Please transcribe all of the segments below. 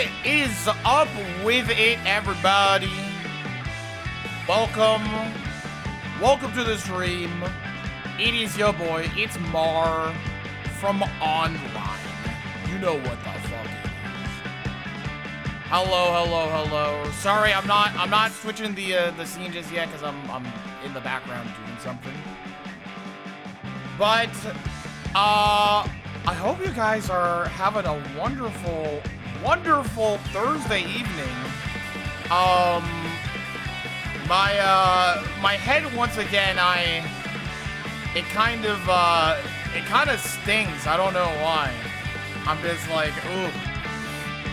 What is up with it, everybody? Welcome to the stream. It is your boy, it's Mar from Online. You know what the fuck it is. Hello. Sorry, I'm not switching the scene just yet because I'm in the background doing something. But I hope you guys are having a wonderful Thursday evening. My head once again, it kind of stings. I don't know why. I'm just like, ooh.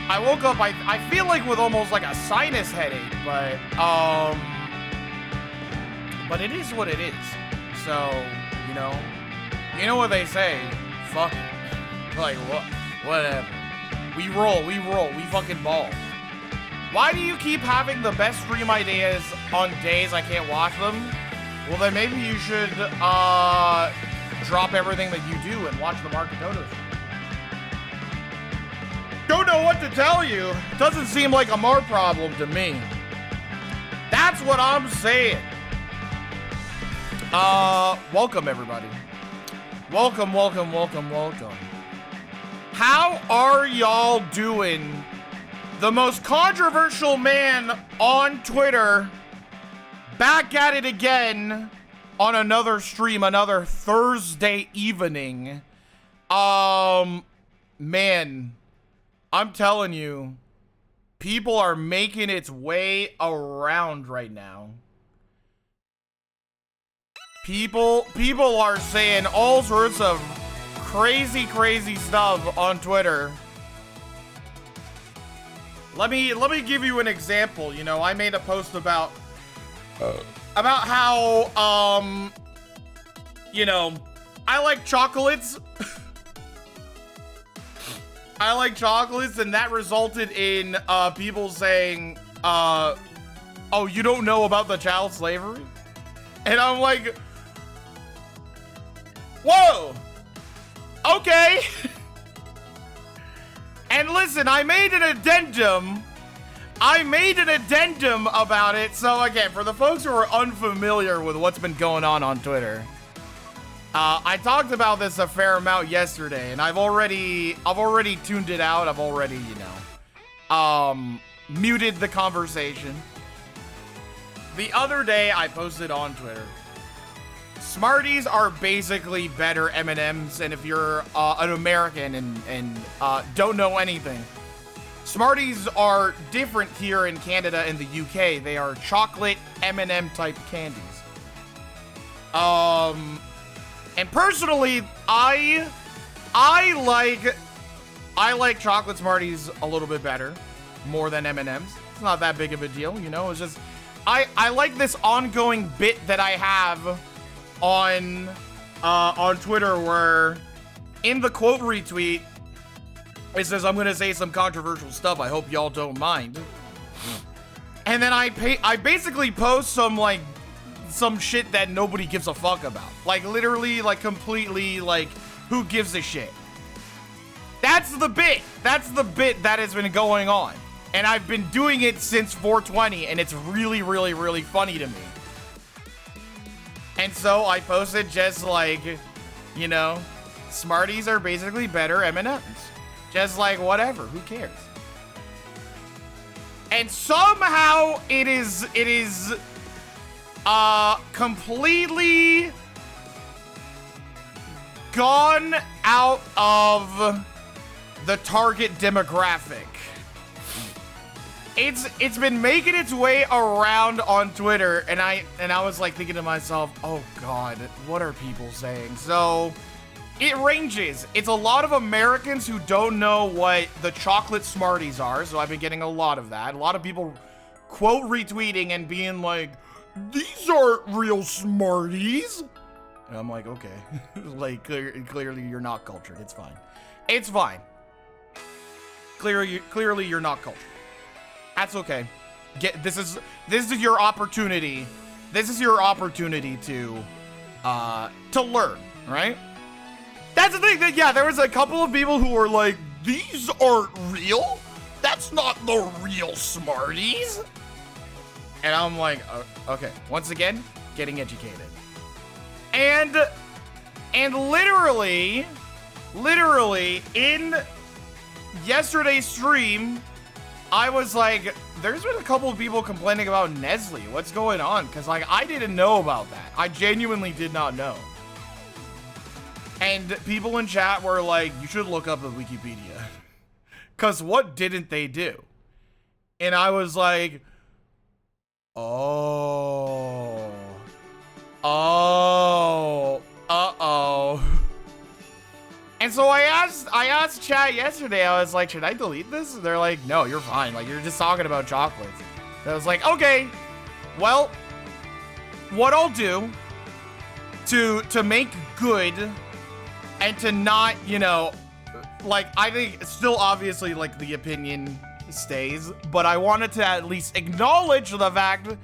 I woke up, I feel like with almost like a sinus headache, but it is what it is. So, you know what they say, fuck it. Like, whatever. We roll, we fucking ball. Why do you keep having the best stream ideas on days I can't watch them? Well, then maybe you should, drop everything that you do and watch the Marketotos. Don't know what to tell you. Doesn't seem like a Mar problem to me. That's what I'm saying. Welcome, everybody. Welcome. How are y'all doing? The most controversial man on Twitter, back at it again on another stream, another Thursday evening. Man, I'm telling you, people are making its way around right now. People are saying all sorts of crazy stuff on Twitter. Let me give you an example. You know, I made a post about how you know, I like chocolates. I like chocolates, and that resulted in people saying, oh, you don't know about the child slavery? And I'm like, whoa, okay. And listen, I made an addendum about it. So again, for the folks who are unfamiliar with what's been going on Twitter, I talked about this a fair amount yesterday, and I've already tuned it out. I've already, muted the conversation. The other day, I posted on Twitter, Smarties are basically better M&Ms, and if you're an American and don't know anything, Smarties are different here in Canada and the UK. They are chocolate M&M type candies. And personally, I like chocolate Smarties a little bit better, more than M&Ms. It's not that big of a deal, you know. It's just I like this ongoing bit that I have on Twitter where in the quote retweet it says, I'm gonna say some controversial stuff, I hope y'all don't mind. And then I basically post some shit that nobody gives a fuck about. Like literally, like completely, like who gives a shit? That's the bit that has been going on. And I've been doing it since 420, and it's really funny to me. And so I posted just like, you know, Smarties are basically better M&Ms. Just like whatever, who cares? And somehow it is completely gone out of the target demographic. It's been making its way around on Twitter, and I was like thinking to myself, oh god, what are people saying? So it ranges. It's a lot of Americans who don't know what the chocolate Smarties are, so I've been getting a lot of that. A lot of people quote retweeting and being like, these aren't real Smarties. And I'm like, okay. Like, clearly you're not cultured. It's fine. It's fine. Clearly you're not cultured. That's okay. This is your opportunity. This is your opportunity to learn, right? That's the thing. Yeah, there was a couple of people who were like, these aren't real. That's not the real Smarties. And I'm like, okay. Once again, getting educated. And literally in yesterday's stream, I was like, there's been a couple of people complaining about Nestle. What's going on? Because, like, I didn't know about that. I genuinely did not know. And people in chat were like, you should look up the Wikipedia. Because what didn't they do? And I was like, oh. And so I asked chat yesterday, I was like, should I delete this? And they're like, no, you're fine. Like, you're just talking about chocolates. And I was like, okay, well, what I'll do to make good and to not, you know, like, I think still obviously, like, the opinion stays, but I wanted to at least acknowledge the fact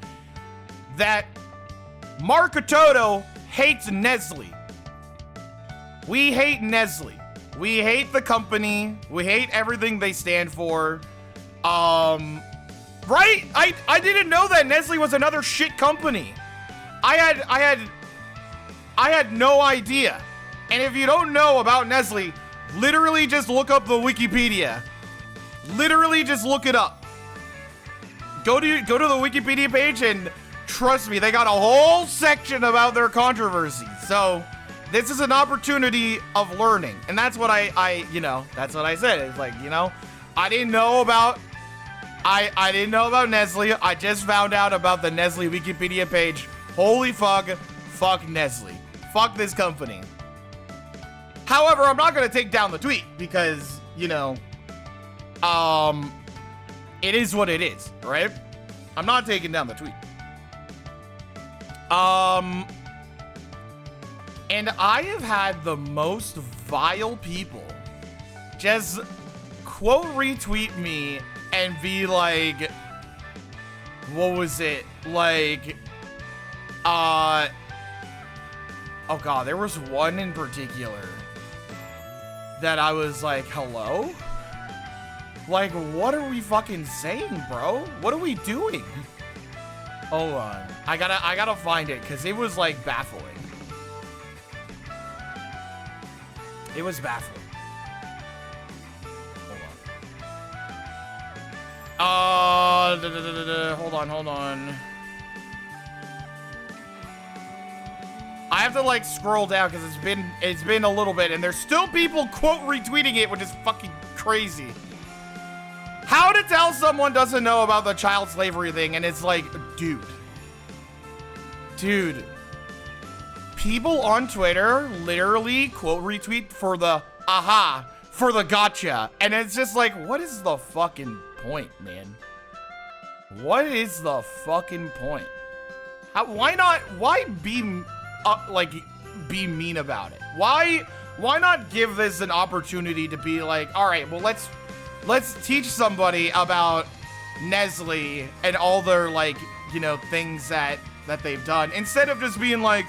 that Markatoto hates Nestle. We hate Nestle. We hate the company. We hate everything they stand for. Right? I didn't know that Nestle was another shit company. I had no idea. And if you don't know about Nestle, literally just look up the Wikipedia. Literally just look it up. Go to the Wikipedia page and trust me, they got a whole section about their controversy. So this is an opportunity of learning. And that's what I you know, that's what I said. It's like, you know, I didn't know about Nestle. I just found out about the Nestle Wikipedia page. Holy fuck Nestle. Fuck this company. However, I'm not going to take down the tweet because, you know, it is what it is, right? I'm not taking down the tweet. And I have had the most vile people just quote retweet me and be like, what was it? Like, oh God, there was one in particular that I was like, hello? Like, what are we fucking saying, bro? What are we doing? Hold on. I gotta find it, because it was, like, baffling. It was baffling. Hold on. I have to, like, scroll down, because it's been a little bit, and there's still people quote retweeting it, which is fucking crazy. How to tell someone doesn't know about the child slavery thing, and it's like, dude, people on Twitter literally quote retweet for the for the gotcha, and it's just like, what is the fucking point, man? What is the fucking point? Why be mean about it? Why not give this an opportunity to be like, all right, well, let's teach somebody about Nestle and all their, like, you know, things that they've done, instead of just being like,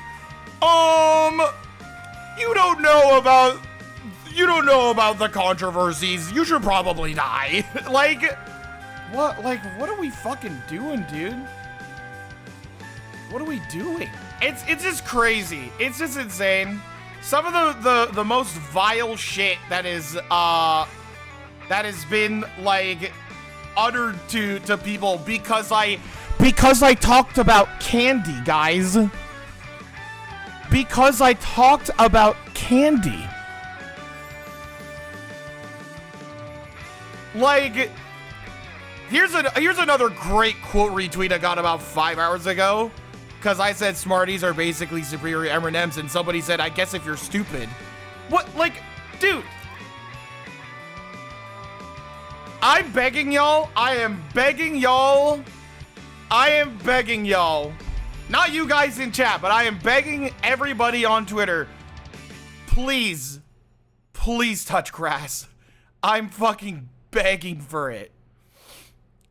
you don't know about the controversies, you should probably die. Like, what are we fucking doing, dude? What are we doing? It's just crazy. It's just insane. Some of the most vile shit that has been, like, uttered to people because I talked about candy, guys. Because I talked about candy. Like, here's another great quote retweet I got about 5 hours ago. Because I said Smarties are basically superior M&Ms, and somebody said, I guess if you're stupid. What? Like, dude. I'm begging y'all. I am begging y'all. Not you guys in chat, but I am begging everybody on Twitter. Please touch grass. I'm fucking begging for it.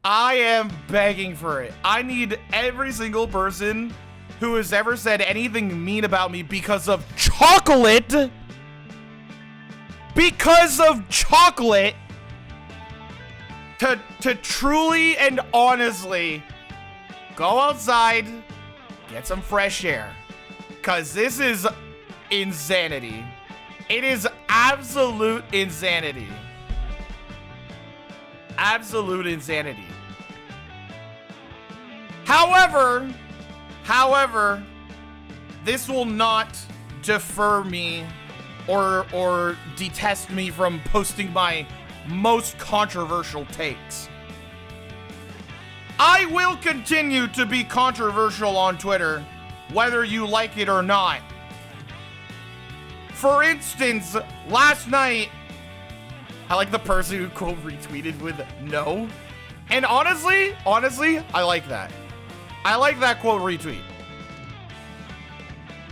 I am begging for it. I need every single person who has ever said anything mean about me because of chocolate. to truly and honestly go outside, get some fresh air. Cause this is insanity. It is absolute insanity. Absolute insanity. However, this will not defer me or detest me from posting my most controversial takes. I will continue to be controversial on Twitter, whether you like it or not. For instance, last night, I like the person who quote retweeted with no. And honestly, I like that. I like that quote retweet.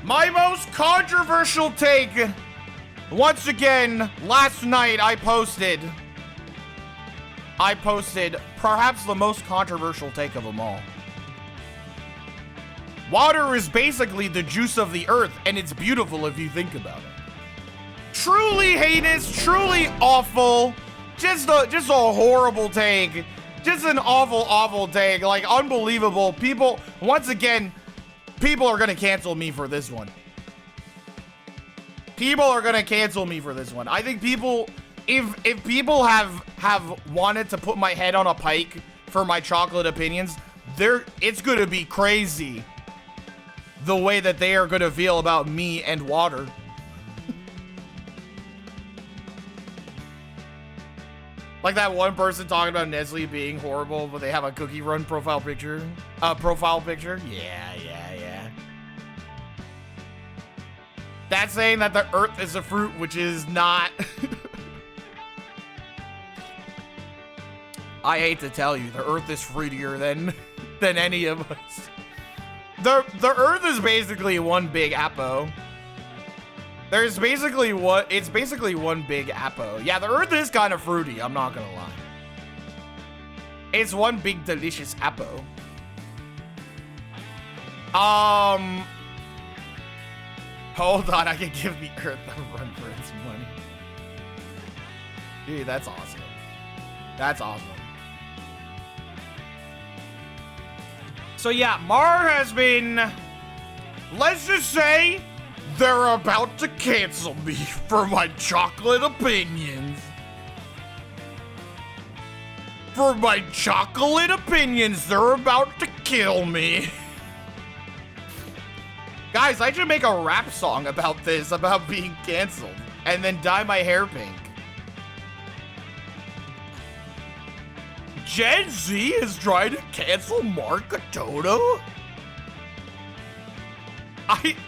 My most controversial take, once again, last night I posted perhaps the most controversial take of them all. Water is basically the juice of the earth, and it's beautiful if you think about it. Truly heinous, truly awful, just a horrible take. Just an awful take, like unbelievable. People, once again, people are gonna cancel me for this one. People are gonna cancel me for this one. I think people, if people have wanted to put my head on a pike for my chocolate opinions, it's gonna be crazy the way that they are gonna feel about me and water. Like that one person talking about Nestle being horrible, but they have a Cookie Run profile picture. Yeah. That's saying that the earth is a fruit, which is not. I hate to tell you, the earth is fruitier than any of us. The earth is basically one big apple. It's basically one big apple. Yeah, the earth is kind of fruity, I'm not gonna lie. It's one big delicious apple. Hold on, I can give the earth a run for its money. Dude, that's awesome. That's awesome. So yeah, Mar has been, let's just say, they're about to cancel me for my chocolate opinions. For my chocolate opinions, they're about to kill me. Guys, I should make a rap song about this, about being canceled, and then dye my hair pink. Gen Z is trying to cancel Mark Katoto?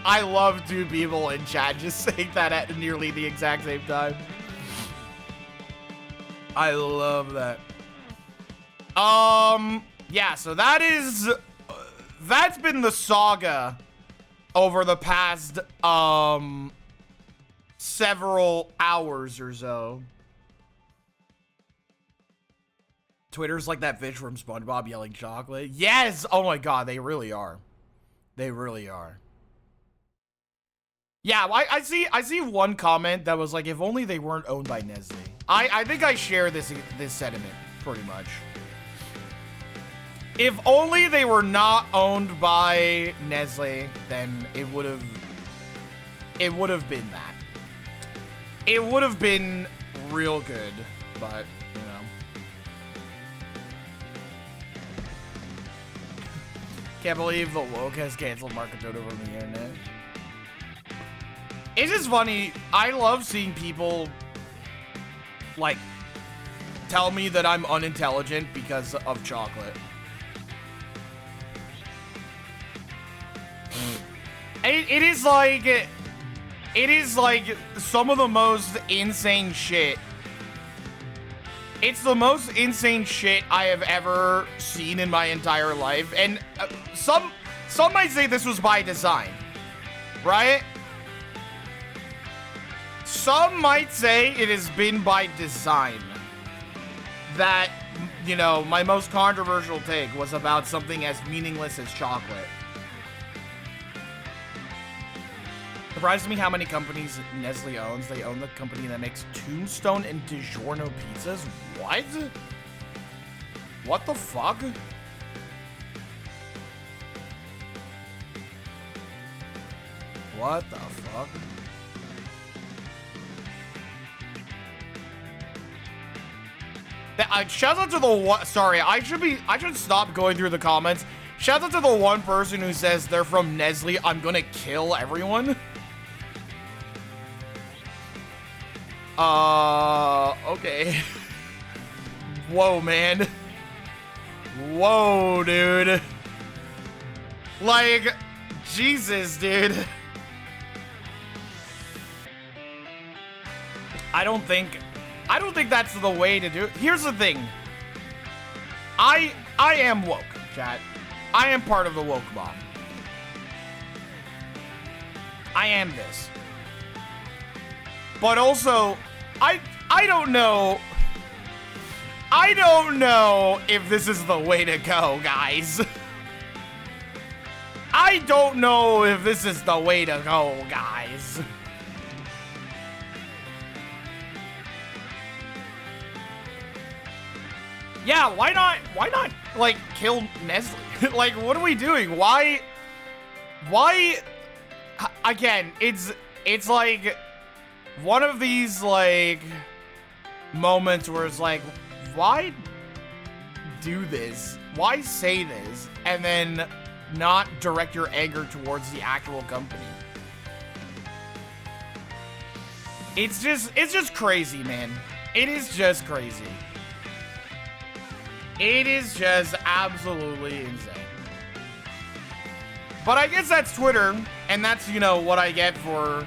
I love two people in chat just saying that at nearly the exact same time. I love that. Yeah, so that's been the saga over the past, several hours or so. Twitter's like that fish from SpongeBob yelling chocolate. Yes! Oh my god, they really are. They really are. Yeah, I see one comment that was like, if only they weren't owned by Nestle. I think I share this sentiment pretty much. If only they were not owned by Nestle, then it would have been that. It would have been real good, but you know. Can't believe the woke has canceled Mark Katoto from the internet. It's just funny. I love seeing people like tell me that I'm unintelligent because of chocolate. It is like some of the most insane shit. It's the most insane shit I have ever seen in my entire life. And some might say this was by design, right? Some might say it has been by design that, you know, my most controversial take was about something as meaningless as chocolate. Surprised me how many companies Nestle owns. They own the company that makes Tombstone and DiGiorno pizzas. What? What the fuck? What the fuck? Shout out to the one. Sorry, I should stop going through the comments. Shout out to the one person who says they're from Nestle. I'm gonna kill everyone. Okay. Whoa, man. Whoa, dude. Like, Jesus, dude. I don't think that's the way to do it. Here's the thing. I am woke, chat. I am part of the woke mob. I am this. But also, I don't know. I don't know if this is the way to go, guys. I don't know if this is the way to go, guys. Yeah, why not, like, kill Nestle? Like, what are we doing? Why, again, it's like, one of these, like, moments where it's like, why do this? Why say this? And then not direct your anger towards the actual company. It's just crazy, man. It is just crazy. It is just absolutely insane. But I guess that's Twitter, and that's, you know, what I get for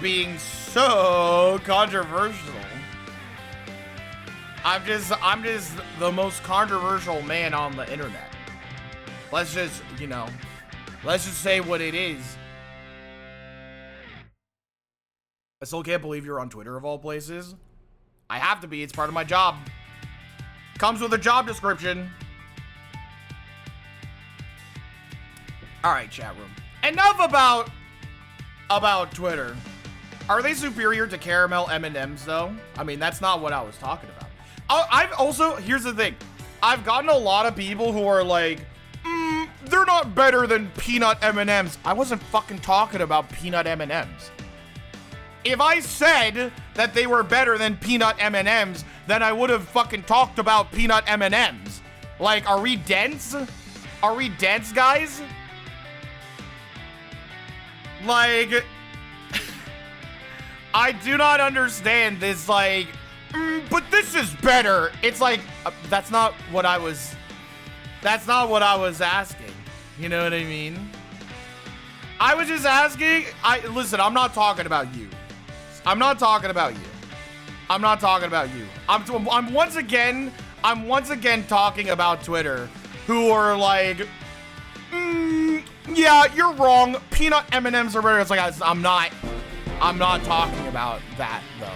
being so controversial. I'm just the most controversial man on the internet. Let's just, you know, let's just say what it is. I still can't believe you're on Twitter of all places. I have to be, it's part of my job. Comes with a job description. All right, chat room. Enough about Twitter. Are they superior to caramel M&Ms though? I mean, that's not what I was talking about. I've also, here's the thing. I've gotten a lot of people who are like, they're not better than peanut M&Ms. I wasn't fucking talking about peanut M&Ms. If I said that they were better than peanut M&Ms, then I would have fucking talked about peanut M&Ms. Like, are we dense? Are we dense, guys? Like, I do not understand this, like, but this is better. It's like, that's not what I was asking. You know what I mean? I was just asking, listen, I'm not talking about you. I'm not talking about you. I'm not talking about you. I'm once again talking about Twitter, who are like, yeah, you're wrong. Peanut M&Ms are better. It's like, I'm not talking about that though.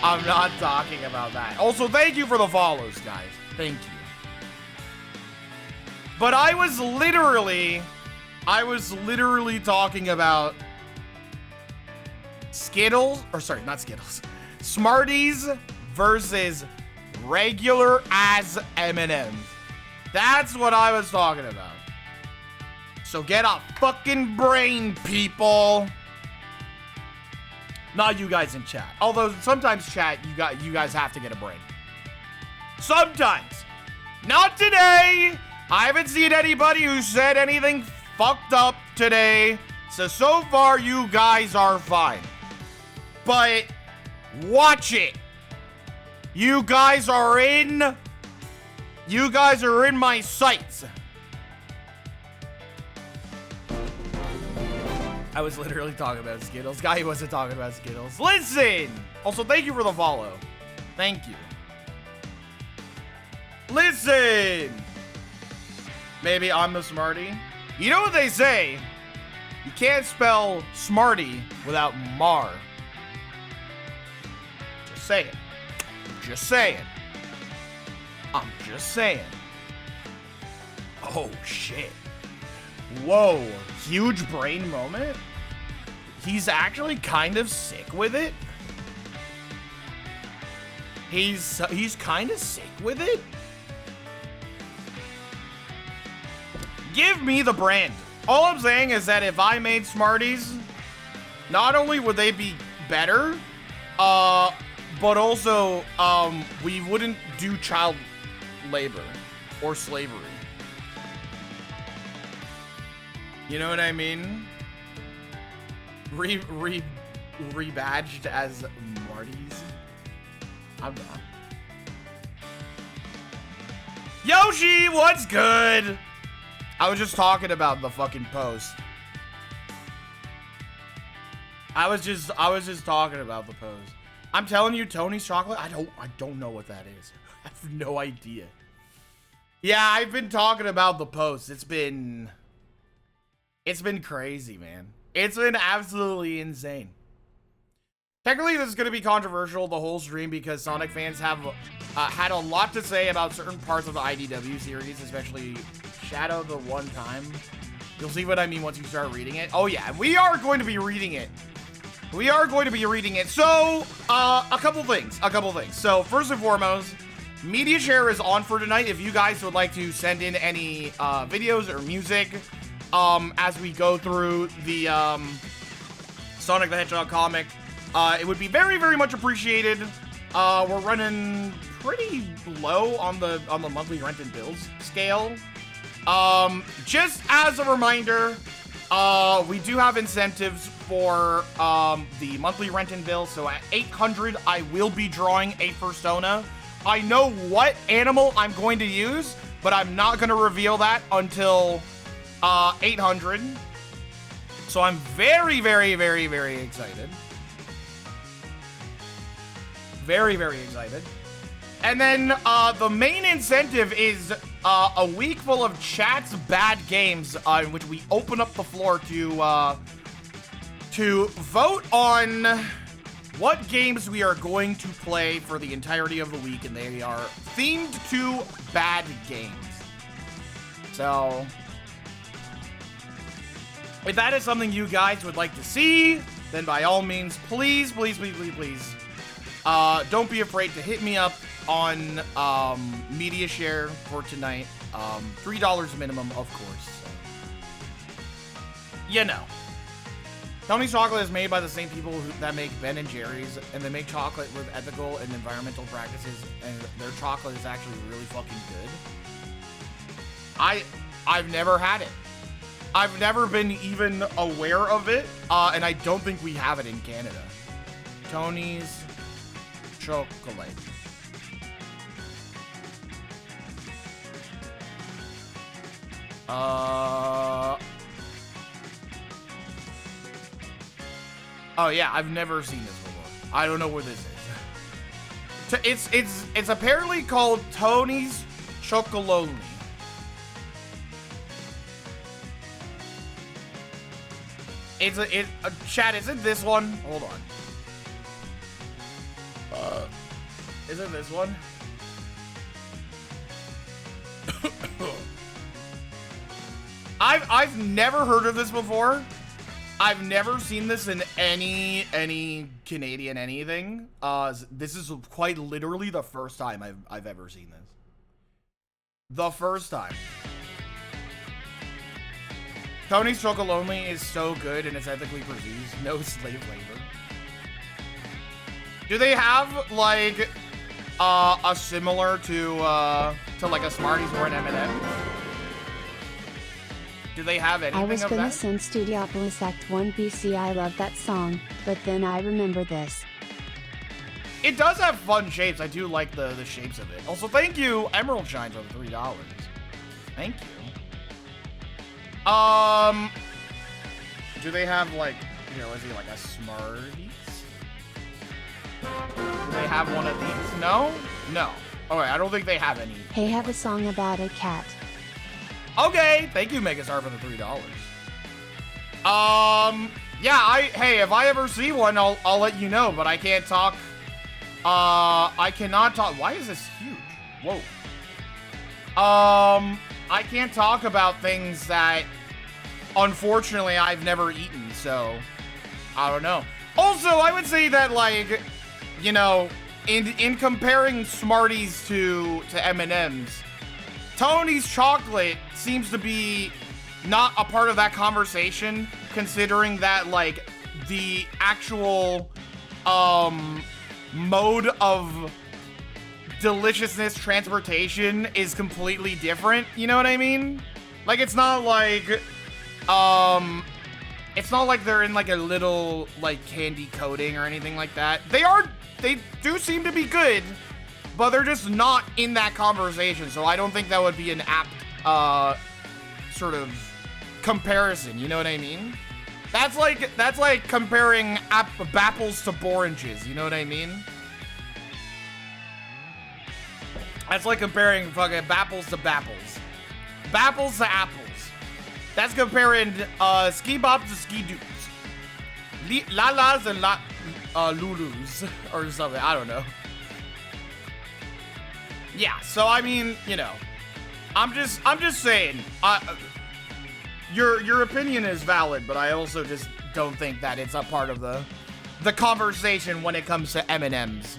I'm not talking about that. Also, thank you for the follows, guys. Thank you. But I was literally talking about Skittles, or sorry, not Skittles. Smarties versus regular ass M&Ms. That's what I was talking about. So get a fucking brain, people. Not you guys in chat. Although sometimes chat, you guys have to get a brain. Sometimes. Not today. I haven't seen anybody who said anything fucked up today. So far you guys are fine. But watch it. You guys are in my sights. I was literally talking about Skittles. Guy wasn't talking about Skittles. Listen! Also, thank you for the follow. Thank you. Listen! Maybe I'm the smarty. You know what they say? You can't spell smarty without mar. Just saying. Just saying. I'm just saying. Oh, shit. Whoa. Huge brain moment? He's actually kind of sick with it? He's kind of sick with it? give me the brand. All I'm saying is that if I made Smarties, not only would they be better, but also, we wouldn't do child labor or slavery. You know what I mean? Rebadged as Marty's. I'm not. Yoshi, what's good? I was just talking about the fucking post. I was just talking about the post. I'm telling you, Tony's chocolate. I don't know what that is. I have no idea. Yeah, I've been talking about the post. It's been crazy, man. It's been absolutely insane. Technically, this is going to be controversial the whole stream because Sonic fans have had a lot to say about certain parts of the IDW series, especially Shadow the One Time. You'll see what I mean once you start reading it. Oh yeah, we are going to be reading it. We are going to be reading it. So, a couple things. So, first and foremost, mediashare is on for tonight. If you guys would like to send in any videos or music as we go through the Sonic the Hedgehog comic, it would be very, very much appreciated. We're running pretty low on the monthly rent and bills scale. Just as a reminder, we do have incentives for the monthly rent and bill. So at 800, I will be drawing a persona. I know what animal I'm going to use, but I'm not going to reveal that until 800. So I'm very, very, very, very excited. Very, very excited. And then the main incentive is a week full of chat's bad games in which we open up the floor to vote on what games we are going to play for the entirety of the week, and they are themed to bad games. So, if that is something you guys would like to see, then by all means, please, please, please, please, please, don't be afraid to hit me up on mediashare for tonight. $3 minimum, of course. You know. Tony's chocolate is made by the same people that make Ben and Jerry's, and they make chocolate with ethical and environmental practices, and their chocolate is actually really fucking good. I've never had it. I've never been even aware of it, and I don't think we have it in Canada. Tony's chocolate. Oh yeah, I've never seen this before. I don't know where this is. It's apparently called Tony's Chocolonely. Chat, is it this one? Hold on. Is it this one? I've never heard of this before. I've never seen this in any Canadian anything. This is quite literally the first time I've ever seen this. The first time. Tony's Chocolonely is so good and it's ethically produced. No slave labor. Do they have like a similar to like a Smarties or an M&M? Do they have anything of that? I was gonna send Studiopolis Act 1 BC. I love that song, but then I remember this. It does have fun shapes. I do like the shapes of it. Also, thank you, Emerald Shines, for the $3. Thank you. Do they have like, you know, is it like a Smarties? Do they have one of these? No? No. Alright, I don't think they have any. Hey, have a song about a cat. Okay, thank you, Megastar, for the $3. Yeah, hey, if I ever see one, I'll let you know, but I can't talk. I cannot talk. Why is this huge? Whoa. I can't talk about things that, unfortunately, I've never eaten, so I don't know. Also, I would say that, like, you know, in comparing Smarties to M&M's, Tony's chocolate seems to be not a part of that conversation, considering that, like, the actual, mode of deliciousness transportation is completely different, you know what I mean? Like, it's not like they're in, like, a little, like, candy coating or anything like that. They do seem to be good, but they're just not in that conversation, so I don't think that would be an apt, sort of comparison, you know what I mean? That's like comparing bapples to boranges, you know what I mean? That's like comparing fucking bapples to bapples. Bapples to apples. That's comparing ski bops to ski doops. Lalas and lulus or something, I don't know. Yeah, so I mean, you know, I'm just saying, your opinion is valid, but I also just don't think that it's a part of the conversation when it comes to M&Ms.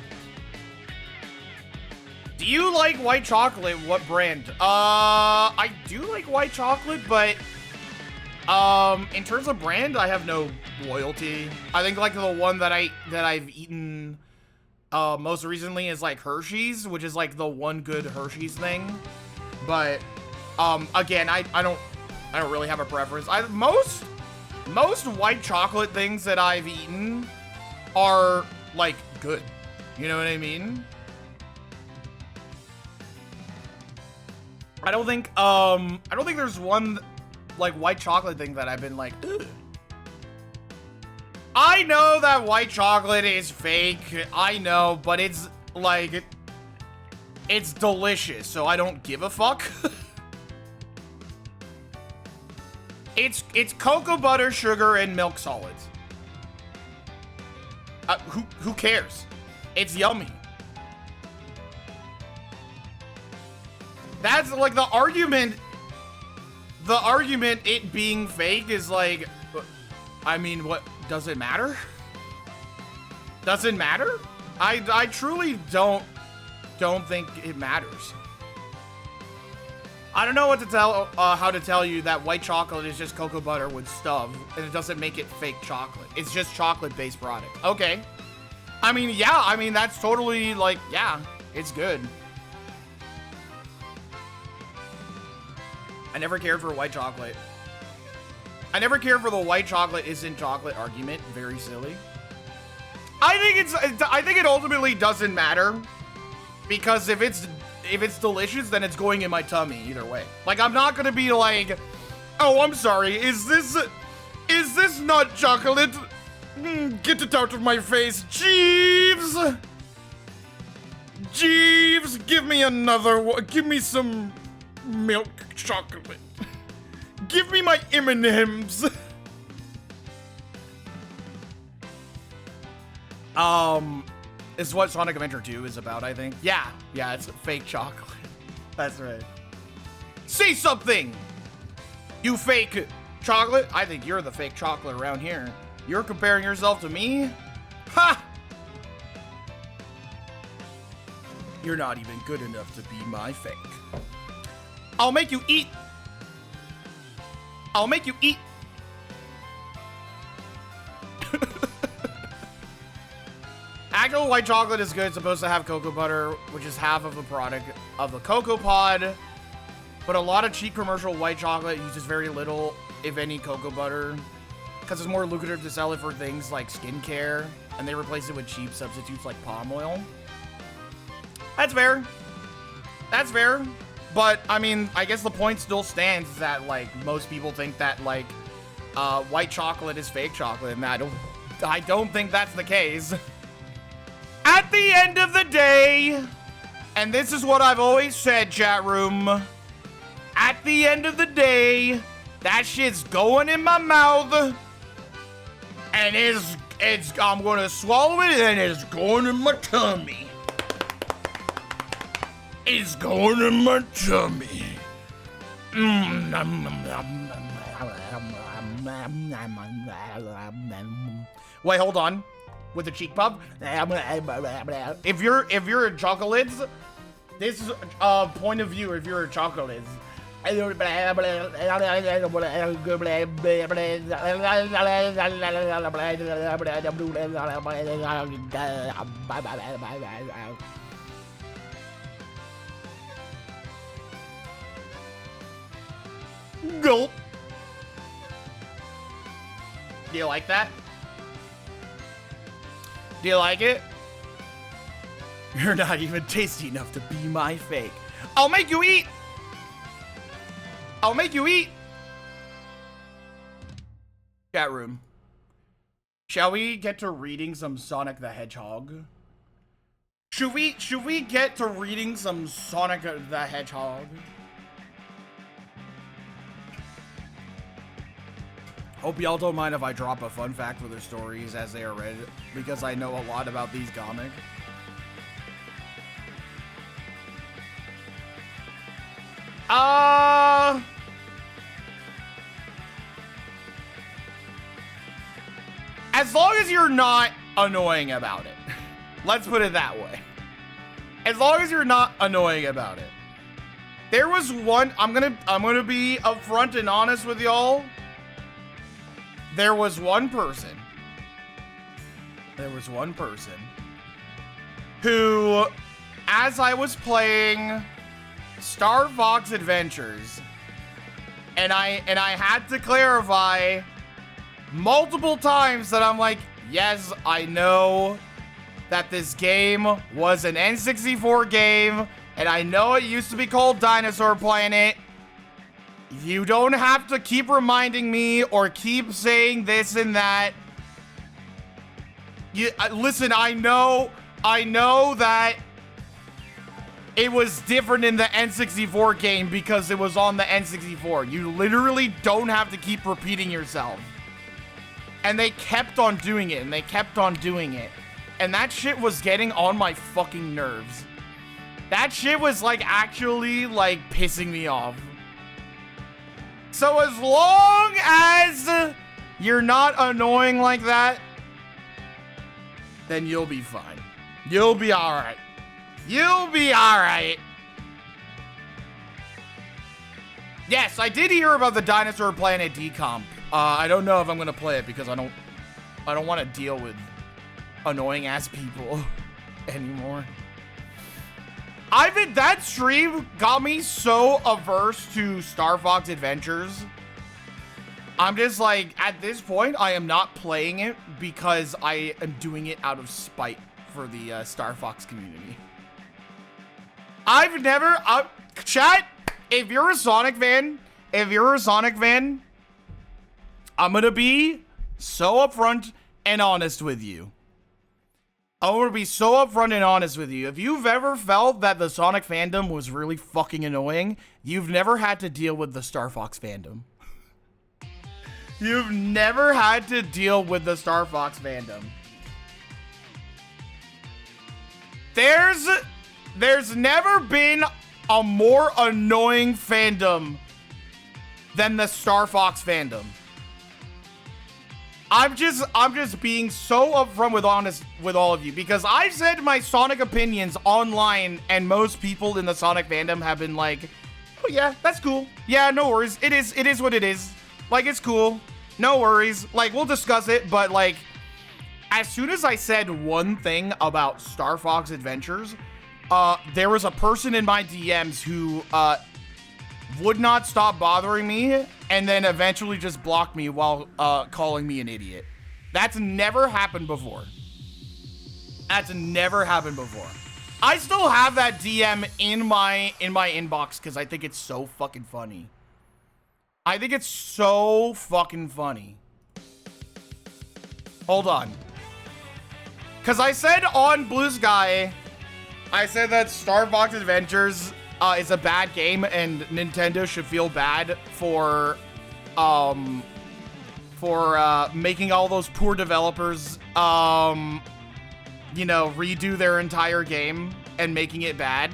Do you like white chocolate? What brand? I do like white chocolate, but in terms of brand, I have no loyalty. I think like the one that I've eaten most recently is like Hershey's, which is like the one good Hershey's thing. But again, I don't really have a preference. Most white chocolate things that I've eaten are like good. You know what I mean? I don't think there's one like white chocolate thing that I've been like, ugh. I know that white chocolate is fake. I know, but it's like, it's delicious, so I don't give a fuck. It's cocoa butter, sugar, and milk solids. Who cares? It's yummy. That's like the argument it being fake is like, I mean, what, does it matter? Does it matter? I truly don't think it matters. I don't know what to tell, how to tell you that white chocolate is just cocoa butter with stuff, and it doesn't make it fake chocolate. It's just chocolate-based product. Okay. I mean, yeah, I mean, that's totally, like, yeah, it's good. I never cared for white chocolate. I never cared for the white chocolate isn't chocolate argument. Very silly. I think it ultimately doesn't matter, because if it's delicious, then it's going in my tummy either way. Like, I'm not gonna be like, oh, I'm sorry, is this not chocolate? Get it out of my face, Jeeves! Jeeves, give me another one. Give me some milk chocolate. Give me my M&Ms. Is what Sonic Adventure 2 is about, I think. Yeah, it's fake chocolate. That's right. Say something! You fake chocolate? I think you're the fake chocolate around here. You're comparing yourself to me? Ha! You're not even good enough to be my fake. I'll make you eat. I'll make you eat. Actual white chocolate is good. It's supposed to have cocoa butter, which is half of the product of the cocoa pod. But a lot of cheap commercial white chocolate uses very little, if any, cocoa butter, because it's more lucrative to sell it for things like skincare, and they replace it with cheap substitutes like palm oil. That's fair. That's fair. But, I mean, I guess the point still stands that, like, most people think that, like, white chocolate is fake chocolate, and I don't think that's the case. At the end of the day, and this is what I've always said, chat room, at the end of the day, that shit's going in my mouth, and I'm gonna swallow it, and it's going in my tummy. It's going in my tummy. Wait, hold on. With the cheek pop. If you're a chocolate, this is a point of view. If you're a chocolate, Gulp. Do you like that? Do you like it? You're not even tasty enough to be my fake. I'll make you eat! I'll make you eat! Chat room. Shall we get to reading some Sonic the Hedgehog? Should we get to reading some Sonic the Hedgehog? Hope y'all don't mind if I drop a fun fact for the stories as they are read, because I know a lot about these comics. As long as you're not annoying about it. Let's put it that way. As long as you're not annoying about it. There was one, I'm gonna be upfront and honest with y'all. There was one person who, as I was playing Star Fox Adventures, and I had to clarify multiple times that I'm like, yes, I know that this game was an N64 game, and I know it used to be called Dinosaur Planet. You don't have to keep reminding me or keep saying this and that. Listen, I know that it was different in the N64 game because it was on the N64. You literally don't have to keep repeating yourself. And they kept on doing it, and they kept on doing it. And that shit was getting on my fucking nerves. That shit was, like, actually, like, pissing me off. So as long as you're not annoying like that, then you'll be fine. You'll be alright. You'll be alright. Yes, I did hear about the Dinosaur Planet decomp. I don't know if I'm gonna play it because I don't want to deal with annoying ass people anymore. That stream got me so averse to Star Fox Adventures. I'm just like, at this point, I am not playing it because I am doing it out of spite for the Star Fox community. Chat, if you're a Sonic fan, I'm gonna be so upfront and honest with you. I'm gonna be so upfront and honest with you. If you've ever felt that the Sonic fandom was really fucking annoying, you've never had to deal with the Star Fox fandom. You've never had to deal with the Star Fox fandom. There's never been a more annoying fandom than the Star Fox fandom. I'm just being so upfront with all of you because I've said my Sonic opinions online and most people in the Sonic fandom have been like, oh yeah, that's cool. Yeah, no worries. It is what it is. Like, it's cool. No worries. Like, we'll discuss it, but like, as soon as I said one thing about Star Fox Adventures, there was a person in my DMs who would not stop bothering me and then eventually just blocked me while calling me an idiot. That's never happened before. That's never happened before. I still have that DM in my inbox because I think it's so fucking funny. I think it's so fucking funny. Hold on. Because I said on Blue Sky, I said that Star Fox Adventures is a bad game and Nintendo should feel bad for making all those poor developers, you know, redo their entire game and making it bad.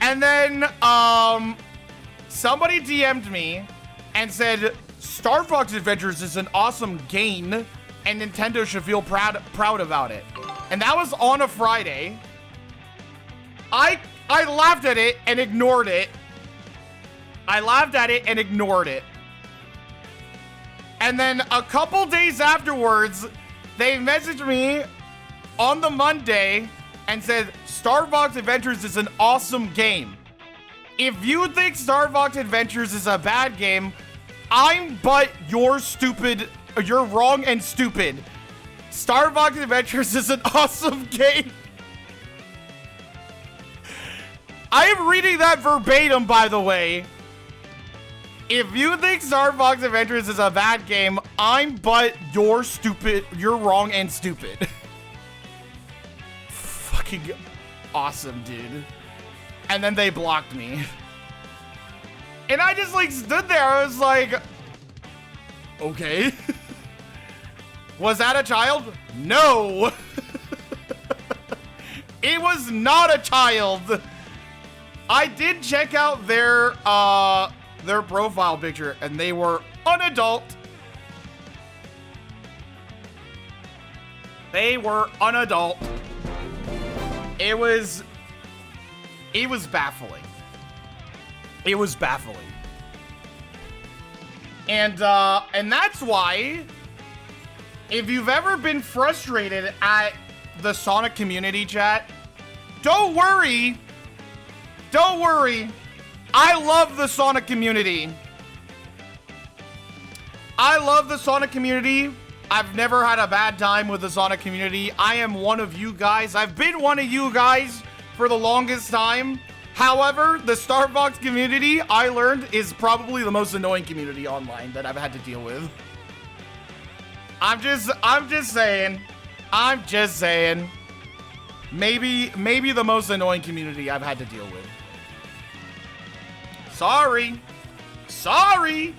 And then, somebody DM'd me and said, Star Fox Adventures is an awesome game and Nintendo should feel proud about it. And that was on a Friday. I laughed at it and ignored it. I laughed at it and ignored it. And then a couple days afterwards, they messaged me on the Monday and said, Star Fox Adventures is an awesome game. If you think Star Fox Adventures is a bad game, you're stupid. You're wrong and stupid. Star Fox Adventures is an awesome game. I am reading that verbatim, by the way. If you think Star Fox Adventures is a bad game, you're stupid. You're wrong and stupid. Fucking awesome, dude. And then they blocked me. And I just like stood there. I was like, okay. Was that a child? No. It was not a child. I did check out their profile picture, and they were an adult. They were an adult. It was baffling. It was baffling. And that's why, if you've ever been frustrated at the Sonic community chat, don't worry. Don't worry. I love the Sonic community. I love the Sonic community. I've never had a bad time with the Sonic community. I am one of you guys. I've been one of you guys for the longest time. However, the Star Fox community, I learned, is probably the most annoying community online that I've had to deal with. I'm just saying. I'm just saying. Maybe the most annoying community I've had to deal with. Sorry. Sorry.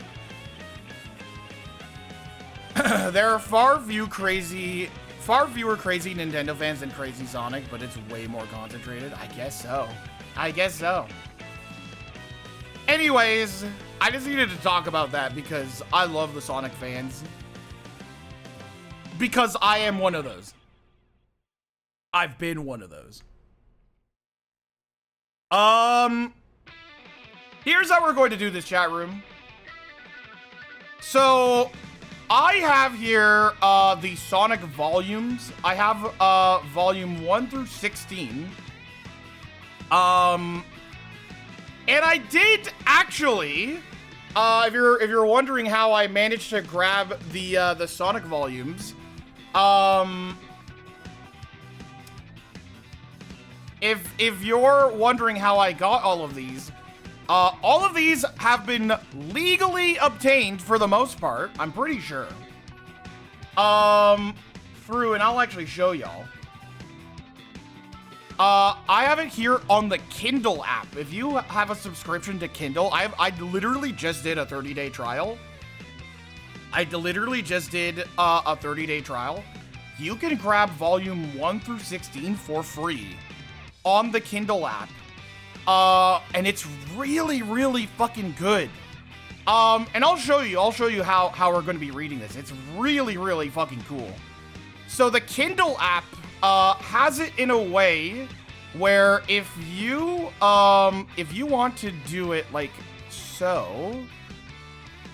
There are far fewer crazy Nintendo fans than crazy Sonic, but it's way more concentrated. I guess so. I guess so. Anyways, I just needed to talk about that because I love the Sonic fans. Because I am one of those. I've been one of those. Here's how we're going to do this, chat room. So, I have here the Sonic volumes. I have volume 1 through 16. And I did actually, if you're wondering how I managed to grab the Sonic volumes, if you're wondering how I got all of these have been legally obtained for the most part, I'm pretty sure. Through, and I'll actually show y'all. I have it here on the Kindle app. If you have a subscription to Kindle, I literally just did a 30-day trial. I literally just did a 30-day trial. You can grab volume 1 through 16 for free on the Kindle app. And it's really, really fucking good. And I'll show you how we're going to be reading this. It's really, really fucking cool. So the Kindle app has it in a way where if you want to do it like so,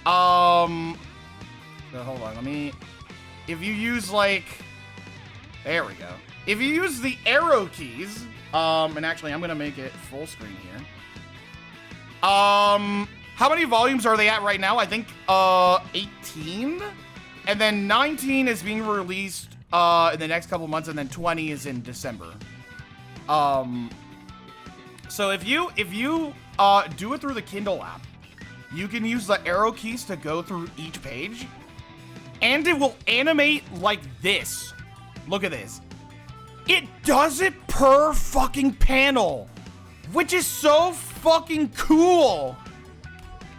hold on, if you use like, there we go. If you use the arrow keys, and actually I'm gonna make it full screen here. How many volumes are they at right now? I think 18, and then 19 is being released in the next couple months, and then 20 is in December. So if you do it through the Kindle app, you can use the arrow keys to go through each page, and it will animate like this. Look at this. It does it per fucking panel, which is so fucking cool.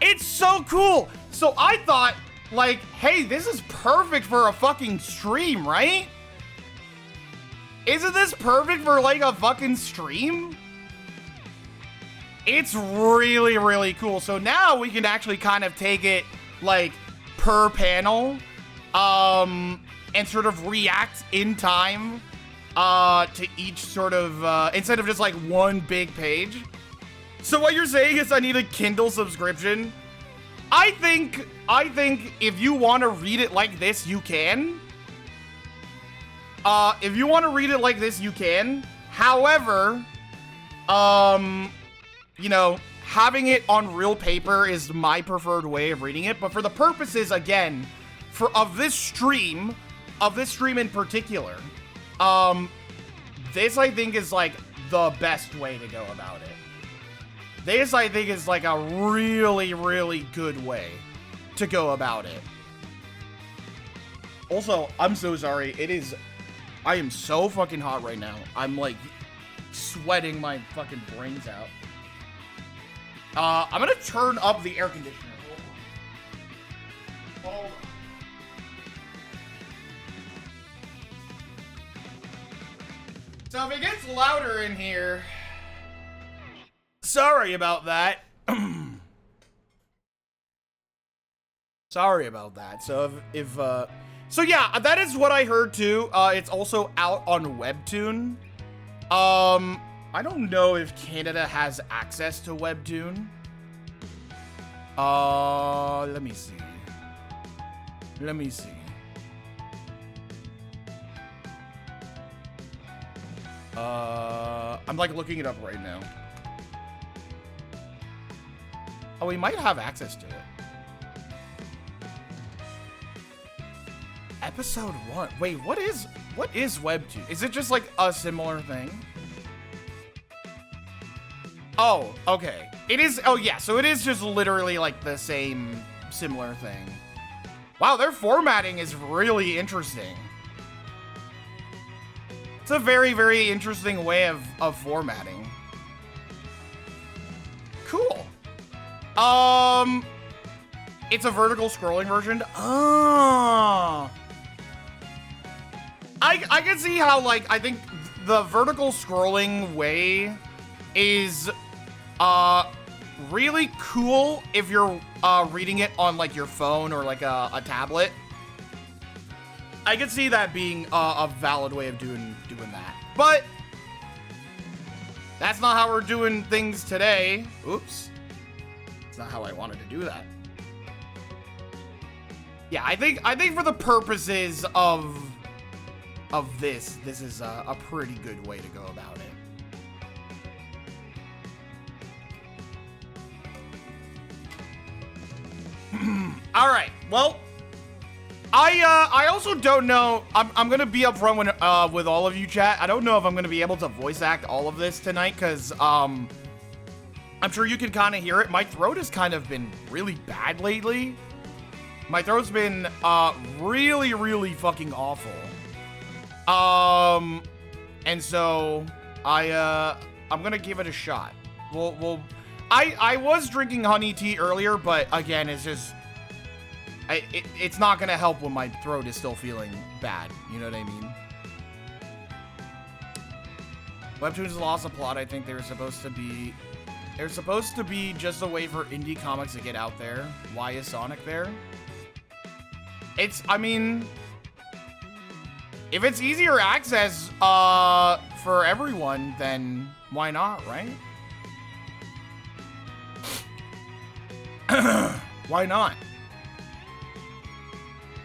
It's so cool. So I thought, like, hey, this is perfect for a fucking stream, right? Isn't this perfect for, like, a fucking stream? It's really, really cool. So now we can actually kind of take it, like, per panel, and sort of react in time to each sort of, instead of just, like, one big page. So what you're saying is I need a Kindle subscription? I think if you want to read it like this, you can. If you want to read it like this, you can. However, you know, having it on real paper is my preferred way of reading it. But for the purposes, again, of this stream in particular, this I think is like the best way to go about it. This I think is like a really, really good way to go about it. Also, I'm so sorry. I am so fucking hot right now. I'm like sweating my fucking brains out. I'm gonna turn up the air conditioner. Hold on. So if it gets louder in here, sorry about that. Sorry about that. So so yeah, that is what I heard too. It's also out on Webtoon. I don't know if Canada has access to Webtoon. Let me see. Let me see. I'm like looking it up right now. Oh, we might have access to it. Episode 1. Wait, what is Webtoon? Is it just like a similar thing? Oh, okay. It is. Oh, yeah. So it is just literally like the same similar thing. Wow, their formatting is really interesting. It's a very, very interesting way of formatting. Cool. It's a vertical scrolling version. Oh. I can see how, like, I think the vertical scrolling way is really cool if you're reading it on like your phone or like a tablet. I could see that being a valid way of doing that. But that's not how we're doing things today. Oops. It's not how I wanted to do that. Yeah, I think for the purposes of this is a pretty good way to go about it. All right. Well, I also don't know. I'm gonna be upfront with all of you, chat. I don't know if I'm gonna be able to voice act all of this tonight because I'm sure you can kind of hear it. My throat has kind of been really bad lately. My throat's been really, really fucking awful. And so I'm gonna give it a shot. I was drinking honey tea earlier, but again, it's just it's not gonna help when my throat is still feeling bad. You know what I mean? Webtoons lost a plot. I think they're supposed to be just a way for indie comics to get out there. Why is Sonic there? I mean, if it's easier access for everyone, then why not, right? Why not?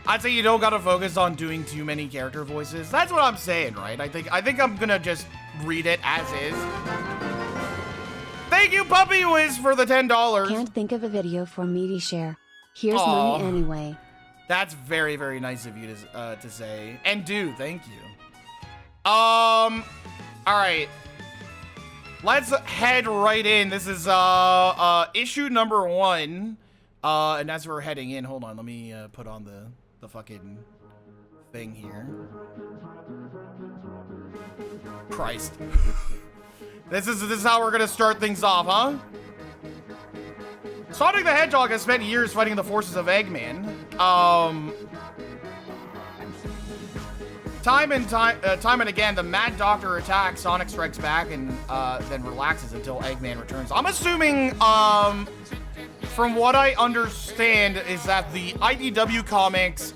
I'd say you don't gotta focus on doing too many character voices. That's what I'm saying, right? I think I'm gonna just read it as is. Thank you, Puppy Wiz, for the $10. Can't think of a video for mediashare. Here's Aww. money anyway. That's very, very nice of you to say. And do, thank you. All right. Let's head right in. This is issue number 1. And as we're heading in, hold on, let me put on the fucking thing here. Christ. This is how we're gonna start things off, huh? Sonic the Hedgehog has spent years fighting the forces of Eggman. Time and again, the Mad Doctor attacks, Sonic strikes back, and then relaxes until Eggman returns. I'm assuming, from what I understand, is that the IDW comics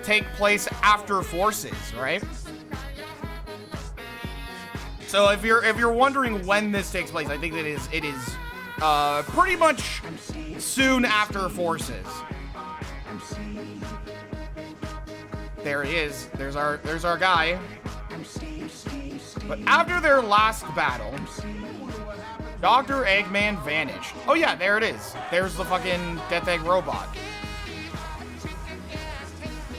take place after Forces, right? So if you're wondering when this takes place, I think that it is pretty much soon after Forces. There he is. There's our guy. But after their last battle, Dr. Eggman vanished. Oh yeah, there it is. There's the fucking Death Egg robot.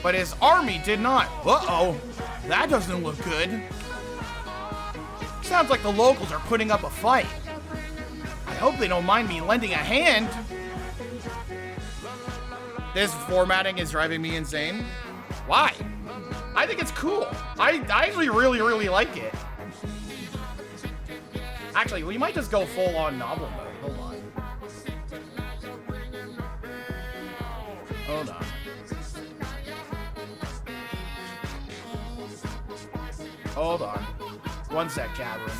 But his army did not. Uh-oh. That doesn't look good. Sounds like the locals are putting up a fight. I hope they don't mind me lending a hand. This formatting is driving me insane. Why? I think it's cool. I actually really like it. Actually, we might just go full on novel mode. Hold on. Hold on. Hold on. One sec, chat room.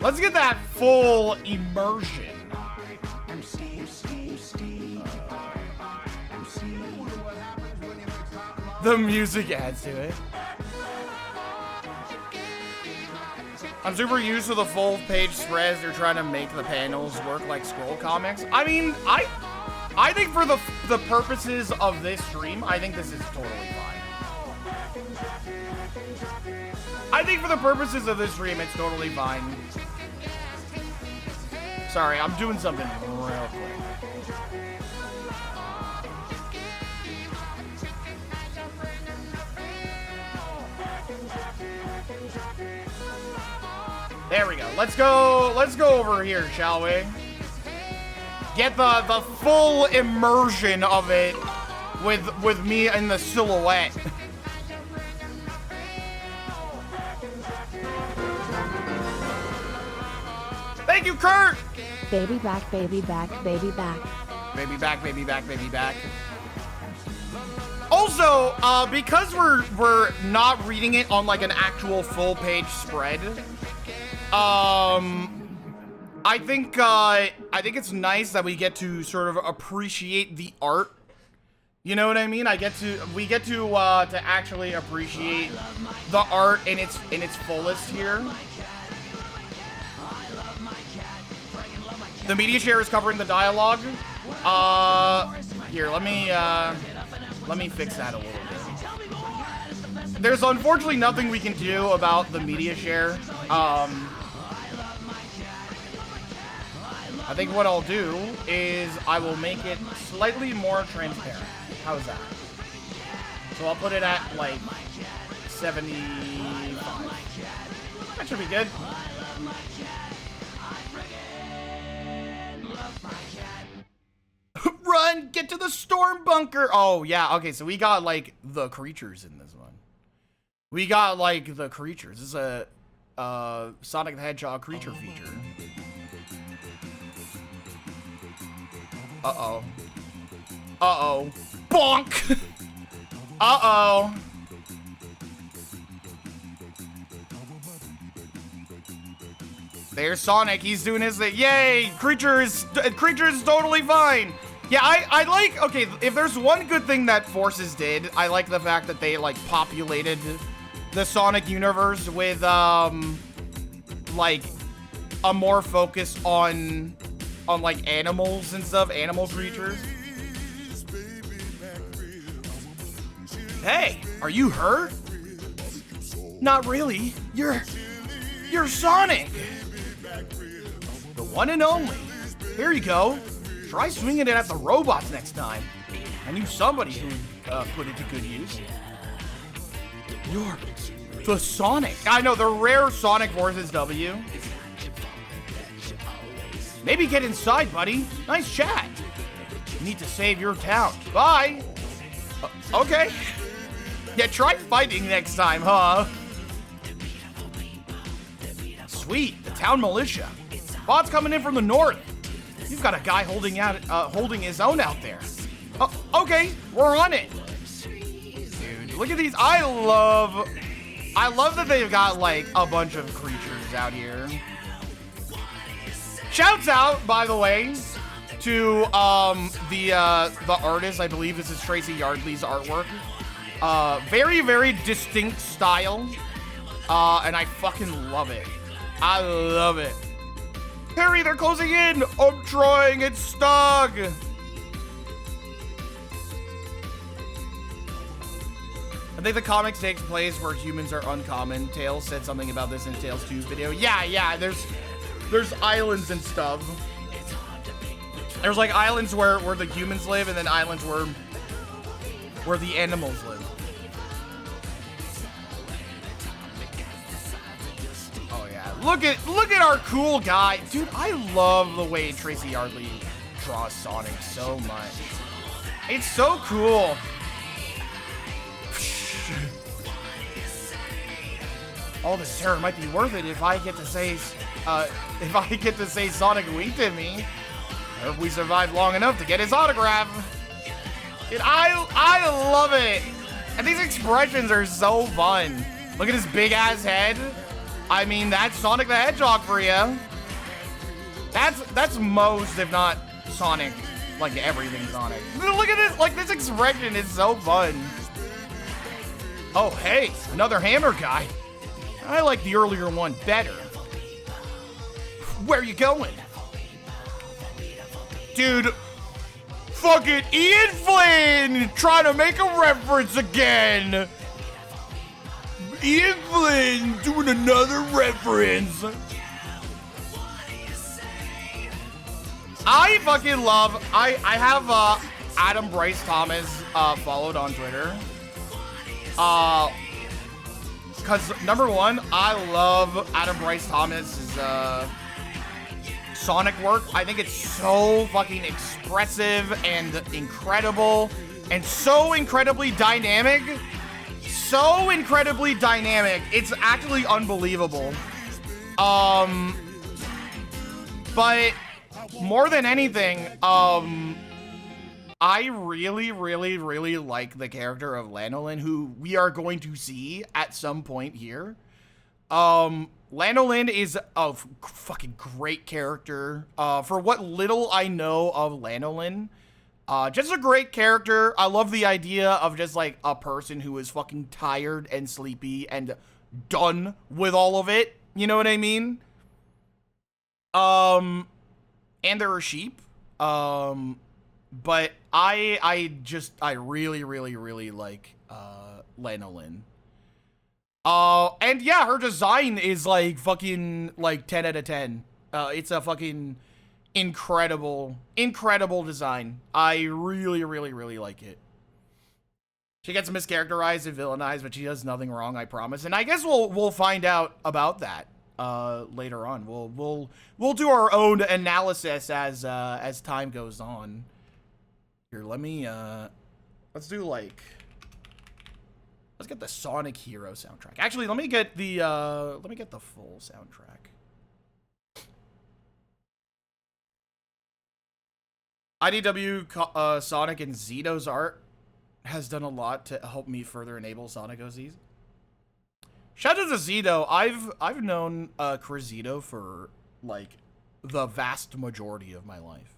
Let's get that full immersion. The music adds to it. I'm super used to the full page spreads. They're trying to make the panels work like scroll comics. I mean, I think for the purposes of this stream, I think this is totally fine. I think for the purposes of this stream, it's totally fine. Sorry, I'm doing something real quick. There we go. Let's go over here, shall we? Get the full immersion of it with me in the silhouette. Thank you, Kurt! Baby back, baby back, baby back. Baby back, baby back, baby back. Also, because we're not reading it on like an actual full page spread, I think it's nice that we get to sort of appreciate the art. You know what I mean? We get to actually appreciate the art in its fullest here. The media share is covering the dialogue. Here, let me fix that a little bit. There's unfortunately nothing we can do about the media share. I think what I'll do is I will make it slightly more transparent. How's that? So I'll put it at like 75. That should be good. Run! Get to the storm bunker! Oh, yeah. Okay, so we got like the creatures in this one. We got like the creatures. This is a Sonic the Hedgehog creature feature. Uh-oh. Uh-oh. Bonk! Uh-oh. There's Sonic. He's doing his thing. Yay! Creature is totally fine. Yeah, I like, okay, if there's one good thing that Forces did, I like the fact that they, like, populated the Sonic universe with, like, a more focus on like, animals and stuff, animal creatures. Hey, are you hurt? Not really. You're Sonic. The one and only. Here you go. Try swinging it at the robots next time. I knew somebody who put it to good use. You're the Sonic. I know, the rare Sonic Forces W. Maybe get inside, buddy. Nice chat. You need to save your town. Bye. Okay. Yeah, try fighting next time, huh? Sweet, the town militia. Bot's coming in from the north. You've got a guy holding his own out there. Okay, we're on it. Dude, look at these. I love that they've got like a bunch of creatures out here. Shouts out, by the way, to the artist. I believe this is Tracy Yardley's artwork. Very, very distinct style. And I fucking love it. I love it. Harry, they're closing in. I'm trying. It's stuck. I think the comics takes place where humans are uncommon. Tails said something about this in Tails 2's video. Yeah, there's islands and stuff. There's like islands where the humans live, and then islands where the animals live. Oh yeah, look at our cool guy, dude. I love the way Tracy Yardley draws Sonic so much. It's so cool. All this terror might be worth it if I get to say Sonic winked at me. Or if we survive long enough to get his autograph. Dude, I love it. And these expressions are so fun. Look at his big ass head. I mean, that's Sonic the Hedgehog for you. That's most, if not Sonic, like everything Sonic. Look at this, like this expression is so fun. Oh, hey, another hammer guy. I like the earlier one better. Where are you going? Dude, fucking Ian Flynn trying to make a reference again. Ian Flynn doing another reference. I fucking love, I have Adam Bryce Thomas followed on Twitter. Because number one, I love Adam Bryce Thomas's Sonic work. I think it's so fucking expressive and incredible and so incredibly dynamic. So incredibly dynamic. It's actually unbelievable. But more than anything, I really like the character of Lanolin, who we are going to see at some point here. Lanolin is a fucking great character. For what little I know of Lanolin, just a great character. I love the idea of just like a person who is fucking tired and sleepy and done with all of it. You know what I mean? And there are sheep. But I really like Lanolin. And yeah, her design is like fucking like 10 out of 10. It's a fucking incredible design. I really like it. She gets mischaracterized and villainized, but she does nothing wrong, I promise. And I guess we'll find out about that later on. We'll do our own analysis as time goes on. Here, let me let's do like, let's get the Sonic Hero soundtrack. Actually, let me get the full soundtrack. IDW Sonic and Zito's art has done a lot to help me further enable Sonic OCs. Shout out to Zito. I've known Chris Zito for like the vast majority of my life.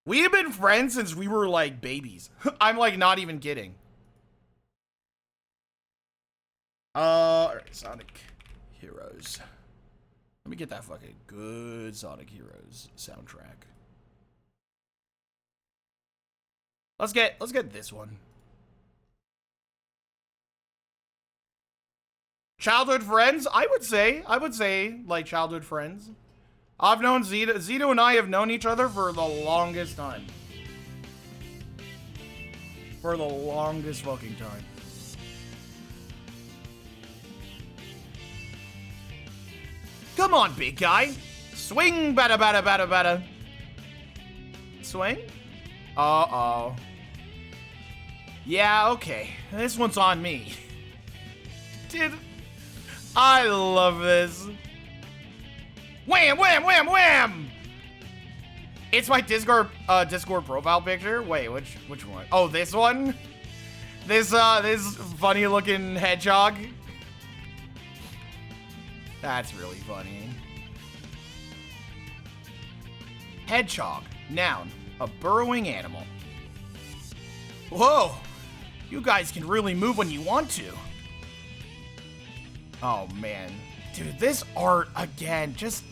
We have been friends since we were like babies. I'm like not even kidding. Alright, Sonic Heroes. Let me get that fucking good Sonic Heroes soundtrack. Let's get this one. Childhood friends? I would say like childhood friends. I've known Zito. Zito and I have known each other for the longest time. For the longest fucking time. Come on, big guy. Swing, bada, bada, bada, bada. Swing? Uh-oh. Yeah, okay. This one's on me. Dude, I love this. Wham, wham, wham, wham! It's my Discord profile picture. Wait, which one? Oh, this one? This funny looking hedgehog. That's really funny. Hedgehog, noun, a burrowing animal. Whoa! You guys can really move when you want to. Oh, man. Dude, this art, again, just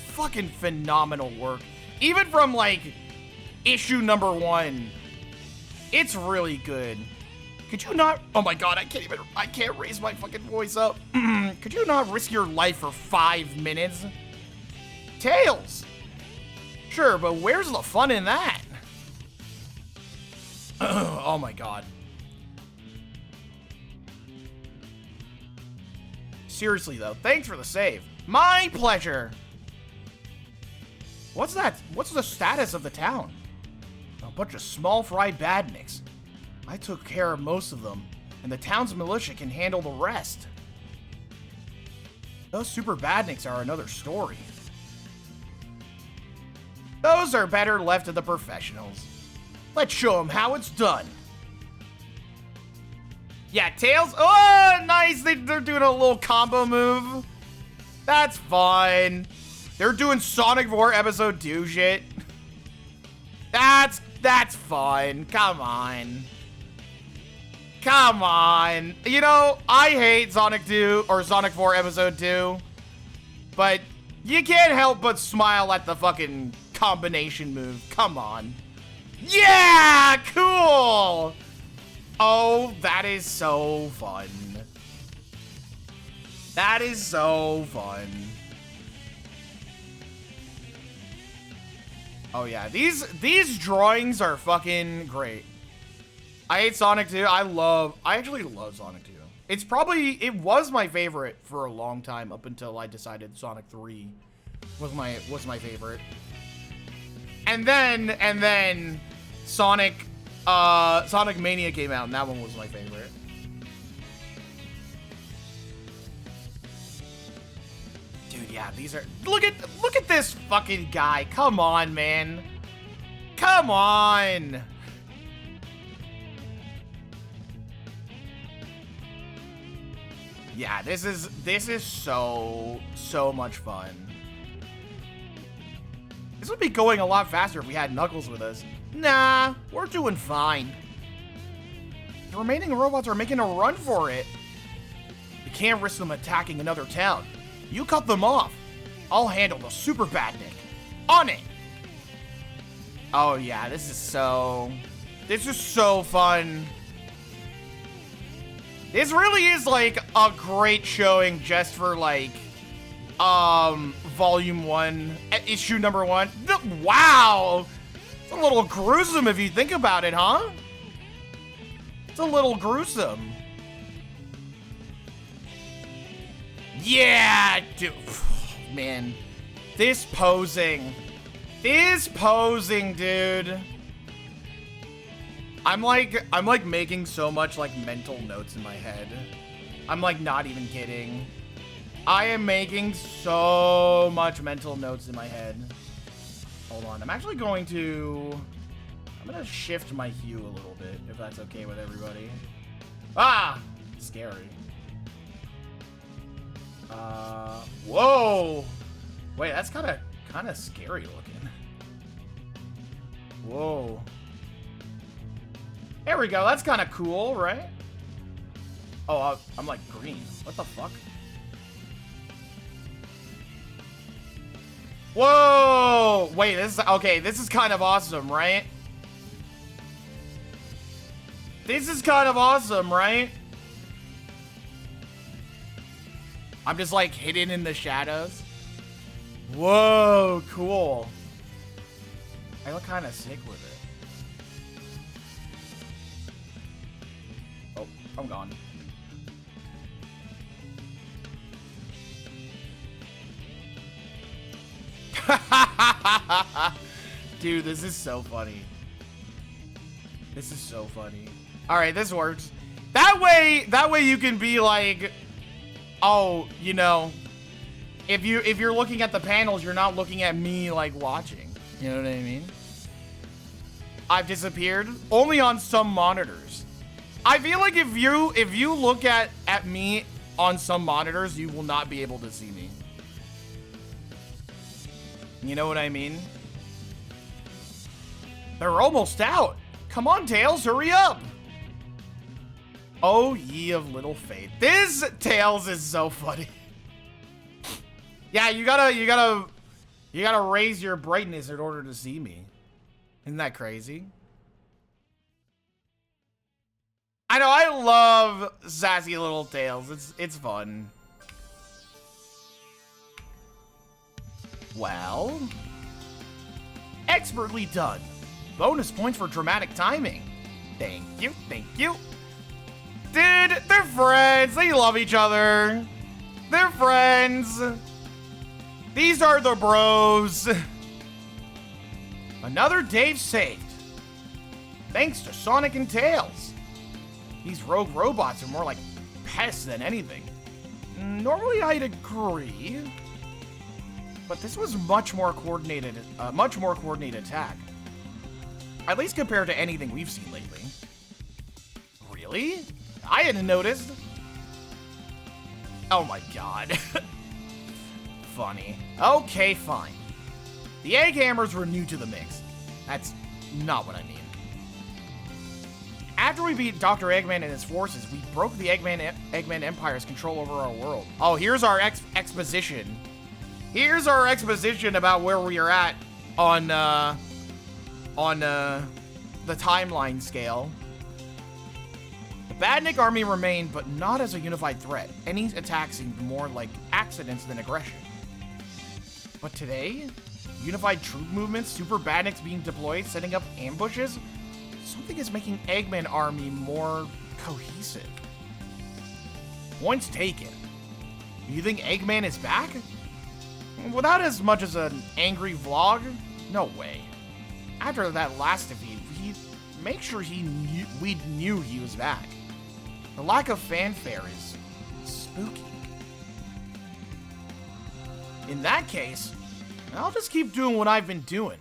fucking phenomenal work. Even from, like, issue number 1, it's really good. Could you not, oh my god, I can't raise my fucking voice up. Could you not risk your life for 5 minutes? Tails! Sure, but where's the fun in that? Oh my god. Seriously though, thanks for the save. My pleasure! What's that? What's the status of the town? A bunch of small fry badniks. I took care of most of them, and the town's militia can handle the rest. Those super badniks are another story. Those are better left to the professionals. Let's show them how it's done. Yeah, Tails. Oh, nice. They're doing a little combo move. That's fun. They're doing Sonic 4 Episode 2 shit. That's fun. Come on. Come on. You know, I hate Sonic 2 or Sonic 4 Episode 2, but you can't help but smile at the fucking combination move. Come on. Yeah, cool. Oh, that is so fun. That is so fun. Oh yeah, these drawings are fucking great. I hate Sonic 2. I actually love Sonic 2. It was my favorite for a long time up until I decided Sonic 3 was my favorite. And then Sonic Mania came out and that one was my favorite. Dude, yeah, these are look at this fucking guy. Come on, man. Come on. Yeah, this is so much fun. This would be going a lot faster if we had Knuckles with us. Nah, we're doing fine. The remaining robots are making a run for it. We can't risk them attacking another town. You cut them off. I'll handle the Super Badnik. On it! Oh yeah, this is so fun. This really is like a great showing just for like, volume 1, issue number 1. Wow! It's a little gruesome if you think about it, huh? It's a little gruesome. Yeah, dude. Man, this posing, dude. I'm like making so much like mental notes in my head. I'm like not even kidding. I am making so much mental notes in my head. Hold on, I'm actually going to shift my hue a little bit, if that's okay with everybody. Ah, scary. Whoa. Wait, that's kind of scary looking. Whoa. There we go. That's kind of cool, right? Oh, I'm like green. What the fuck? Whoa! Wait, this is kind of awesome, right? This is kind of awesome, right? I'm just like hidden in the shadows. Whoa, cool. I look kind of sick with it. Oh, I'm gone. Dude, this is so funny. This is so funny. All right, this works. That way you can be like, oh, you know, if you're looking at the panels, you're not looking at me like watching. You know what I mean? I've disappeared only on some monitors. I feel like if you look at me on some monitors, you will not be able to see me. You know what I mean? They're almost out. Come on, Tails, hurry up. Oh, ye of little faith. This Tails is so funny. Yeah, you gotta raise your brightness in order to see me. Isn't that crazy? I know, I love sassy little Tails. It's fun. Well, expertly done. Bonus points for dramatic timing. Thank you, thank you. Dude, they're friends. They love each other. They're friends. These are the bros. Another Dave saved. Thanks to Sonic and Tails. These rogue robots are more like pests than anything. Normally I'd agree, but this was much more coordinated attack. At least compared to anything we've seen lately. Really? I hadn't noticed. Oh my god. Funny. Okay, fine. The egg hammers were new to the mix. That's not what I mean. After we beat Dr. Eggman and his forces, we broke the Eggman Empire's control over our world. Oh, here's our exposition. Here's our exposition about where we are at on the timeline scale. The Badnik army remained, but not as a unified threat. Any attacks seemed more like accidents than aggression. But today, unified troop movements, super Badniks being deployed, setting up ambushes, something is making Eggman army more cohesive. Points taken. You think Eggman is back? Without as much as an angry vlog? No way. After that last defeat, he make sure we knew he was back. The lack of fanfare is spooky. In that case, I'll just keep doing what I've been doing.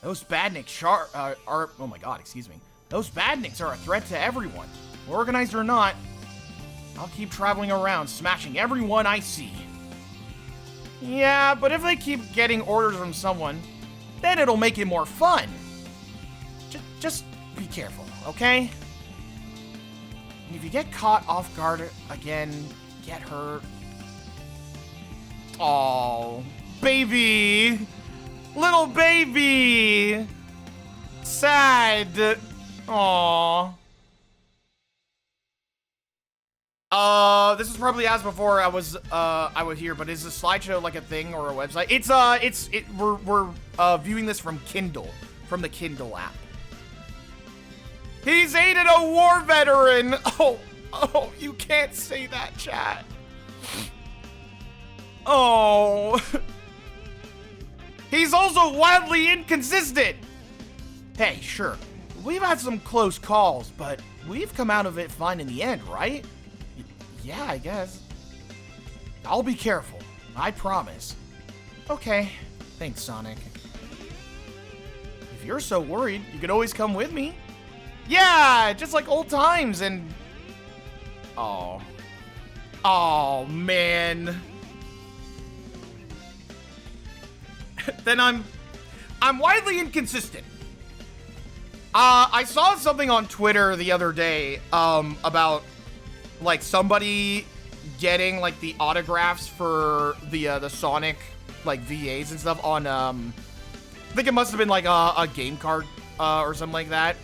Those Badniks are oh my god, excuse me. Those Badniks are a threat to everyone. Organized or not, I'll keep traveling around, smashing everyone I see. Yeah, but if they keep getting orders from someone, then it'll make it more fun. Just be careful, okay? And if you get caught off guard again, get hurt. Oh, baby. Little baby. Sad. Aww. This was probably asked before I was here, but is the slideshow like a thing or a website? We're viewing this from Kindle, from the Kindle app. He's aided a war veteran. Oh, you can't say that, chat. Oh. He's also wildly inconsistent. Hey, sure, we've had some close calls, but we've come out of it fine in the end, right? Yeah, I guess. I'll be careful. I promise. Okay. Thanks, Sonic. If you're so worried, you can always come with me. Yeah, just like old times and... Oh. Oh, man. Then I'm widely inconsistent. I saw something on Twitter the other day, about... like somebody getting like the autographs for the Sonic like VAs and stuff on I think it must have been like a game card or something like that.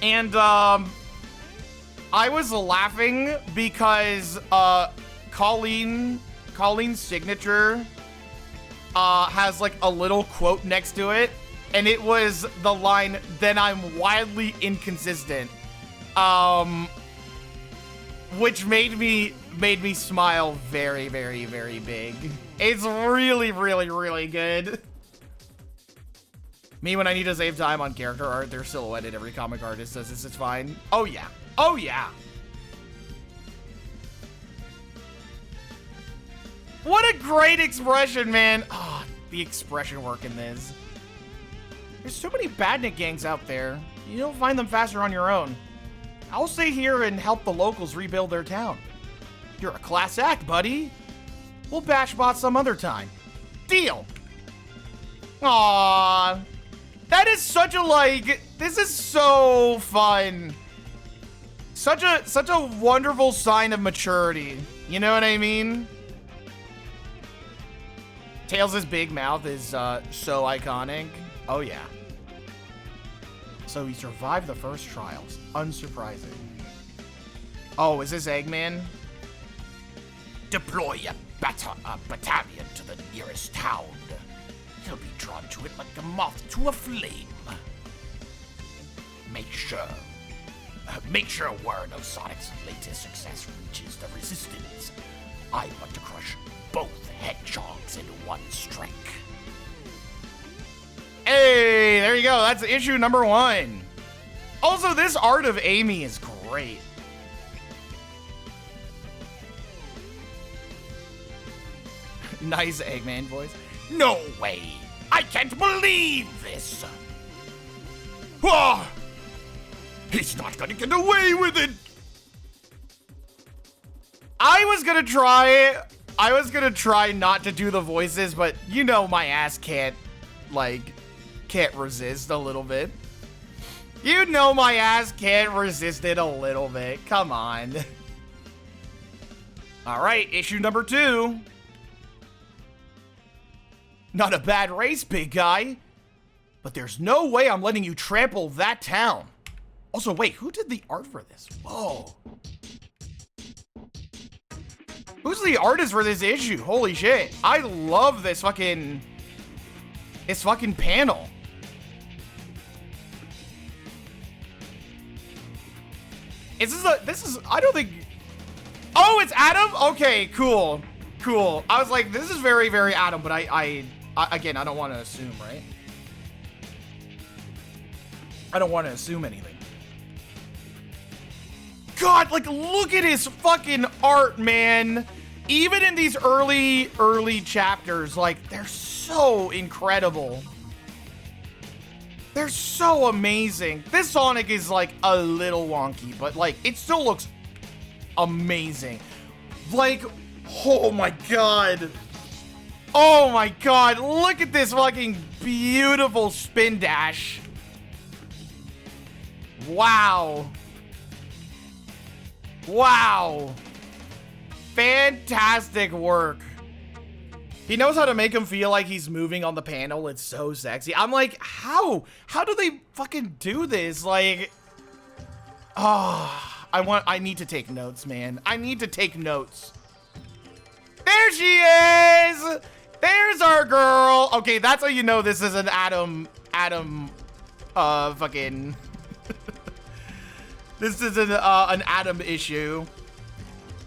And I was laughing because Colleen's signature has like a little quote next to it, and it was the line, "Then I'm wildly inconsistent." Which made me smile very, very, very big. It's really, really, really good. Me, when I need to save time on character art, they're silhouetted. Every comic artist says this is fine. Oh yeah. Oh yeah. What a great expression, man. Oh, the expression work in this. There's so many Badnik gangs out there. You don't find them faster on your own. I'll stay here and help the locals rebuild their town. You're a class act, buddy. We'll bash bots some other time. Deal. Aww. That is such a, like, this is so fun. Such a wonderful sign of maturity. You know what I mean? Tails' big mouth is so iconic. Oh yeah. So he survived the first trials. Unsurprising. Oh, is this Eggman? Deploy a battalion to the nearest town. He'll be drawn to it like a moth to a flame. Make sure word of Sonic's latest success reaches the Resistance. I want to crush both hedgehogs in one strike. Hey, there you go. That's issue number 1. Also, this art of Amy is great. Nice Eggman voice. No way! I can't believe this! Whoa! He's not gonna get away with it! I was gonna try not to do the voices, but you know my ass can't resist a little bit. You know my ass can't resist it a little bit. Come on. All right, issue number 2. Not a bad race, big guy. But there's no way I'm letting you trample that town. Also, wait, who did the art for this? Whoa. Who's the artist for this issue? Holy shit. I love this fucking panel. I don't think, oh, it's Adam? Okay, cool. Cool. I was like, this is very, very Adam, but again, I don't want to assume, right? I don't want to assume anything. God, like, look at his fucking art, man. Even in these early chapters, like, they're so incredible. They're so amazing. This Sonic is, like, a little wonky, but, like, it still looks amazing. Like, oh my god. Oh my god, look at this fucking beautiful spin dash. Wow. Wow. Fantastic work. He knows how to make him feel like he's moving on the panel. It's so sexy. I'm like, how? How do they fucking do this? Like, I need to take notes, man. I need to take notes. There she is! There's our girl. Okay, that's how you know this is an Adam, fucking... This is an Adam issue.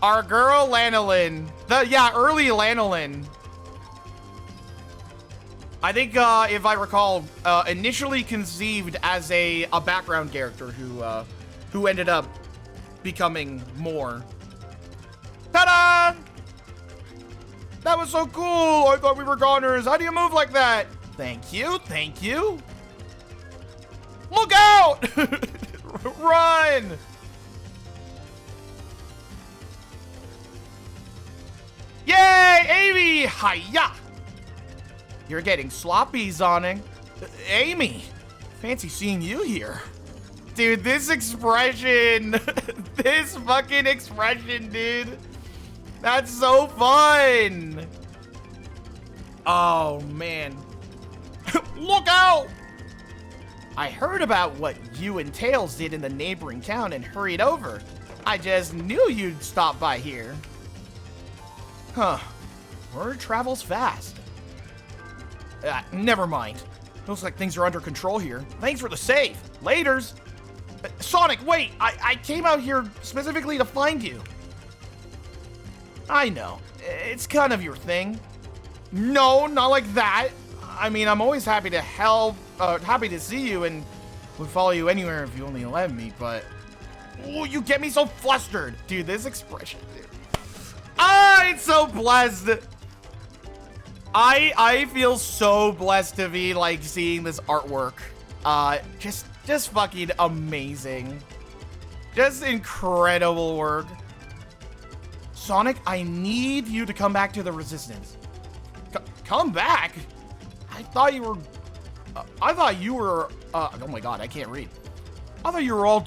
Our girl Lanolin. Early Lanolin. I think, if I recall, initially conceived as a background character who ended up becoming more. Ta-da! That was so cool. I thought we were goners. How do you move like that? Thank you. Thank you. Look out! Run! Yay, Amy! Hiya! You're getting sloppy, Sonic. Amy, fancy seeing you here. Dude, this expression, this fucking expression, dude. That's so fun. Oh, man. Look out! I heard about what you and Tails did in the neighboring town and hurried over. I just knew you'd stop by here. Huh. Word travels fast. Never mind. Looks like things are under control here. Thanks for the save. Laters. Sonic, wait. I came out here specifically to find you. I know. It's kind of your thing. No, not like that. I mean, I'm always happy to help, happy to see you, and would follow you anywhere if you only let me, but... Oh, you get me so flustered. Dude, this expression, dude. I'm so blessed. I feel so blessed to be, like, seeing this artwork. Just fucking amazing. Just incredible work. Sonic, I need you to come back to the Resistance. Come back? I thought you were, oh my god, I can't read. I thought you were all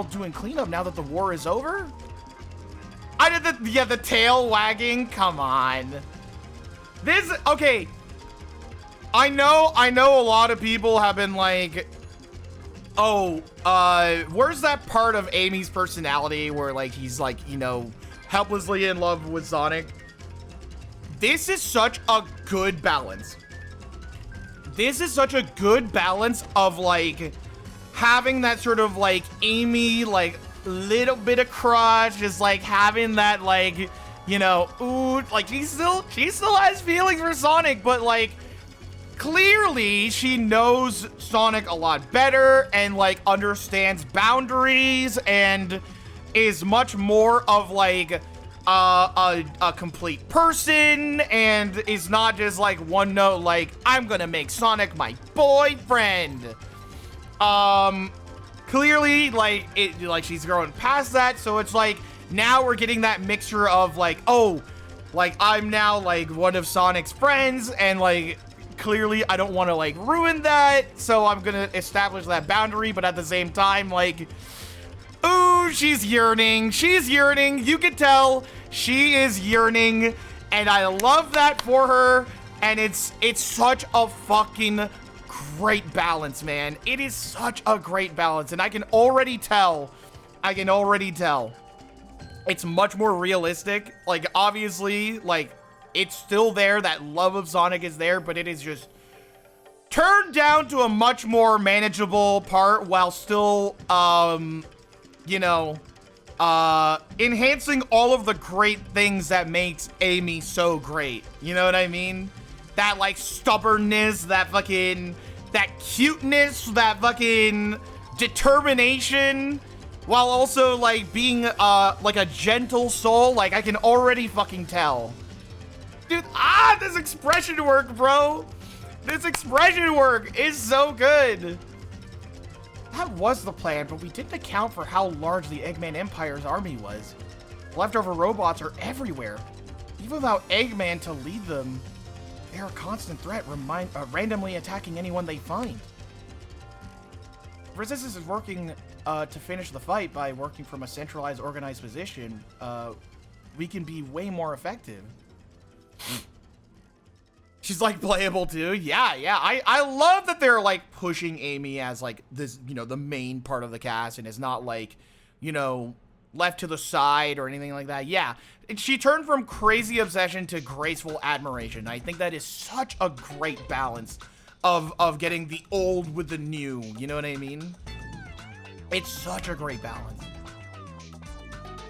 doing cleanup now that the war is over. I did the tail wagging. Come on. Okay. I know a lot of people have been like, oh, where's that part of Amy's personality where like he's like, you know, helplessly in love with Sonic? This is such a good balance. This is such a good balance of like having that sort of like Amy, like little bit of crush, just like having that like, you know, ooh, like she still has feelings for Sonic, but like clearly she knows Sonic a lot better and like understands boundaries and is much more of like a complete person and is not just like one note like I'm gonna make Sonic my boyfriend. Clearly like she's growing past that, so it's like now we're getting that mixture of like, oh, like I'm now like one of Sonic's friends and like clearly I don't want to like ruin that, so I'm gonna establish that boundary, but at the same time like, ooh, she's yearning, you can tell she is yearning, and I love that for her, and it's such a fucking great balance, man. It is such a great balance, and I can already tell it's much more realistic. Like obviously like it's still there, that love of Sonic is there, but it is just turned down to a much more manageable part while still you know, enhancing all of the great things that makes Amy so great. You know what I mean? That like stubbornness, that cuteness, that fucking determination, while also like being like a gentle soul. Like I can already fucking tell. Dude, this expression work, bro. This expression work is so good. That was the plan, but we didn't account for how large the Eggman Empire's army was. Leftover robots are everywhere. Even without Eggman to lead them, they're a constant threat, randomly attacking anyone they find. Resistance is working to finish the fight by working from a centralized, organized position. We can be way more effective. She's like playable too. Yeah. I love that they're like pushing Amy as like this, you know, the main part of the cast, and it's not like, you know, left to the side or anything like that. Yeah. She turned from crazy obsession to graceful admiration. I think that is such a great balance of getting the old with the new. You know what I mean? It's such a great balance.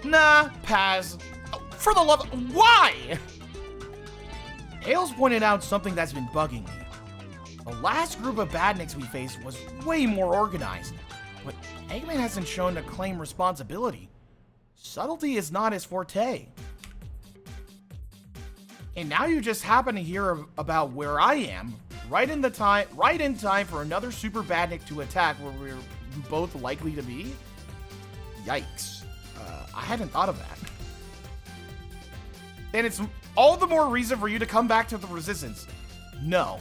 Nah, pass. For the love, why? Tails pointed out something that's been bugging me. The last group of badniks we faced was way more organized, but Eggman hasn't shown to claim responsibility. Subtlety is not his forte. And now you just happen to hear about where I am, right in time for another super badnik to attack where we're both likely to be? Yikes. I hadn't thought of that. Then it's all the more reason for you to come back to the Resistance. No.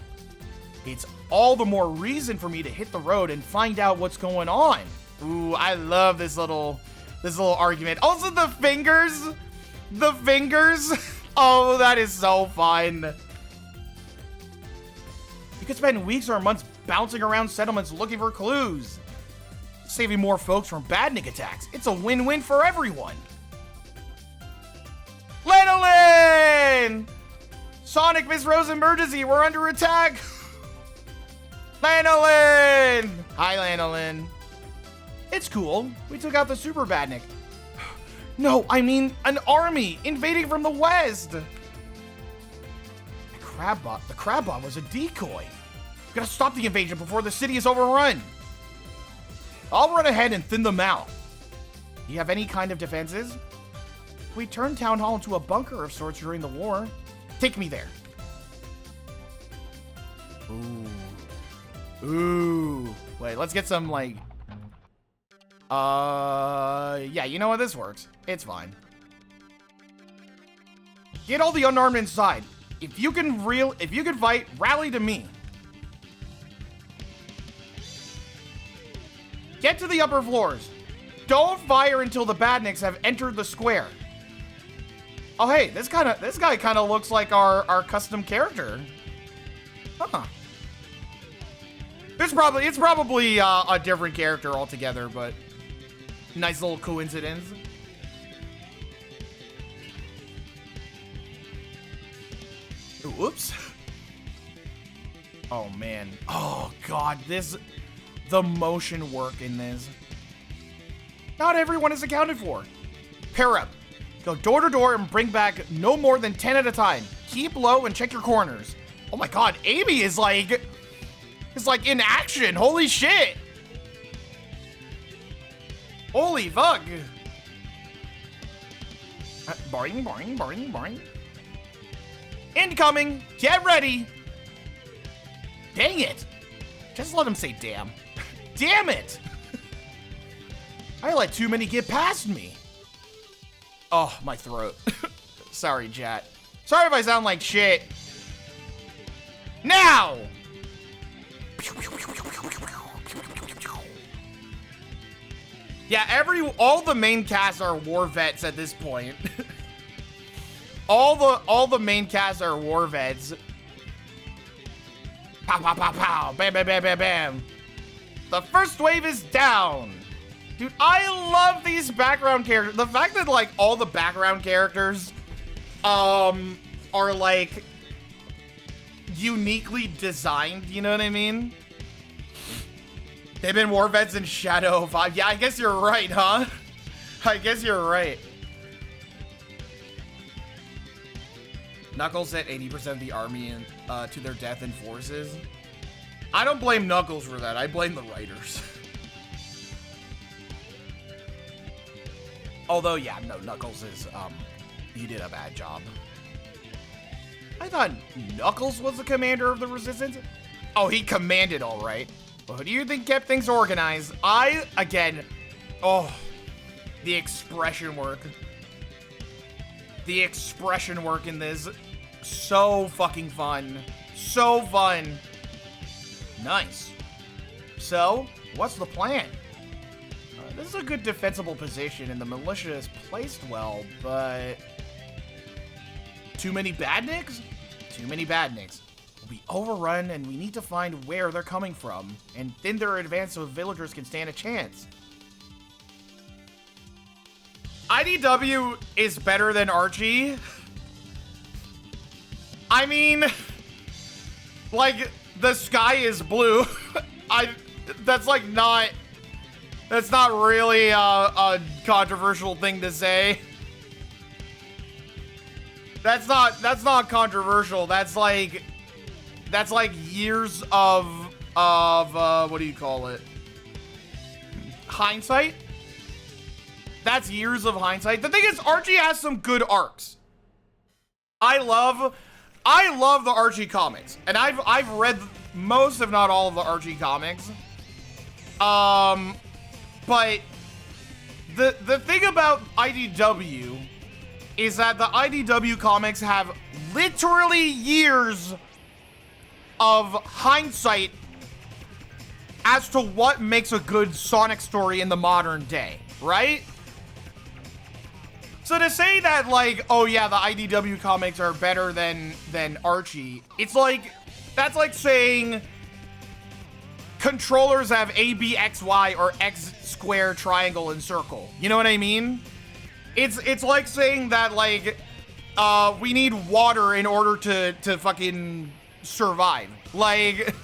It's all the more reason for me to hit the road and find out what's going on. Ooh, I love this little argument. Also the fingers. The fingers. Oh, that is so fun. You could spend weeks or months bouncing around settlements looking for clues, saving more folks from badnik attacks. It's a win-win for everyone. Lanolin! Sonic, Miss Rose emergency, we're under attack. Lanolin! Hi, Lanolin. It's cool. We took out the super badnik. No, I mean an army invading from the west. The Crabbot was a decoy. We gotta stop the invasion before the city is overrun. I'll run ahead and thin them out. Do you have any kind of defenses? We turned Town Hall into a bunker of sorts during the war. Take me there. Ooh. Wait, let's get some, like... yeah, you know what? This works. It's fine. Get all the unarmed inside. If you can fight, rally to me. Get to the upper floors. Don't fire until the badniks have entered the square. Oh, hey, this guy kind of looks like our custom character. Huh. It's probably a different character altogether, but nice little coincidence. Ooh, oops. Oh man. Oh god, the motion work in this. Not everyone is accounted for. Pair up. Go door to door and bring back no more than 10 at a time. Keep low and check your corners. Oh my god, Amy is like in action. Holy shit. Holy fuck. Boing, boing, boing, boing. Incoming. Get ready. Dang it. Just let him say damn. Damn it. I let too many get past me. Oh, my throat. Sorry, chat. Sorry if I sound like shit. Now! Yeah, all the main casts are war vets at this point. all the main casts are war vets. Pow, pow, pow, pow. Bam, bam, bam, bam, bam. The first wave is down. Dude, I love these background characters. The fact that, like, all the background characters, are, like, uniquely designed, you know what I mean? They've been war vets in Shadow 5. Yeah, I guess you're right, huh? I guess you're right. Knuckles sent 80% of the army to their death in forces. I don't blame Knuckles for that. I blame the writers. Although, yeah, no, Knuckles is, he did a bad job. I thought Knuckles was the commander of the Resistance. Oh, he commanded, all right. Well, who do you think kept things organized? Again, oh, the expression work. The expression work in this, so fucking fun. So fun. Nice. So, what's the plan? This is a good defensible position, and the militia is placed well, but... Too many badniks? Too many badniks. We'll be overrun, and we need to find where they're coming from, and thin their advance so villagers can stand a chance. IDW is better than Archie. I mean, like, the sky is blue. That's like not... That's not really a controversial thing to say. That's not controversial. That's like years of what do you call it? Hindsight? That's years of hindsight. The thing is, Archie has some good arcs. I love the Archie comics, and I've read most, if not all, of the Archie comics. But the thing about IDW is that the IDW comics have literally years of hindsight as to what makes a good Sonic story in the modern day, right? So to say that, like, oh yeah, the IDW comics are better than Archie, it's like, that's like saying controllers have A, B, X, Y, or X, square, triangle, and circle. You know what I mean? It's like saying that, like, we need water in order to fucking survive. Like,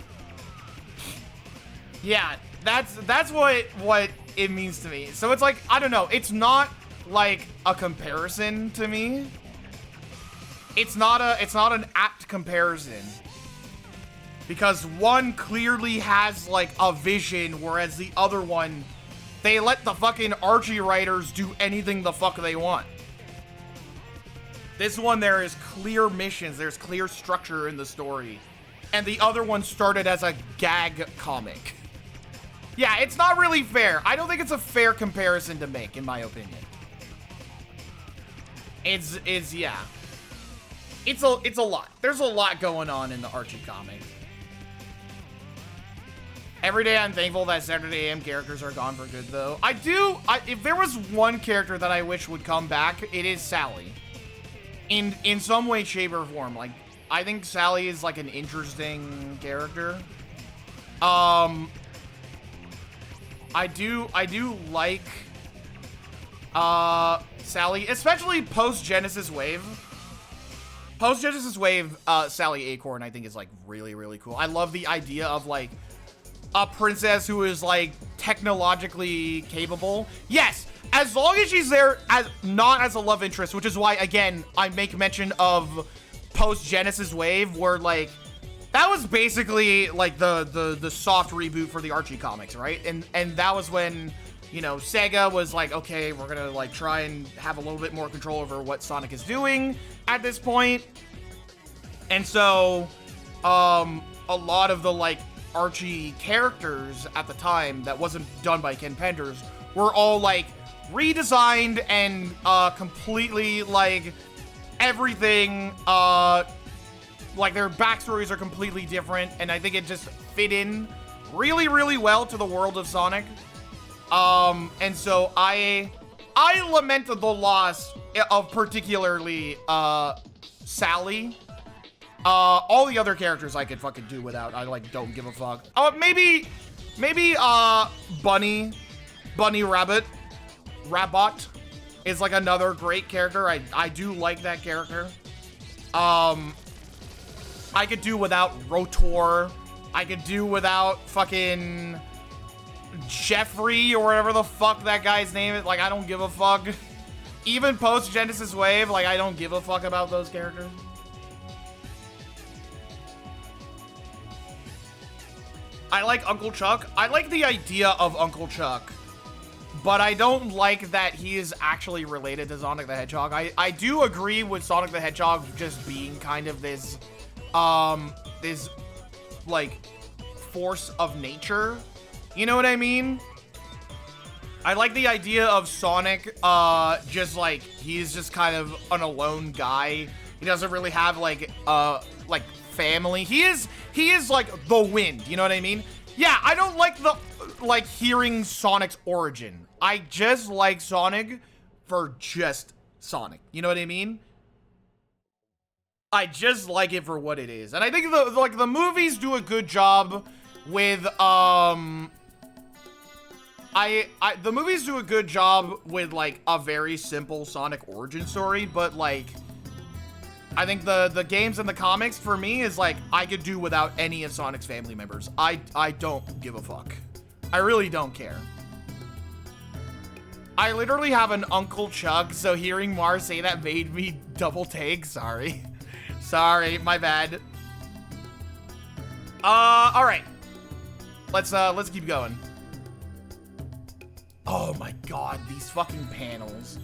yeah, that's what it means to me. So it's like, I don't know, it's not like a comparison to me. It's not an apt comparison. Because one clearly has, like, a vision, whereas the other one, they let the fucking Archie writers do anything the fuck they want. This one, there is clear missions, there's clear structure in the story. And the other one started as a gag comic. Yeah, it's not really fair. I don't think it's a fair comparison to make, in my opinion. Yeah. It's a lot. There's a lot going on in the Archie comic. Every day I'm thankful that Saturday AM characters are gone for good, though. If there was one character that I wish would come back, it is Sally. In some way, shape, or form. Like, I think Sally is, like, an interesting character. I do like, Sally, especially post-Genesis Wave. Post-Genesis Wave, Sally Acorn, I think, is, like, really, really cool. I love the idea of, like, a princess who is, like, technologically capable. Yes, as long as she's there as not as a love interest, which is why, again, I make mention of post-Genesis Wave, where, like, that was basically, like, the soft reboot for the Archie comics, right? And that was when, you know, Sega was like, okay, we're gonna, like, try and have a little bit more control over what Sonic is doing at this point. And so, a lot of the, like, Archie characters at the time that wasn't done by Ken Penders were all, like, redesigned and completely, like, everything, like, their backstories are completely different, and I think it just fit in really, really well to the world of Sonic. And so I lamented the loss of particularly Sally. All the other characters I could fucking do without. I, like, don't give a fuck. Maybe Bunny Rabbit is, like, another great character. I do like that character. I could do without Rotor. I could do without fucking Jeffrey or whatever the fuck that guy's name is. Like, I don't give a fuck. Even post Genesis Wave, like, I don't give a fuck about those characters. I like Uncle Chuck. I like the idea of Uncle Chuck, but I don't like that he is actually related to Sonic the Hedgehog. I do agree with Sonic the Hedgehog just being kind of this, like, force of nature. You know what I mean? I like the idea of Sonic, just, like, he's just kind of an alone guy. He doesn't really have, like family. He is like the wind, you know what I mean? Yeah, I don't like hearing Sonic's origin. I just like Sonic for just Sonic. You know what I mean? I just like it for what it is. And I think the movies do a good job with the movies do a good job with, like, a very simple Sonic origin story, but, like, I think the games and the comics, for me, is like, I could do without any of Sonic's family members. I don't give a fuck. I really don't care. I literally have an Uncle Chuck, so hearing Mars say that made me double take. Sorry. Sorry, my bad. Alright. Let's keep going. Oh my god, these fucking panels.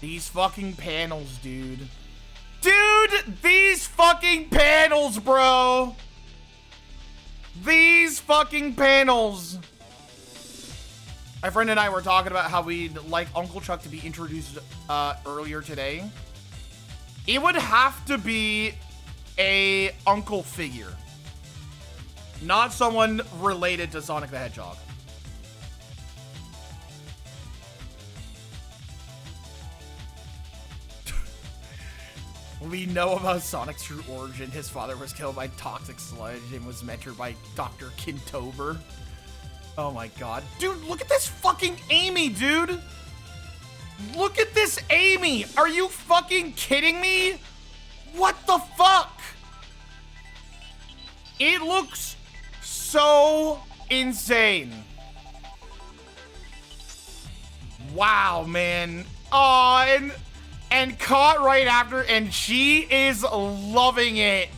These fucking panels, dude. Dude, these fucking panels, bro. These fucking panels. My friend and I were talking about how we'd like Uncle Chuck to be introduced earlier today. It would have to be a uncle figure. Not someone related to Sonic the Hedgehog. We know about Sonic's true origin. His father was killed by toxic sludge and was mentored by Dr. Kintober. Oh my god. Dude, look at this fucking Amy, dude! Look at this Amy! Are you fucking kidding me? What the fuck? It looks so insane. Wow, man. Oh, and caught right after, and she is loving it.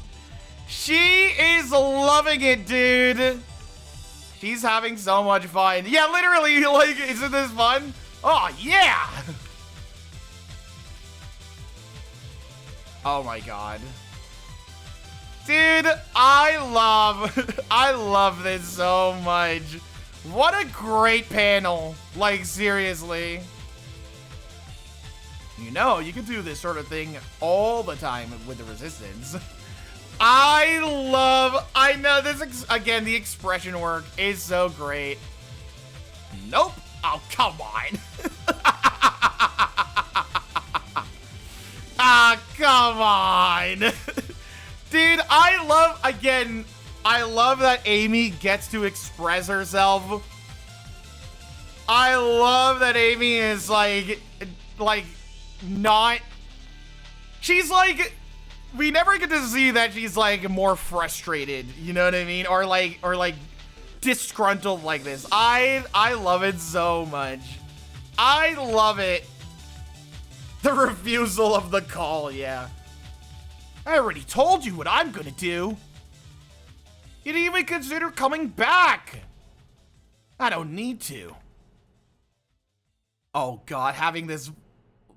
She is loving it, dude. She's having so much fun. Yeah, literally, like, isn't this fun? Oh, yeah. Oh my god. Dude, I love this so much. What a great panel. Like, seriously. You know, you can do this sort of thing all the time with the Resistance. I know this, again, the expression work is so great. Nope. Oh, come on. Ah, come on. Dude, I love that Amy gets to express herself. I love that Amy is not, she's like, we never get to see that she's like more frustrated, you know what I mean? Or like disgruntled like this. I love it so much. I love it. The refusal of the call, yeah. I already told you what I'm gonna do. You didn't even consider coming back. I don't need to. Oh God, having this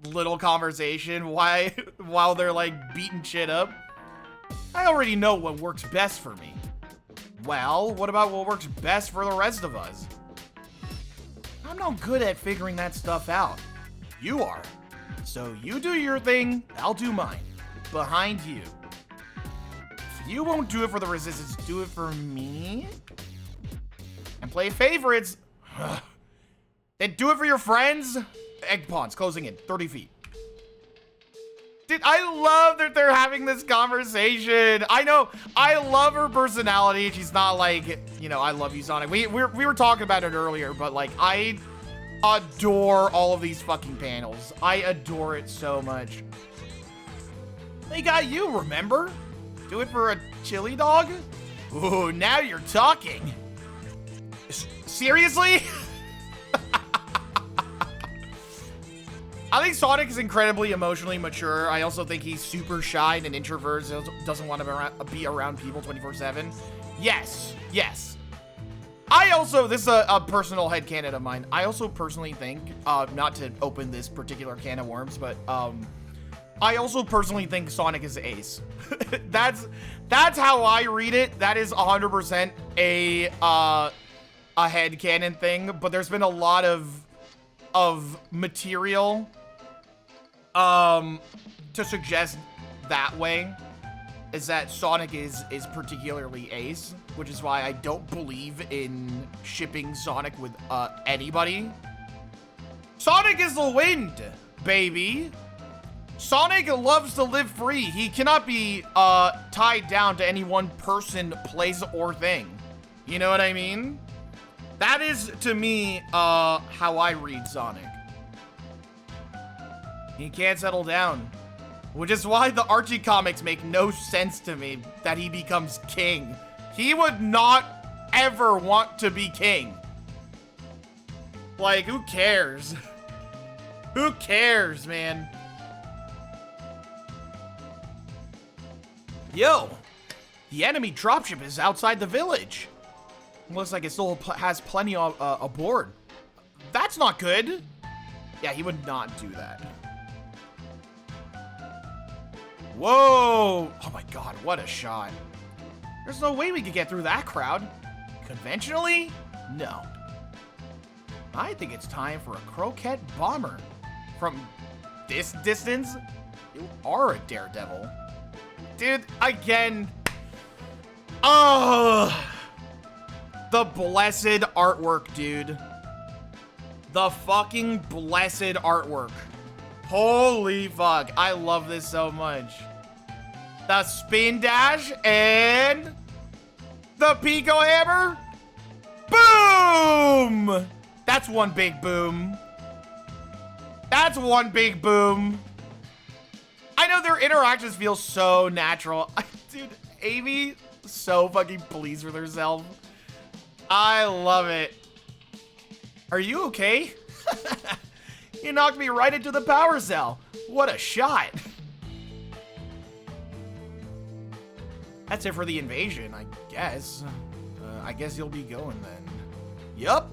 little conversation while they're like beating shit up. I already know what works best for me. Well, what about what works best for the rest of us? I'm not good at figuring that stuff out. You are. So you do your thing, I'll do mine. Behind you. If you won't do it for the resistance, do it for me? And play favorites. Then do it for your friends. Egg pawns closing in 30 feet. Dude, I love that they're having this conversation. I know, I love her personality. She's not like, you know, I love you, Sonic. We were talking about it earlier, but like, I adore all of these fucking panels. I adore it so much. They got you, remember? Do it for a chili dog? Ooh, now you're talking. Seriously? I think Sonic is incredibly emotionally mature. I also think he's super shy and an introvert, so doesn't want to be around people 24/7. Yes, yes. I also, this is a personal headcanon of mine. I also personally think, not to open this particular can of worms, but I also personally think Sonic is Ace. That's how I read it. That is 100% a headcanon thing, but there's been a lot of material to suggest that way, is that Sonic is particularly Ace, which is why I don't believe in shipping Sonic with anybody. Sonic is the wind, baby. Sonic loves to live free. He cannot be tied down to any one person, place, or thing. You know what I mean? That is, to me, how I read Sonic. He can't settle down. Which is why the Archie comics make no sense to me that he becomes king. He would not ever want to be king. Like, who cares? Who cares, man? Yo, the enemy dropship is outside the village. Looks like it still has plenty aboard. That's not good. Yeah, he would not do that. Whoa! Oh my God, what a shot. There's no way we could get through that crowd. Conventionally? No. I think it's time for a croquette bomber. From this distance, you are a daredevil. Dude, again. Oh! The blessed artwork, dude. The fucking blessed artwork. Holy fuck. I love this so much. The spin dash and the Pico hammer. Boom! That's one big boom. That's one big boom. I know their interactions feel so natural. Dude, Amy, so fucking pleased with herself. I love it. Are you okay? You knocked me right into the power cell. What a shot. That's it for the invasion, I guess. I guess you'll be going then. Yup.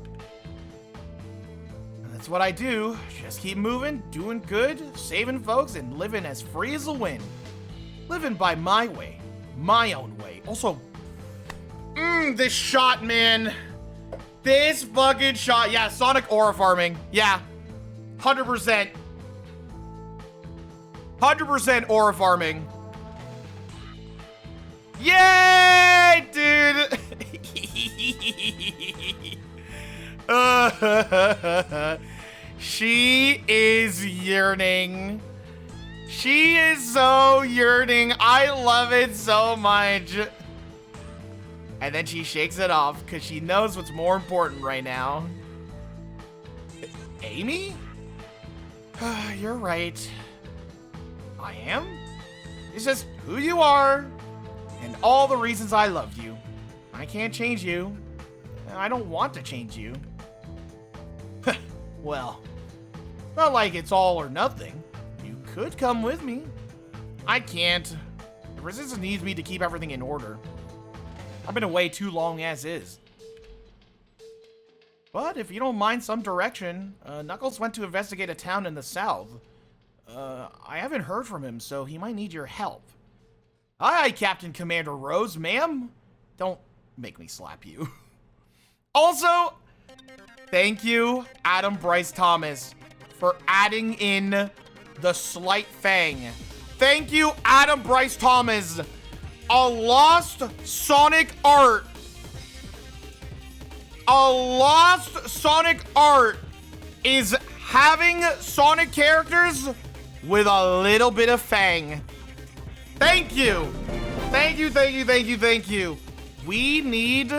That's what I do. Just keep moving, doing good, saving folks, and living as free as the wind. Living by my way. My own way. Also, this shot, man. This fucking shot. Yeah, Sonic aura farming. Yeah. 100%. 100% aura farming. Yay, dude! She is yearning. She is so yearning. I love it so much. And then she shakes it off because she knows what's more important right now. Amy? You're right. I am? It's just who you are and all the reasons I love you. I can't change you. I don't want to change you. Well, not like it's all or nothing. You could come with me. I can't. The Resistance needs me to keep everything in order. I've been away too long as is. But if you don't mind some direction, Knuckles went to investigate a town in the south. I haven't heard from him, so he might need your help. Aye, Captain Commander Rose, ma'am. Don't make me slap you. Also, thank you, Adam Bryce Thomas, for adding in the slight fang. Thank you, Adam Bryce Thomas. A lost Sonic art. A lost Sonic art is having Sonic characters with a little bit of fang. Thank you. Thank you, thank you, thank you, thank you. We need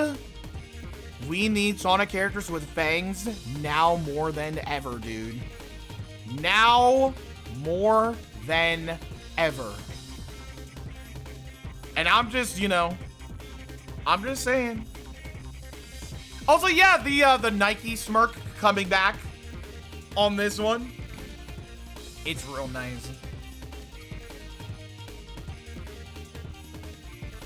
Sonic characters with fangs now more than ever, dude. Now more than ever. And I'm just, you know, I'm just saying. Also, yeah, the Nike smirk coming back on this one. It's real nice.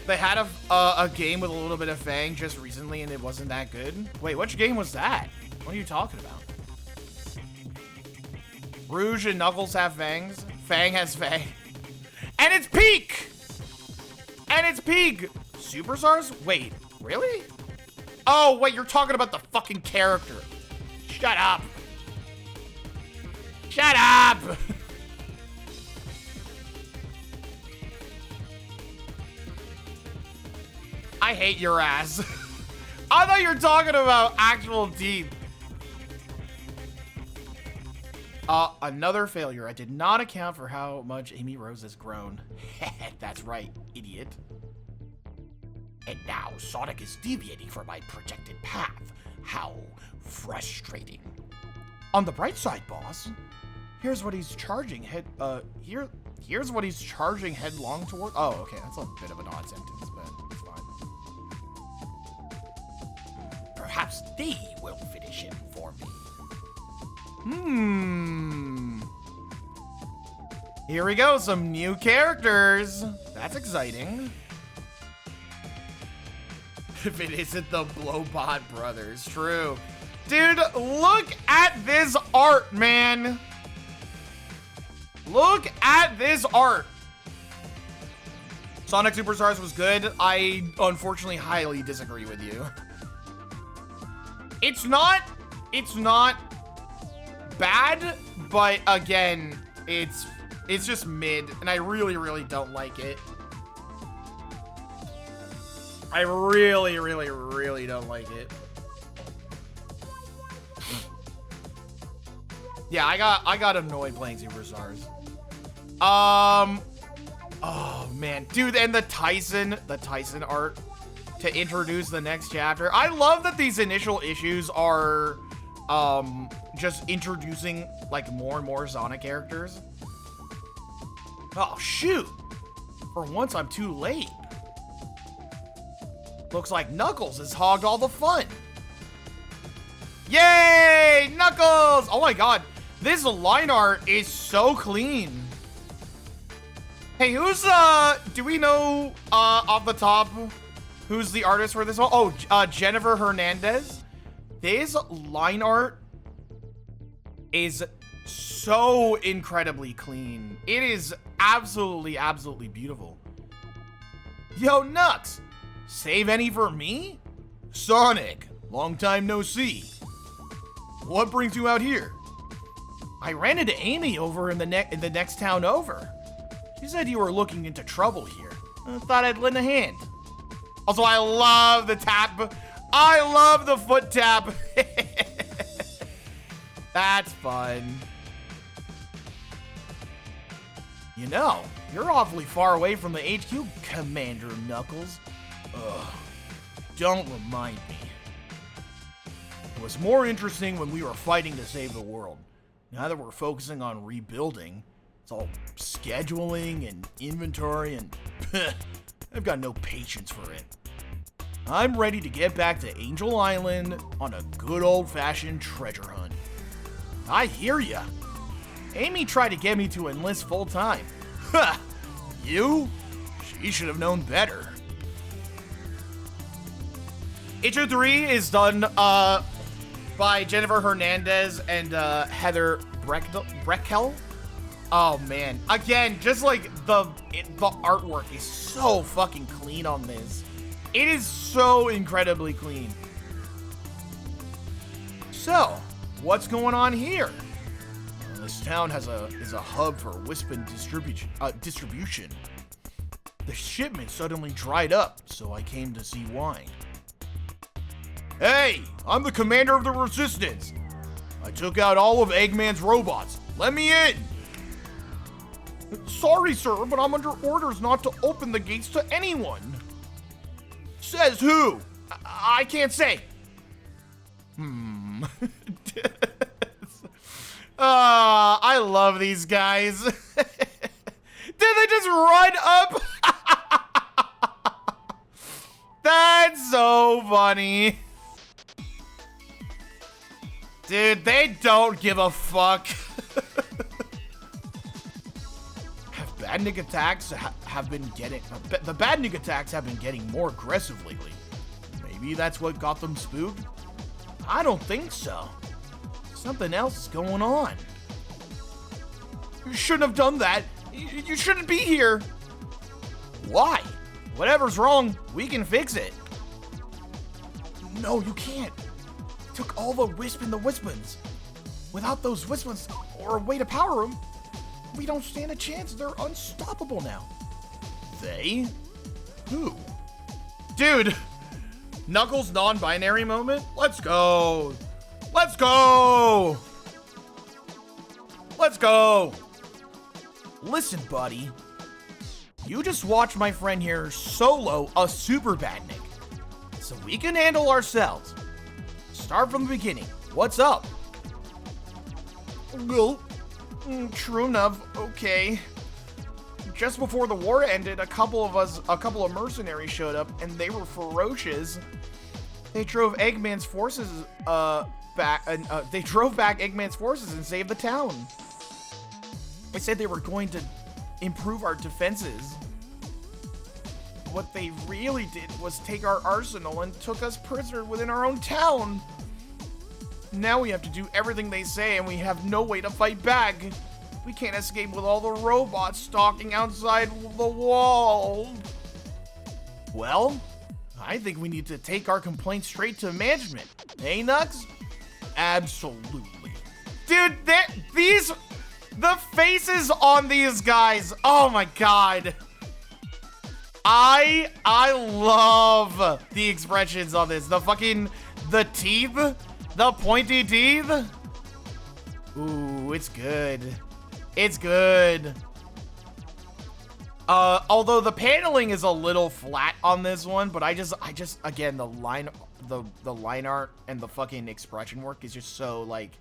They had a game with a little bit of fang just recently, and it wasn't that good. Wait, which game was that? What are you talking about? Rouge and Knuckles have fangs. Fang has fang. And it's Peak! And it's Peak! Superstars? Wait, really? Oh, wait, you're talking about the fucking character. Shut up. Shut up! I hate your ass. I thought you were talking about actual teeth. Another failure. I did not account for how much Amy Rose has grown. That's right, idiot. And now Sonic is deviating from my projected path. How frustrating. On the bright side, boss, here's what he's charging here's what he's charging headlong toward. Oh, okay, that's a bit of an odd sentence, but it's fine. Perhaps they will finish him for me. Here we go, some new characters. That's exciting. If it isn't the Blowbot brothers, true. Dude, look at this art, man. Look at this art. Sonic Superstars was good. I unfortunately highly disagree with you. It's not bad, but again, it's just mid, and I really, really don't like it. I really, really, really don't like it. Yeah, I got annoyed playing Superstars. Oh man, dude, and the Tyson art to introduce the next chapter. I love that these initial issues are just introducing like more and more Sonic characters. Oh shoot! For once, I'm too late. Looks like Knuckles has hogged all the fun. Yay, Knuckles! Oh my god, this line art is so clean. Hey, who's, do we know, off the top, who's the artist for this one? Oh, Jennifer Hernandez. This line art is so incredibly clean. It is absolutely, absolutely beautiful. Yo, Nux, save any for me? Sonic, long time no see. What brings you out here? I ran into Amy over in the next town over. She said you were looking into trouble here. I thought I'd lend a hand. Also, I love the tap. I love the foot tap. That's fun. You know, you're awfully far away from the HQ, Commander Knuckles. Ugh, don't remind me. It was more interesting when we were fighting to save the world. Now that we're focusing on rebuilding, it's all scheduling and inventory and I've got no patience for it. I'm ready to get back to Angel Island on a good old-fashioned treasure hunt. I hear ya. Amy tried to get me to enlist full-time. Ha! You? She should have known better. Intro 3 is done by Jennifer Hernandez and Heather Breckel. Oh man, again, just like the artwork is so fucking clean on this. It is so incredibly clean. So, what's going on here? Well, this town is a hub for Wispin distribution. The shipment suddenly dried up, so I came to see why. Hey, I'm the commander of the Resistance. I took out all of Eggman's robots. Let me in. Sorry, sir, but I'm under orders not to open the gates to anyone. Says who? I can't say. I love these guys. Did they just run up? That's so funny. Dude, they don't give a fuck. Badnik attacks have been getting... the Badnik attacks have been getting more aggressive lately. Maybe that's what got them spooked? I don't think so. Something else is going on. You shouldn't have done that. You shouldn't be here. Why? Whatever's wrong, we can fix it. No, you can't. You took all the Wisp and the Wispins. Without those Wispins or a way to power them, we don't stand a chance. They're unstoppable now. They? Who? Dude, Knuckles non-binary moment? Let's go. Let's go. Let's go. Listen, buddy. You just watch my friend here solo a Super Badnik, so we can handle ourselves. Start from the beginning. What's up? Well, true enough, okay. Just before the war ended, a couple of mercenaries showed up, and they were ferocious. They drove Eggman's forces back, and they drove back Eggman's forces and saved the town. They said they were going to improve our defenses. What they really did was take our arsenal and took us prisoner within our own town. Now we have to do everything they say, and we have no way to fight back. We can't escape with all the robots stalking outside the wall. Well, I think we need to take our complaint straight to management. Hey, Nux? Absolutely. Dude, the faces on these guys, oh my god. I love the expressions on this. The teeth, the pointy teeth. Ooh, it's good. It's good. Although the paneling is a little flat on this one, but I just again, the line art and the fucking expression work is just so like,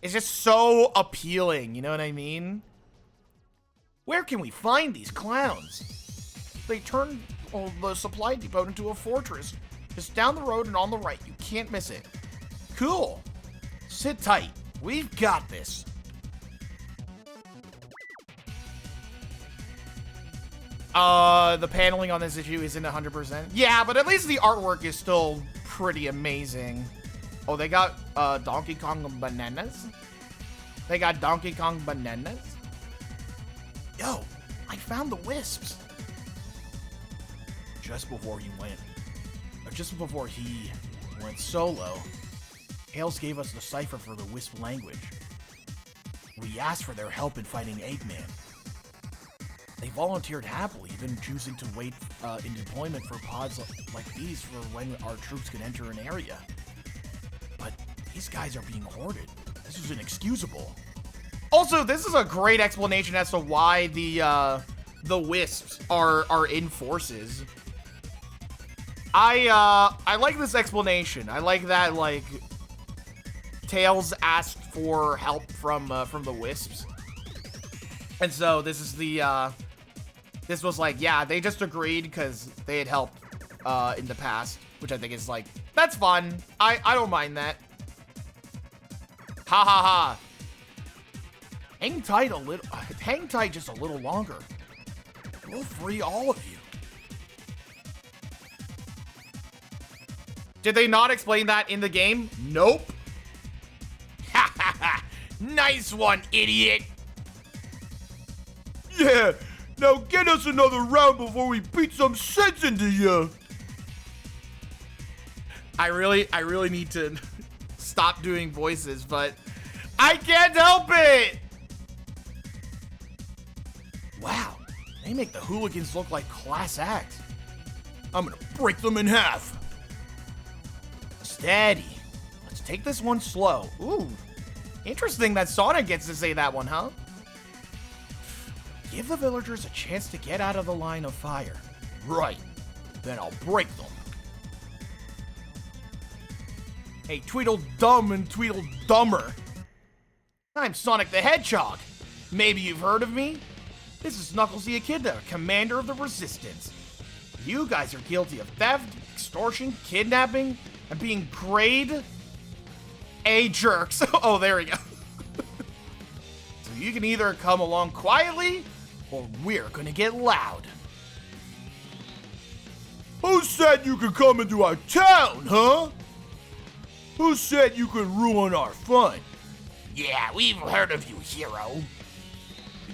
it's just so appealing. You know what I mean? Where can we find these clowns? They turned the supply depot into a fortress. Just down the road and on the right. You can't miss it. Cool. Sit tight. We've got this. The paneling on this issue isn't 100%. Yeah, but at least the artwork is still pretty amazing. Oh, they got Donkey Kong bananas? They got Donkey Kong bananas? Yo, I found the Wisps. Just before he went solo, Hales gave us the cipher for the Wisp language. We asked for their help in fighting Eggman. They volunteered happily, even choosing to wait in deployment for pods like these for when our troops can enter an area. But these guys are being hoarded. This is inexcusable. Also, this is a great explanation as to why the wisps are in forces. I like this explanation. I like that, like, Tails asked for help from the wisps. And so this is this was like, yeah, they just agreed because they had helped in the past, which I think is like, that's fun. I don't mind that. Ha ha ha. Hang tight just a little longer. We'll free all of you. Did they not explain that in the game? Nope. Ha ha ha! Nice one, idiot! Yeah, now get us another round before we beat some sense into you. I really need to stop doing voices, but I can't help it. Wow, they make the hooligans look like class acts. I'm gonna break them in half. Steady. Let's take this one slow. Ooh, interesting that Sonic gets to say that one, huh? Give the villagers a chance to get out of the line of fire. Right. Then I'll break them. Hey, Tweedledum and Tweedledummer. I'm Sonic the Hedgehog. Maybe you've heard of me? This is Knuckles the Echidna, commander of the Resistance. You guys are guilty of theft, extortion, kidnapping, and being grade A jerks. Oh, there we go. So you can either come along quietly, or we're gonna get loud. Who said you could come into our town, huh? Who said you could ruin our fun? Yeah, we've heard of you, hero.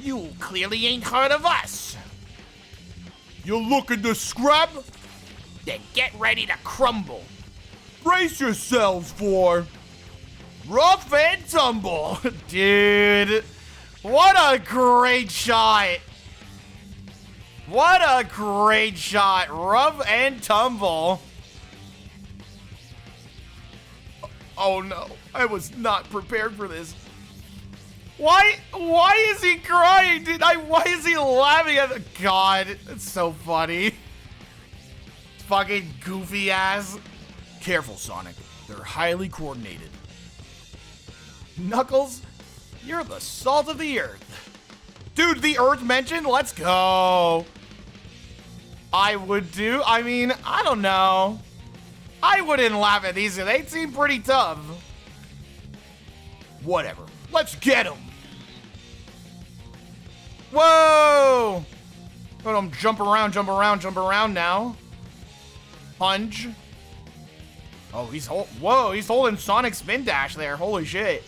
You clearly ain't heard of us. You looking to scrap? Then get ready to crumble. Brace yourselves for Rough and tumble. Dude, what a great shot. What a great shot. Rough and tumble. Oh no, I was not prepared for this. Why is he crying, dude? Why is he laughing at the God? It's so funny. Fucking goofy ass. Careful, Sonic. They're highly coordinated. Knuckles, you're the salt of the earth. Dude, the earth mentioned? Let's go. I mean, I don't know. I wouldn't laugh at these. They seem pretty tough. Whatever. Let's get him. Whoa! Let him jump around now. Punch. Oh, he's holding Sonic Spin Dash there. Holy shit.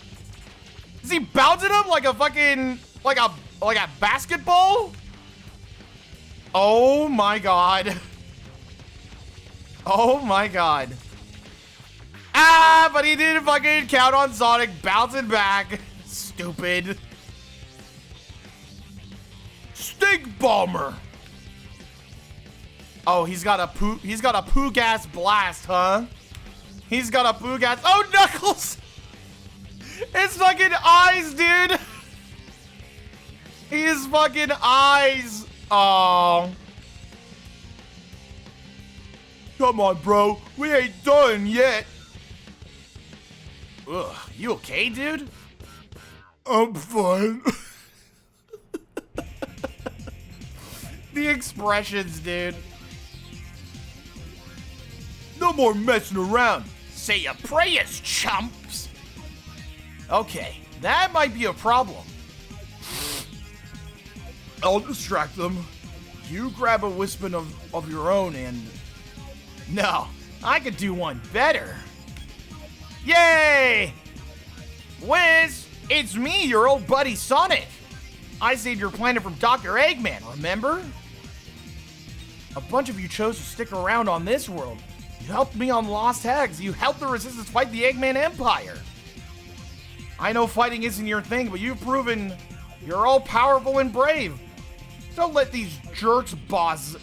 Is he bouncing him like a fucking, like a basketball? Oh my god. Oh my god. Ah, but he didn't fucking count on Sonic bouncing back. Stupid. Stink Bomber. Oh, he's got a poo gas blast, huh? He's got a poo gas. Oh, Knuckles! His fucking eyes, dude. His fucking eyes. Oh. Come on, bro. We ain't done yet. Ugh, you okay, dude? I'm fine. The expressions, dude. No more messing around. Say your prayers, chumps. Okay, that might be a problem. I'll distract them. You grab a Wispin of your own and... No, I could do one better. Yay! Wiz, it's me, your old buddy Sonic. I saved your planet from Dr. Eggman, remember? A bunch of you chose to stick around on this world. You helped me on Lost Eggs. You helped the Resistance fight the Eggman Empire. I know fighting isn't your thing, but you've proven you're all powerful and brave. Don't let these jerks boss...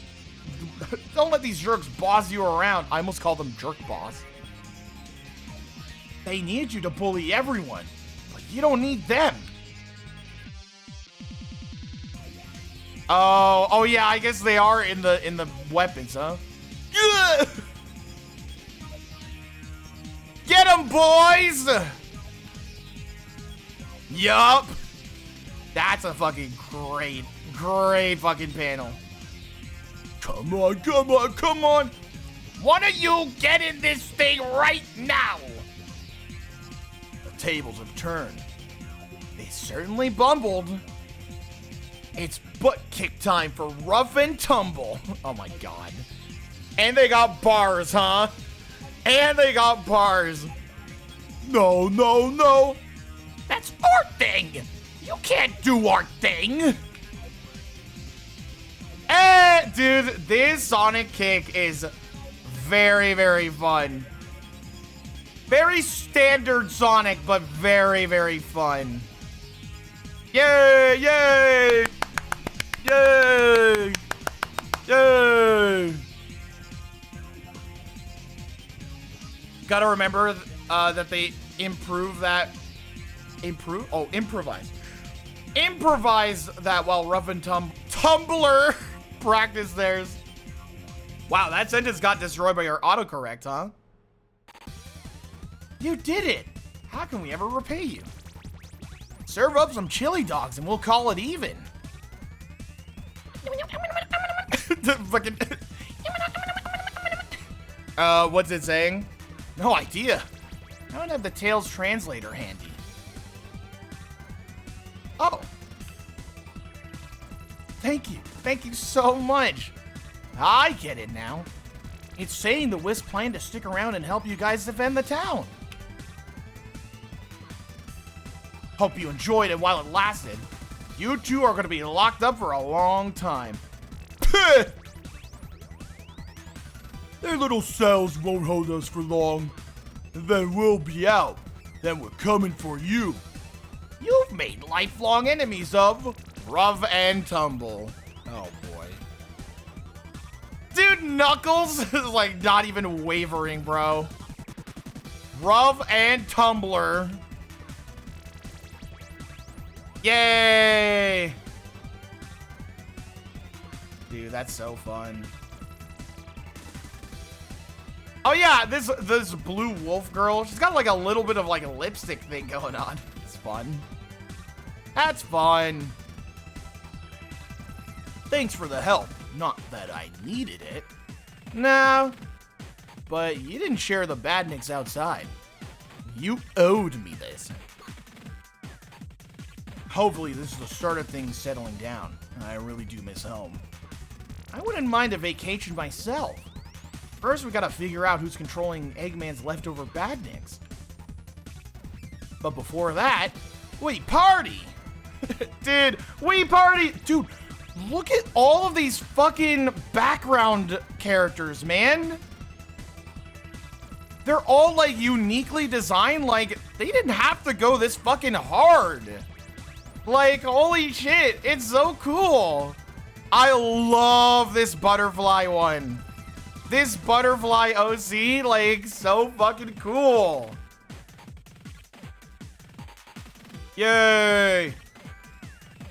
Don't let these jerks boss you around. I almost called them jerk boss. They need you to bully everyone, but you don't need them. Oh yeah, I guess they are in the weapons, huh? Get 'em, boys! Yup. That's a fucking great fucking panel. Come on, come on, come on! Why don't you get in this thing right now? The tables have turned. They certainly bumbled. It's butt kick time for Rough and Tumble. Oh my god. And they got bars, huh? And they got bars. No, no, no! That's our thing! You can't do our thing! Dude, this Sonic kick is very, very fun. Very standard Sonic, but very, very fun. Yay! Yay! Yay! Yay! Gotta remember that they improvise that while Rough and Tumbler practice theirs. Wow, that sentence got destroyed by your autocorrect, huh? You did it! How can we ever repay you? Serve up some chili dogs and we'll call it even. Fucking. What's it saying? No idea. I don't have the Tails translator handy. Oh. Thank you. Thank you so much. I get it now. It's saying the Wisp plan to stick around and help you guys defend the town. Hope you enjoyed it while it lasted. You two are going to be locked up for a long time. Their little cells won't hold us for long. And then we'll be out. Then we're coming for you. You've made lifelong enemies of Rough and Tumble. Oh boy. Dude, Knuckles is like not even wavering, bro. Rough and Tumbler. Yay! Dude, that's so fun. Oh yeah, this blue wolf girl, she's got like a little bit of like a lipstick thing going on. It's fun. That's fun. Thanks for the help. Not that I needed it. No. But you didn't share the badniks outside. You owed me this. Hopefully this is the start of things settling down. I really do miss home. I wouldn't mind a vacation myself. First, we gotta figure out who's controlling Eggman's leftover badniks. But before that, we party! Dude, we party! Dude, look at all of these fucking background characters, man! They're all, like, uniquely designed. Like, they didn't have to go this fucking hard. Like, holy shit, it's so cool. I love this butterfly one. This butterfly OC, like, so fucking cool. Yay.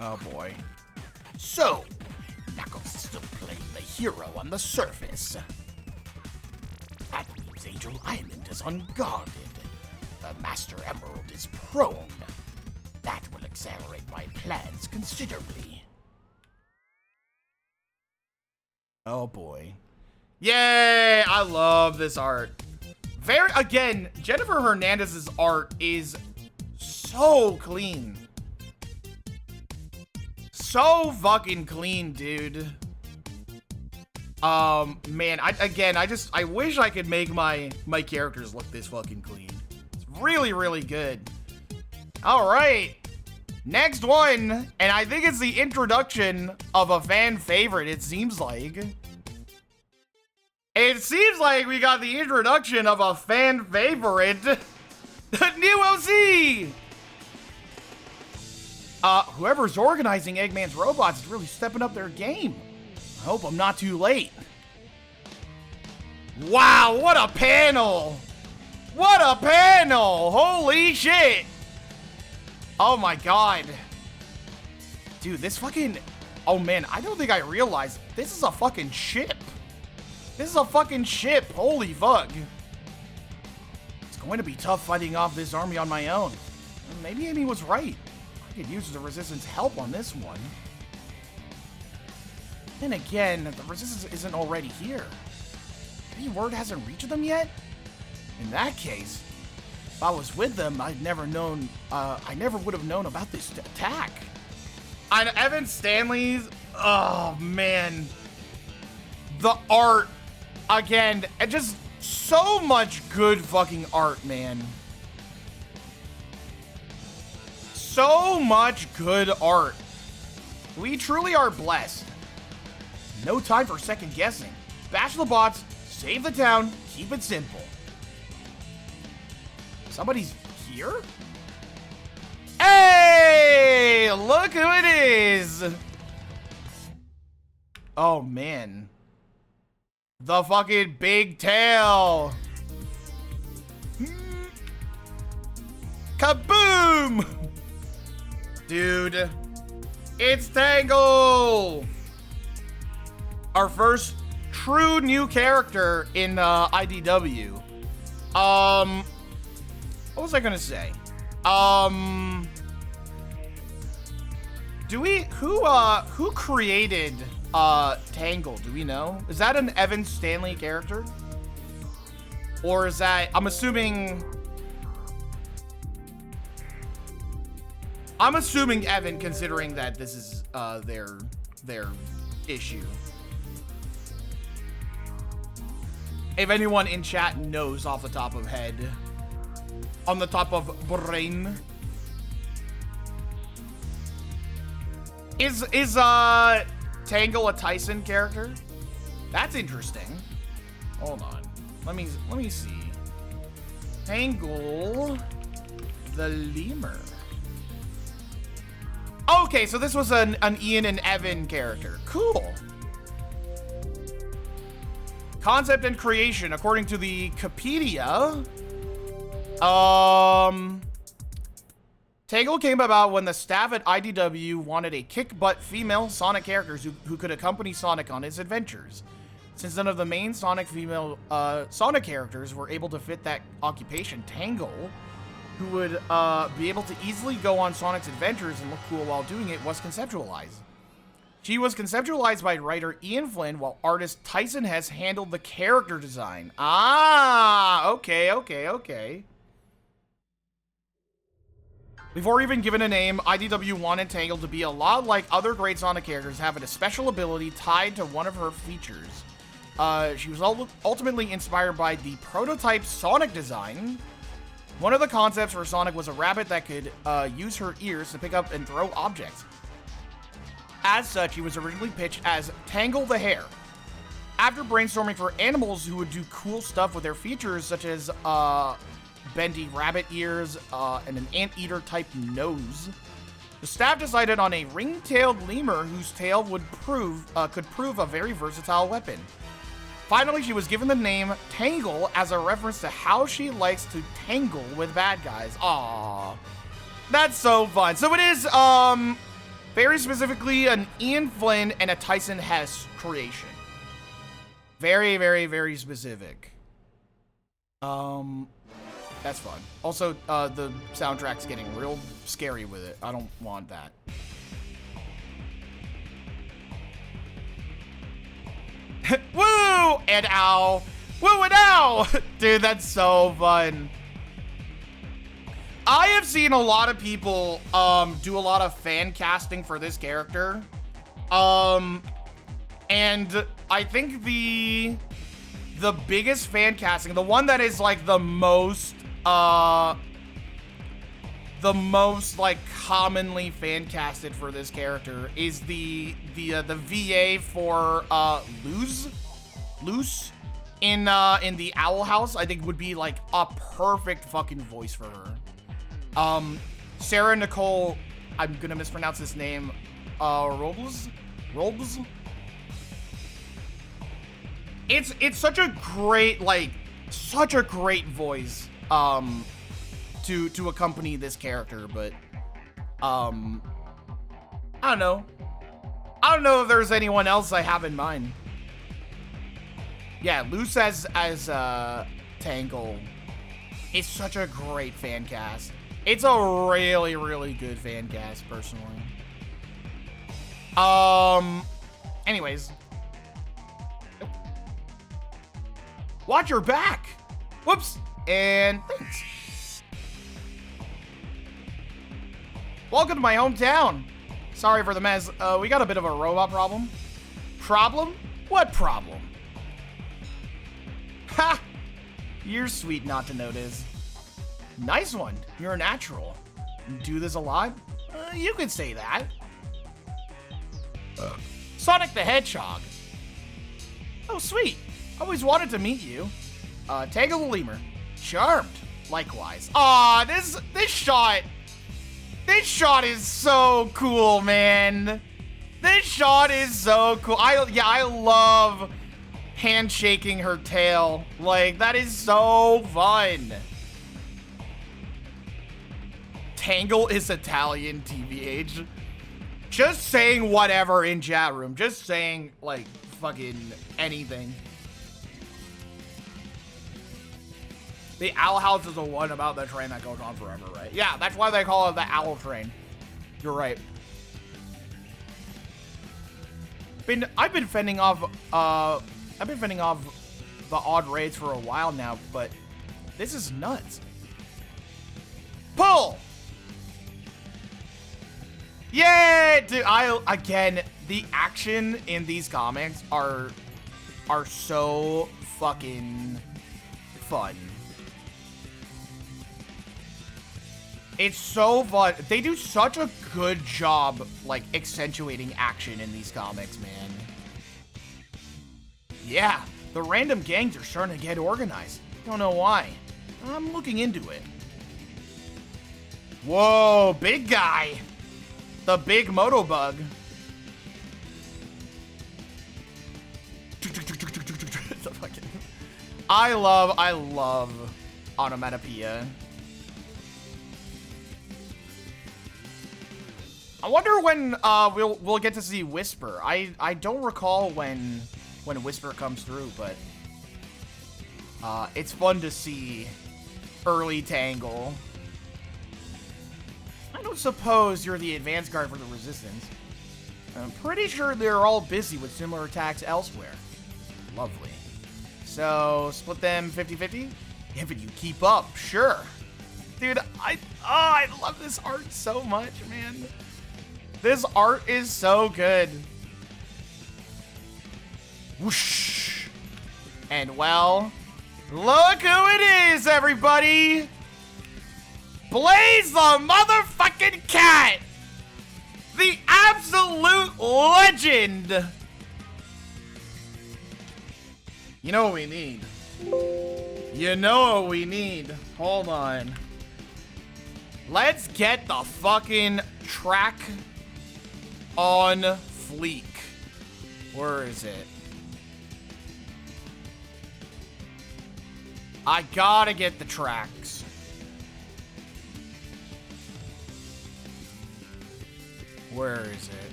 Oh, boy. So, Knuckles is still playing the hero on the surface. That means Angel Island is unguarded. The Master Emerald is prone. That will accelerate my plans considerably. Oh boy. Yay! I love this art. Again, Jennifer Hernandez's art is so clean. So fucking clean, dude. Man, I wish I could make my characters look this fucking clean. It's really, really good. All right, next one, and I think it's the introduction of a fan favorite, it seems like. It seems like we got the introduction of a fan favorite, the new OC! Whoever's organizing Eggman's robots is really stepping up their game. I hope I'm not too late. Wow, what a panel! What a panel! Holy shit! Oh my god. Dude, this fucking... Oh man, I don't think I realized this is a fucking ship. This is a fucking ship. Holy fuck. It's going to be tough fighting off this army on my own. Maybe Amy was right. I could use the Resistance help on this one. Then again, the Resistance isn't already here. Maybe word hasn't reached them yet? In that case, if I was with them, I never would have known about this attack. On Evan Stanley's, oh man. The art, again, and just so much good fucking art, man. So much good art. We truly are blessed. No time for second guessing. Bash the bots, save the town, keep it simple. Somebody's here? Hey! Look who it is! Oh, man. The fucking big tail! Kaboom! Dude, it's Tangle! Our first true new character in IDW. What was I gonna say? Who created Tangle? Do we know? Is that an Evan Stanley character? Or is that, I'm assuming Evan, considering that this is their issue. If anyone in chat knows off the top of head, on the top of brain, is Tangle a Tyson character? That's interesting. Hold on, let me see. Tangle the lemur. Okay, so this was an Ian and Evan character. Cool. Concept and creation, according to the Wikipedia. Tangle came about when the staff at IDW wanted a kick-butt female Sonic characters who could accompany Sonic on his adventures. Since none of the main Sonic female Sonic characters were able to fit that occupation, Tangle, who would be able to easily go on Sonic's adventures and look cool while doing it, was conceptualized. She was conceptualized by writer Ian Flynn, while artist Tyson Hess handled the character design. Ah, okay. Before even given a name, IDW wanted Tangle to be a lot like other great Sonic characters, having a special ability tied to one of her features. She was ultimately inspired by the prototype Sonic design. One of the concepts for Sonic was a rabbit that could use her ears to pick up and throw objects. As such, he was originally pitched as Tangle the Hare. After brainstorming for animals who would do cool stuff with their features, such as bendy rabbit ears and an anteater type nose, the staff decided on a ring-tailed lemur whose tail could prove a very versatile weapon. Finally, she was given the name Tangle as a reference to how she likes to tangle with bad guys. Aww. That's so fun. So it is, very specifically an Ian Flynn and a Tyson Hess creation. Very, very, very specific. That's fun. Also, the soundtrack's getting real scary with it. I don't want that. Woo! And ow! Woo and ow! Dude, that's so fun. I have seen a lot of people do a lot of fan casting for this character. And I think the biggest fan casting, the one that is like the most like commonly fan casted for this character is the VA for Luce in the Owl House. I think would be like a perfect fucking voice for her. Sarah Nicole I'm gonna mispronounce his name. Robles? It's such a great, like, such a great voice, to accompany this character, but, I don't know. I don't know if there's anyone else I have in mind. Yeah, Luce as Tangle is such a great fan cast. It's a really, really good fan cast, personally. Anyways. Watch your back! Whoops! And thanks. Welcome to my hometown. Sorry for the mess. We got a bit of a robot problem. Problem? What problem? Ha! You're sweet not to notice. Nice one. You're a natural. You do this a lot? You could say that. Sonic the Hedgehog. Oh, sweet. Always wanted to meet you. Tangle the Lemur. Charmed. Likewise. Aw, this shot. This shot is so cool, man. This shot is so cool. I love handshaking her tail. Like, that is so fun. Tangle is Italian, TBH. Just saying whatever in chat room. Just saying, like, fucking anything. The Owl House is the one about the train that goes on forever, right? Yeah, that's why they call it the Owl Train. You're right. I've been fending off the odd raids for a while now, but this is nuts. Pull! Yay! Dude, again, the action in these comics are so fucking fun. It's so fun. They do such a good job, like, accentuating action in these comics, man. Yeah, the random gangs are starting to get organized. Don't know why. I'm looking into it. Whoa, big guy. The big motobug. I love onomatopoeia. I wonder when we'll get to see Whisper. I don't recall when Whisper comes through, but it's fun to see early Tangle. I don't suppose you're the advanced guard for the Resistance. I'm pretty sure they're all busy with similar attacks elsewhere. Lovely. So, split them 50-50? If you keep up, sure. Dude, I love this art so much, man. This art is so good. Whoosh. And well, look who it is, everybody. Blaze the motherfucking cat. The absolute legend. You know what we need? You know what we need? Hold on. Let's get the fucking track on fleek. Where is it? I gotta get the tracks. Where is it?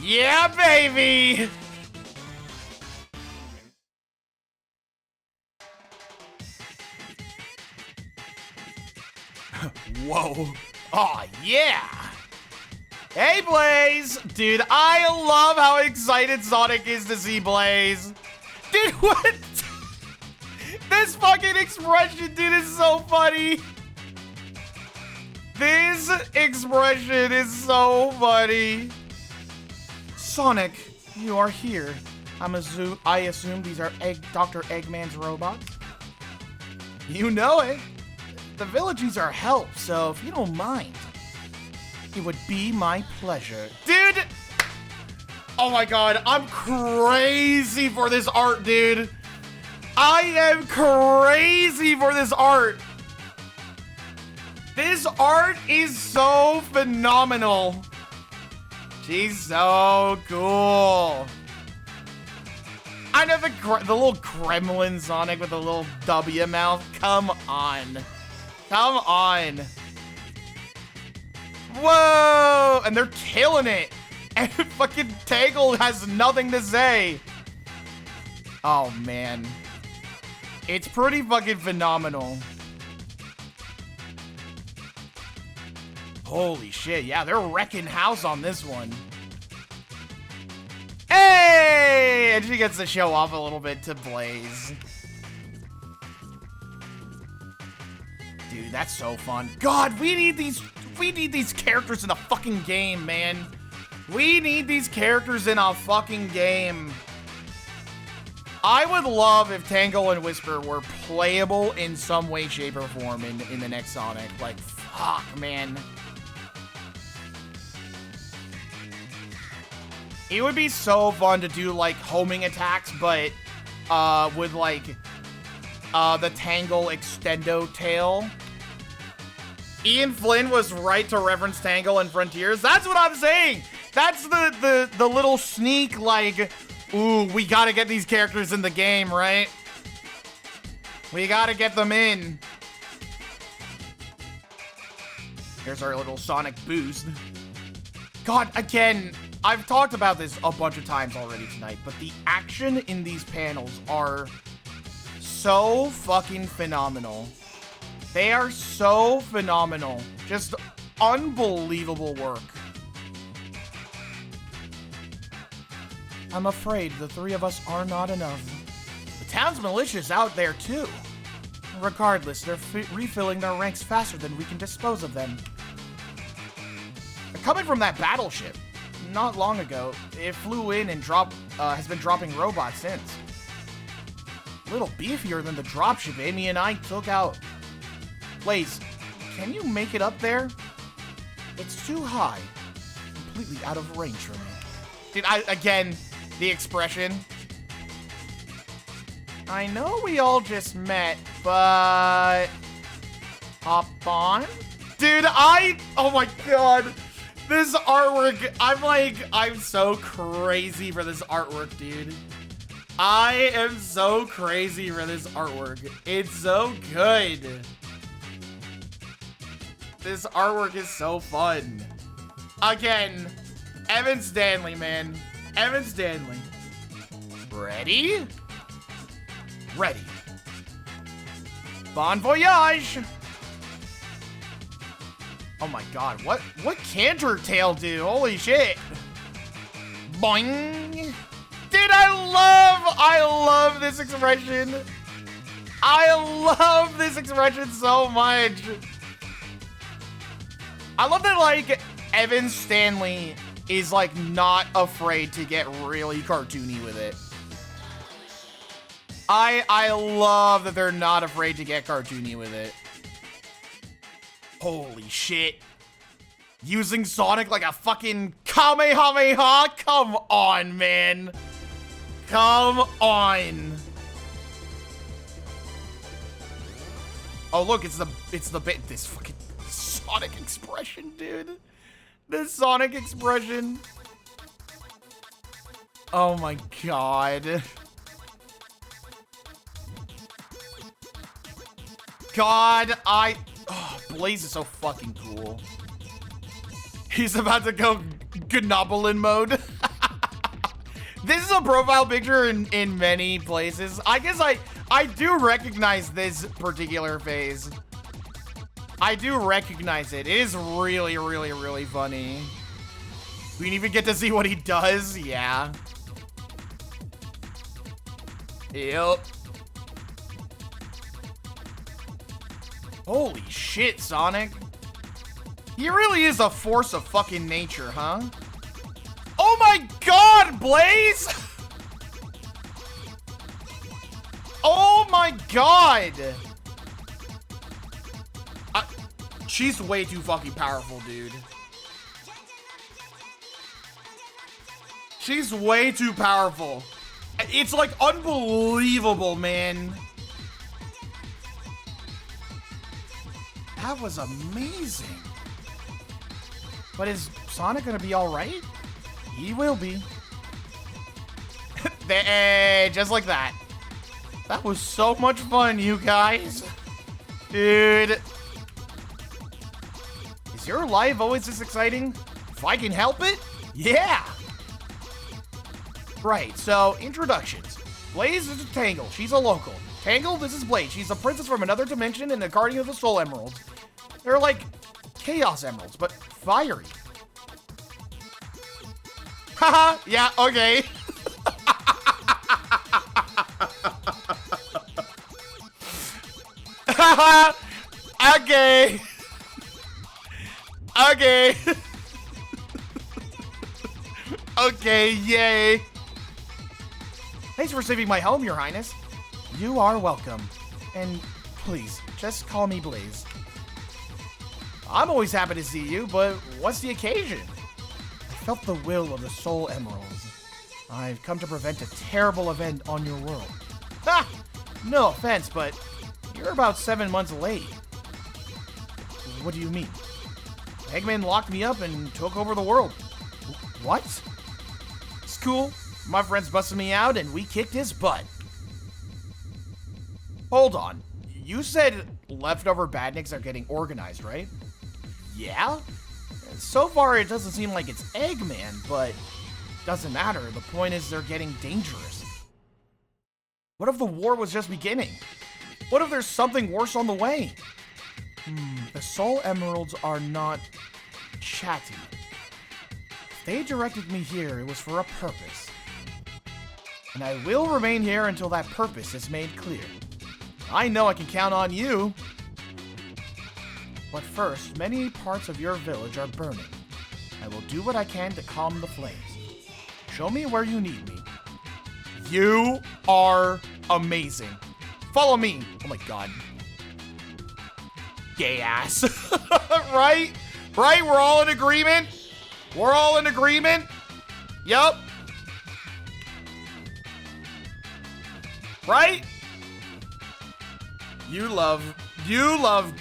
Yeah, baby! Whoa. Oh, yeah. Hey, Blaze. Dude, I love how excited Sonic is to see Blaze. Dude, what? This fucking expression, dude, is so funny. This expression is so funny. Sonic, you are here. I assume these are Dr. Eggman's robots. You know it. The village needs our help, so if you don't mind, it would be my pleasure. Dude! Oh my god, I'm crazy for this art, dude. I am crazy for this art. This art is so phenomenal. She's so cool. I know the little gremlin Sonic with the little W mouth. Come on. Come on. Whoa! And they're killing it. And fucking Tangle has nothing to say. Oh, man. It's pretty fucking phenomenal. Holy shit. Yeah, they're wrecking house on this one. Hey! And she gets to show off a little bit to Blaze. Dude, that's so fun. God, we need these characters in a fucking game, man. We need these characters in a fucking game. I would love if Tangle and Whisper were playable in some way, shape, or form in the next Sonic. Like, fuck, man. It would be so fun to do, like, homing attacks, but, with, like, the Tangle Extendo tail. Ian Flynn was right to reference Tangle and Frontiers. That's what I'm saying! That's the little sneak, like, ooh, we gotta get these characters in the game, right? We gotta get them in. Here's our little Sonic boost. God, again, I've talked about this a bunch of times already tonight, but the action in these panels are so fucking phenomenal. They are so phenomenal. Just unbelievable work. I'm afraid the three of us are not enough. The town's militia's out there too. Regardless, they're refilling their ranks faster than we can dispose of them. They're coming from that battleship. Not long ago, it flew in and has been dropping robots since. A little beefier than the dropship Amy and I took out. Blaze, can you make it up there? It's too high. Completely out of range for me. Dude, again, the expression. I know we all just met, but... hop on? Dude, oh my god. This artwork, I'm so crazy for this artwork, dude. I am so crazy for this artwork. It's so good. This artwork is so fun. Again, Evan Stanley, man. Evan Stanley. Ready? Ready. Bon voyage! Oh my god, what can her tail do? Holy shit. Boing! Dude, I love this expression. I love this expression so much. I love that, like, Evan Stanley is, like, not afraid to get really cartoony with it. I love that they're not afraid to get cartoony with it. Holy shit. Using Sonic like a fucking Kamehameha? Come on, man. Come on. Oh, look, it's the bit, this fucking Sonic expression, dude. This Sonic expression. Oh my god. God, oh, Blaze is so fucking cool. He's about to go Gnoblin mode. This is a profile picture in many places. I guess I do recognize this particular phase. I do recognize it. It is really, really, really funny. We didn't even get to see what he does. Yeah. Yep. Holy shit, Sonic. He really is a force of fucking nature, huh? Oh my god, Blaze! Oh my god! She's way too fucking powerful, dude. She's way too powerful. It's like unbelievable, man. That was amazing. But is Sonic gonna be all right? He will be. Just like that. That was so much fun, you guys. Dude. Is your life always this exciting? If I can help it? Yeah. Right, so introductions. Blaze is Tangle. She's a local. Tangle, this is Blaze. She's a princess from another dimension and the guardian of the Soul Emeralds. They're like Chaos Emeralds, but fiery. Haha, yeah, okay. Haha, okay. Okay. Okay, yay. Thanks for saving my home, Your Highness. You are welcome. And please, just call me Blaze. I'm always happy to see you, but what's the occasion? I felt the will of the Soul Emeralds. I've come to prevent a terrible event on your world. Ha! No offense, but you're about 7 months late. What do you mean? Eggman locked me up and took over the world. What? It's cool. My friends busted me out and we kicked his butt. Hold on. You said leftover badniks are getting organized, right? Yeah? So far it doesn't seem like it's Eggman, but doesn't matter. The point is they're getting dangerous. What if the war was just beginning? What if there's something worse on the way? The Soul Emeralds are not chatty. If they directed me here, it was for a purpose. And I will remain here until that purpose is made clear. I know I can count on you. But first, many parts of your village are burning. I will do what I can to calm the flames. Show me where you need me. You are amazing. Follow me. Oh my god. Gay ass. Right? Right? We're all in agreement? We're all in agreement? Yup. Right? You love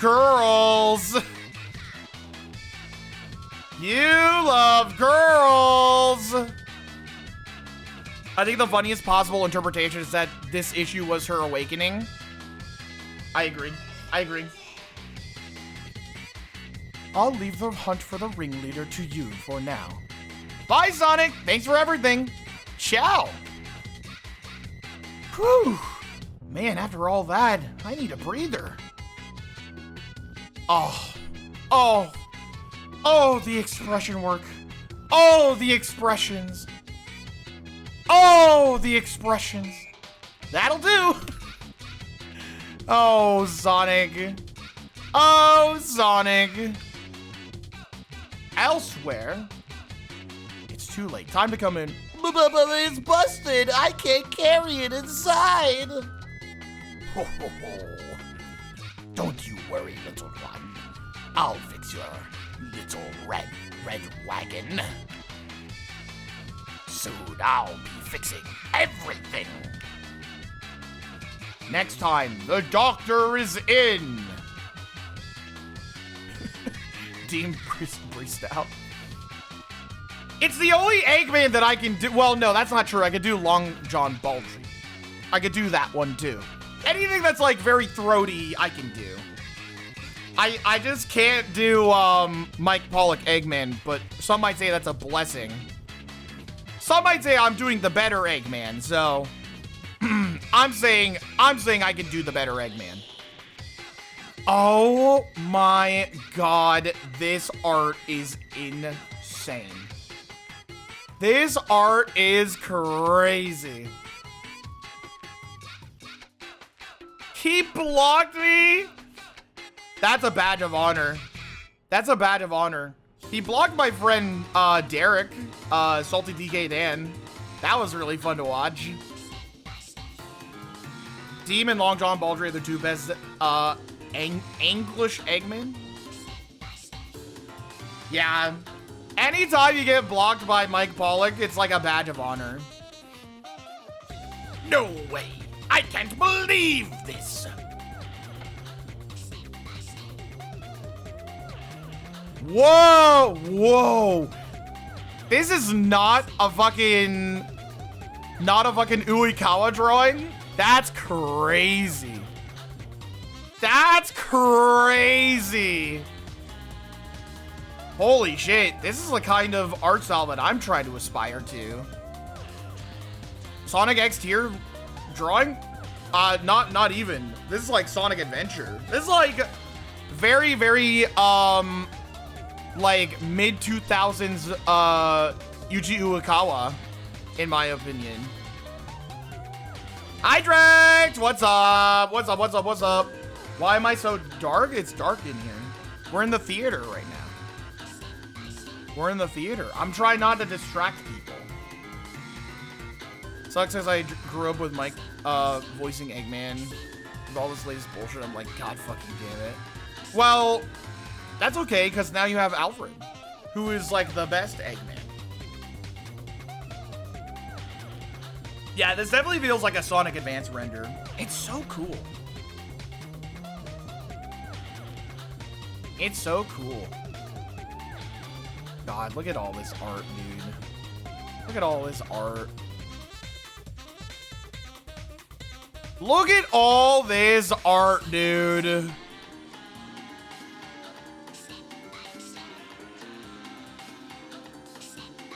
girls. You love girls. I think the funniest possible interpretation is that this issue was her awakening. I agree. I agree. I'll leave the hunt for the ringleader to you for now. Bye, Sonic. Thanks for everything. Ciao. Whew. Man, after all that, I need a breather. Oh, the expression work. Oh, the expressions. Oh, the expressions. That'll do. Oh, Sonic. Oh, Sonic. Elsewhere. It's too late. Time to come in. It's busted. I can't carry it inside. Ho, ho, ho. Don't you worry, little one. I'll fix your little red wagon. Soon I'll be fixing everything. Next time, the doctor is in. Dean Bristow. It's the only Eggman that I can do. Well, no, that's not true. I could do Long John Baldry. I could do that one too. Anything that's like very throaty, I can do. I just can't do Mike Pollock Eggman, but some might say that's a blessing. Some might say I'm doing the better Eggman, so I'm saying I can do the better Eggman. Oh my god, this art is insane. This art is crazy. He blocked me? That's a badge of honor. That's a badge of honor. He blocked my friend Derek, Salty DK Dan. That was really fun to watch. Demon and Long John Baldry are the two best English Eggman. Yeah. Anytime you get blocked by Mike Pollock, it's like a badge of honor. No way! I can't believe this! Whoa! Whoa! This is not a fucking Uikawa drawing? That's crazy. That's crazy. Holy shit. This is the kind of art style that I'm trying to aspire to. Sonic X tier drawing? Not even. This is like Sonic Adventure. This is like very, very, like mid-2000s, Yuji Uekawa, in my opinion. Hydract! What's up? What's up? What's up? What's up? Why am I so dark? It's dark in here. We're in the theater right now. We're in the theater. I'm trying not to distract people. Sucks as I grew up with Mike, voicing Eggman. With all this latest bullshit, I'm like, God fucking damn it. Well, that's okay, because now you have Alfred, who is like the best Eggman. Yeah, this definitely feels like a Sonic Advance render. It's so cool. It's so cool. God, look at all this art, dude. Look at all this art. Look at all this art, dude.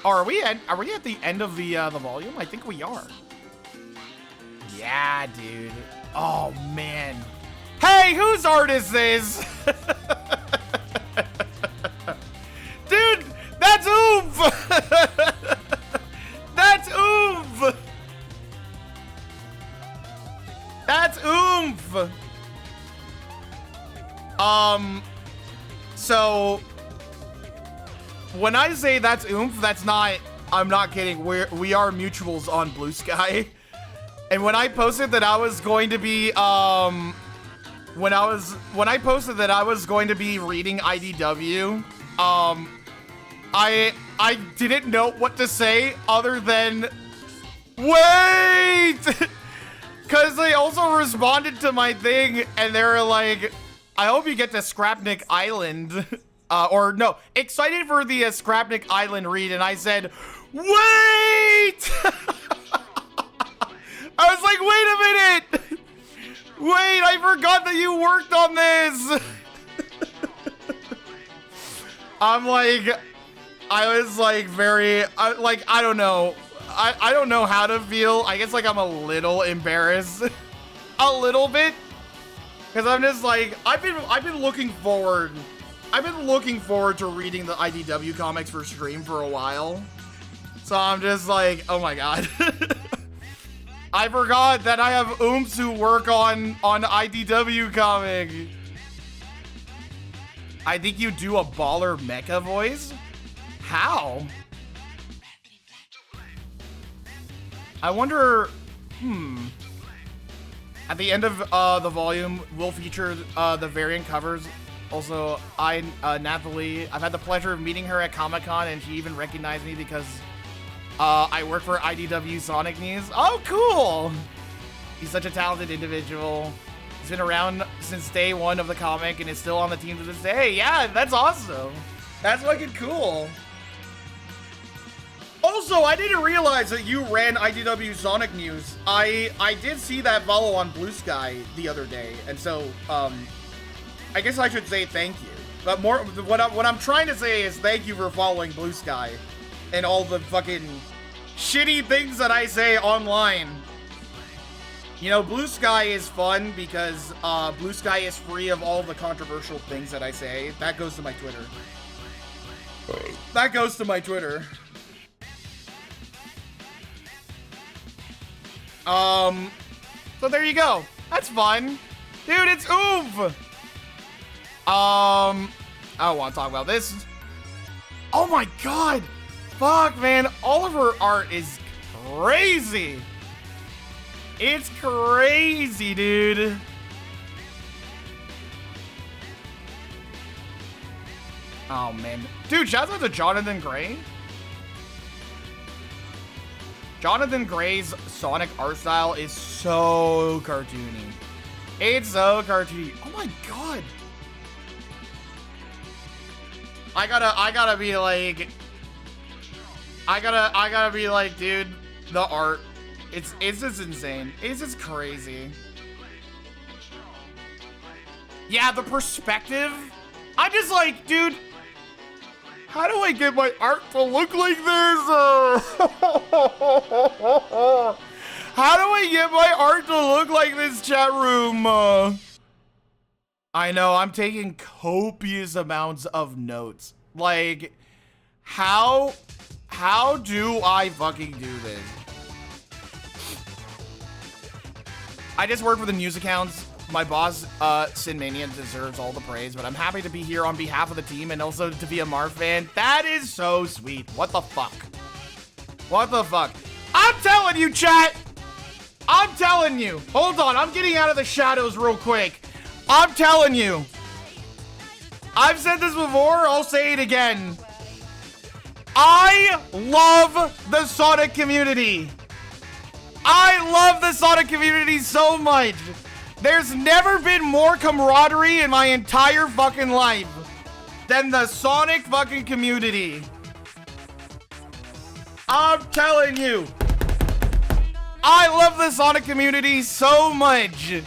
Oh, are we at the end of the volume? I think we are. Yeah, dude. Oh man. Hey, whose art is this? Dude, that's Oomph! That's Oomph! That's Oomph! So when I say that's Oomph, that's not, I'm not kidding. We are mutuals on Blue Sky. And when I posted that I was going to be, when I posted that I was going to be reading IDW, I didn't know what to say other than, wait! Because they also responded to my thing, and they were like, I hope you get to Scrapnik Island. Or no, excited for the Scrapnik Island read, and I said, wait! I was like, wait a minute! Wait, I forgot that you worked on this! I'm like, I was like I don't know. I don't know how to feel. I guess like I'm a little embarrassed. A little bit. Because I'm just like, I've been looking forward to reading the IDW comics for stream for a while. So I'm just like, oh my god. I forgot that I have Oomps who work on IDW comic. I think you do a baller mecha voice? How? I wonder, At the end of the volume, we'll feature the variant covers. Also, Nathalie, I've had the pleasure of meeting her at Comic-Con, and she even recognized me because I work for IDW Sonic News. Oh, cool! He's such a talented individual. He's been around since day one of the comic and is still on the team to this day. Yeah, that's awesome. That's fucking cool. Also, I didn't realize that you ran IDW Sonic News. I did see that follow on Blue Sky the other day, and so, I guess I should say thank you. But more, what I'm trying to say is thank you for following Blue Sky and all the fucking shitty things that I say online. You know, Blue Sky is fun because Blue Sky is free of all the controversial things that I say. That goes to my Twitter. That goes to my Twitter. So there you go. That's fun. Dude, it's Oomph! I don't want to talk about this. Oh my god! Fuck, man. All of her art is crazy. It's crazy, dude. Oh, man. Dude, shout out to Jonathan Gray. Jonathan Gray's Sonic art style is so cartoony. It's so cartoony. Oh my god. I gotta be like, dude, the art, it's just insane. It's just crazy. Yeah, the perspective. I'm just like, dude, how do I get my art to look like this? How do I get my art to look like this, chat room? I know, I'm taking copious amounts of notes. Like, how do I fucking do this? I just work for the news accounts. My boss, Sinmania, deserves all the praise, but I'm happy to be here on behalf of the team and also to be a Marv fan. That is so sweet. What the fuck? What the fuck? I'm telling you, chat! I'm telling you. Hold on, I'm getting out of the shadows real quick. I'm telling you. I've said this before, I'll say it again. I love the Sonic community. I love the Sonic community so much. There's never been more camaraderie in my entire fucking life than the Sonic fucking community. I'm telling you. I love the Sonic community so much.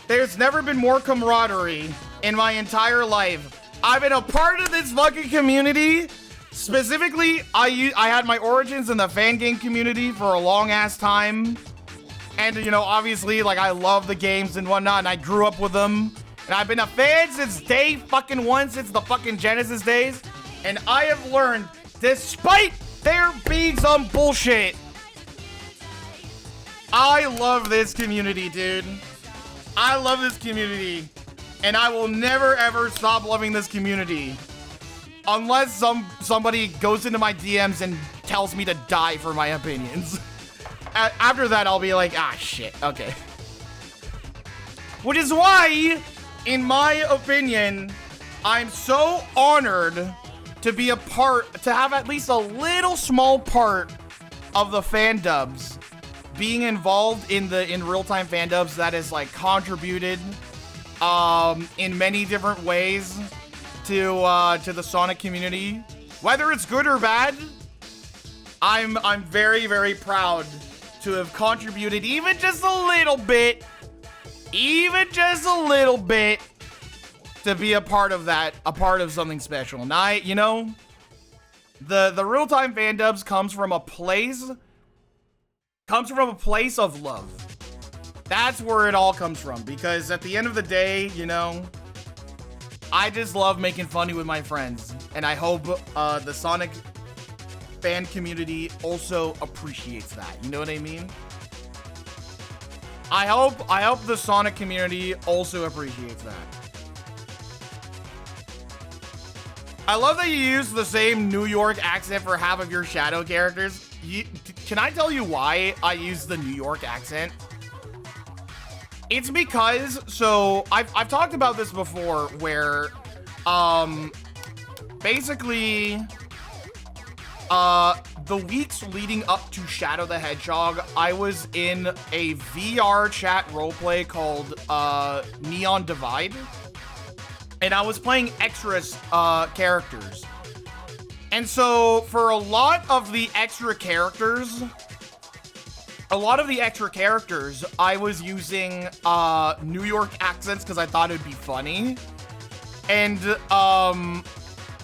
There's never been more camaraderie in my entire life. I've been a part of this fucking community. Specifically, I had my origins in the fan game community for a long ass time. And, you know, obviously, like, I love the games and whatnot, and I grew up with them. And I've been a fan since day fucking one, since the fucking Genesis days. And I have learned, despite there being some bullshit, I love this community, dude. I love this community. And I will never, ever stop loving this community. Unless somebody goes into my DMs and tells me to die for my opinions. After that, I'll be like, ah, shit, okay. Which is why, in my opinion, I'm so honored to be a part, to have at least a little small part of the fan dubs. Being involved in real-time fan dubs that has, like, contributed in many different ways to the Sonic community. Whether it's good or bad, I'm very, very proud to have contributed even just a little bit, to be a part of that, a part of something special. And you know, the real-time fan dubs comes from a place of love. That's where it all comes from, because at the end of the day, you know, I just love making funny with my friends, and I hope the Sonic fan community also appreciates that. You know what I mean? I hope the Sonic community also appreciates that. I love that you use the same New York accent for half of your Shadow characters. Can I tell you why I use the New York accent? It's because, so I've talked about this before, where basically the weeks leading up to Shadow the Hedgehog, I was in a VR chat roleplay called Neon Divide, and I was playing extras characters. And so for a lot of the extra characters, I was using New York accents because I thought it'd be funny. And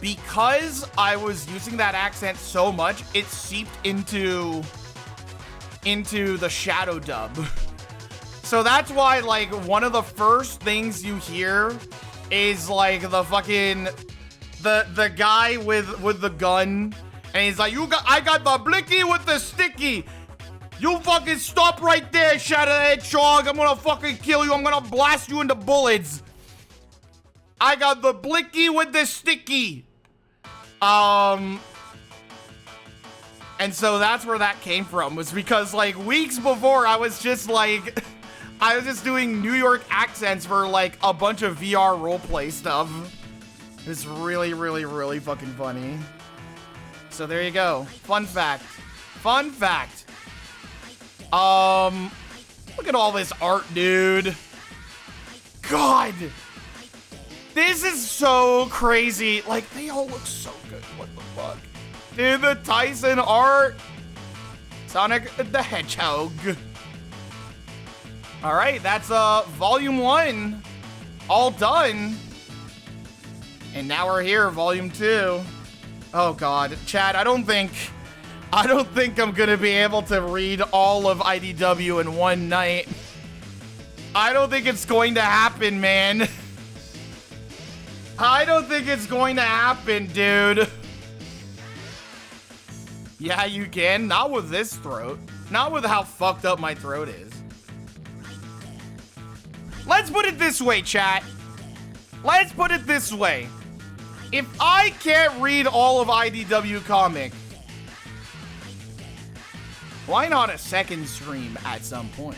because I was using that accent so much, it seeped into the Shadow dub. So that's why, like, one of the first things you hear is like the fucking the guy with the gun, and he's like, I got the blicky with the sticky. You fucking stop right there, Shadow the Hedgehog. I'm gonna fucking kill you. I'm gonna blast you into bullets. I got the blicky with the sticky. And so that's where that came from, was because, like, weeks before, I was just like, I was just doing New York accents for, like, a bunch of VR roleplay stuff. It's really, really, really fucking funny. So there you go. Fun fact. Fun fact. Look at all this art, dude. God. This is so crazy. Like, they all look so good. What the fuck? Dude, the Tyson art. Sonic the Hedgehog. All right, that's volume 1 all done. And now we're here, volume 2. Oh God, Chad, I don't think I'm gonna be able to read all of IDW in one night. I don't think it's going to happen, man. I don't think it's going to happen, dude. Yeah, you can. Not with this throat. Not with how fucked up my throat is. Let's put it this way, chat. Let's put it this way. If I can't read all of IDW comic, why not a second stream at some point?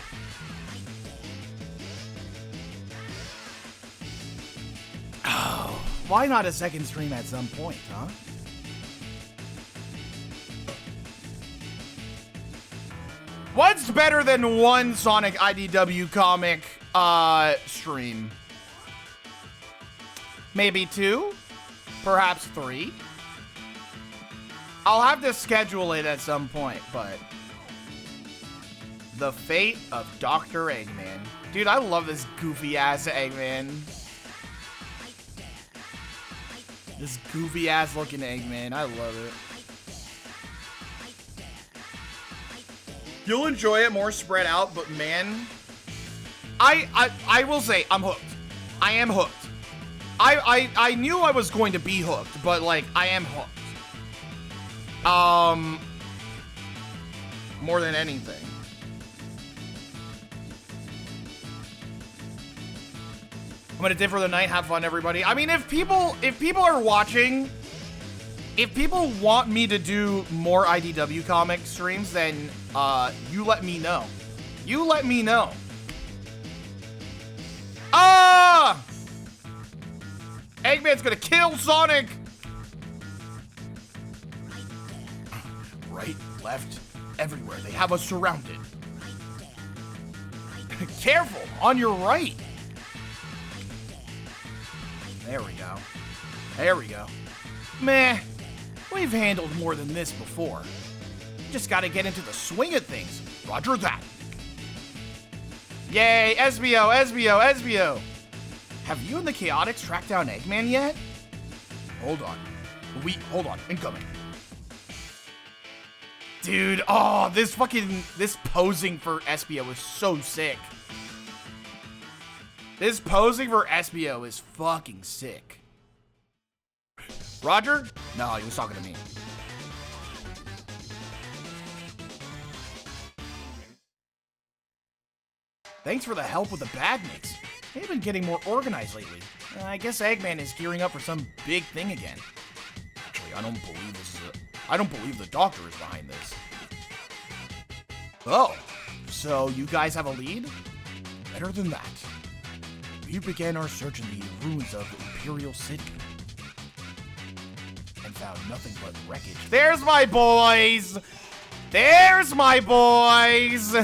Oh, why not a second stream at some point, huh? What's better than one Sonic IDW comic stream? Maybe 2? Perhaps 3? I'll have to schedule it at some point, but... The Fate of Dr. Eggman. Dude, I love this goofy-ass Eggman. This goofy-ass looking Eggman. I love it. You'll enjoy it more spread out, but man... I will say, I'm hooked. I am hooked. I knew I was going to be hooked, but like, I am hooked. More than anything. I'm gonna dip for the night. Have fun, everybody. I mean, if people are watching, if people want me to do more IDW comic streams, then you let me know. You let me know. Ah! Eggman's gonna kill Sonic. Right, left, everywhere. They have us surrounded. Careful, on your right. There we go. There we go. Meh. We've handled more than this before. Just gotta get into the swing of things. Roger that. Yay, SBO, SBO, SBO. Have you and the Chaotix tracked down Eggman yet? Hold on. Hold on, incoming. Dude, oh, this posing for SBO is so sick. This posing for SBO is fucking sick. Roger? No, he was talking to me. Thanks for the help with the bag mix. They've been getting more organized lately. I guess Eggman is gearing up for some big thing again. Actually, I don't believe the doctor is behind this. Oh, so you guys have a lead? Better than that. We began our search in the ruins of Imperial City and found nothing but wreckage. There's my boys! There's my boys!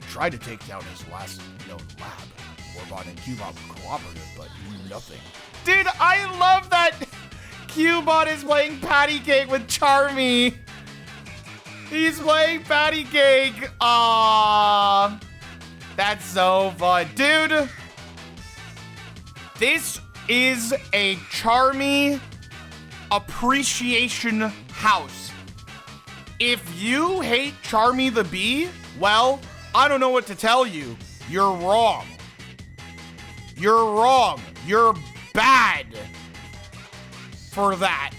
Tried to take down his last known lab. Warbot and Cubot cooperative, but nothing. Dude, I love that Cubot is playing patty cake with Charmy. He's playing patty cake. Aww. That's so fun. Dude, this is a Charmy appreciation house. If you hate Charmy the Bee, well, I don't know what to tell you. You're wrong. You're wrong. You're bad for that.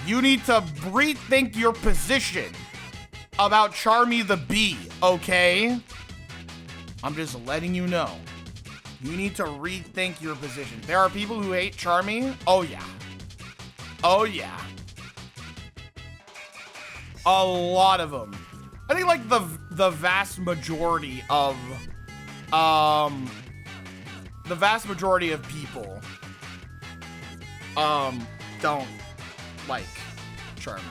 You need to rethink your position about Charmy the Bee, okay? I'm just letting you know. You need to rethink your position. There are people who hate Charmy. Oh, yeah. Oh, yeah. A lot of them. I think like the vast majority of don't like Charmy.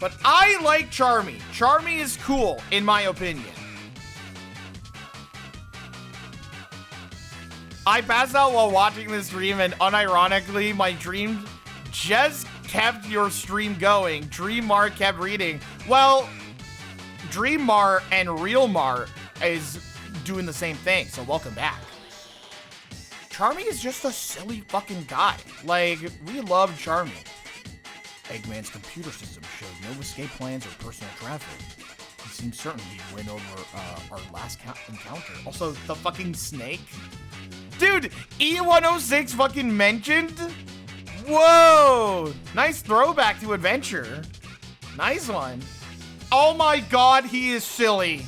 But I like Charmy. Charmy is cool, in my opinion. I passed out while watching this stream, and unironically, my dream just kept your stream going. Dreammar kept reading. Well, Dreammar and Realmar is doing the same thing, so welcome back. Charmy is just a silly fucking guy. Like, we love Charmy. Eggman's computer system showed no escape plans or personal traffic. He seems certain he'd win over our last encounter. Also, the fucking snake. Dude, E106 fucking mentioned? Whoa! Nice throwback to Adventure. Nice one. Oh my god, he is silly.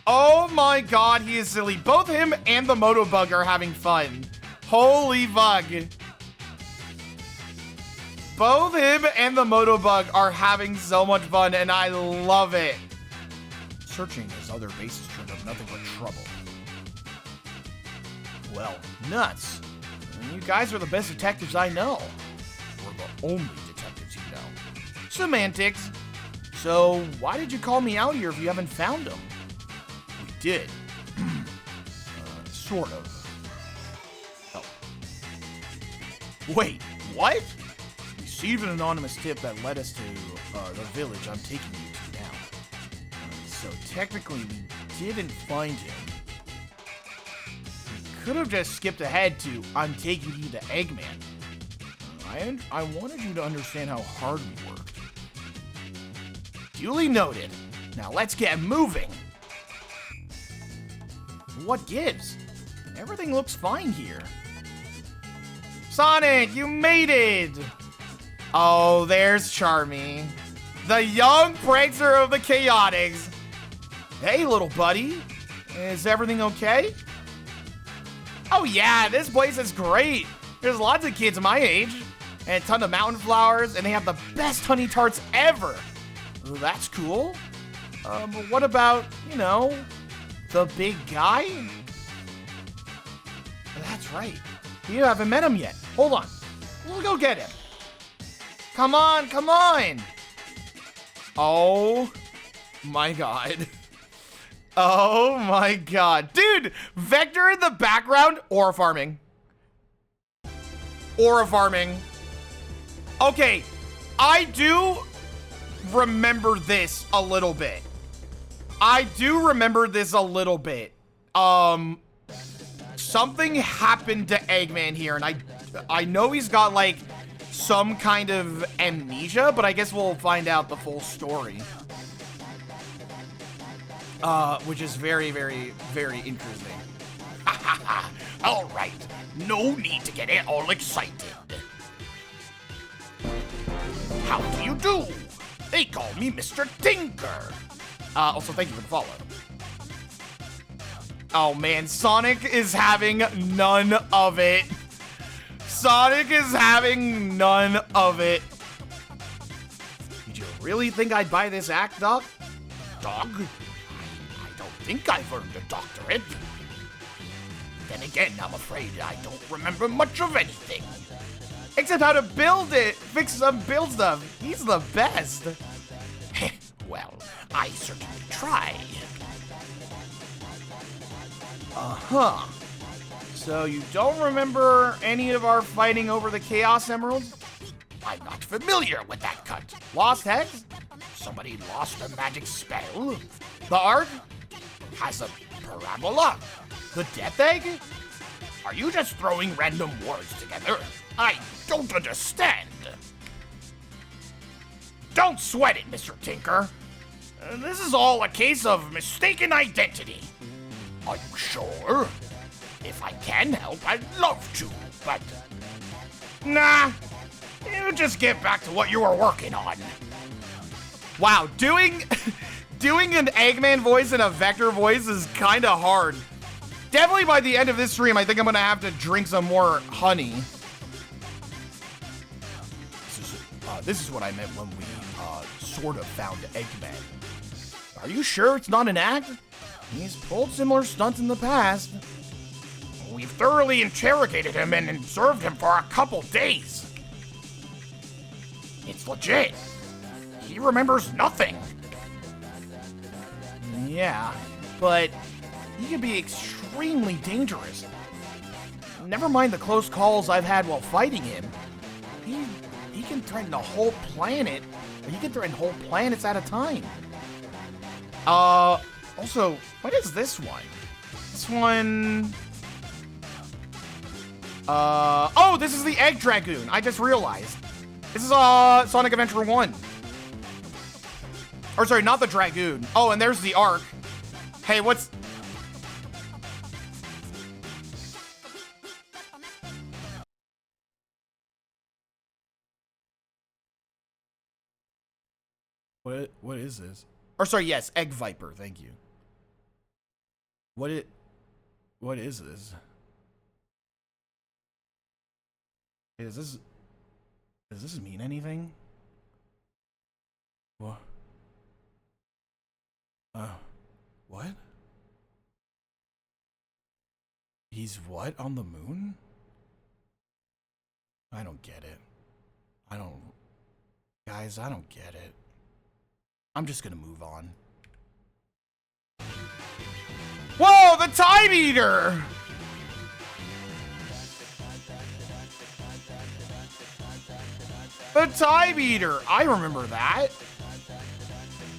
Oh my god, he is silly. Both him and the Motobug are having fun. Holy bug. Both him and the Motobug are having so much fun, and I love it. Searching his other bases turned up nothing but trouble. Well, nuts. You guys are the best detectives I know. We're the only detectives you know. Semantics. So, why did you call me out here if you haven't found him? We did. Sort of. Oh. Wait, what? Received an anonymous tip that led us to the village I'm taking you to now. So technically, we didn't find him. We could have just skipped ahead to I'm taking you to Eggman. I wanted you to understand how hard we worked. Duly noted. Now let's get moving. What gives? Everything looks fine here. Sonic, you made it! Oh, there's Charmy. The young prankster of the Chaotix. Hey, little buddy. Is everything okay? Oh yeah, this place is great. There's lots of kids my age. And a ton of mountain flowers, and they have the best honey tarts ever. That's cool. But what about, you know, the big guy? That's right. You haven't met him yet. Hold on. We'll go get him. Come on, come on. Oh my god. Oh my god. Dude, Vector in the background, aura farming. Aura farming. Okay, I do remember this a little bit. I do remember this a little bit. Something happened to Eggman here, and I know he's got, like, some kind of amnesia, but I guess we'll find out the full story. Which is very, very, very interesting. All right, no need to get it all excited. How do you do? They call me Mr. Tinker. Also, thank you for the follow. Oh man, Sonic is having none of it. Sonic is having none of it. Did you really think I'd buy this act, Doc? Dog? I don't think I've earned a doctorate. Then again, I'm afraid I don't remember much of anything. Except how to build it, fix some build stuff. He's the best. Well, I certainly try. Uh-huh. So you don't remember any of our fighting over the Chaos Emeralds? I'm not familiar with that cut. Lost Hex? Somebody lost a magic spell? The Ark? Has a parabola? The Death Egg? Are you just throwing random words together? I don't understand. Don't sweat it, Mr. Tinker. This is all a case of mistaken identity. Are you sure? If I can help, I'd love to, but... Nah, you just get back to what you were working on. Wow, doing an Eggman voice and a Vector voice is kind of hard. Definitely by the end of this stream, I think I'm going to have to drink some more honey. This is what I meant when we sort of found Eggman. Are you sure it's not an act? He's pulled similar stunts in the past. We've thoroughly interrogated him and observed him for a couple days. It's legit. He remembers nothing. Yeah, but he can be extremely dangerous. Never mind the close calls I've had while fighting him. He can threaten a whole planet. He can threaten whole planets at a time. Also, what is this one? This one... oh, this is the Egg Dragoon. I just realized. This is, Sonic Adventure 1. Or, sorry, not the Dragoon. Oh, and there's the Ark. Hey, what's... What is this? Or, sorry, yes, Egg Viper. Thank you. What is this? Does this mean anything? What? What? He's what on the moon? I don't get it. Guys, I don't get it. I'm just gonna move on. Whoa, the Time Eater! The Time Eater! I remember that.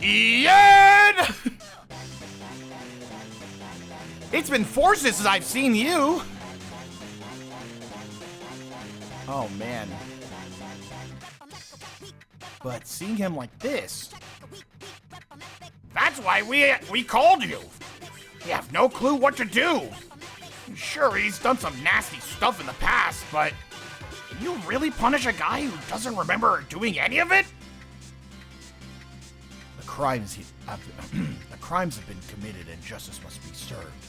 Ian! It's been forces since I've seen you. Oh, man. But seeing him like this... That's why we called you. You have no clue what to do. Sure, he's done some nasty stuff in the past, but can you really punish a guy who doesn't remember doing any of it? The crimes have been committed and justice must be served.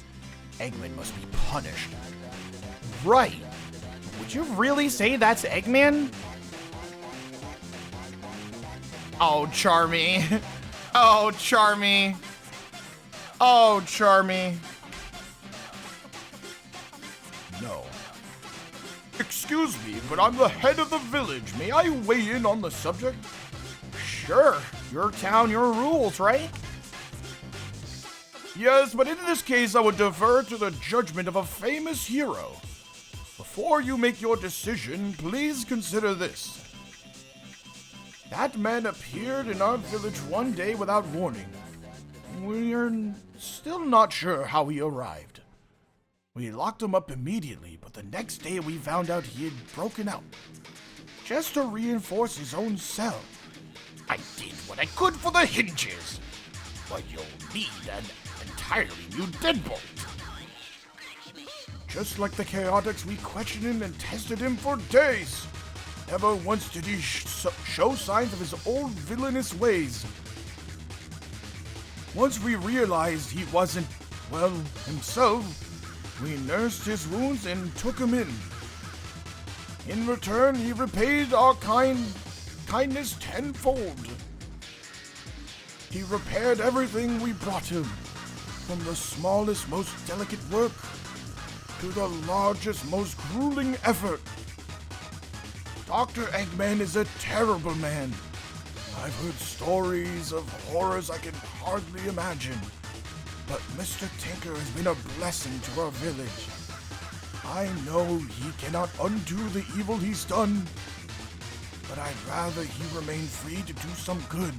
Eggman must be punished. Right. Would you really say that's Eggman? Oh, Charmy. Oh, Charmy. Oh, Charmy. No. Excuse me, but I'm the head of the village. May I weigh in on the subject? Sure. Your town, your rules, right? Yes, but in this case, I would defer to the judgment of a famous hero. Before you make your decision, please consider this. That man appeared in our village one day without warning. We're still not sure how he arrived. We locked him up immediately, but the next day we found out he had broken out, just to reinforce his own cell. I did what I could for the hinges, but you'll need an entirely new deadbolt. Just like the Chaotix, we questioned him and tested him for days. Never once did he show signs of his old villainous ways. Once we realized he wasn't, well, himself, we nursed his wounds and took him in. In return, he repaid our kindness tenfold. He repaired everything we brought him, from the smallest, most delicate work to the largest, most grueling effort. Dr. Eggman is a terrible man. I've heard stories of horrors I can hardly imagine. But Mr. Tinker has been a blessing to our village. I know he cannot undo the evil he's done, but I'd rather he remain free to do some good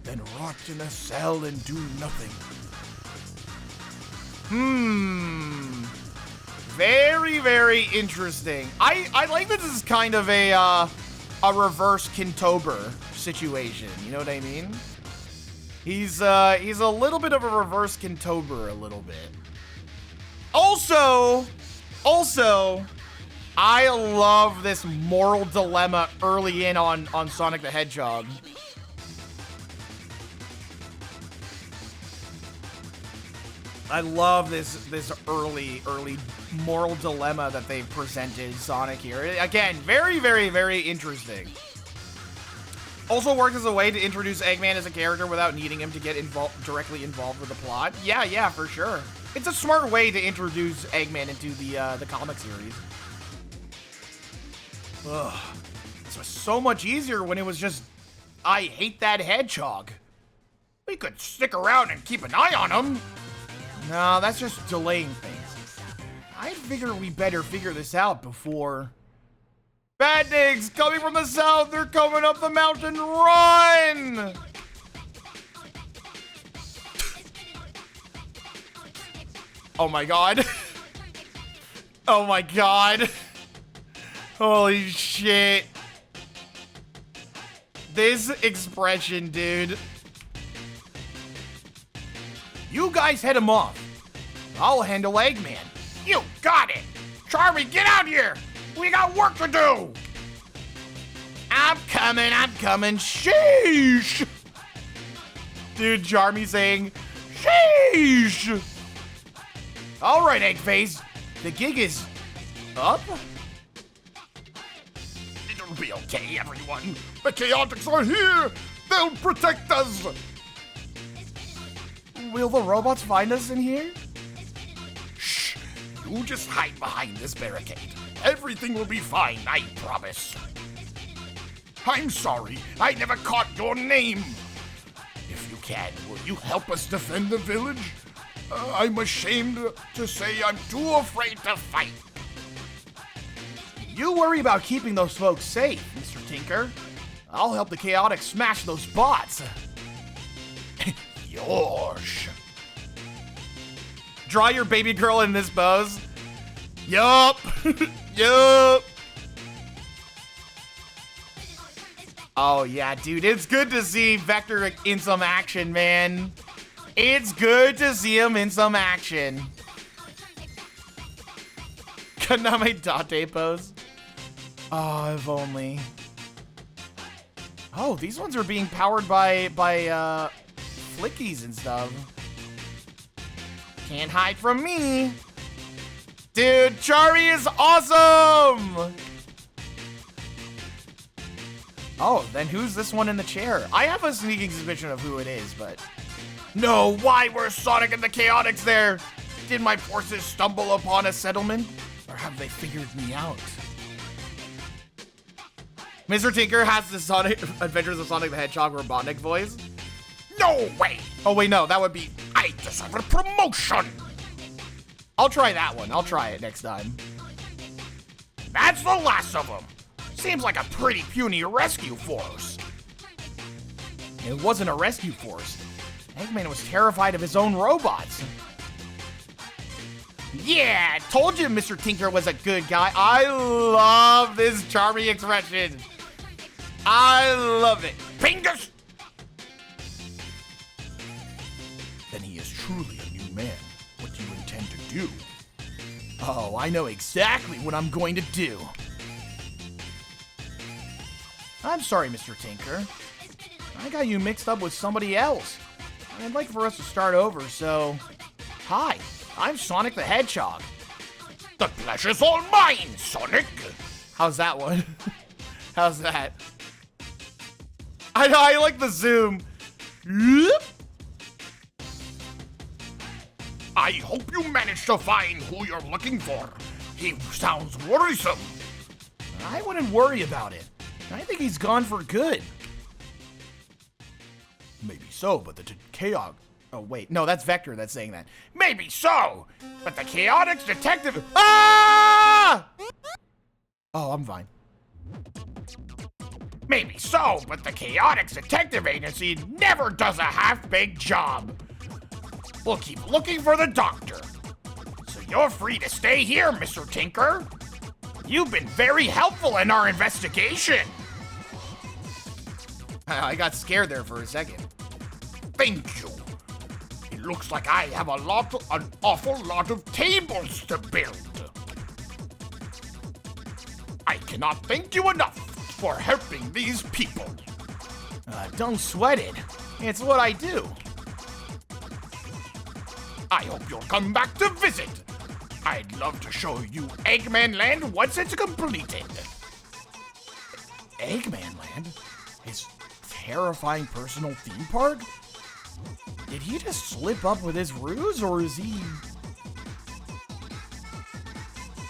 than rot in a cell and do nothing. Very, very interesting. I like that this is kind of a reverse Kintober situation. You know what I mean? He's a little bit of a reverse Kintober, a little bit. Also, I love this moral dilemma early in on Sonic the Hedgehog. I love this early moral dilemma that they presented Sonic here. Again, very, very, very interesting. Also works as a way to introduce Eggman as a character without needing him to get directly involved with the plot. Yeah, for sure. It's a smart way to introduce Eggman into the comic series. Ugh. This was so much easier when it was just, I hate that hedgehog. We could stick around and keep an eye on him. No, that's just delaying things. I figure we better figure this out before... Badniks coming from the south, they're coming up the mountain, run! Oh my god. Oh my god. Holy shit. This expression, dude. You guys head him off. I'll handle Eggman. You got it. Charmy, get out here. We got work to do. I'm coming. Sheesh. Dude, Charmy saying, sheesh. All right, Eggface. The gig is up. It'll be okay, everyone. The Chaotix are here. They'll protect us. Will the robots find us in here? Shh. You just hide behind this barricade. Everything will be fine, I promise. I'm sorry, I never caught your name. If you can, will you help us defend the village? I'm ashamed to say I'm too afraid to fight. You worry about keeping those folks safe, Mr. Tinker. I'll help the Chaotix smash those bots. Yosh. Draw your baby girl in this pose. Yup. Yup. Oh, yeah, dude. It's good to see Vector in some action, man. It's good to see him in some action. Kaname Date pose. Oh, if only. Oh, these ones are being powered by flickies and stuff. Can't hide from me. Dude, Charmy is awesome! Oh, then who's this one in the chair? I have a sneaking suspicion of who it is, but... No, why were Sonic and the Chaotix there? Did my forces stumble upon a settlement? Or have they figured me out? Mr. Tinker has the Sonic Adventures of Sonic the Hedgehog Robotnik voice. No way! Oh wait, no, that would be... I deserve a promotion! I'll try that one. I'll try it next time. That's the last of them. Seems like a pretty puny rescue force. It wasn't a rescue force. Eggman was terrified of his own robots. Yeah, told you Mr. Tinker was a good guy. I love this Charmy expression. I love it. Pingus! Then he is truly a new man. What do you intend to do? Oh, I know exactly what I'm going to do. I'm sorry, Mr. Tinker. I got you mixed up with somebody else. I'd like for us to start over, so... Hi, I'm Sonic the Hedgehog. The pleasure's all mine, Sonic! How's that one? How's that? I like the zoom. I hope you managed to find who you're looking for. He sounds worrisome. I wouldn't worry about it. I think he's gone for good. Maybe so, but the Chaotix... Oh, wait. No, that's Vector that's saying that. Maybe so, but the Chaotix detective... Ah! Oh, I'm fine. Maybe so, but the Chaotix Detective Agency never does a half-baked job. We'll keep looking for the doctor. So you're free to stay here, Mr. Tinker. You've been very helpful in our investigation. I got scared there for a second. Thank you. It looks like I have an awful lot of tables to build. I cannot thank you enough for helping these people. Don't sweat it. It's what I do. I hope you'll come back to visit. I'd love to show you Eggman Land once it's completed. Eggman Land? His terrifying personal theme park? Did he just slip up with his ruse, or is he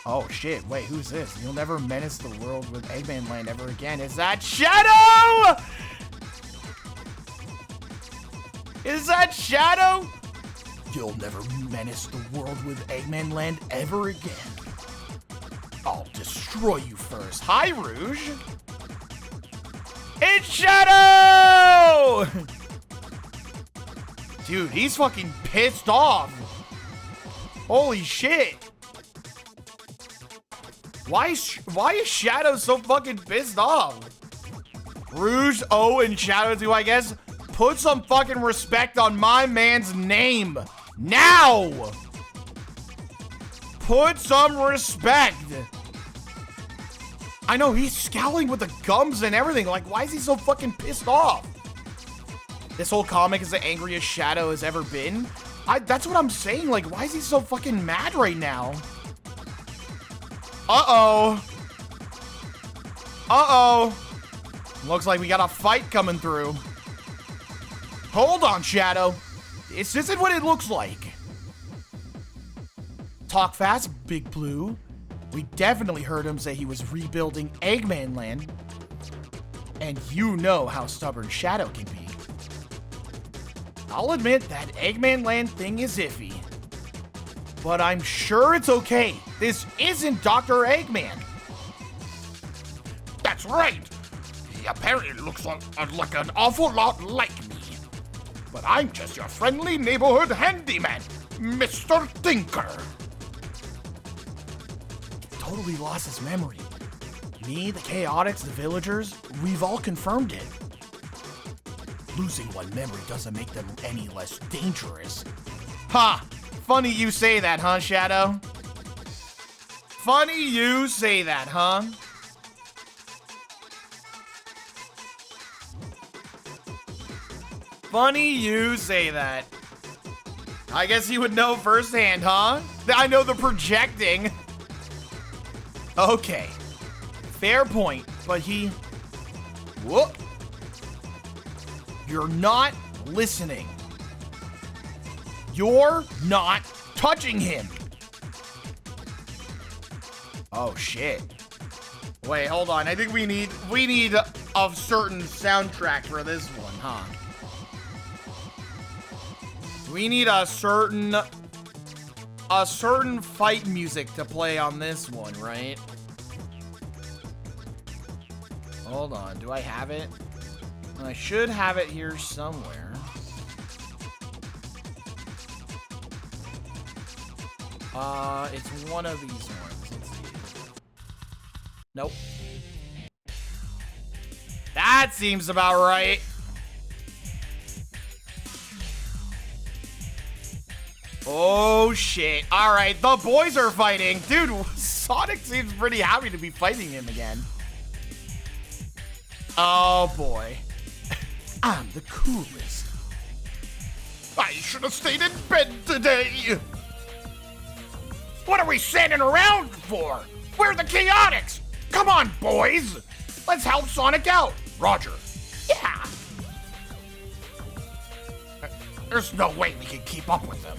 Oh shit, wait, who's this? You'll never menace the world with Eggman Land ever again. Is that Shadow? Is that Shadow? You'll never menace the world with Eggman Land ever again. I'll destroy you first. Hi, Rouge. It's Shadow! Dude, he's fucking pissed off. Holy shit. Why is Shadow so fucking pissed off? Rouge, O, and Shadow 2, I guess. Put some fucking respect on my man's name. Now! Put some respect. I know, he's scowling with the gums and everything. Like, why is he so fucking pissed off? This whole comic is the angriest Shadow has ever been. That's what I'm saying. Like, why is he so fucking mad right now? Uh-oh. Uh-oh. Looks like we got a fight coming through. Hold on, Shadow. This isn't what it looks like. Talk fast, Big Blue. We definitely heard him say he was rebuilding Eggman Land. And you know how stubborn Shadow can be. I'll admit that Eggman Land thing is iffy. But I'm sure it's okay. This isn't Dr. Eggman. That's right. He apparently looks like an awful lot like me. But I'm just your friendly neighborhood handyman, Mr. Tinker. Totally lost his memory. Me, the Chaotix, the villagers, we've all confirmed it. Losing one memory doesn't make them any less dangerous. Ha! Funny you say that, huh, Shadow? Funny you say that, huh? Funny you say that. I guess you would know firsthand, huh? I know the projecting. Okay. Fair point, but he... Whoop. You're not listening. You're not touching him. Oh, shit. Wait, hold on. I think we need a certain soundtrack for this one, huh? We need a certain fight music to play on this one, right? Hold on. Do I have it? I should have it here somewhere. It's one of these ones. Let's see. Nope. That seems about right. Oh, shit. All right, the boys are fighting. Dude, Sonic seems pretty happy to be fighting him again. Oh, boy. I'm the coolest. I should have stayed in bed today. What are we standing around for? We're the Chaotix. Come on, boys. Let's help Sonic out. Roger. Yeah. There's no way we can keep up with them.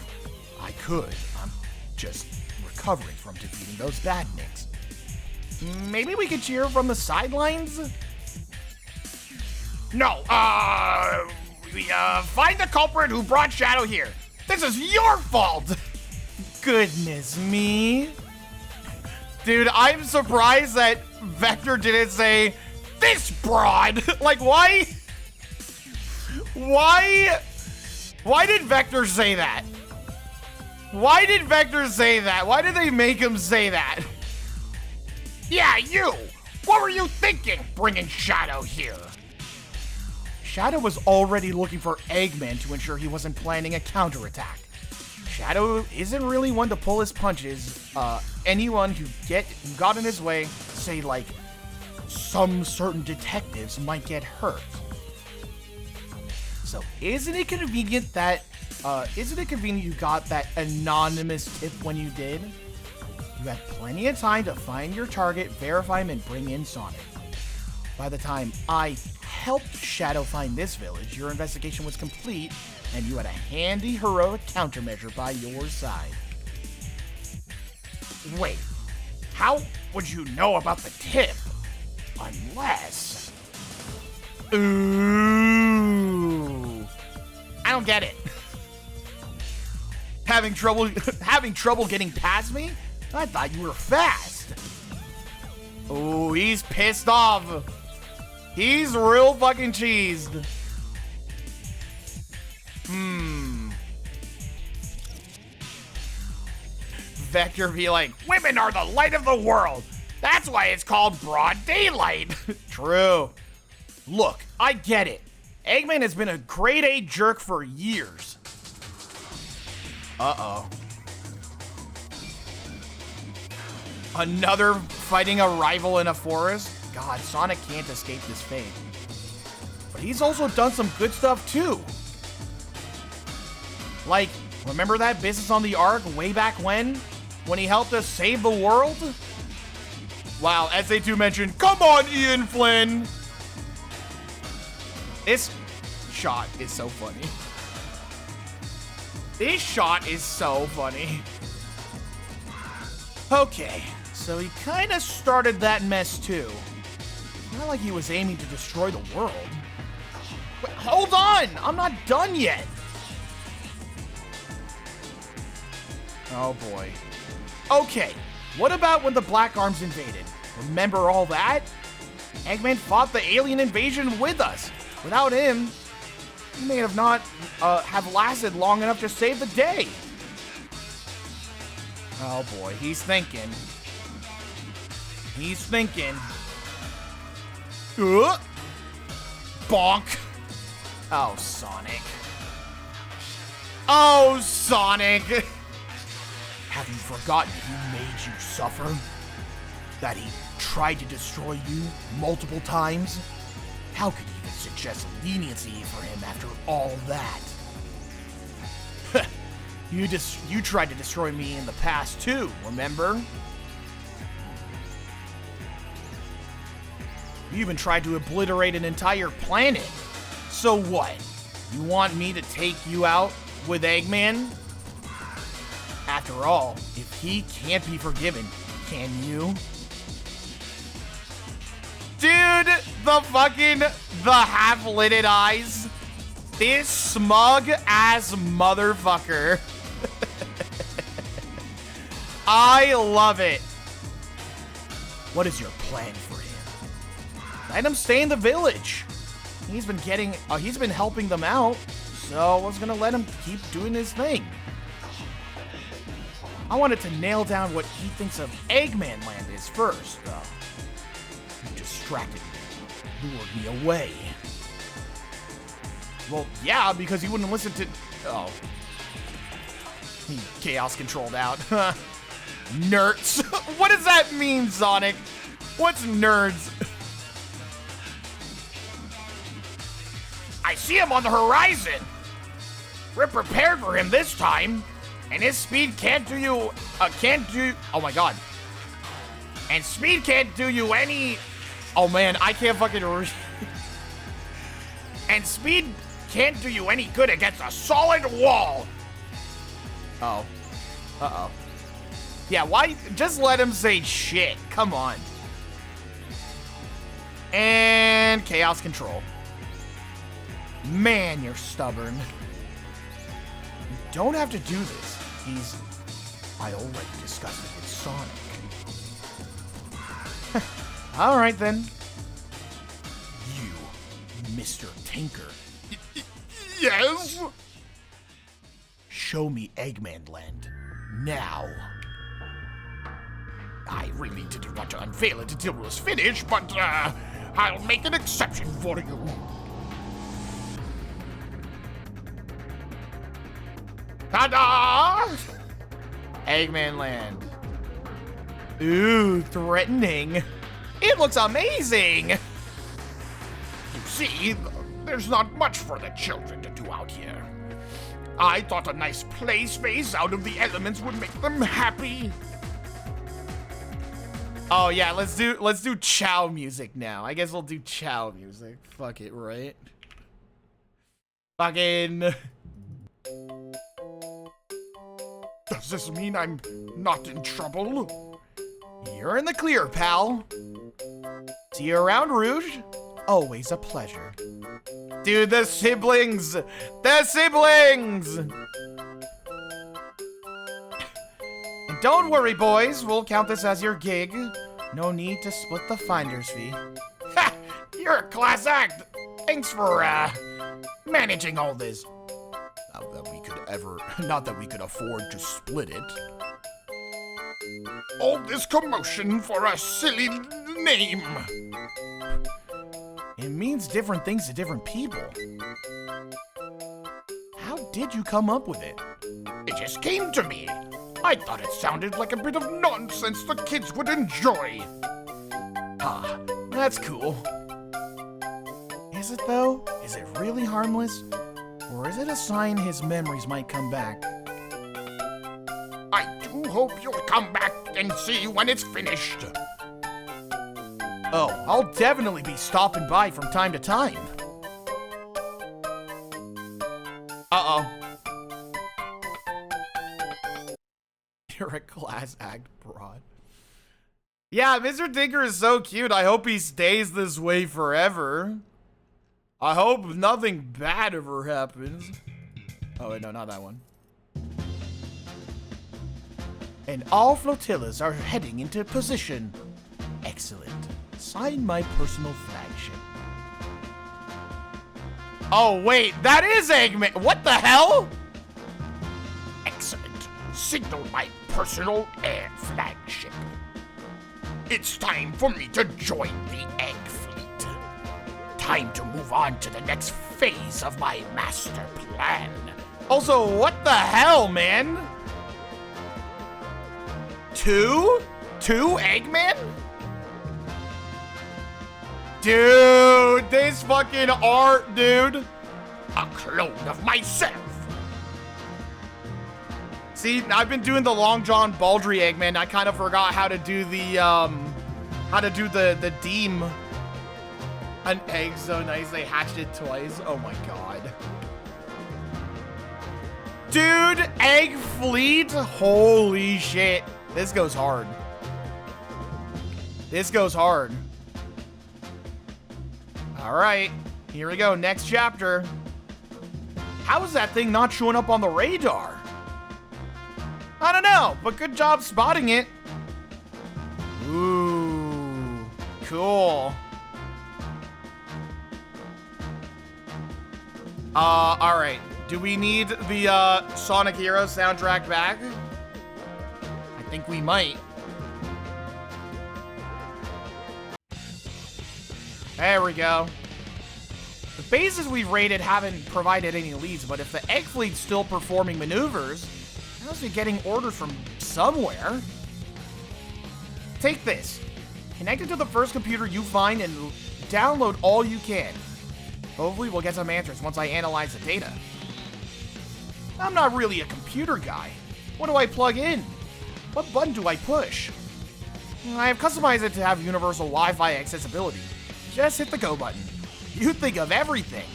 I could. I'm just recovering from defeating those badniks. Maybe we could cheer from the sidelines? No, find the culprit who brought Shadow here. This is your fault. Goodness me. Dude, I'm surprised that Vector didn't say, this broad. Like, why did Vector say that? Why did Vector say that? Why did they make him say that? Yeah, you. What were you thinking, bringing Shadow here? Shadow was already looking for Eggman to ensure he wasn't planning a counterattack. Shadow isn't really one to pull his punches. Anyone who got in his way, say like, some certain detectives might get hurt. So isn't it convenient you got that anonymous tip when you did? You had plenty of time to find your target, verify him, and bring in Sonic. By the time I helped Shadow find this village, your investigation was complete, and you had a handy heroic countermeasure by your side. Wait, How would you know about the tip? Unless... Ooh. I don't get it. having trouble getting past me? I thought you were fast. Oh, he's pissed off. He's real fucking cheesed. Vector be like, women are the light of the world. That's why it's called broad daylight. True. Look, I get it. Eggman has been a grade A jerk for years. Uh-oh. Another fighting a rival in a forest? God, Sonic can't escape this fate. But he's also done some good stuff too. Like, remember that business on the Ark way back when? When he helped us save the world? Wow, SA2 mentioned, come on, Ian Flynn! This shot is so funny. This shot is so funny. Okay, so he kind of started that mess too. Not like he was aiming to destroy the world. Wait, hold on! I'm not done yet! Oh boy. Okay, what about when the Black Arms invaded? Remember all that? Eggman fought the alien invasion with us. Without him, he may have not have lasted long enough to save the day. Oh boy, he's thinking. He's thinking. Bonk. Oh, Sonic. Oh, Sonic. Have you forgotten who made you suffer? That he tried to destroy you multiple times? How could you even suggest leniency for him after all that? You tried to destroy me in the past too, remember? You even tried to obliterate an entire planet. So what? You want me to take you out with Eggman? After all, if he can't be forgiven, can you? Dude, the half-lidded eyes. This smug-ass motherfucker. I love it. What is your plan for him? Let him stay in the village. He's been helping them out, so I was gonna let him keep doing his thing. I wanted to nail down what he thinks of Eggman Land is first, though. You distracted me, lured me away. Well, yeah, because he wouldn't listen to... Oh. He chaos controlled out. Nerds. What does that mean, Sonic? What's nerds? I see him on the horizon. We're prepared for him this time. And his speed can't do you... Oh my god. And speed can't do you any... Oh man, I can't fucking read. And speed can't do you any good against a solid wall. Oh. Uh-oh. Yeah, why? Just let him say shit. Come on. And chaos control. Man, you're stubborn. You don't have to do this. I already discussed it with Sonic. Alright then. You, Mr. Tinker. Yes? Show me Eggman Land. Now. I really didn't want to unveil it until it was finished, but I'll make an exception for you. Ta-da! Eggman Land. Ooh, threatening. It looks amazing! You see, there's not much for the children to do out here. I thought a nice play space out of the elements would make them happy. Oh yeah, let's do Chow music now. I guess we'll do Chow music. Fuck it, right? Fucking... Does this mean I'm not in trouble? You're in the clear, pal. See you around, Rouge. Always a pleasure. Dude, the siblings! The siblings! And don't worry, boys. We'll count this as your gig. No need to split the finder's fee. Ha! You're a class act. Thanks for, managing all this. Not that we could afford to split it. All this commotion for a silly name. It means different things to different people. How did you come up with it? It just came to me. I thought it sounded like a bit of nonsense the kids would enjoy. Ah, that's cool. Is it though? Is it really harmless? Or is it a sign his memories might come back? I do hope you'll come back and see when it's finished. Oh, I'll definitely be stopping by from time to time. Uh-oh. You're a class act, broad. Yeah, Mr. Tinker is so cute. I hope he stays this way forever. I hope nothing bad ever happens. Oh, wait, no, not that one. And all flotillas are heading into position. Excellent. Sign my personal flagship. Oh, wait, that is Eggman. What the hell? Excellent. Signal my personal air flagship. It's time for me to join the Egg Fleet. Time to move on to the next phase of my master plan. Also, what the hell, man? Two Eggman? Dude, this fucking art, dude. A clone of myself. See, I've been doing the Long John Baldry Eggman. I kind of forgot how to do the Deem. An egg so nice they hatched it twice. Oh my god. Dude, Egg Fleet? Holy shit. This goes hard. This goes hard. Alright, here we go. Next chapter. How is that thing not showing up on the radar? I don't know, but good job spotting it. Ooh, cool. Alright. Do we need the, Sonic Heroes soundtrack back? I think we might. There we go. The bases we've raided haven't provided any leads, but if the Egg Fleet's still performing maneuvers, they must be getting orders from somewhere. Take this. Connect it to the first computer you find and download all you can. Hopefully we'll get some answers once I analyze the data. I'm not really a computer guy. What do I plug in? What button do I push? I have customized it to have universal Wi-Fi accessibility. Just hit the go button. You think of everything.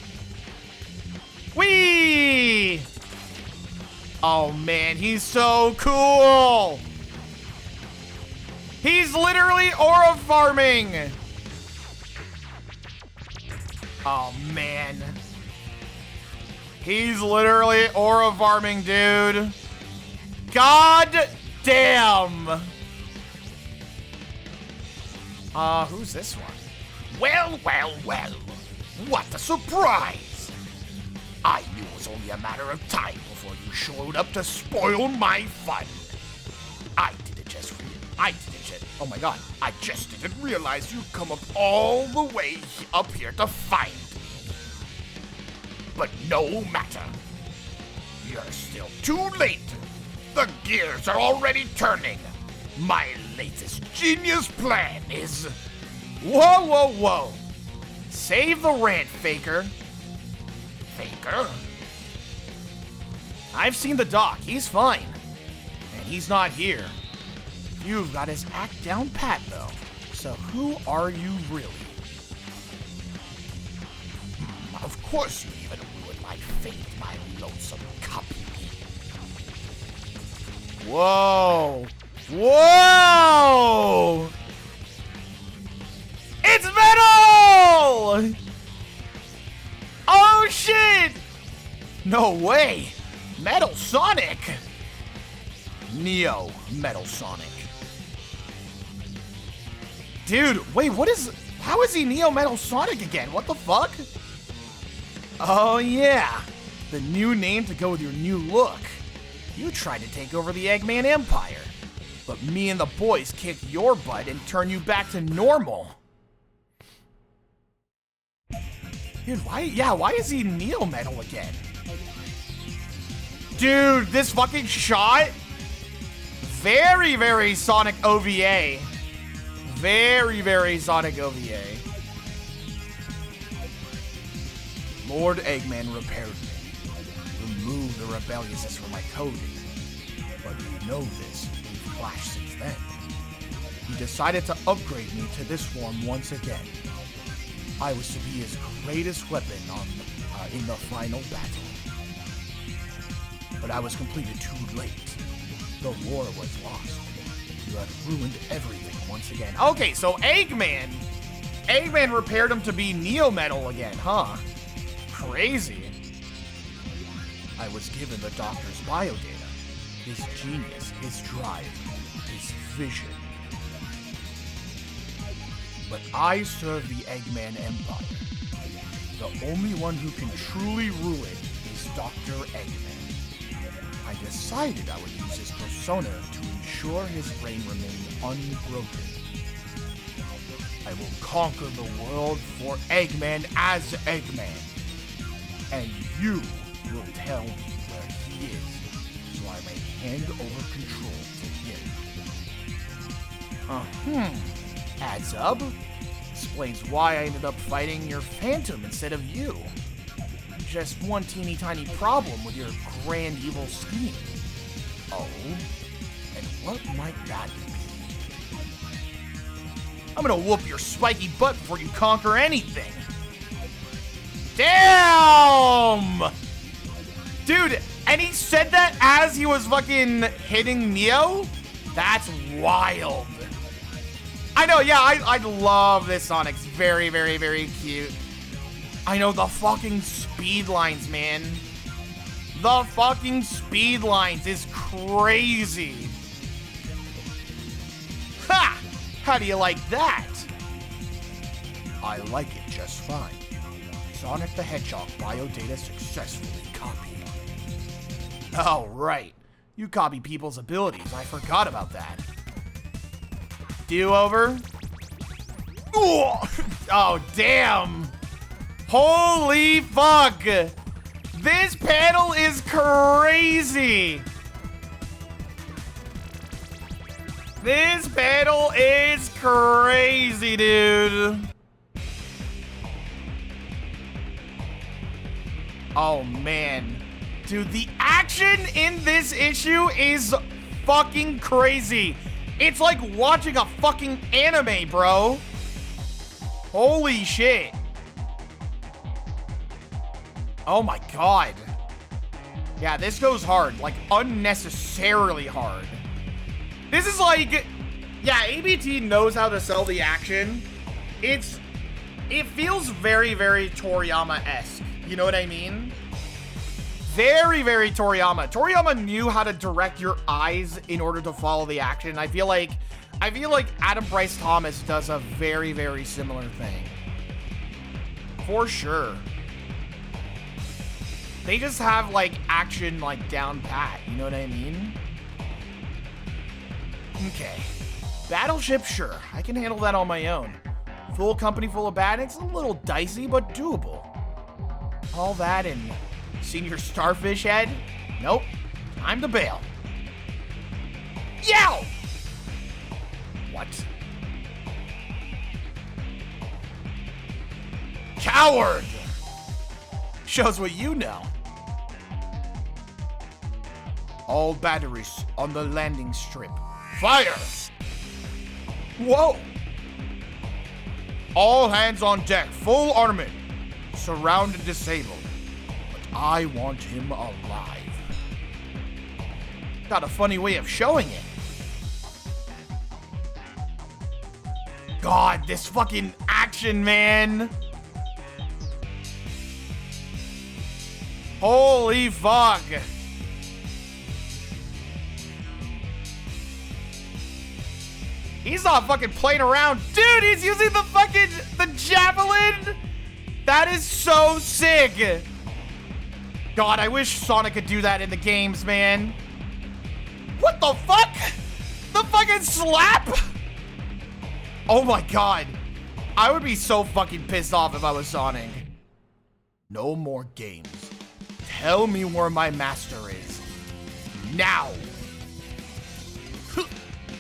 Whee! Oh man, he's so cool! He's literally aura farming! Oh man. He's literally aura farming, dude. God damn! Who's this one? Well, well, well. What a surprise! I knew it was only a matter of time before you showed up to spoil my fun. Oh my god, I just didn't realize you'd come up all the way up here to find me. But no matter. You're still too late. The gears are already turning. My latest genius plan is... Whoa, whoa, whoa. Save the rant, Faker. Faker? I've seen the doc. He's fine. And he's not here. You've got his act down pat, though. So who are you really? Of course you even ruined my fate, my lonesome copy. Whoa. Whoa! No way! Metal Sonic! Neo Metal Sonic. Dude, wait, how is he Neo Metal Sonic again? What the fuck? Oh yeah, the new name to go with your new look. You tried to take over the Eggman Empire, but me and the boys kicked your butt and turned you back to normal. Dude, why is he Neo Metal again? Dude, this fucking shot? Very, very Sonic OVA. Very, very Sonic OVA. Lord Eggman repaired me. Removed the rebelliousness from my coding. But you know this, we've flashed since then. He decided to upgrade me to this form once again. I was to be his greatest weapon in the final battle. But I was completed too late. The war was lost. You had ruined everything once again. Okay, so Eggman repaired him to be Neo Metal again, huh? Crazy. I was given the doctor's biodata, his genius, his drive, his vision. But I serve the Eggman Empire. The only one who can truly rule it is Dr. Eggman. I decided I would use his persona to ensure his reign remained unbroken. I will conquer the world for Eggman as Eggman. And you will tell me where he is, so I may hand over control to him. Adds up. Explains why I ended up fighting your Phantom instead of you. Just one teeny tiny problem with your grand evil scheme. Oh? And what might that be? I'm gonna whoop your spiky butt before you conquer anything. Damn! Dude, and he said that as he was fucking hitting Neo? That's wild. I know, yeah, I love this Sonic. It's very, very, very cute. I know, the fucking speed lines, man. The fucking speed lines is crazy. Ha! How do you like that? I like it just fine. Sonic the Hedgehog biodata successfully copied. Oh, right. You copy people's abilities. I forgot about that. Do-over? Oh, damn. Holy fuck. This panel is crazy. This panel is crazy, dude. Oh, man. Dude, the action in this issue is fucking crazy. It's like watching a fucking anime, bro. Holy shit. Oh my god. Yeah, this goes hard. Like, unnecessarily hard. This is like... Yeah, ABT knows how to sell the action. It feels very, very Toriyama-esque. You know what I mean? Very, very Toriyama. Toriyama knew how to direct your eyes in order to follow the action. I feel like Adam Bryce Thomas does a very, very similar thing. For sure. They just have, like, action, like, down pat. You know what I mean? Okay. Battleship, sure. I can handle that on my own. Full company full of baddies, a little dicey, but doable. All that and Senior Starfish Head? Nope. Time to bail. Yow! What? Coward! Shows what you know. All batteries on the landing strip. Fire! Whoa! All hands on deck, full armament. Surround and disable. But I want him alive. Got a funny way of showing it. God, this fucking action, man. Holy fuck. He's not fucking playing around. Dude, he's using the javelin. That is so sick. God, I wish Sonic could do that in the games, man. What the fuck? The fucking slap? Oh my God. I would be so fucking pissed off if I was Sonic. No more games. Tell me where my master is. Now.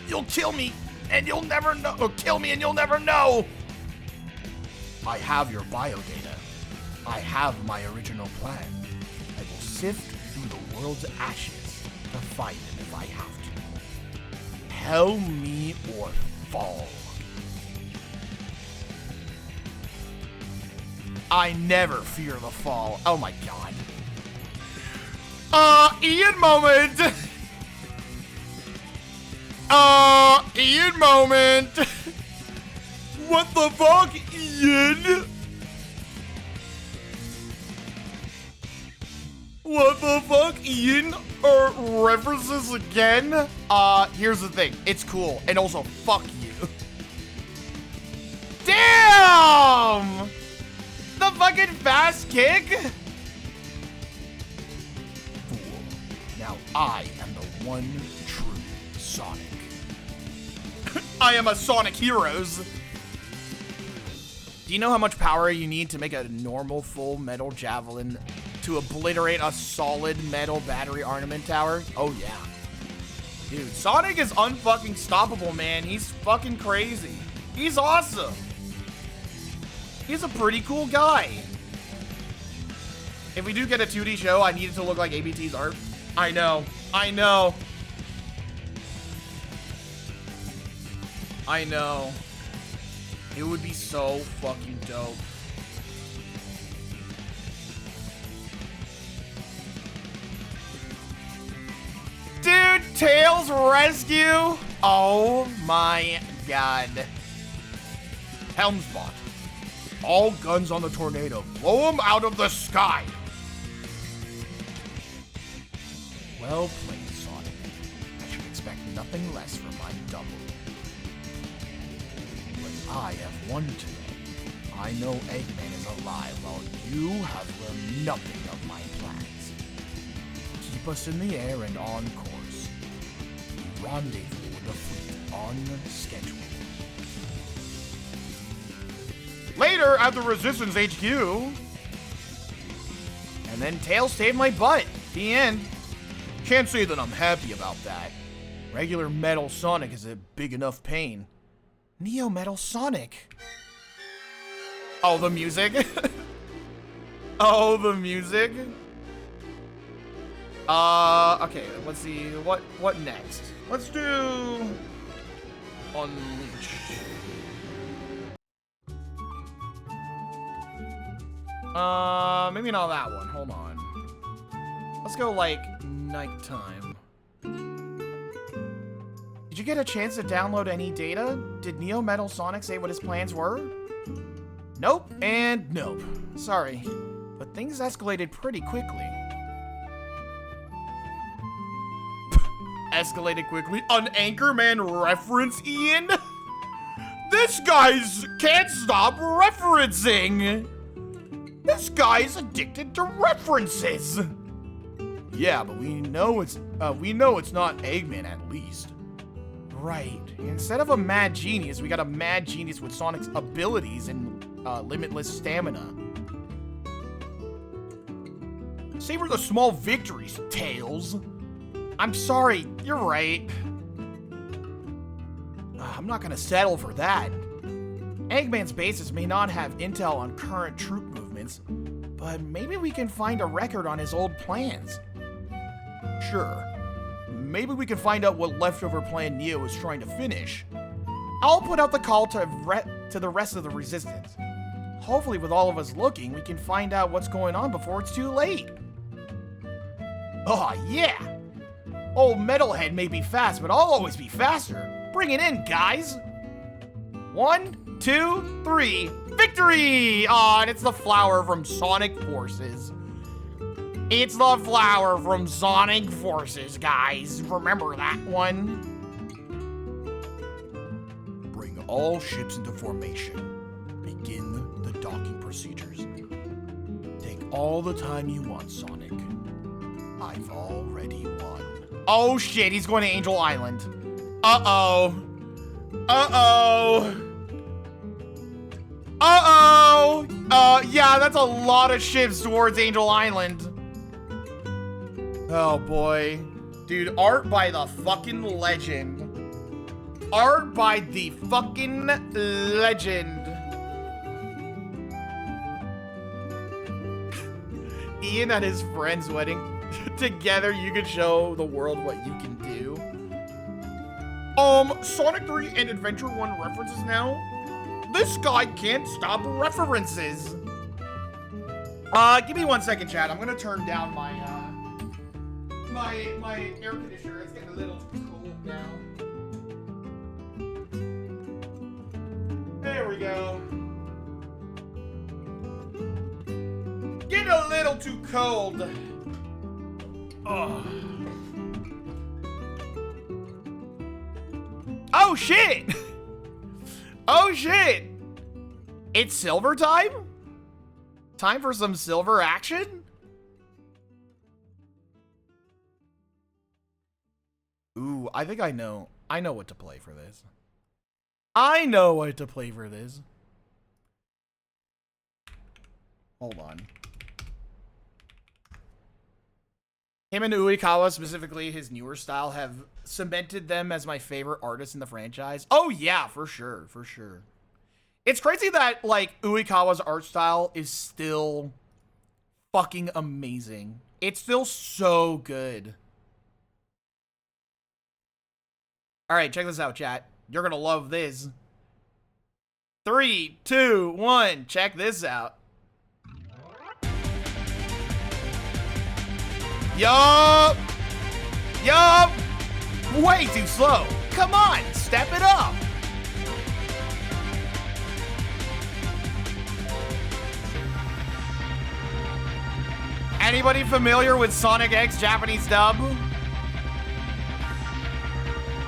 You'll kill me and you'll never know. Or kill me and you'll never know. I have your biodata. I have my original plan. I will sift through the world's ashes to find him if I have to. Tell me or fall. I never fear the fall. Oh my God. Ian moment. Ian moment. What the fuck, Ian? What the fuck, Ian? References again? Here's the thing. It's cool. And also, fuck you. Damn! The fucking fast kick? Fool. Now I am the one true Sonic. I am a Sonic Heroes. Do you know how much power you need to make a normal full metal javelin to obliterate a solid metal battery armament tower? Oh yeah. Dude, Sonic is unfucking stoppable, man. He's fucking crazy. He's awesome. He's a pretty cool guy. If we do get a 2D show, I need it to look like ABT's art. I know. I know. I know. It would be so fucking dope. Dude, Tails rescue? Oh my God. Helmsbot. All guns on the tornado. Blow him out of the sky. Well played, Sonic. I should expect nothing less from my double. But I have won today. I know Eggman is alive while you have learned nothing of my plans. Keep us in the air and on course. Rendezvous with the fleet on schedule. Later at the Resistance HQ. And then Tails saved my butt. The end. Can't say that I'm happy about that. Regular Metal Sonic is a big enough pain. Neo Metal Sonic. Oh, the music. Oh, the music. Okay, let's see. What next? Let's do Unleash. Maybe not that one. Hold on. Let's go, like, nighttime. Did you get a chance to download any data? Did Neo Metal Sonic say what his plans were? Nope, and nope. Sorry, but things escalated pretty quickly. Escalated quickly? An Anchorman reference, Ian? This guy's can't stop referencing! This guy's addicted to references. Yeah, but we know it's not Eggman at least. Right. Instead of a mad genius, we got a mad genius with Sonic's abilities and limitless stamina. Savor the small victories, Tails. I'm sorry, you're right. I'm not gonna settle for that. Eggman's bases may not have intel on current troop movements, but maybe we can find a record on his old plans. Sure. Maybe we can find out what leftover plan Neo is trying to finish. I'll put out the call to the rest of the Resistance. Hopefully, with all of us looking, we can find out what's going on before it's too late. Oh, yeah! Old Metalhead may be fast, but I'll always be faster. Bring it in, guys! 1, 2, 3, victory! Aw, and it's the flower from Sonic Forces. It's the flower from Sonic Forces, guys. Remember that one? Bring all ships into formation. Begin the docking procedures. Take all the time you want, Sonic. I've already won. Oh shit, he's going to Angel Island. Uh-oh. Uh-oh. Uh-oh. Yeah, that's a lot of ships towards Angel Island. Oh boy. Dude, art by the fucking legend. Art by the fucking legend. Ian at his friend's wedding. Together, you can show the world what you can do. Sonic 3 and Adventure 1 references now? This guy can't stop references. Give me 1 second, chat. I'm gonna turn down my, my air conditioner. It's getting a little too cold now. There we go. Getting a little too cold. Oh shit! Oh shit! It's silver time? Time for some silver action? Ooh, I think I know what to play for this. I know what to play for this. Hold on. Him and Uekawa, specifically his newer style, have cemented them as my favorite artists in the franchise. Oh yeah, for sure, for sure. It's crazy that, like, Uekawa's art style is still fucking amazing. It's still so good. Alright, check this out, chat. You're gonna love this. 3, 2, 1, check this out. Yup! Yup! Way too slow. Come on, step it up. Anybody familiar with Sonic X Japanese dub?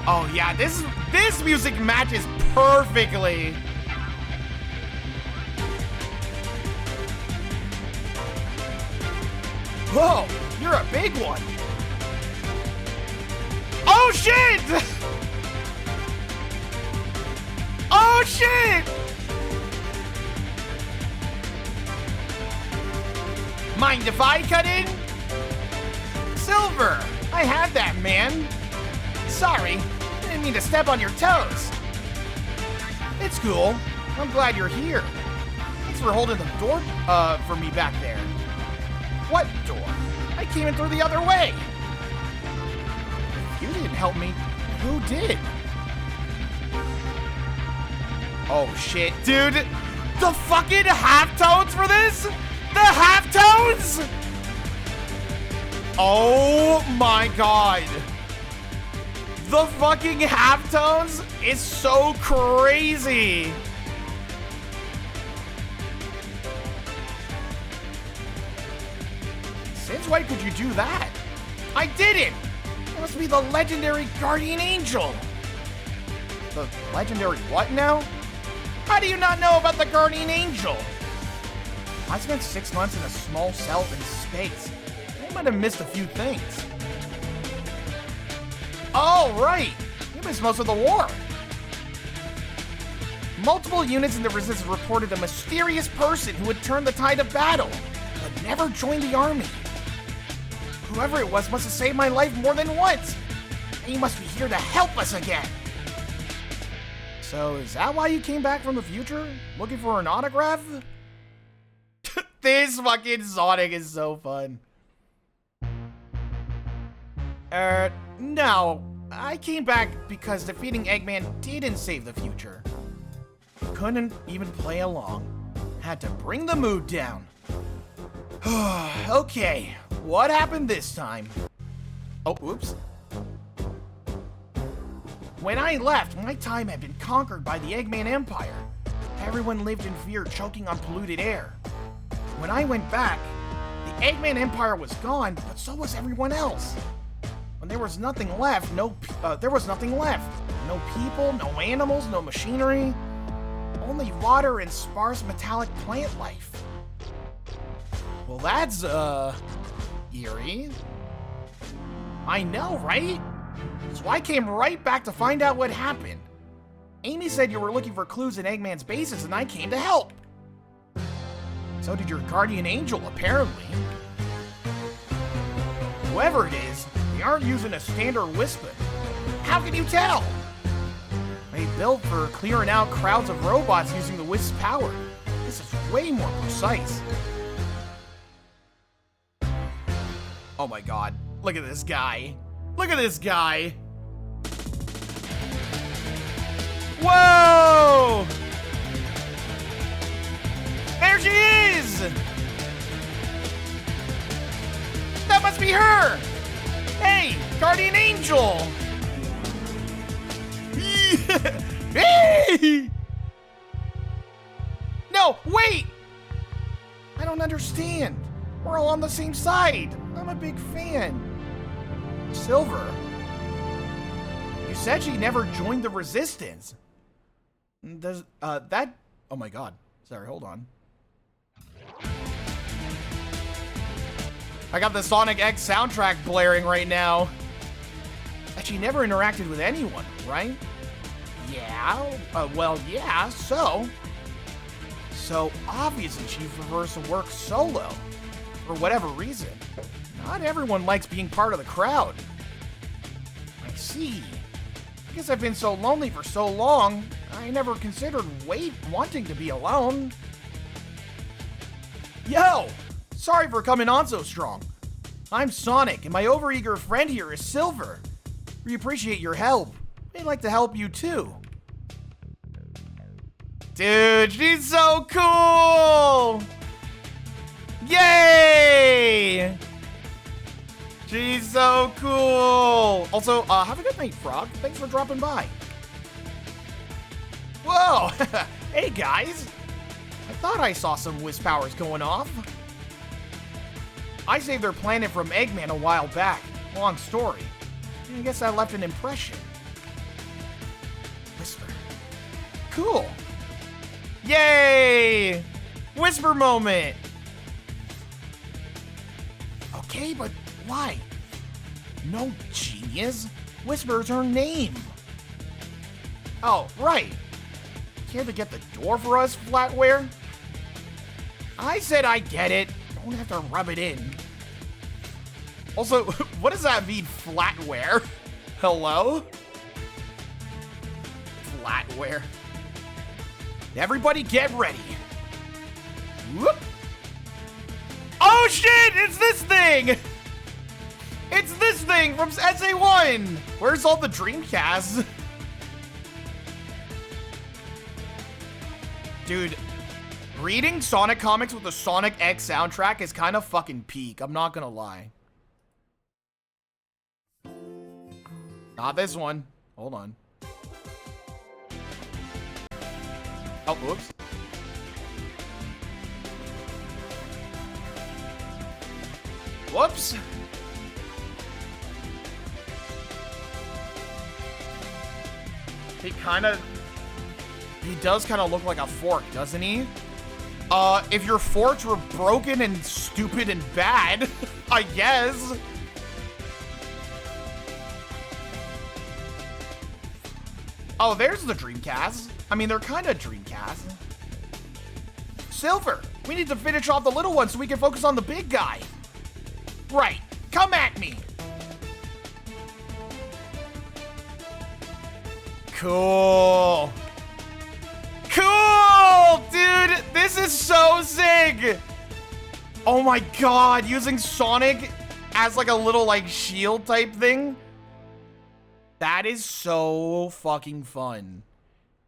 Oh yeah, this music matches perfectly. Whoa, you're a big one. Oh shit! Oh shit! Mind if I cut in? Silver, I had that, man. Sorry, I didn't mean to step on your toes. It's cool. I'm glad you're here. Thanks for holding the door for me back there. What door? I came in through the other way. If you didn't help me, who did? Oh shit, dude. The fucking halftones for this? The halftones? Oh my god. The fucking halftones is so crazy. Since when could you do that? I did it! It must be the legendary Guardian Angel. The legendary what now? How do you not know about the Guardian Angel? I spent 6 months in a small cell in space. I might have missed a few things. Oh, right! You missed most of the war. Multiple units in the Resistance reported a mysterious person who had turned the tide of battle, but never joined the army. Whoever it was must have saved my life more than once. He must be here to help us again. So, is that why you came back from the future? Looking for an autograph? This fucking Sonic is so fun. No. I came back because defeating Eggman didn't save the future. Couldn't even play along. Had to bring the mood down. Okay, what happened this time? Oh, oops. When I left, my time had been conquered by the Eggman Empire. Everyone lived in fear, choking on polluted air. When I went back, the Eggman Empire was gone, but so was everyone else. When there was nothing left, there was nothing left. No people, no animals, no machinery. Only water and sparse metallic plant life. Well, that's, eerie. I know, right? So I came right back to find out what happened. Amy said you were looking for clues in Eggman's bases, and I came to help. So did your guardian angel, apparently. Whoever it is, they aren't using a standard whisper. How can you tell? They built for clearing out crowds of robots using the Wisp's power. This is way more precise. Oh my god, look at this guy. Look at this guy. Whoa! There she is! That must be her! Hey, Guardian Angel! Hey! No, wait! I don't understand. We're all on the same side. I'm a big fan. Silver? You said she never joined the Resistance. Does, that... Oh my god. Sorry, hold on. I got the Sonic X soundtrack blaring right now. That she never interacted with anyone, right? Yeah, well, yeah, so obviously she prefers to work solo, for whatever reason. Not everyone likes being part of the crowd. I see. I guess I've been so lonely for so long, I never considered wanting to be alone. Yo! Sorry for coming on so strong. I'm Sonic, and my overeager friend here is Silver. We appreciate your help. We'd like to help you too. Dude, she's so cool! Yay! She's so cool! Also, have a good night, Frog. Thanks for dropping by. Whoa! Hey, guys! I thought I saw some Wisp powers going off. I saved their planet from Eggman a while back. Long story. I guess I left an impression. Whisper. Cool. Yay! Whisper moment. Okay, but why? No, genius. Whisper's her name. Oh, right. Care to get the door for us, Flatware? I said I get it. Don't have to rub it in. Also, what does that mean, Flatware? Hello? Flatware. Everybody get ready. Whoop. Oh shit, it's this thing! It's this thing from SA1! Where's all the Dreamcasts? Dude, reading Sonic comics with the Sonic X soundtrack is kind of fucking peak, I'm not gonna lie. Not this one. Hold on. Oh, whoops. Whoops. He does kind of look like a fork, doesn't he? If your forks were broken and stupid and bad, I guess. Oh, there's the Dreamcast. I mean, they're kind of Dreamcast. Silver, we need to finish off the little one so we can focus on the big guy. Right, come at me. Cool. Cool, dude, this is so sick. Oh my god, using Sonic as like a little like shield type thing. That is so fucking fun.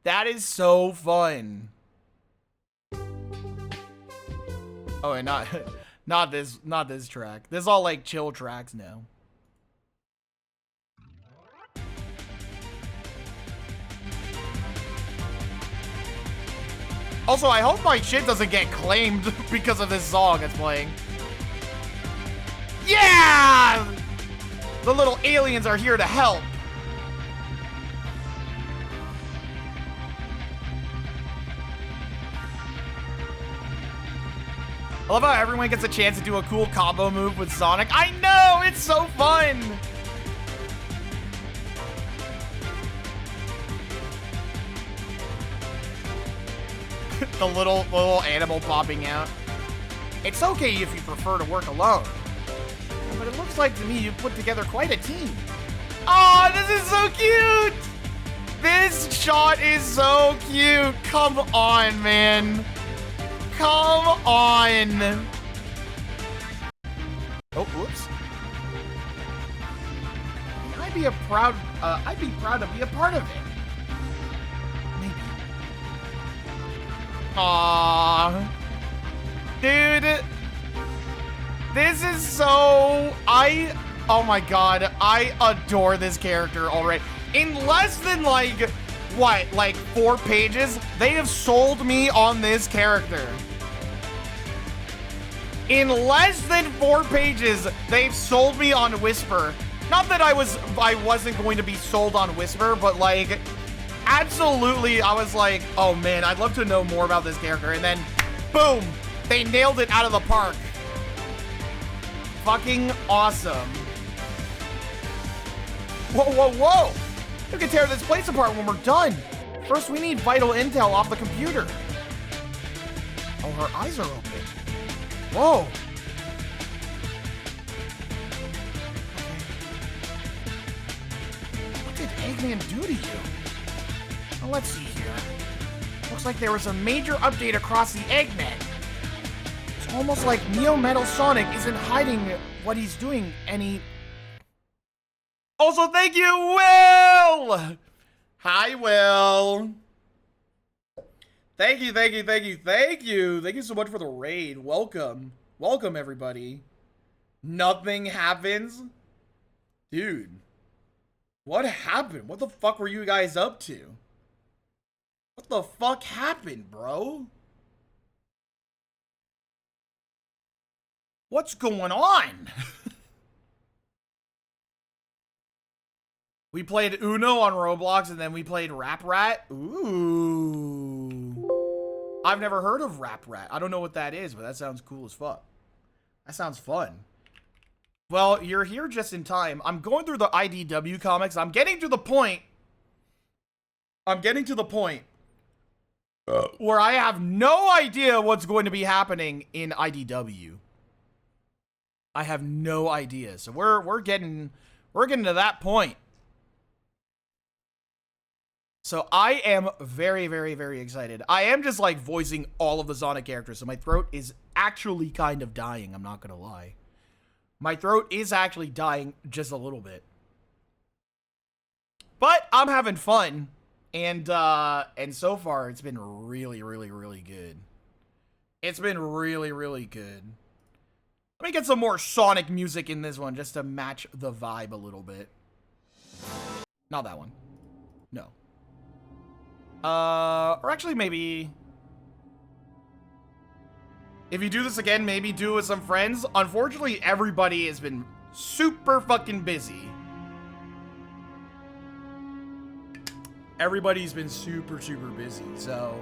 That is so fun. Oh, and not this track. This is all like chill tracks now. Also, I hope my shit doesn't get claimed because of this song that's playing. Yeah! The little aliens are here to help. I love how everyone gets a chance to do a cool combo move with Sonic. I know, it's so fun. The little animal popping out. It's okay if you prefer to work alone, but it looks like to me you put together quite a team. Oh, this is so cute. This shot is so cute. Come on, man. Come on. Oh, whoops. I'd be proud to be a part of it. Maybe. Aww. Dude. This is so... oh my god. I adore this character already. In less than, like, what? Like 4 pages? They have sold me on this character. In less than 4 pages, they've sold me on Whisper. Not that I wasn't going to be sold on Whisper, but like, absolutely, I was like, oh man, I'd love to know more about this character. And then, boom, they nailed it out of the park. Fucking awesome. Whoa, whoa, whoa. We can tear this place apart when we're done. First, we need vital intel off the computer. Oh, her eyes are open. Whoa. What did Eggman do to you? Well, let's see here. Looks like there was a major update across the Eggman. It's almost like Neo Metal Sonic isn't hiding what he's doing any... Also, thank you, Will! Hi, Will. Thank you, thank you, thank you, thank you. Thank you so much for the raid. Welcome. Welcome, everybody. Nothing happens? Dude. What happened? What the fuck were you guys up to? What the fuck happened, bro? What's going on? We played Uno on Roblox, and then we played Rap Rat. Ooh. I've never heard of Rap Rat. I don't know what that is, but that sounds cool as fuck. That sounds fun. Well, you're here just in time. I'm going through the IDW comics. I'm getting to the point where I have no idea what's going to be happening in IDW. I have no idea. So we're getting to that point. So I am very, very, very excited. I am just like voicing all of the Sonic characters, so my throat is actually kind of dying, I'm not gonna lie. My throat is actually dying just a little bit. But I'm having fun. And so far it's been really, really, really good. It's been really, really good. Let me get some more Sonic music in this one just to match the vibe a little bit. Not that one. No. Or actually maybe... If you do this again, maybe do it with some friends. Unfortunately, everybody has been super fucking busy. Everybody's been super, super busy, so...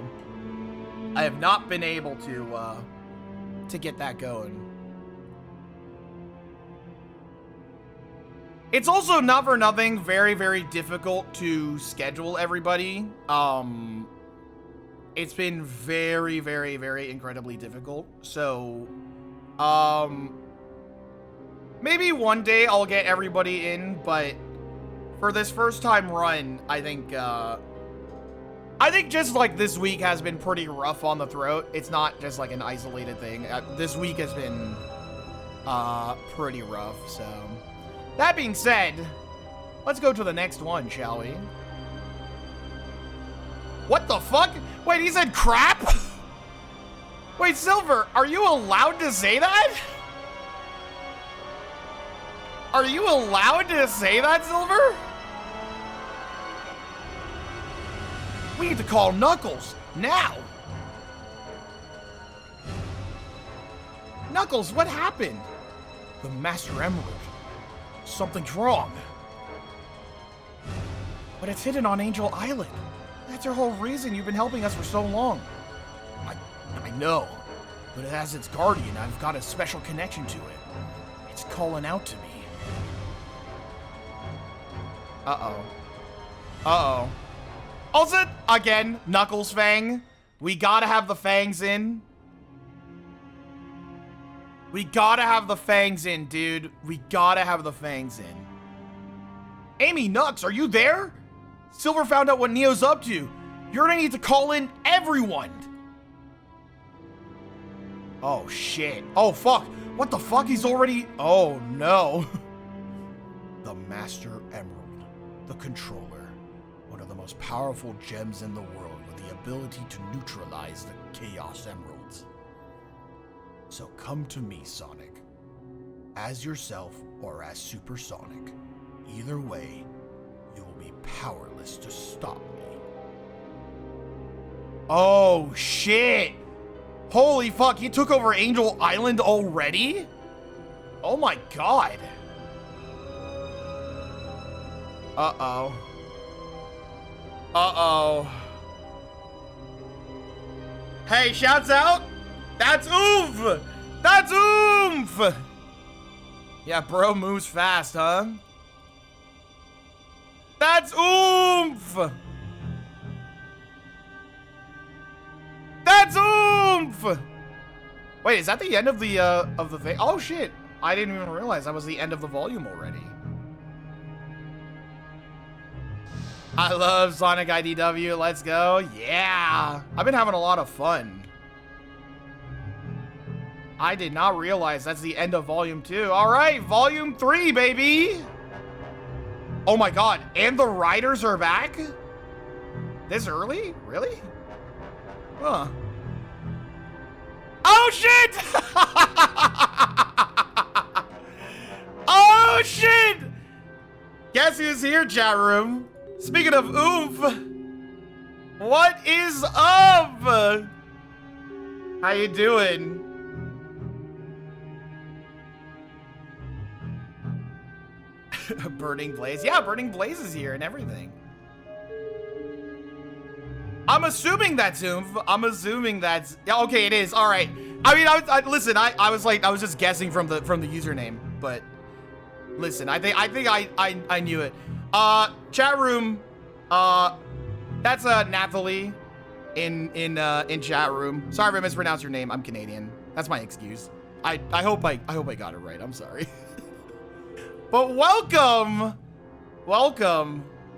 I have not been able to get that going. It's also, not for nothing, very, very difficult to schedule everybody. It's been very, very, very incredibly difficult. So, maybe one day I'll get everybody in, but for this first time run, I think just like this week has been pretty rough on the throat. It's not just like an isolated thing. This week has been pretty rough, so... That being said, let's go to the next one, shall we? What the fuck? Wait, he said crap? Wait, Silver, are you allowed to say that? Are you allowed to say that, Silver? We need to call Knuckles, now. Knuckles, what happened? The Master Emerald. Something's wrong. But it's hidden on Angel Island. That's your whole reason you've been helping us for so long. I know, but it has its guardian. I've got a special connection to it. It's calling out to me. Uh-oh. Uh-oh. Also, again, Knuckles Fang. We gotta have the fangs in. We gotta have the fangs in, dude. We gotta have the fangs in. Amy Nux, are you there? Silver found out what Neo's up to. You're gonna need to call in everyone. Oh, shit. Oh, fuck. What the fuck? He's already... Oh, no. The Master Emerald. The Controller. One of the most powerful gems in the world with the ability to neutralize the Chaos Emeralds. So come to me, Sonic. As yourself or as Super Sonic. Either way, you will be powerless to stop me. Oh, shit. Holy fuck, he took over Angel Island already? Oh my god. Uh-oh. Uh-oh. Hey, shouts out. That's oomph. That's oomph. Yeah, bro moves fast, huh? That's oomph. That's oomph. Wait, is that the end of the thing? Oh shit. I didn't even realize that was the end of the volume already. I love Sonic IDW. Let's go. Yeah. I've been having a lot of fun. I did not realize that's the end of volume 2. All right, volume 3, baby. Oh my god. And the riders are back? This early? Really? Huh. Oh shit! Oh shit! Guess who's here, chat room? Speaking of oomph, what is up? How you doing? Burning Blaze. Yeah, Burning Blaze is here and everything. I'm assuming that's oomph. I'm assuming that's... Yeah, okay, it is. All right. I mean, listen, I was like, I was just guessing from the username, but listen, I think I knew it. Chat room, that's Nathalie in chat room. Sorry if I mispronounced your name. I'm Canadian. That's my excuse. I hope I got it right. I'm sorry. But welcome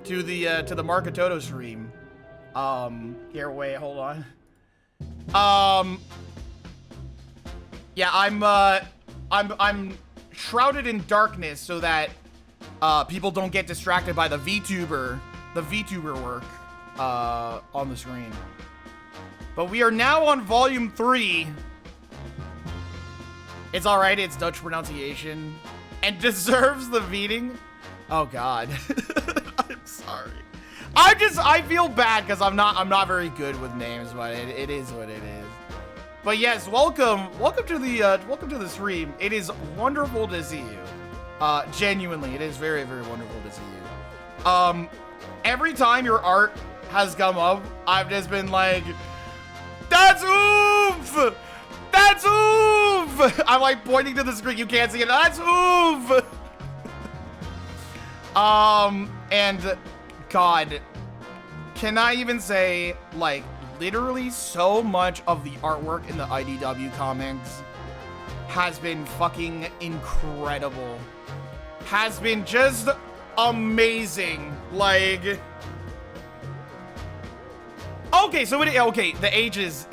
to the Markatoto stream. Here, wait, hold on. Yeah, I'm shrouded in darkness so that people don't get distracted by the VTuber work on the screen. But we are now on volume 3. It's all right. It's Dutch pronunciation and deserves the beating. Oh God, I'm sorry. I feel bad because I'm not very good with names, but it is what it is. But yes, welcome to the stream. It is wonderful to see you. Genuinely, it is very, very wonderful to see you. Every time your art has come up, I've just been like, that's oomph! That's oomph! I'm like pointing to the screen. You can't see it. That's oomph! And God, can I even say, like, literally so much of the artwork in the IDW comics has been fucking incredible. Has been just amazing. Like, okay, so okay, the age is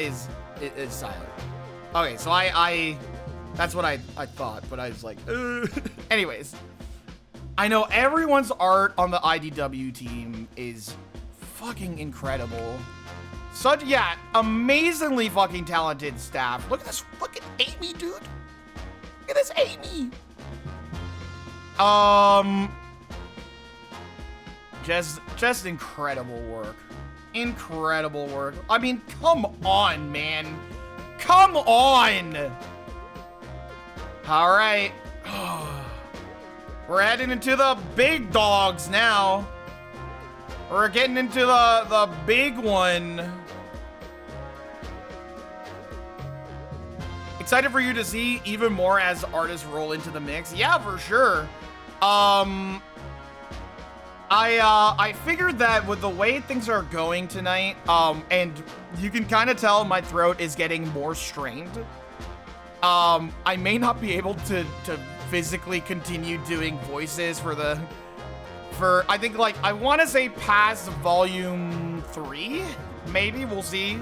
silent. Okay, so I that's what I thought, but I was like, anyways, I know everyone's art on the IDW team is fucking incredible. Such, yeah, amazingly fucking talented staff. Look at this fucking Amy, dude. Look at this Amy. Just incredible work. Incredible work. I mean, come on, man. Come on. All right. We're heading into the big dogs now. We're getting into the big one. Excited for you to see even more as artists roll into the mix. Yeah, for sure. I figured that with the way things are going tonight, and you can kind of tell my throat is getting more strained. I may not be able to physically continue doing voices for I think, like, I want to say past volume 3, maybe. We'll see.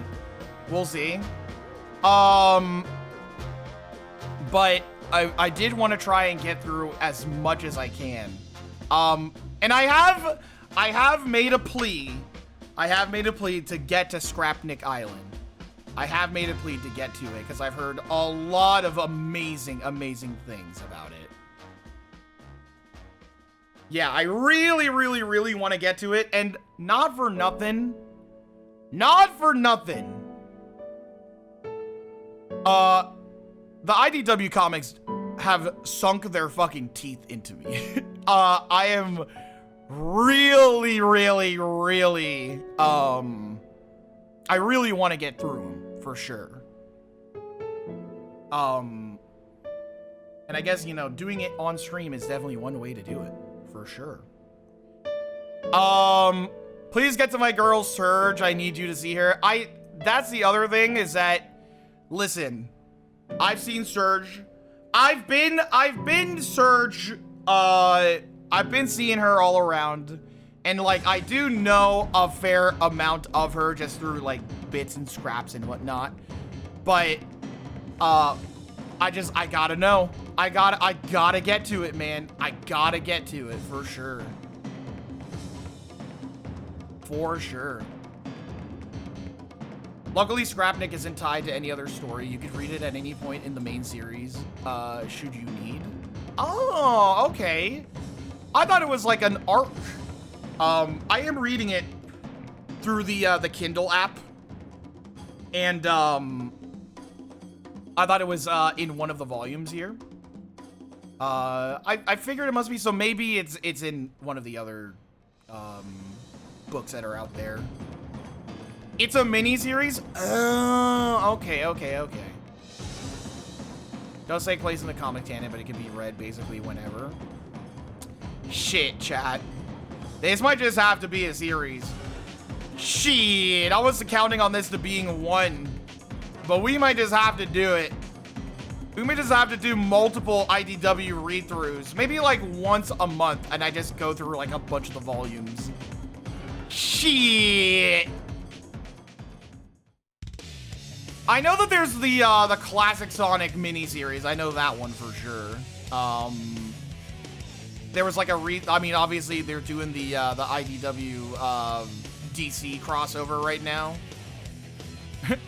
But I did want to try and get through as much as I can. And I have made a plea. I have made a plea to get to Scrapnik Island. I have made a plea to get to it because I've heard a lot of amazing things about it. Yeah, I really want to get to it, and not for nothing. The IDW comics have sunk their fucking teeth into me. I am really, I really want to get through them, for sure. And I guess, you know, doing it on stream is definitely one way to do it, for sure. Please get to my girl, Surge. I need you to see her. That's the other thing is that, listen, I've seen Surge. I've been Surge. I've been seeing her all around. And, like, I do know a fair amount of her just through, like, bits and scraps and whatnot. But, I gotta know. I gotta get to it, man. I gotta get to it, for sure. For sure. Luckily, Scrapnik isn't tied to any other story. You could read it at any point in the main series, should you need. Oh, okay. I thought it was like an arc. I am reading it through the Kindle app. And, I thought it was, in one of the volumes here. I figured it must be, so maybe it's in one of the other, books that are out there. It's a mini-series? Oh, okay. Does take place in the comic canon, but it can be read basically whenever. Shit, chat. This might just have to be a series. Shit, I was counting on this to being one. But we might just have to do it. We may just have to do multiple IDW read-throughs. Maybe like once a month, and I just go through like a bunch of the volumes. Shit. I know that there's the classic Sonic miniseries. I know that one for sure. There was like I mean, obviously they're doing the IDW DC crossover right now.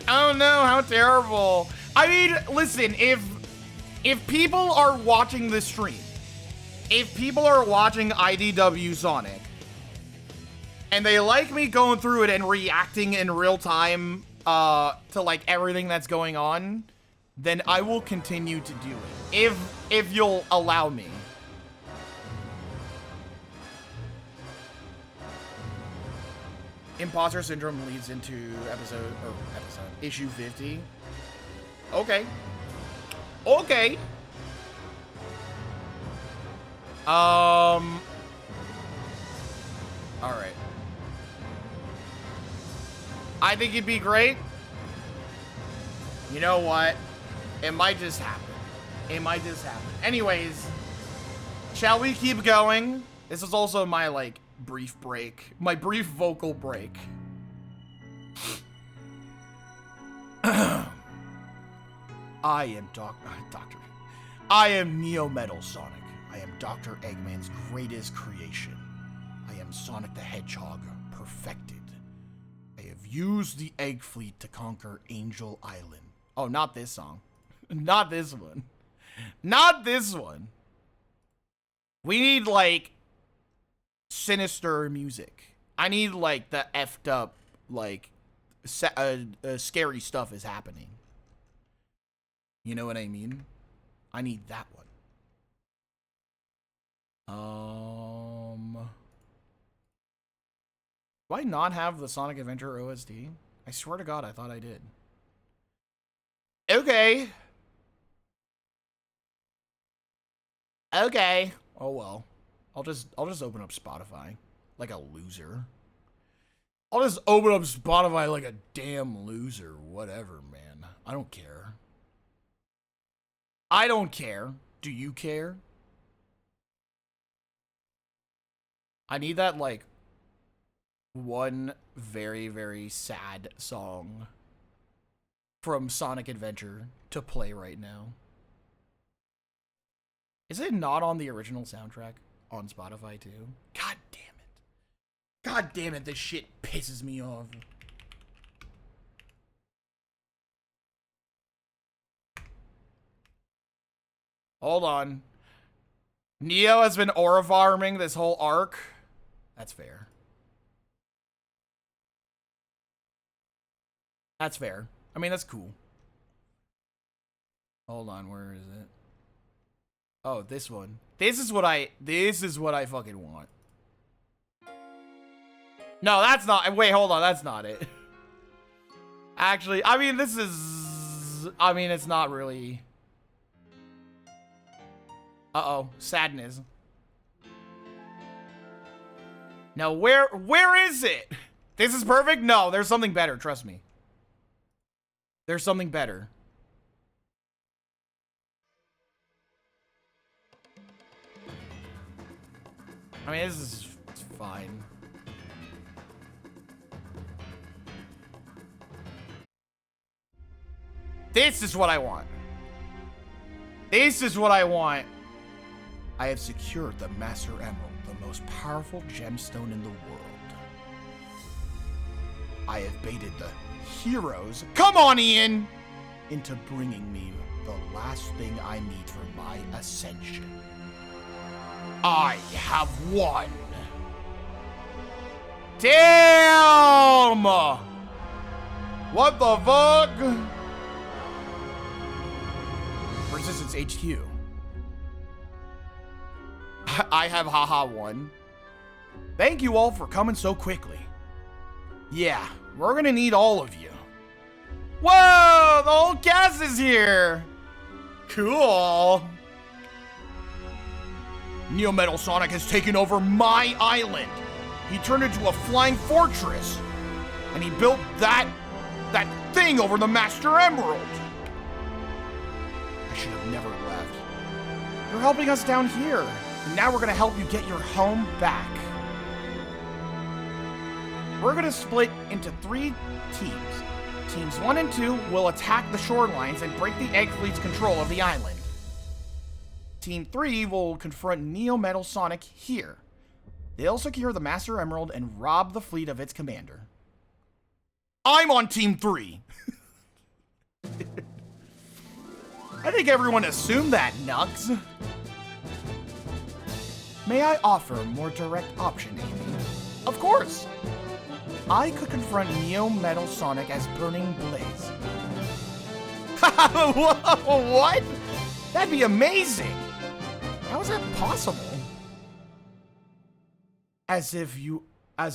Oh no, how terrible. I mean, listen, if people are watching this stream, if people are watching IDW Sonic, and they like me going through it and reacting in real time to like everything that's going on, then I will continue to do it. If you'll allow me. Imposter syndrome leads into issue 50. Okay. Okay. All right. I think it'd be great. You know what? It might just happen. It might just happen. Anyways, shall we keep going? This is also my, like, brief break. My brief vocal break. I am I am Neo Metal Sonic. I am Dr. Eggman's greatest creation. I am Sonic the Hedgehog, perfected. I have used the Egg Fleet to conquer Angel Island. Oh, not this song. Not this one. Not this one. We need, like, sinister music. I need, like, the effed up, like, scary stuff is happening. You know what I mean? I need that one. Do I not have the Sonic Adventure OST? I swear to God, I thought I did. Okay. Okay. Oh well. I'll just open up Spotify like a loser. I'll just open up Spotify like a damn loser. Whatever, man. I don't care. I don't care. Do you care? I need that, like, one very, very sad song from Sonic Adventure to play right now. Is it not on the original soundtrack on Spotify too? God damn it. God damn it, this shit pisses me off. Hold on. Neo has been aura farming this whole arc. That's fair. That's fair. I mean, that's cool. Hold on, where is it? Oh, this one. This is what I fucking want. No, that's not. Wait, hold on. That's not it. Actually, I mean, this is. I mean, it's not really. Uh-oh. Sadness. Now, where is it? This is perfect? No, there's something better. Trust me. There's something better. I mean, this is fine. This is what I want. This is what I want. I have secured the Master Emerald, the most powerful gemstone in the world. I have baited the heroes, come on, Ian, into bringing me the last thing I need for my ascension. I have won. Damn! What the fuck? Resistance HQ. I have haha won. Thank you all for coming so quickly. Yeah, we're gonna need all of you. Whoa, the whole cast is here. Cool. Neo Metal Sonic has taken over my island. He turned it into a flying fortress. And he built that thing over the Master Emerald. I should have never left. You're helping us down here. And now we're gonna help you get your home back. We're gonna split into 3 teams. Teams 1 and 2 will attack the shorelines and break the Egg Fleet's control of the island. Team 3 will confront Neo Metal Sonic here. They'll secure the Master Emerald and rob the fleet of its commander. I'm on Team 3! I think everyone assumed that, Nux. May I offer a more direct option, Amy? Of course! I could confront Neo Metal Sonic as Burning Blaze. What? That'd be amazing! How is that possible? As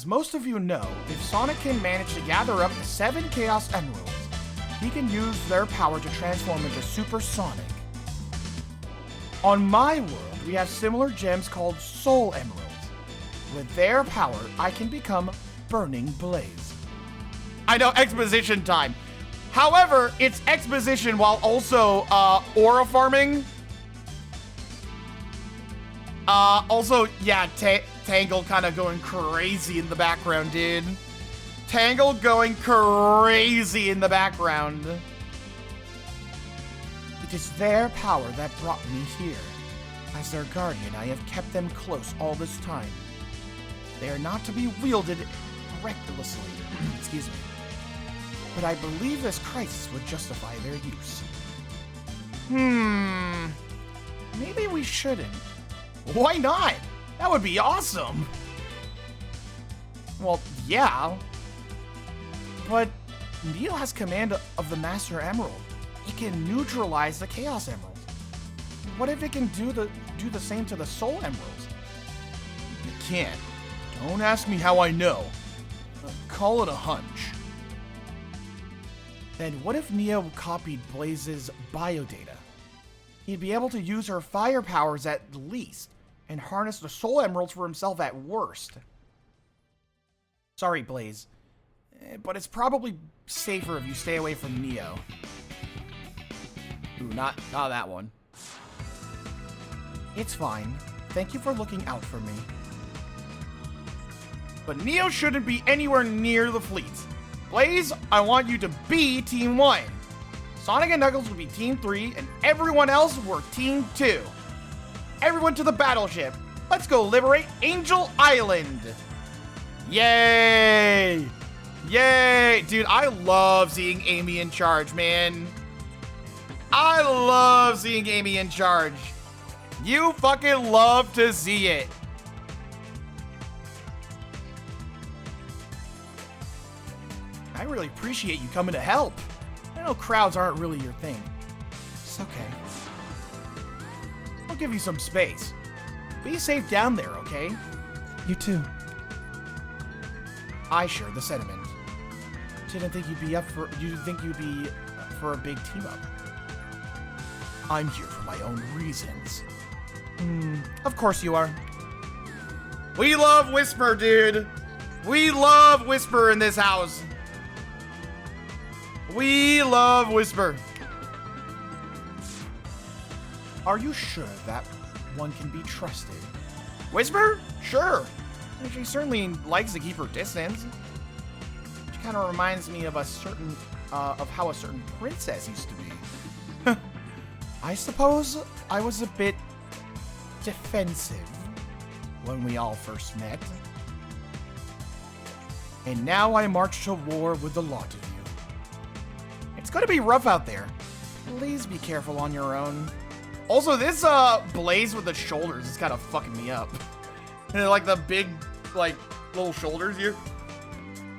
most of you know, if Sonic can manage to gather up the 7 Chaos Emeralds, he can use their power to transform into Super Sonic. On my world, we have similar gems called Soul Emeralds. With their power, I can become Burning Blaze. I know, exposition time. However, it's exposition while also aura farming. Also, yeah, Tangle kind of going crazy in the background, dude. Tangle going crazy in the background. It is their power that brought me here. As their guardian, I have kept them close all this time. They are not to be wielded recklessly. Excuse me. But I believe this crisis would justify their use. Maybe we shouldn't. Why not? That would be awesome. Well, yeah. But Neo has command of the Master Emerald. It can neutralize the Chaos Emerald. What if it can do the same to the Soul Emeralds? can't. Don't ask me how I know. Call it a hunch. Then what if Neo copied Blaze's biodata? He'd be able to use her fire powers at least, and harness the soul emeralds for himself at worst. Sorry, Blaze, but it's probably safer if you stay away from Neo. Ooh, not that one. It's fine. Thank you for looking out for me. But Neo shouldn't be anywhere near the fleets. Blaze, I want you to be Team 1. Sonic and Knuckles will be Team 3, and everyone else will Team 2. Everyone to the battleship. Let's go liberate Angel Island. Yay! Yay! Dude, I love seeing Amy in charge, man. I love seeing Amy in charge. You fucking love to see it. I really appreciate you coming to help. I know crowds aren't really your thing. It's okay. I'll give you some space. Be safe down there, okay? You too. I share the sentiment. Didn't think you'd be up for. You think you'd be for a big team up. I'm here for my own reasons. Of course you are. We love Whisper, dude. We love Whisper in this house. We love Whisper. Are you sure that one can be trusted? Whisper? Sure. She certainly likes to keep her distance. She kind of reminds me of how a certain princess used to be. I suppose I was a bit defensive when we all first met. And now I march to war with the lot of you. It's gonna be rough out there. Please be careful on your own. Also, this Blaze with the shoulders is kind of fucking me up. Like the big, like, little shoulders here.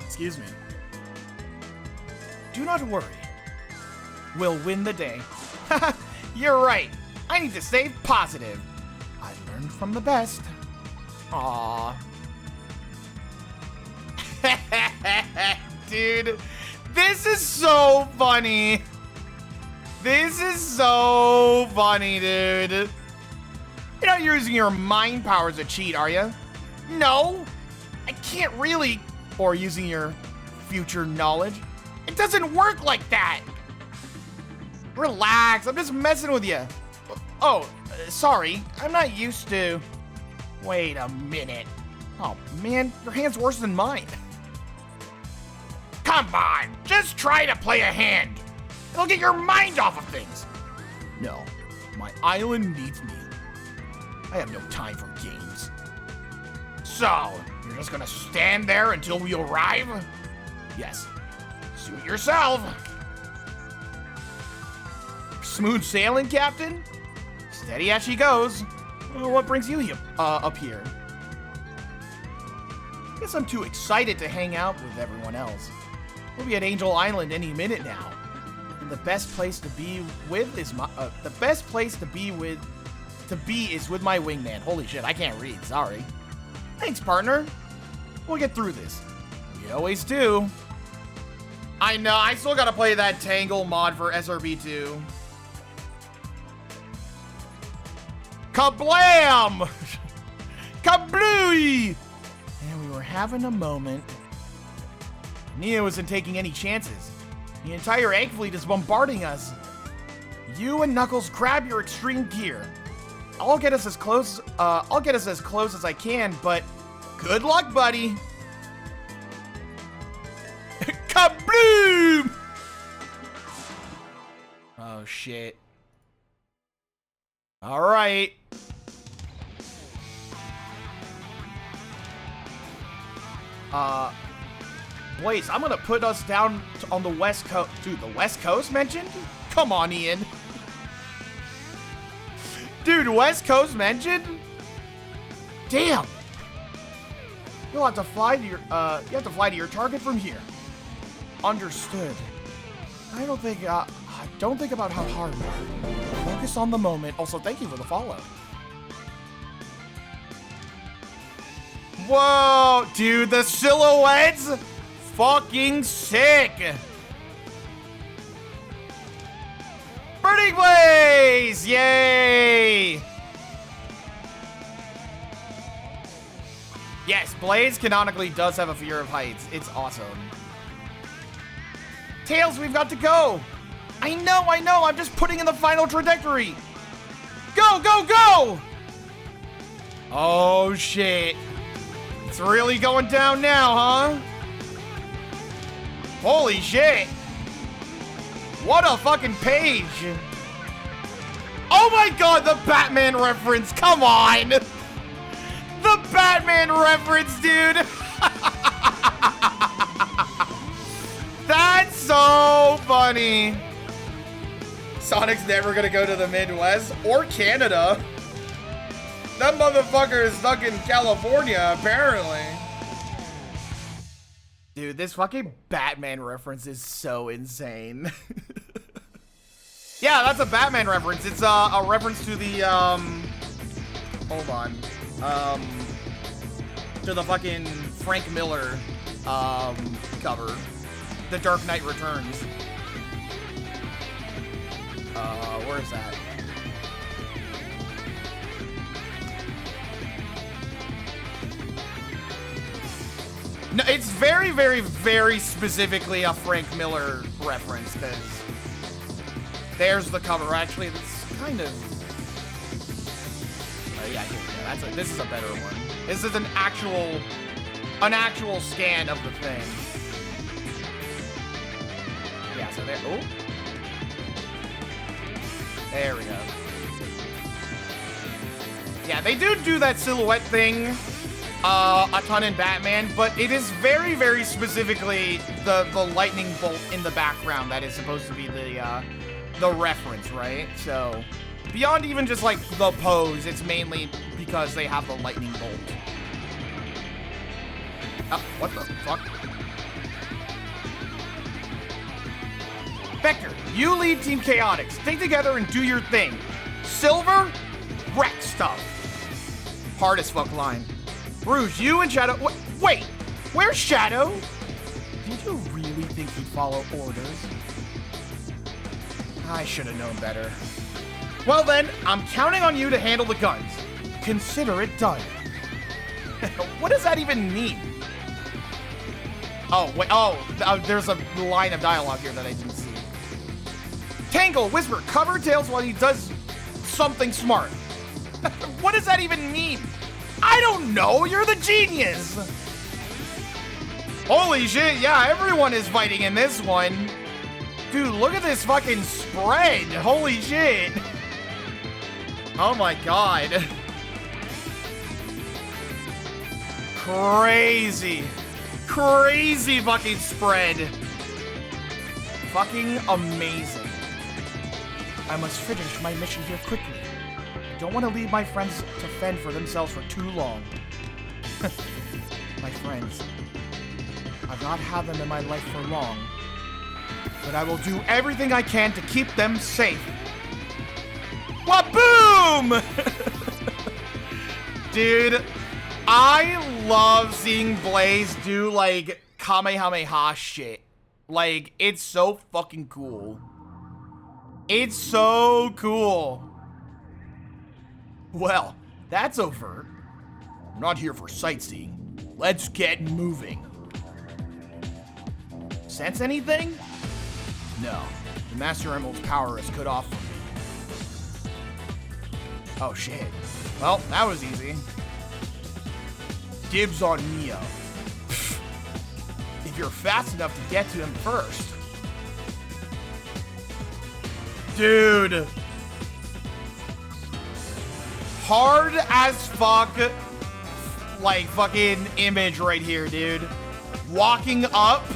Excuse me. Do not worry. We'll win the day. You're right. I need to stay positive. I learned from the best. Aww. Dude, this is so funny. This is so funny, dude. You're not using your mind powers to cheat, are you? No, I can't really. Or using your future knowledge. It doesn't work like that. Relax, I'm just messing with you. Oh, sorry, I'm not used to. Wait a minute. Oh man, your hand's worse than mine. Come on, just try to play a hand. It'll get your mind off of things. No, my island needs me. I have no time for games. So, you're just gonna stand there until we arrive? Yes. Suit yourself. Smooth sailing, Captain? Steady as she goes. Well, what brings you up here? Guess I'm too excited to hang out with everyone else. We'll be at Angel Island any minute now. And the best place to be with is my is with my wingman. Holy shit, I can't read, sorry. Thanks, partner. We'll get through this. We always do. I know, I still gotta play that Tangle mod for SRB2. Kablam! Kablooey! And we were having a moment. Neo isn't taking any chances. The entire egg fleet is bombarding us. You and Knuckles grab your extreme gear. I'll get us as close as I can, but good luck, buddy. Kabloom! Oh shit. All right. Blaze, I'm gonna put us down on the West Coast. Dude, the West Coast mentioned? Come on, Ian. Dude, West Coast mentioned? Damn. You'll have to fly to your target from here. Understood. Don't think about how hard we are. Focus on the moment. Also, thank you for the follow. Whoa, dude, the silhouettes? Fucking sick. Burning Blaze! Yay! Yes, Blaze canonically does have a fear of heights. It's awesome. Tails, we've got to go. I know. I'm just putting in the final trajectory. Go, go, go! Oh, shit. It's really going down now, huh? Holy shit. What a fucking page. Oh my god, the Batman reference. Come on. The Batman reference, dude. That's so funny. Sonic's never gonna go to the Midwest or Canada. That motherfucker is stuck in California, apparently. Dude, this fucking Batman reference is so insane. Yeah, that's a Batman reference. It's a reference to the, hold on. To the fucking Frank Miller, cover. The Dark Knight Returns. Where is that? No, it's very, very, very specifically a Frank Miller reference, because there's the cover. Actually, it's kind of... yeah, this is a better one. This is an actual scan of the thing. Yeah, so there... Oh! There we go. Yeah, they do that silhouette thing a ton in Batman, but it is very, very specifically the lightning bolt in the background that is supposed to be the reference, right? So, beyond even just, like, the pose, it's mainly because they have the lightning bolt. Oh, what the fuck? Vector, you lead Team Chaotix. Stay together and do your thing. Silver, wreck stuff. Hard as fuck line. Rouge, you and Shadow... Wait, where's Shadow? Did you really think he'd follow orders? I should have known better. Well then, I'm counting on you to handle the guns. Consider it done. What does that even mean? Oh, wait, there's a line of dialogue here that I didn't see. Tangle, Whisper, cover Tails while he does something smart. What does that even mean? I don't know, you're the genius. Holy shit, yeah, everyone is fighting in this one. Dude, look at this fucking spread. Holy shit. Oh my god. Crazy. Crazy fucking spread. Fucking amazing. I must finish my mission here quickly. I don't want to leave my friends to fend for themselves for too long. My friends. I've not had them in my life for long. But I will do everything I can to keep them safe. Waboom! Dude, I love seeing Blaze do, like, Kamehameha shit. Like, it's so fucking cool. It's so cool. Well, that's overt. I'm not here for sightseeing. Let's get moving. Sense anything? No. The Master Emerald's power is cut off from me. Oh, shit. Well, that was easy. Dibs on Neo. If you're fast enough to get to him first. Dude. Hard as fuck, like, fucking image right here, dude. Walking up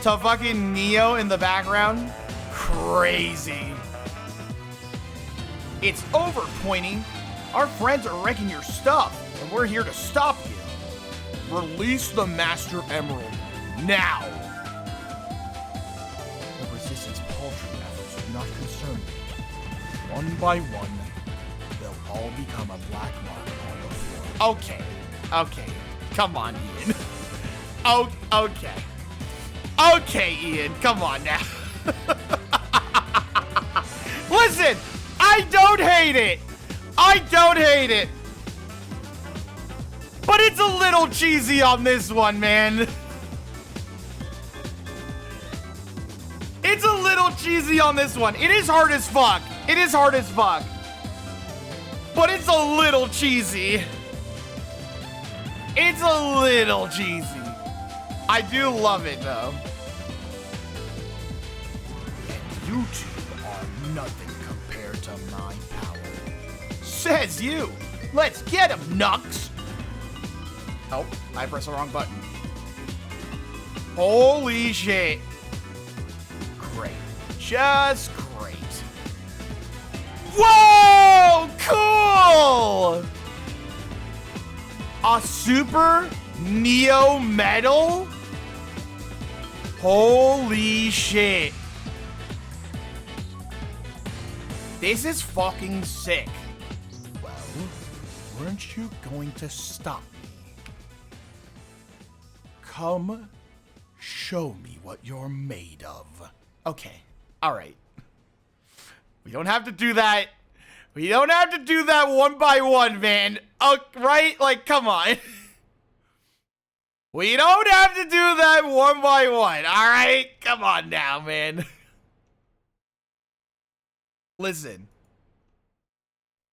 to fucking Neo in the background. Crazy. It's over, Pointy. Our friends are wrecking your stuff, and we're here to stop you. Release the Master Emerald now. The Resistance paltry efforts do not concern me. One by one, they'll all become a black mark on the floor. Okay. Come on, Ian. Oh, okay. Okay, Ian, come on now. Listen, I don't hate it. I don't hate it. But it's a little cheesy on this one, man. It's a little cheesy on this one. It is hard as fuck. It is hard as fuck. But it's a little cheesy. It's a little cheesy. I do love it, though. And you two are nothing compared to my power. Says you. Let's get him, Nux. Oh, I pressed the wrong button. Holy shit. Great. Just great. Whoa! Cool! A super Neo Metal? Holy shit. This is fucking sick. Well, weren't you going to stop me? Come, show me what you're made of. Okay. All right. We don't have to do that. We don't have to do that one by one, man. Oh, right? Like, come on. We don't have to do that one by one. All right? Come on now, man. Listen.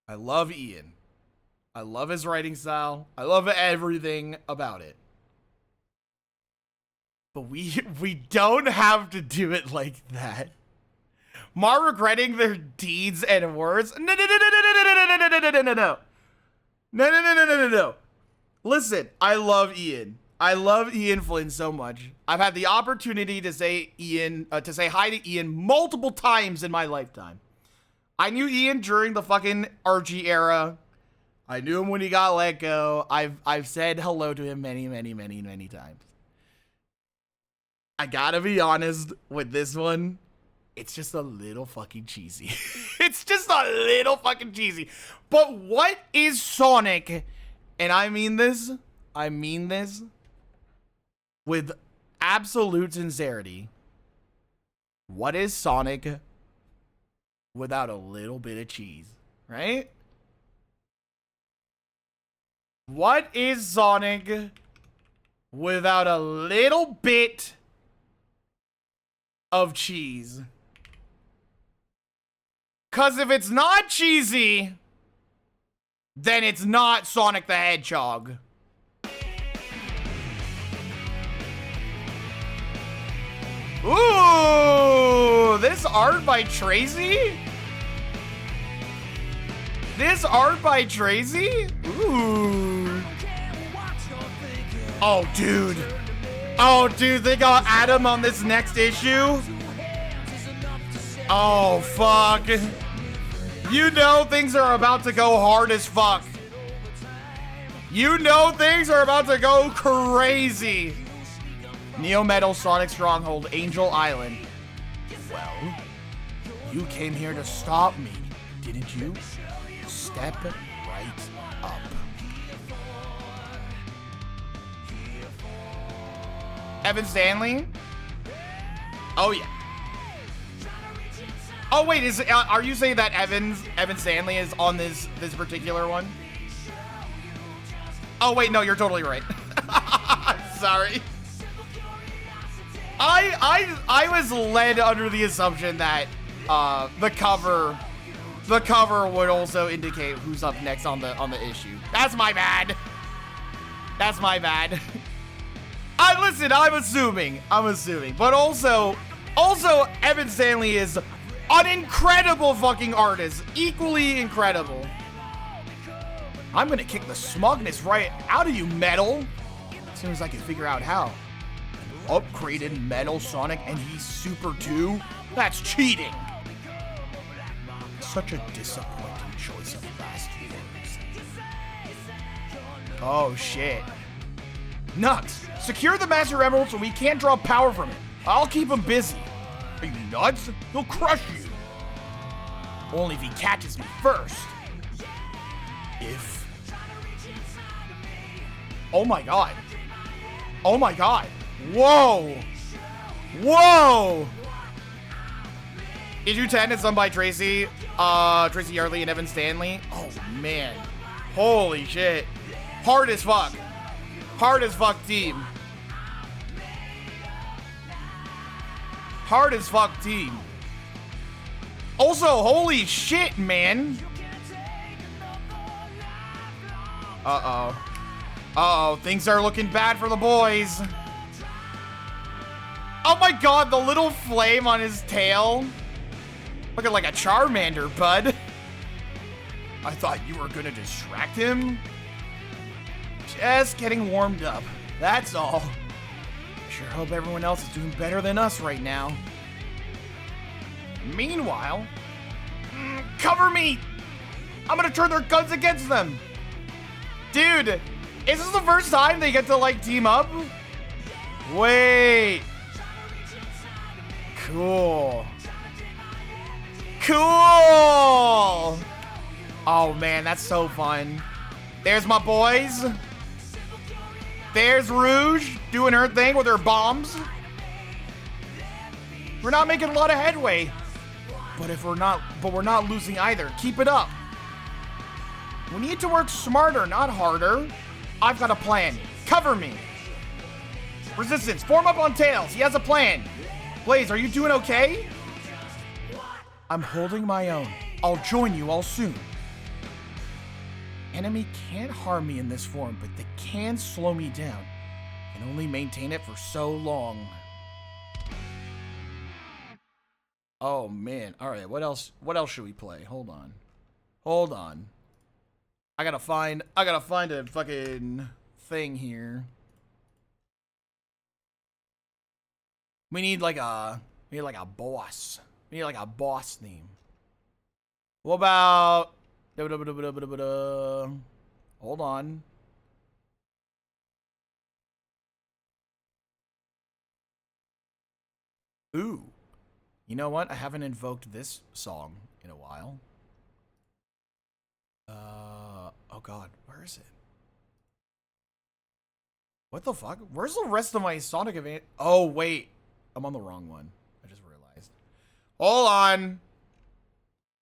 I love Ian. I love his writing style. I love everything about it. But we don't have to do it like that. Mar regretting their deeds and words. No. No. Listen, I love Ian. I love Ian Flynn so much. I've had the opportunity to say hi to Ian multiple times in my lifetime. I knew Ian during the fucking Archie era. I knew him when he got let go. I've said hello to him many times. I gotta be honest with this one. It's just a little fucking cheesy. It's just a little fucking cheesy. But what is Sonic? And I mean this with absolute sincerity. What is Sonic without a little bit of cheese, right? What is Sonic without a little bit of cheese? Cause if it's not cheesy, then it's not Sonic the Hedgehog. Ooh, this art by Tracy? This art by Tracy? Ooh. Oh, dude. Oh, dude, they got Adam on this next issue? Oh, fuck. You know things are about to go hard as fuck. You know things are about to go crazy. Neo Metal, Sonic Stronghold, Angel Island. Well, you came here to stop me, didn't you? Step right up. Evan Stanley? Oh, yeah. Oh, wait, are you saying that Evan Stanley is on this particular one? Oh, wait, no, you're totally right. Sorry. I was led under the assumption that the cover would also indicate who's up next on the issue. That's my bad. That's my bad. Listen, I'm assuming, but also Evan Stanley is an incredible fucking artist, equally incredible. I'm gonna kick the smugness right out of you, Metal, as soon as I can figure out how. Upgraded Metal Sonic and he's Super 2? That's cheating. Such a disappointing choice of last words. Oh shit. Nuts. Secure the Master Emerald so we can't draw power from it. I'll keep him busy. Are you nuts? He'll crush you. Only if he catches me first. Oh my god. Oh my god. Whoa. Whoa. Issue 10 is done by Tracy Yardley and Evan Stanley. Oh man. Holy shit. Hard as fuck. Hard as fuck team. Hard as fuck team. Also, holy shit, man. Uh-oh. Uh-oh, things are looking bad for the boys. Oh my god, the little flame on his tail. Looking like a Charmander, bud. I thought you were gonna distract him. Just getting warmed up. That's all. Sure hope everyone else is doing better than us right now. Meanwhile, cover me! I'm gonna turn their guns against them. Dude, is this the first time they get to like team up? Wait. Cool. Cool! Oh man, that's so fun. There's my boys. There's Rouge doing her thing with her bombs. We're not making a lot of headway. But we're not losing either. Keep it up. We need to work smarter, not harder. I've got a plan. Cover me. Resistance, form up on Tails. He has a plan. Blaze, are you doing okay? I'm holding my own. I'll join you all soon. Enemy can't harm me in this form, but they can slow me down. Can only maintain it for so long. Oh man. Alright, what else should we play? Hold on. Hold on. I gotta find a fucking thing here. We need like a boss. We need like a boss theme. What about hold on. Ooh. You know what? I haven't invoked this song in a while. Oh god, where is it? What the fuck? Where's the rest of my Sonic event? Oh wait, I'm on the wrong one. I just realized. Hold on.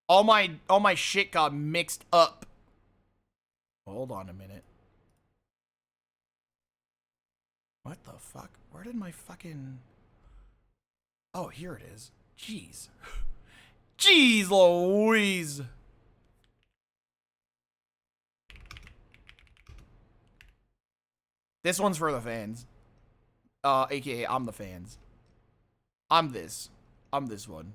All my shit got mixed up. Hold on a minute. What the fuck? Where did my fucking... Oh, here it is. Jeez. Jeez Louise. This one's for the fans. AKA I'm the fans. I'm this one.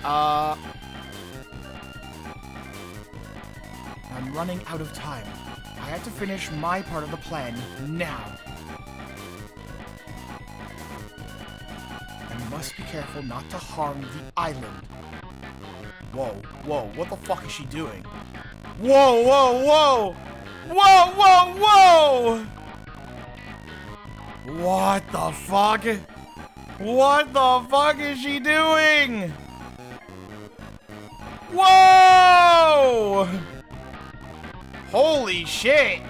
I'm running out of time. I have to finish my part of the plan now. I must be careful not to harm the island. Whoa, whoa, what the fuck is she doing? Whoa, whoa, whoa! Whoa, whoa, whoa! What the fuck? What the fuck is she doing? Whoa! Holy shit!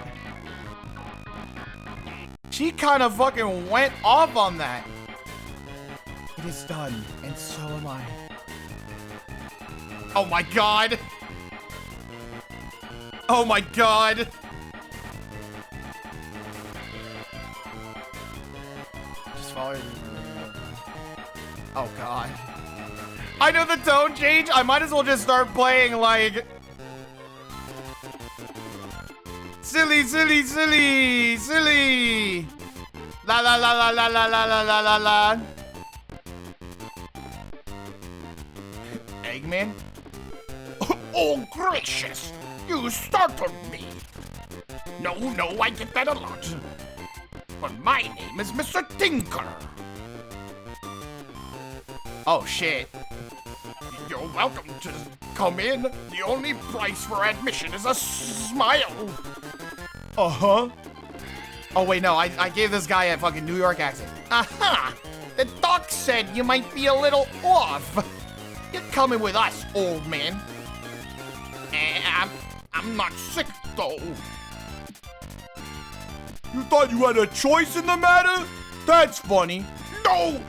She kind of fucking went off on that. It is done, and so am I. Oh my god! Oh my god! Just follow her. Oh god. I know the tone change. I might as well just start playing like... Silly, silly, silly, silly. La la la la la la la la la la la. Eggman? Oh gracious! You startled me. No, I get that a lot. But my name is Mr. Tinker. Oh shit. You're welcome to come in. The only price for admission is a smile. Uh-huh. Oh wait, no, I gave this guy a fucking New York accent. Aha! The doc said you might be a little off. You're coming with us, old man. I'm not sick, though. You thought you had a choice in the matter? That's funny. No!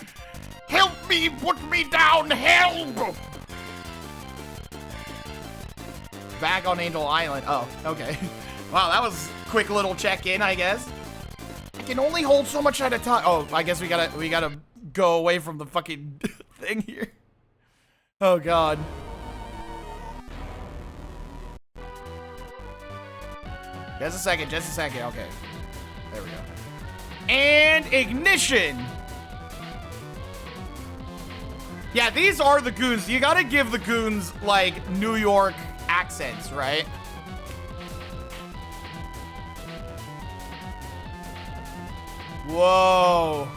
Help me! Put me down! Help! Back on Angel Island. Oh, okay. Wow, that was a quick little check-in, I guess. I can only hold so much at a time. Oh, I guess we gotta go away from the fucking thing here. Oh, God. Just a second, okay. There we go. And ignition! Yeah, these are the goons. You gotta give the goons, like, New York accents, right? Whoa.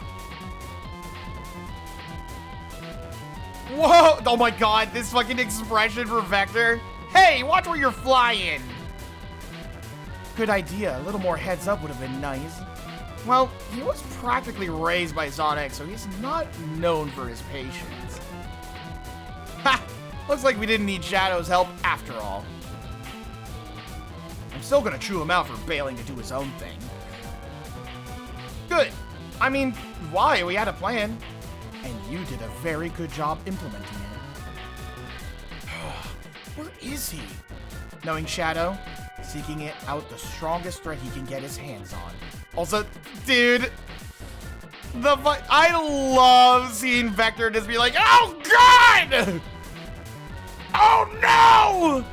Whoa! Oh my god, this fucking expression for Vector. Hey, watch where you're flying! Good idea. A little more heads up would have been nice. Well, he was practically raised by Sonic, so he's not known for his patience. Ha! Looks like we didn't need Shadow's help after all. I'm still gonna chew him out for bailing to do his own thing. Good. I mean, why? We had a plan. And you did a very good job implementing it. Where is he? Knowing Shadow, seeking it out the strongest threat he can get his hands on. Also, dude, I love seeing Vector just be like, oh god! Oh no!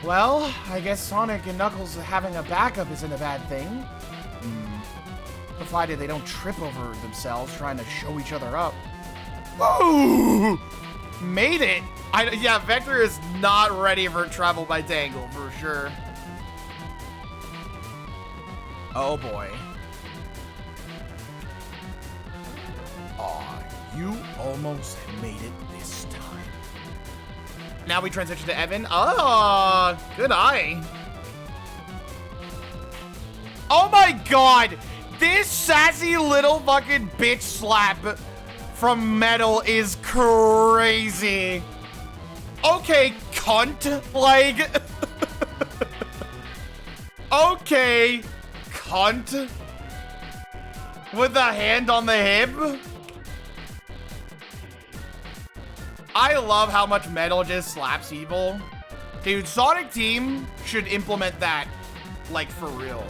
Well, I guess Sonic and Knuckles having a backup isn't a bad thing. Provided they don't trip over themselves trying to show each other up. Ooh! Made it! Yeah, Vector is not ready for travel by Tangle, for sure. Oh boy. Aw, you almost made it this time. Now we transition to Evan. Oh, good eye. Oh my god! This sassy little fucking bitch slap from Metal is crazy. Okay, cunt. Like, okay, cunt. With a hand on the hip. I love how much Metal just slaps evil. Dude, Sonic Team should implement that, like, for real.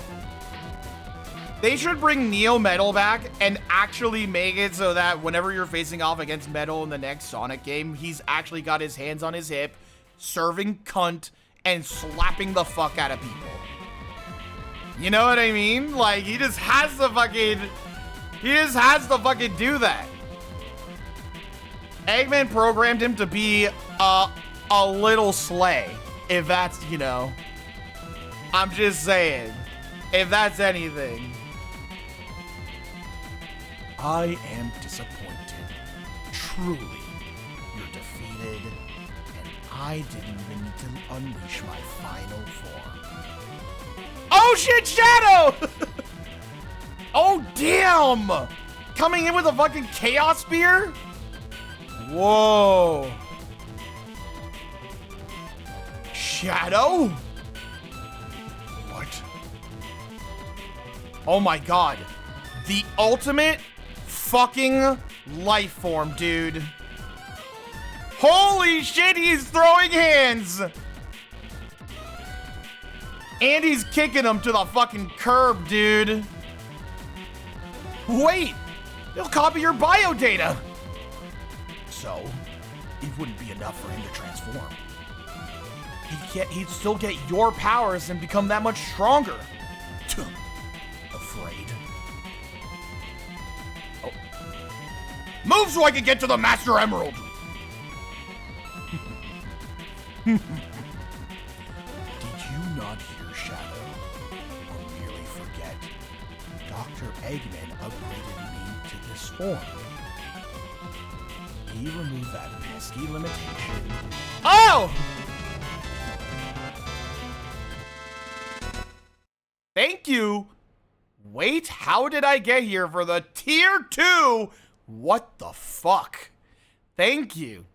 They should bring Neo Metal back and actually make it so that whenever you're facing off against Metal in the next Sonic game, he's actually got his hands on his hip, serving cunt, and slapping the fuck out of people. You know what I mean? Like, he just has to fucking do that. Eggman programmed him to be a little slay, if that's, you know. I'm just saying, if that's anything. I am disappointed. Truly, you're defeated, and I didn't even need to unleash my final form. Oh shit, Shadow! Oh damn! Coming in with a fucking Chaos Spear? Whoa. Shadow? What? Oh my god. The ultimate fucking life form, dude. Holy shit, he's throwing hands! And he's kicking them to the fucking curb, dude. Wait! He'll copy your bio data! So, it wouldn't be enough for him to transform. He'd still get your powers and become that much stronger. Afraid. Oh. Move so I can get to the Master Emerald! Did you not hear Shadow? Or merely forget? Dr. Eggman upgraded me to this form. He removed that pesky limitation. Oh! Thank you. Wait, how did I get here for the Tier 2 What the fuck? Thank you.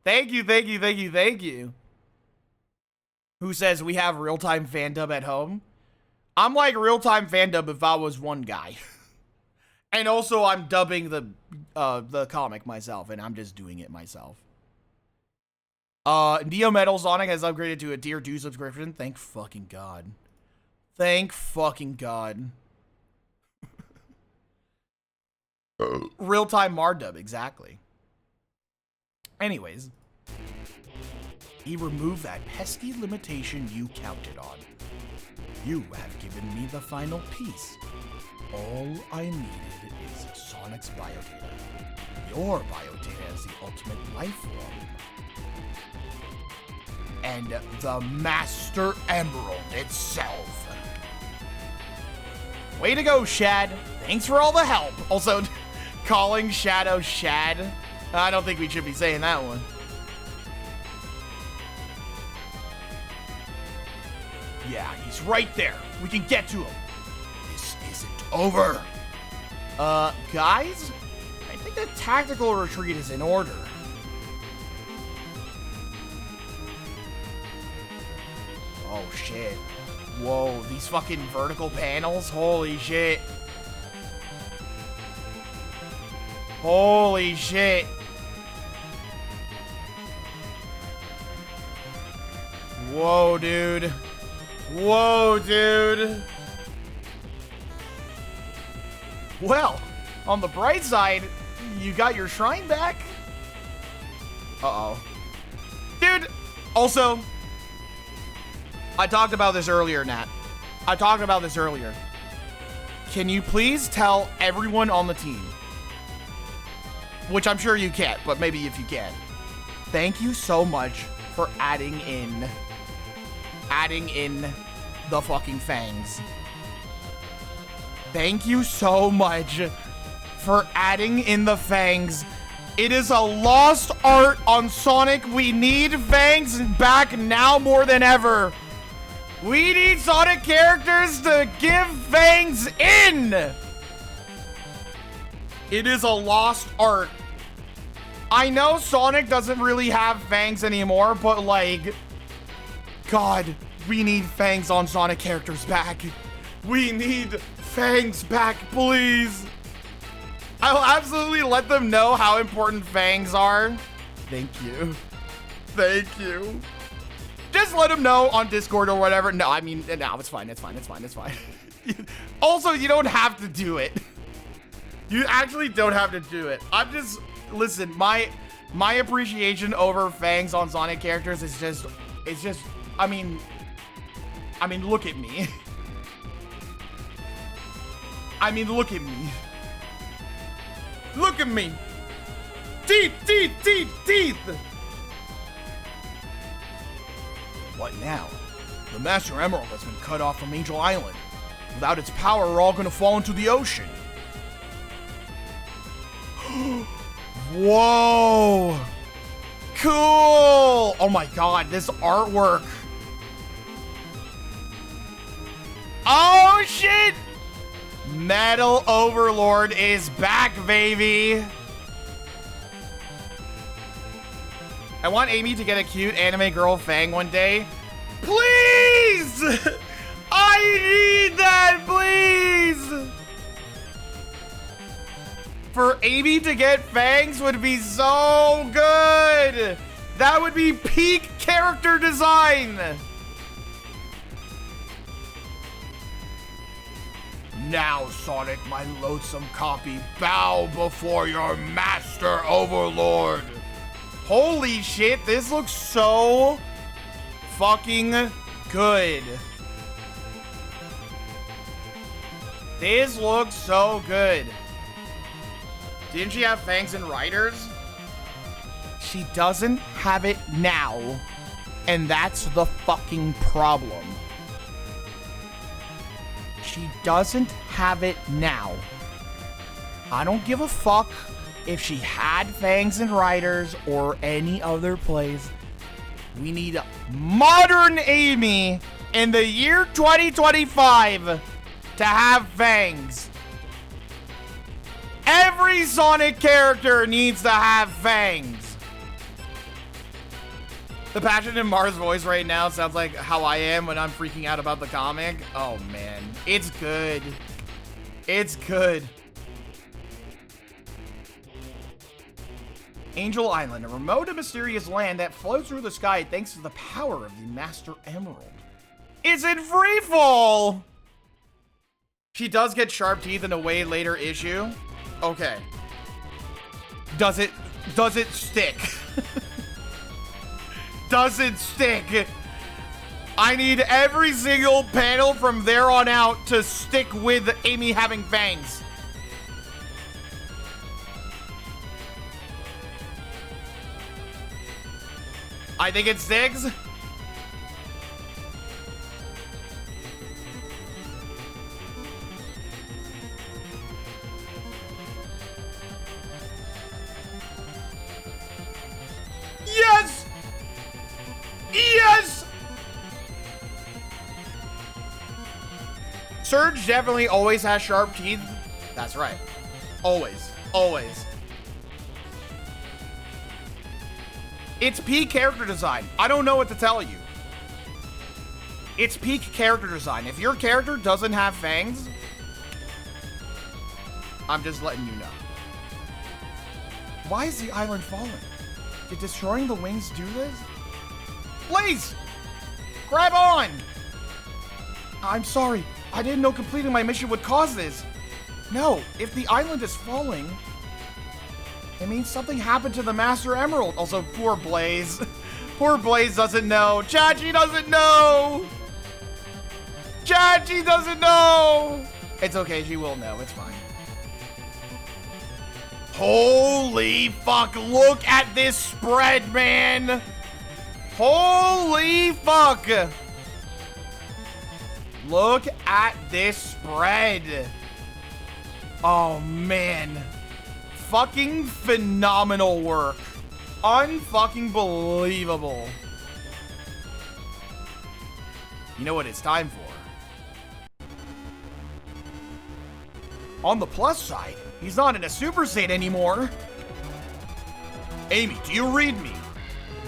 Thank you, thank you, thank you, thank you. Who says we have real-time fandub at home? I'm like real-time fandub if I was one guy. And also I'm dubbing the comic myself, and I'm just doing it myself. Neo Metal Sonic has upgraded to a tier 2 subscription. Thank fucking God. Thank fucking God. Real-time Mardub, exactly. Anyways. He removed that pesky limitation you counted on. You have given me the final piece. All I needed is Sonic's biodata. Your biodata is the ultimate life form. And the Master Emerald itself. Way to go, Shad. Thanks for all the help. Also, calling Shadow Shad. I don't think we should be saying that one. Yeah, he's right there. We can get to him. This isn't over. Guys? I think the tactical retreat is in order. Oh, shit. Whoa, these fucking vertical panels? Holy shit. Holy shit. Whoa, dude. Whoa, dude. Well, on the bright side, you got your shrine back. Uh-oh. Dude, also, I talked about this earlier, Nat. I talked about this earlier. Can you please tell everyone on the team, which I'm sure you can't, but maybe if you can, thank you so much for adding in the fucking fangs. Thank you so much for adding in the fangs. It is a lost art on Sonic. We need fangs back now more than ever. We need Sonic characters to give fangs in. It is a lost art. I know Sonic doesn't really have fangs anymore, but like, God, we need fangs on Sonic characters back. We need fangs back, please. I will absolutely let them know how important fangs are. Thank you. Thank you. Just let them know on Discord or whatever. No, I mean, no, it's fine. It's fine. It's fine. It's fine. Also, you don't have to do it. You actually don't have to do it. I'm just, listen, my appreciation over fangs on Sonic characters is just, I mean, look at me. I mean, look at me. Look at me. Teeth, teeth, teeth, teeth. What now? The Master Emerald has been cut off from Angel Island. Without its power, we're all gonna fall into the ocean. Whoa! Cool! Oh my God, this artwork. Oh shit! Metal Overlord is back, baby! I want Amy to get a cute anime girl fang one day. Please! I need that, please! For Amy to get fangs would be so good! That would be peak character design! Now, Sonic, my loathsome copy, bow before your Master Overlord! Holy shit, this looks so fucking good. This looks so good. Didn't she have fangs and riders? She doesn't have it now, and that's the fucking problem. She doesn't have it now. I don't give a fuck if she had fangs and riders or any other place. We need modern Amy in the year 2025 to have fangs. Every Every Sonic character needs to have fangs. The passion in Mars' voice right now sounds like how I am when I'm freaking out about the comic. Oh man, it's good. It's good. Angel Island, a remote and mysterious land that floats through the sky thanks to the power of the Master Emerald. It's in freefall! She does get sharp teeth in a way later issue. Okay. Does it stick? Does it stick? I need every single panel from there on out to stick with Amy having fangs. I think it sticks. Yes! Yes! Surge definitely always has sharp teeth. That's right. Always. Always. It's peak character design. I don't know what to tell you. It's peak character design. If your character doesn't have fangs, I'm just letting you know. Why is the island falling? Did destroying the wings do this? Blaze! Grab on! I'm sorry. I didn't know completing my mission would cause this. No, if the island is falling, it means something happened to the Master Emerald. Also, poor Blaze. Poor Blaze doesn't know. Chachi doesn't know! Chachi doesn't know! It's okay, she will know. It's fine. Holy fuck, look at this spread, man! Holy fuck! Look at this spread! Oh, man. Fucking phenomenal work. Unfucking believable. You know what it's time for? On the plus side, he's not in a Super Saiyan anymore. Amy, do you read me?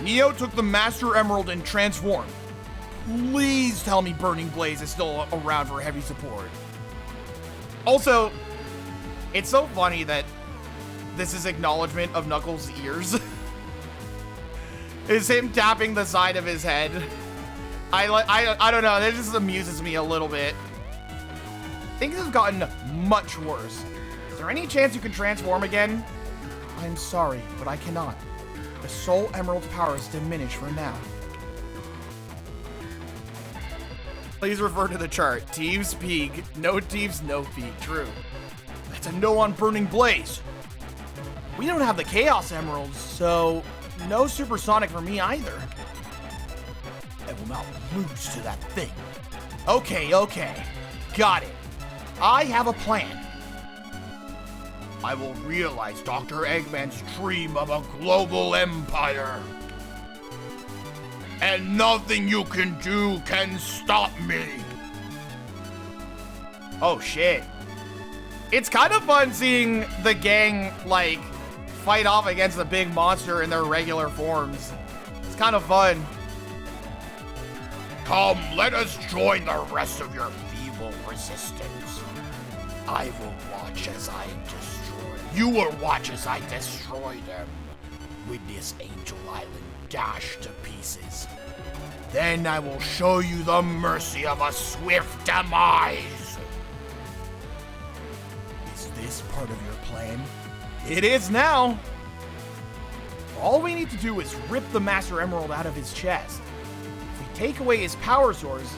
Neo took the Master Emerald and transformed. Please tell me Burning Blaze is still around for heavy support. Also, it's so funny that this is acknowledgement of Knuckles' ears. Is him tapping the side of his head. I don't know, that just amuses me a little bit. Things have gotten much worse. Is there any chance you can transform again? I'm sorry, but I cannot. The Soul Emerald's power is diminished for now. Please refer to the chart. Teeves peak. No Teeves, no peak. True. That's a no on Burning Blaze. We don't have the Chaos Emeralds, so no Supersonic for me either. I will not lose to that thing. Okay. Got it. I have a plan. I will realize Dr. Eggman's dream of a global empire. And nothing you can do can stop me. Oh shit. It's kind of fun seeing the gang, like, fight off against the big monster in their regular forms. It's kind of fun. Come, let us join the rest of your feeble resistance. I will watch as I destroy. You will watch as I destroy them. Witness Angel Island dash to pieces. Then I will show you the mercy of a swift demise. Is this part of your plan? It is now. All we need to do is rip the Master Emerald out of his chest. If we take away his power source,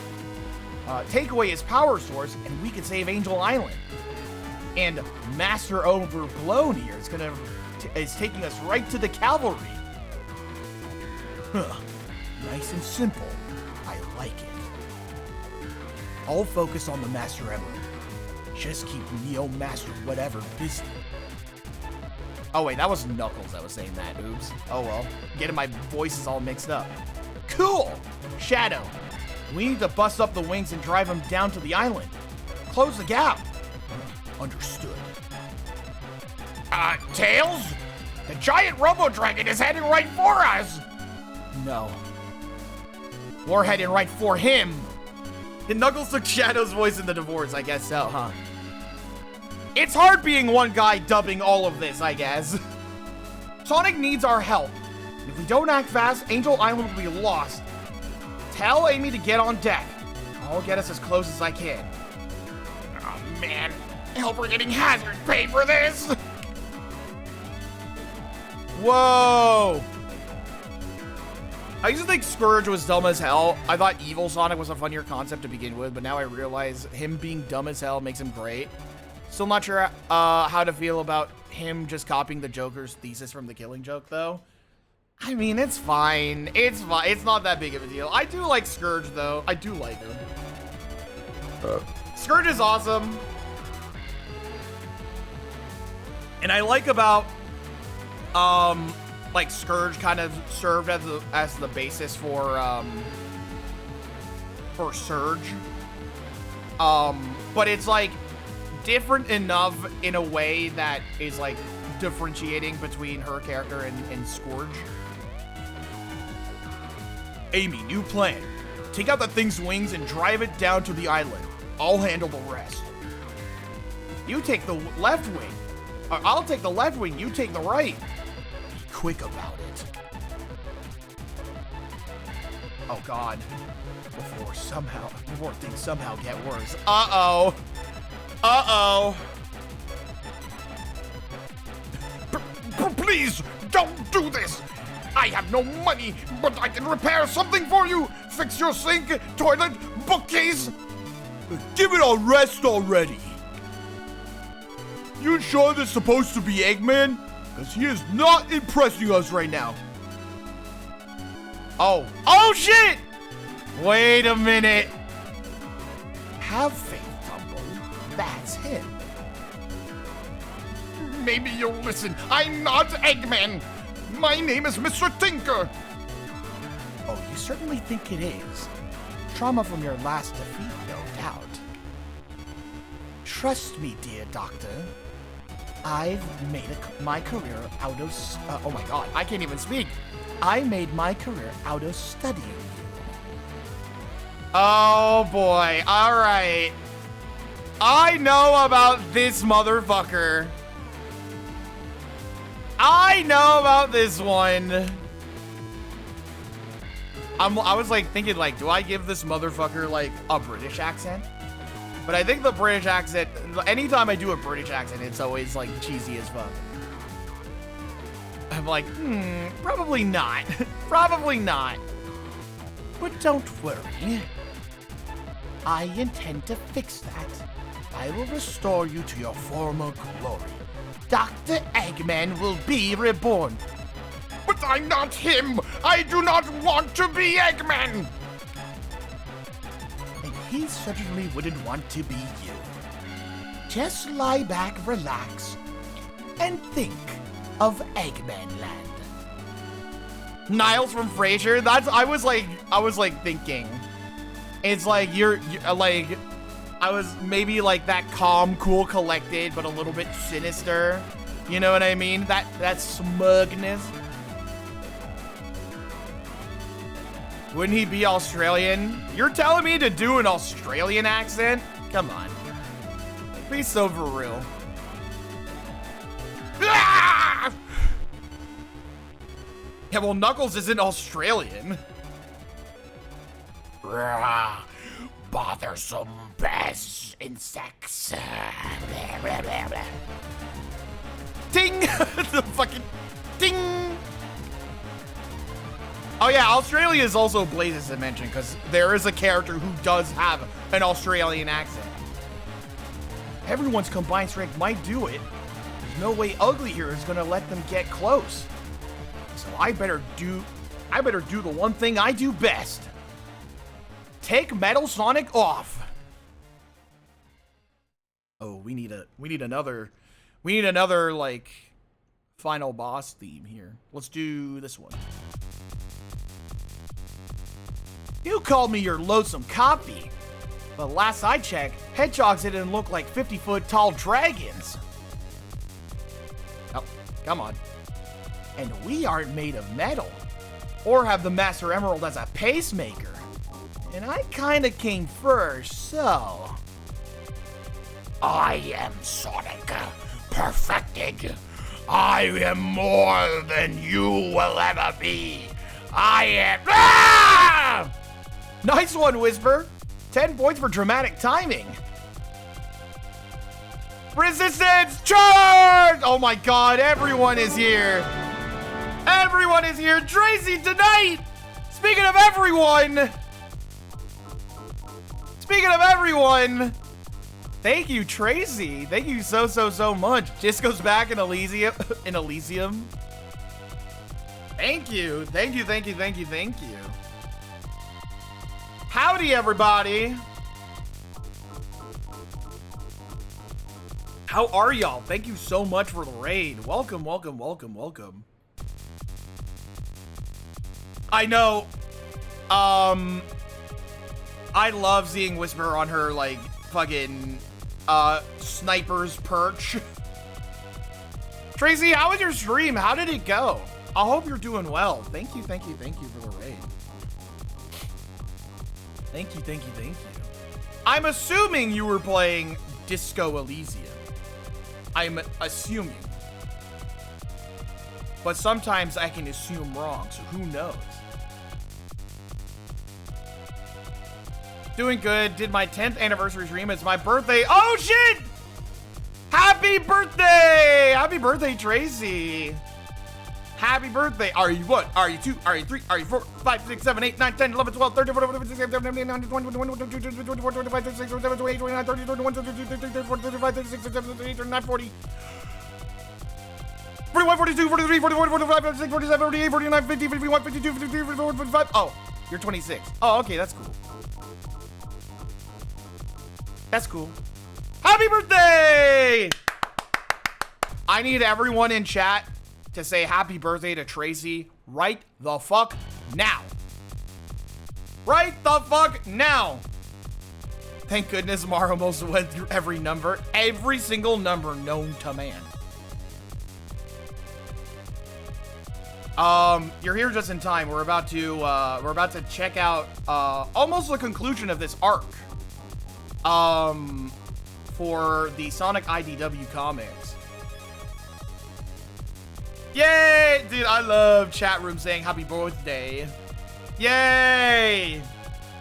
and we can save Angel Island. And Master Overblown here is taking us right to the cavalry. Huh. Nice and simple. I like it. I'll focus on the Master Emerald. Just keep Neo Master whatever busy. Oh wait, that was Knuckles that was saying that. Oops. Oh well. Getting my voices all mixed up. Cool! Shadow. We need to bust up the wings and drive them down to the island. Close the gap. Understood. Tails? The giant Robo-Dragon is heading right for us! No. We're heading right for him. And Knuckles took Shadow's voice in the divorce, I guess so, huh? It's hard being one guy dubbing all of this, I guess. Sonic needs our help. If we don't act fast, Angel Island will be lost. Tell Amy to get on deck. I'll get us as close as I can. Oh, man. I hope we're getting hazard pay for this. Whoa. I used to think Scourge was dumb as hell. I thought Evil Sonic was a funnier concept to begin with, but now I realize him being dumb as hell makes him great. Still not sure how to feel about him just copying the Joker's thesis from the Killing Joke, though. I mean, it's fine. It's fine. It's not that big of a deal. I do like Scourge, though. I do like him. Scourge is awesome. And I like about, like, Scourge kind of served as the basis for Surge. But it's, like, different enough in a way that is, like, differentiating between her character and Scourge. Amy, new plan. Take out the thing's wings and drive it down to the island. I'll handle the rest. You take the left wing. I'll take the left wing, you take the right. Be quick about it. Oh God. Before things somehow get worse. Uh-oh. Uh-oh. Please, don't do this. I have no money, but I can repair something for you. Fix your sink, toilet, bookcase. Give it a rest already. You sure this is supposed to be Eggman? Because he is not impressing us right now. Oh. Oh, shit! Wait a minute. Have faith, Tumble. That's him. Maybe you'll listen. I'm not Eggman. My name is Mr. Tinker. Oh, you certainly think it is. Trauma from your last defeat, no doubt. Trust me, dear doctor. I've made my career out of... oh my God, I can't even speak. I made my career out of studying you. Oh boy, all right. I know about this motherfucker. I know about this one. I was like thinking like, do I give this motherfucker like a British accent? But I think the British accent, anytime I do a British accent, it's always like cheesy as fuck. I'm like, probably not. Probably not. But don't worry. I intend to fix that. I will restore you to your former glory. Dr. Eggman will be reborn. But I'm not him. I do not want to be Eggman. And he certainly wouldn't want to be you. Just lie back, relax, and think of Eggman Land. Niles from Frasier. I was like thinking. It's like you're like, I was maybe like that calm, cool, collected, but a little bit sinister. You know what I mean? That smugness. Wouldn't he be Australian? You're telling me to do an Australian accent? Come on. Be so for real. Ah! Yeah, well, Knuckles isn't Australian. Bothersome bass insects. Ding! The fucking ding! Oh yeah, Australia is also Blaze's dimension because there is a character who does have an Australian accent. Everyone's combined strength might do it. There's no way Ugly here is gonna let them get close. So I better do the one thing I do best. Take Metal Sonic off. Oh, we need another like final boss theme here. Let's do this one. You called me your loathsome copy, but last I checked, hedgehogs didn't look like 50-foot tall dragons. Come on. And we aren't made of metal. Or have the Master Emerald as a pacemaker. And I kinda came first, so... I am Sonic, perfected. I am more than you will ever be. I am... Ah! Nice one, Whisper. 10 points for dramatic timing. Resistance charge! Oh my god, everyone is here. Everyone is here. Tracy, tonight! Speaking of everyone... Thank you, Tracy. Thank you so much. Just goes back in Elysium. Thank you. Howdy, everybody. How are y'all? Thank you so much for the raid. Welcome. I know. I love seeing Whisper on her, like, fucking, sniper's perch. Tracy, how was your stream? How did it go? I hope you're doing well. Thank you for the raid. Thank you. I'm assuming you were playing Disco Elysium. I'm assuming. But sometimes I can assume wrong, so who knows? Doing good. Did my 10th anniversary stream. It's my birthday. Oh, shit! Happy birthday! Happy birthday, Tracy. Happy birthday. Are you 1? Are you 2? Are you 3? Are you 4? 5, 6, 7, 8, 9, 10, 11, 12, 13, 14, 15, 16, 17, 18, 19, 20, 21, 22, 23, 24, 25, 26, 27, 28, 29, 30, 31, 32, 33, 34, 35, 36, 37, 38, 39, 40. 41, 42, 43, 44, 45, 46, 47, 48, 49, 50, 51, 52, 53, 54, 55. Oh, you're 26. Oh, okay, that's cool. That's cool. Happy birthday! I need everyone in chat to say happy birthday to Tracy right the fuck now. Right the fuck now. Thank goodness Mar almost went through every single number known to man. You're here just in time. We're about to check out almost the conclusion of this arc. For the Sonic IDW comics. Yay! Dude, I love chat room saying happy birthday. Yay!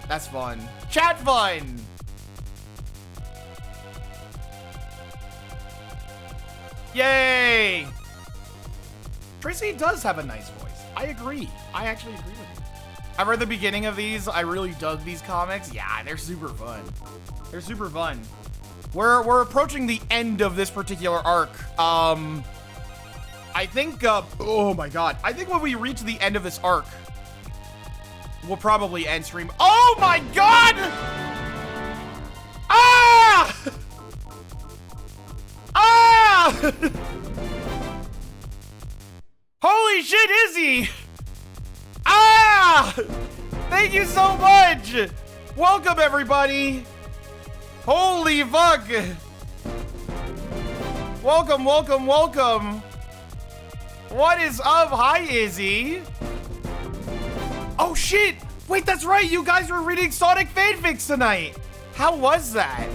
That's fun. Chat fun! Yay! Tracy does have a nice voice. I agree. I actually agree with you. I've read the beginning of these. I really dug these comics. Yeah, they're super fun. They're super fun. We're approaching the end of this particular arc. I think, oh my god. I think when we reach the end of this arc, we'll probably end stream. Oh my god! Ah! Ah! Holy shit, Izzy! Ah! Thank you so much! Welcome, everybody! Holy fuck! Welcome. What is up? Hi, Izzy. Oh, shit! Wait, that's right! You guys were reading Sonic fanfics tonight! How was that?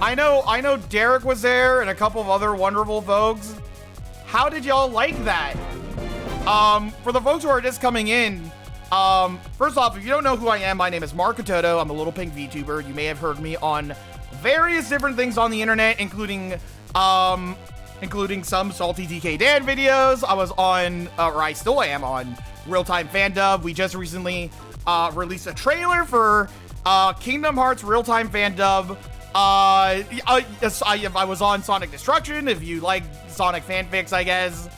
I know Derek was there and a couple of other wonderful folks. How did y'all like that? For the folks who are just coming in, first off, if you don't know who I am, my name is Mark Katoto. I'm a little pink VTuber. You may have heard me on various different things on the internet, including some Salty DK Dan videos. I was on, or I still am on Real Time Fan Dub. We just recently released a trailer for Kingdom Hearts Real Time Fan Dub. Yes, I was on Sonic Destruction, if you like Sonic fanfics, I guess.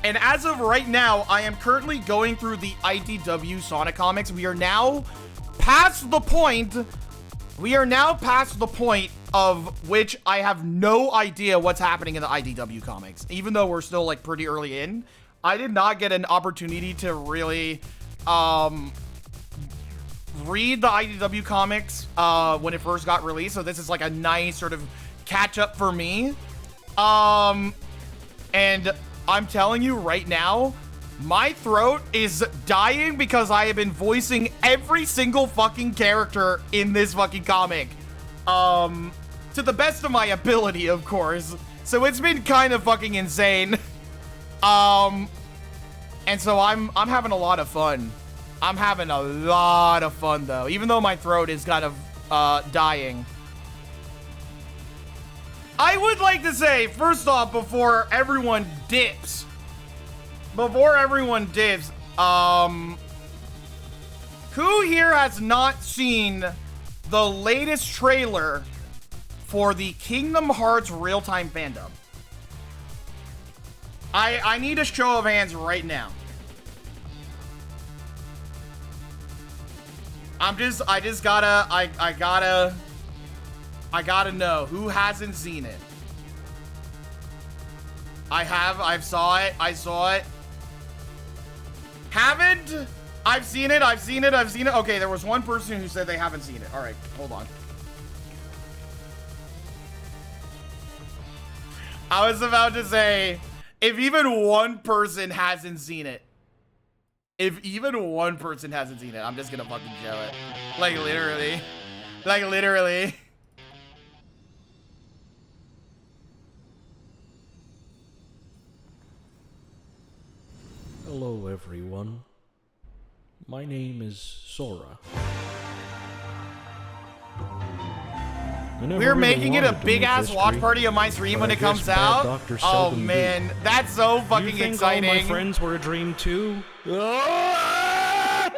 And as of right now, I am currently going through the IDW Sonic comics. We are now past the point of which I have no idea what's happening in the IDW comics. Even though we're still like pretty early in, I did not get an opportunity to really read the IDW comics when it first got released. So this is like a nice sort of catch up for me. And I'm telling you right now, my throat is dying because I have been voicing every single fucking character in this fucking comic. To the best of my ability, of course. So it's been kind of fucking insane. And so I'm having a lot of fun. I'm having a lot of fun, though, even though my throat is kind of dying. I would like to say, first off, before everyone dips, who here has not seen the latest trailer for the Kingdom Hearts real-time fandom? I need a show of hands right now. I gotta know who hasn't seen it. I saw it. Haven't? I've seen it. Okay, there was one person who said they haven't seen it. All right, hold on. I was about to say, if even one person hasn't seen it, I'm just gonna fucking show it. Like, literally. Hello, everyone. My name is Sora. We're making it a big-ass watch party on my stream when it comes out. Oh, man. That's so fucking exciting. All my friends were a dream, too? Hey!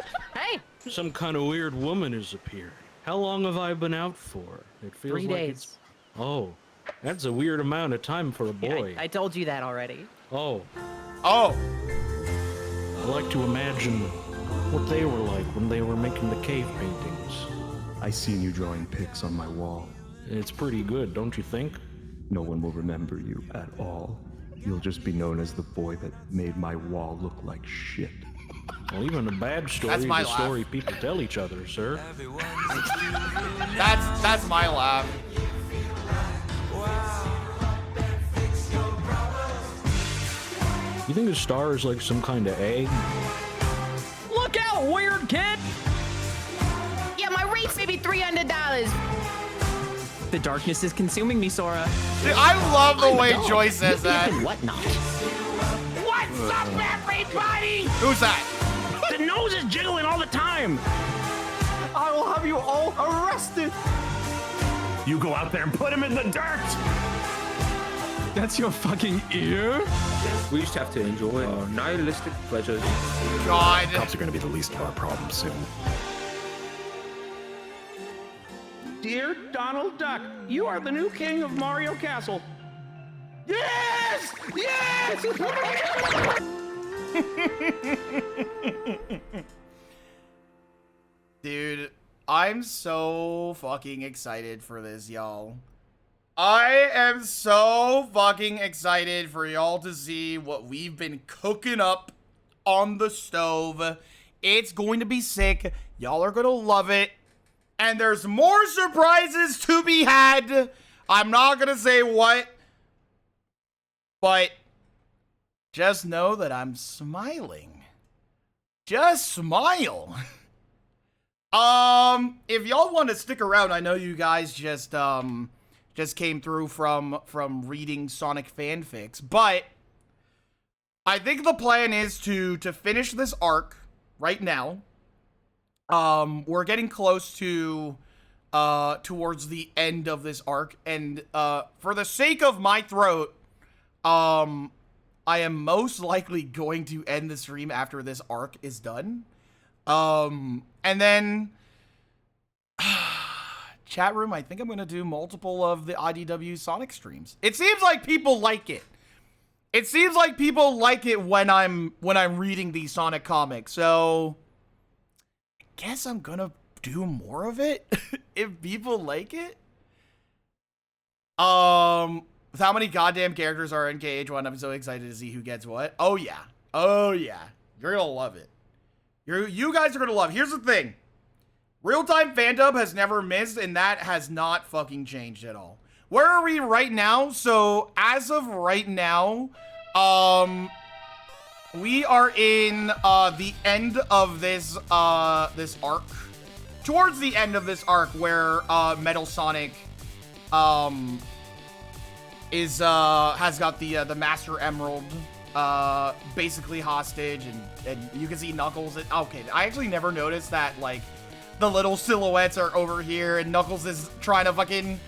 Some kind of weird woman has appeared. How long have I been out for? It feels 3 like days. it's... Oh, that's a weird amount of time for a boy. Yeah, I told you that already. Oh. Oh. I like to imagine what they were like when they were making the cave paintings. I seen you drawing pics on my wall. It's pretty good, don't you think? No one will remember you at all. You'll just be known as the boy that made my wall look like shit. Well, even a bad story is a story people tell each other, sir. That's my laugh. You think a star is like some kind of egg? Look out, weird kid! Yeah, my rate's maybe $300. The darkness is consuming me, Sora. Dude, I love the way Joy says that. Whatnot. What's up, everybody? Who's that? The nose is jiggling all the time! I will have you all arrested. You go out there and put him in the dirt! That's your fucking ear? We just have to enjoy our nihilistic pleasures. God. Cops are gonna be the least of our problems soon. Dear Donald Duck, you are the new king of Mario Castle. Yes! Yes! Dude, I'm so fucking excited for this, y'all. I am so fucking excited for y'all to see what we've been cooking up on the stove. It's going to be sick. Y'all are gonna love it. And there's more surprises to be had. I'm not gonna say what, but just know that I'm smiling. Just smile. If y'all want to stick around, I know you guys just came through from reading Sonic fanfics, but I think the plan is to finish this arc right now. We're getting close to towards the end of this arc, and for the sake of my throat, I am most likely going to end the stream after this arc is done. And then chat room, I think I'm gonna do multiple of the IDW Sonic streams. It seems like people like it. It seems like people like it when I'm reading these Sonic comics. So I guess I'm gonna do more of it if people like it. With how many goddamn characters are in KH1, I'm so excited to see who gets what. Oh yeah. Oh yeah. You're gonna love it. You guys are gonna love it. Here's the thing. Real-time fandom has never missed, and that has not fucking changed at all. Where are we right now? So as of right now, we are in the end of this this arc. Towards the end of this arc where Metal Sonic has got the Master Emerald basically hostage, and you can see Knuckles. Okay, I actually never noticed that, like, the little silhouettes are over here and Knuckles is trying to fucking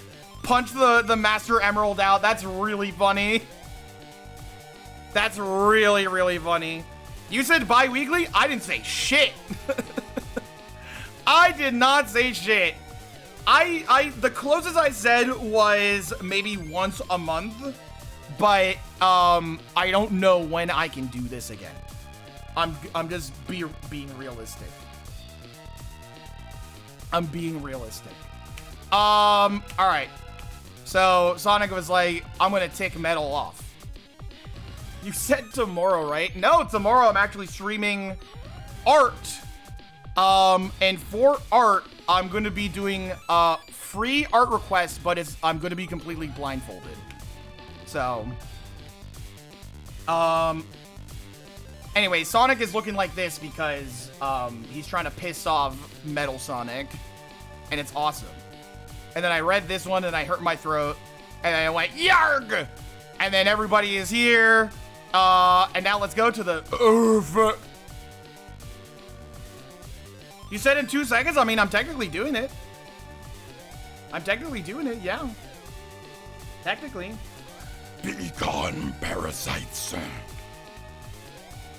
punch the Master Emerald out. That's really funny. That's really, really funny. You said bi-weekly? I didn't say shit. I did not say shit. The closest I said was maybe once a month, but I don't know when I can do this again. I'm just being realistic. I'm being realistic. All right. So Sonic was like, I'm gonna take Metal off. You said tomorrow, right? No, tomorrow I'm actually streaming art. And for art, I'm going to be doing free art requests, but I'm going to be completely blindfolded. So, anyway, Sonic is looking like this because he's trying to piss off Metal Sonic, and it's awesome. And then I read this one and I hurt my throat, and I went yarg, and then everybody is here. And now let's go to the You said in 2 seconds? I mean, I'm technically doing it. Yeah. Technically. Be gone, parasites.